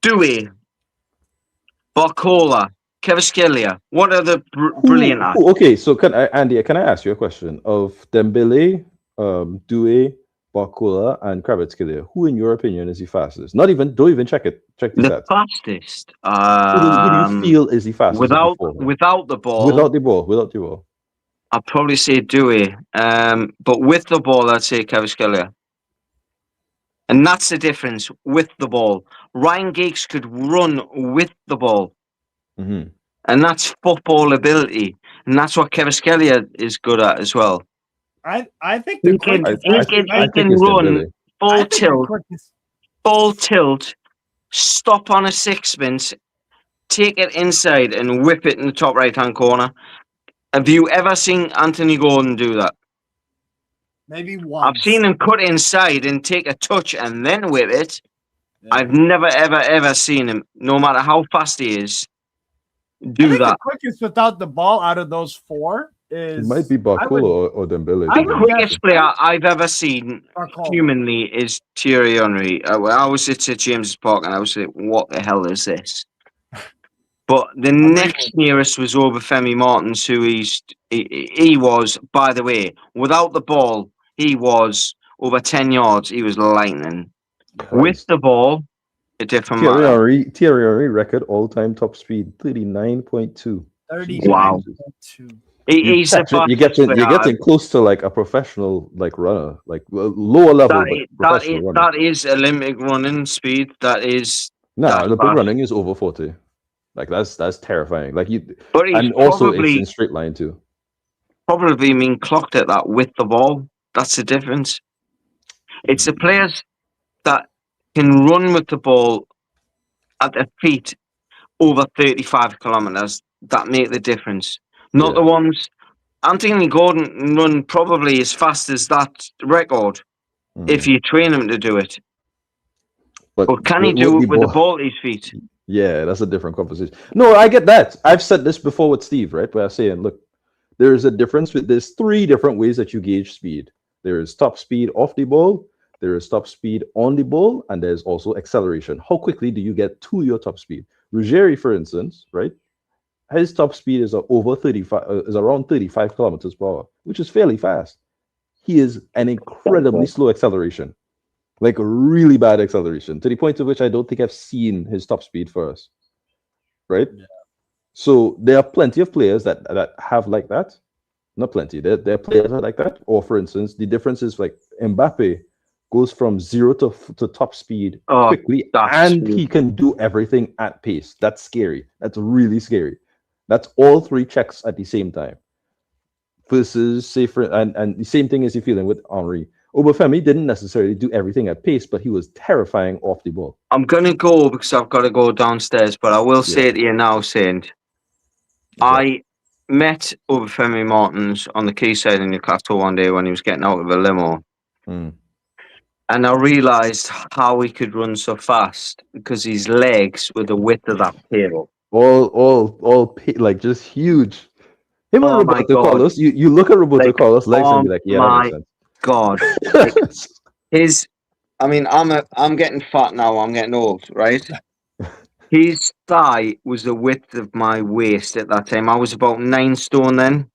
Dewey, Barcola, Kvaratskhelia. What are the brilliant acts? Okay, so Andy, can I ask you a question? Of Dembele, Dewey, Barcola, and Kvaratskhelia, who in your opinion is the fastest? Don't even check it. Check the stats. Fastest. Who do you feel is the fastest? Without the ball. Without the ball. I'd probably say Dewey. But with the ball, I'd say Kvaratskhelia. And that's the difference with the ball. Ryan Giggs could run with the ball. Mm-hmm. And that's football ability. And that's what Kvaratskhelia is good at as well. I think he can run full tilt, stop on a sixpence, take it inside and whip it in the top right-hand corner. Have you ever seen Anthony Gordon do that? Maybe once. I've seen him cut inside and take a touch and then whip it. Yeah. I've never, ever seen him, no matter how fast he is, do that. The quickest without the ball out of those four is... It might be Barcola or Dembele. The quickest player I've ever seen humanly is Thierry Henry. I was at James's Park and I was like, what the hell is this? But the next nearest was Obafemi Martins, who he was, by the way, without the ball, he was over 10 yards. He was lightning. Christ. With the ball, a different matter. Thierry Henry record all-time top speed, 39.2. 39.2. Wow. He's you're getting close to like a professional runner, like lower level. That is Olympic running speed. That is Olympic running is over 40. Like that's terrifying. Like and also it's in straight line too. Probably being clocked at that with the ball. That's the difference. It's the players that can run with the ball at their feet over 35 kilometers that make the difference. not the ones. Anthony Gordon run probably as fast as that record if you train him to do it. But can he do it with the ball at his feet? Yeah, that's a different conversation. No, I get that. I've said this before with Steve, right? Where I was saying, look, there's a difference there's 3 different ways that you gauge speed. There is top speed off the ball, there is top speed on the ball, and there's also acceleration. How quickly do you get to your top speed? Ruggieri, for instance, right? His top speed is around 35 kilometers per hour, which is fairly fast. He is an incredibly slow acceleration, like a really bad acceleration, to the point of which I don't think I've seen his top speed for us, right? Yeah. So there are plenty of players that have like that. Not plenty. There are players that are like that. Or for instance, the difference is like Mbappe goes from 0 to top speed quickly, and he can do everything at pace. That's scary. That's really scary. That's all 3 checks at the same time. Versus, say, and the same thing is you feeling with Henry. Obafemi didn't necessarily do everything at pace, but he was terrifying off the ball. I'm going to go because I've got to go downstairs, but I will say to you now, Saint, I met Obafemi Martins on the quayside in Newcastle one day when he was getting out of a limo. And I realised how he could run so fast because his legs were the width of that table. All like just huge. Him and Roberto Carlos, you look at Roberto Carlos' legs and be like, yeah, that makes sense. God. I'm getting fat now, I'm getting old, right? His thigh was the width of my waist at that time. I was about 9 stone then.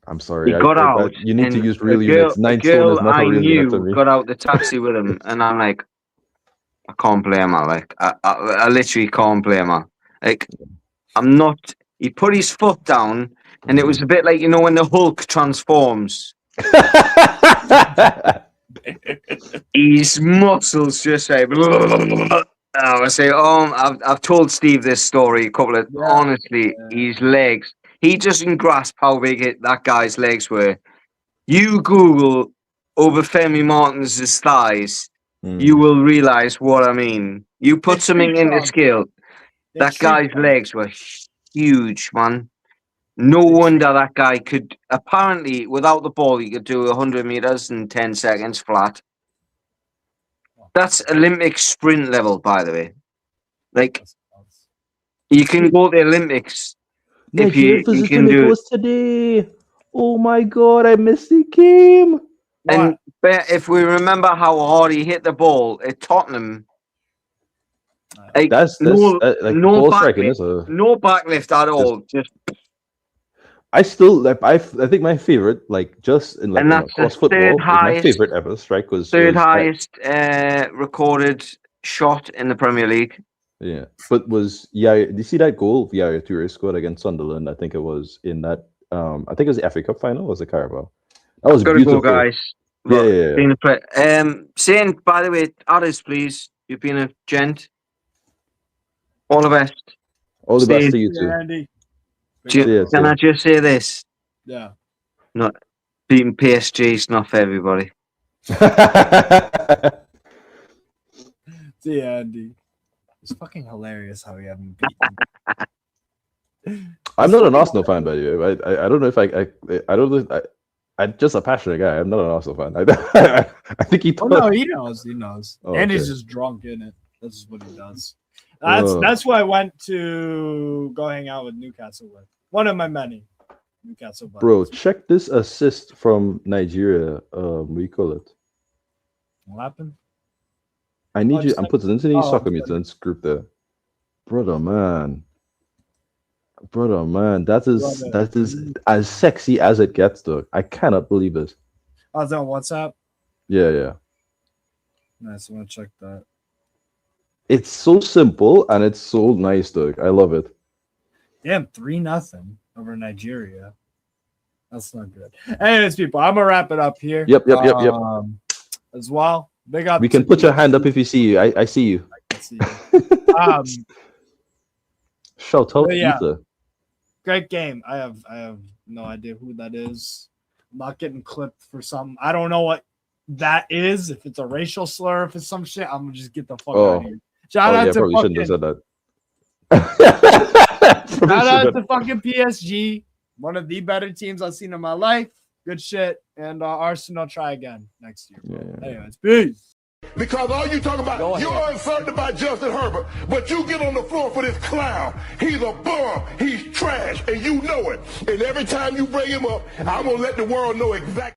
I'm sorry. He got out. You need to use real units. 9 stone is not a real unit to me. Got out the taxi with him, and I'm like, I can't play him. I literally can't play him. Like, I'm not. He put his foot down, and it was a bit like, you know, when the Hulk transforms. His muscles just like. I say, I've told Steve this story a couple of. Honestly, his legs. He doesn't grasp how big that guy's legs were. You Google Obafemi Martins' thighs, you will realize what I mean. You put something in the scale. That guy's legs were huge, man. No wonder that guy could, apparently, without the ball, he could do 100 meters in 10 seconds flat. That's Olympic sprint level, by the way. Like, you can go to the Olympics if you can do it today. Oh my God, I missed the game. And if we remember how hard he hit the ball at Tottenham, like, no backlift at all. I think my favorite, like, just in like cross football, my favorite ever strike was third highest recorded shot in the Premier League. Yeah, but do you see that goal Yaya Toure scored against Sunderland? I think it was in that. I think it was the FA Cup final. Or was the Carabao? That was beautiful, go, guys. Yeah. Saint, by the way, Addis, please. You've been a gent. All the best. All the best to you too. Andy. Can I just say this? Yeah. Not beating PSG is not for everybody. See, Andy. It's fucking hilarious how we haven't beaten. I'm not an Arsenal fan, by the way. I don't know if I don't know. I'm just a passionate guy. I'm not an Arsenal fan. I think he. Oh no, he knows. He knows. Oh, Andy's just drunk in it. That's what he does. That's why I went to go hang out with Newcastle with. One of my many Newcastle buddies. Bro, check this assist from Nigeria. What do you call it? What happened? I need you. I'm putting into the soccer mutants group there. Brother man. That is as sexy as it gets, though. I cannot believe this. Oh, is that on WhatsApp? Yeah. Nice. I want to check that. It's so simple and it's so nice, though. I love it. Damn, 3-0 over Nigeria. That's not good. Anyways, people, I'm gonna wrap it up here. Yep. As well, big up. We can put your hand up if you see you. I see you. I can see you. Shout out, Ether. Great game. I have no idea who that is. I'm not getting clipped for something. I don't know what that is. If it's a racial slur, if it's some shit, I'm gonna just get the fuck out of here. Shout out to probably shouldn't have said that. Shout out to fucking PSG. One of the better teams I've seen in my life. Good shit. And Arsenal try again next year. Yeah. Anyways, peace. Because all you talk about, you're uncertain about Justin Herbert, but you get on the floor for this clown. He's a bum. He's trash, and you know it. And every time you bring him up, I'm going to let the world know exactly.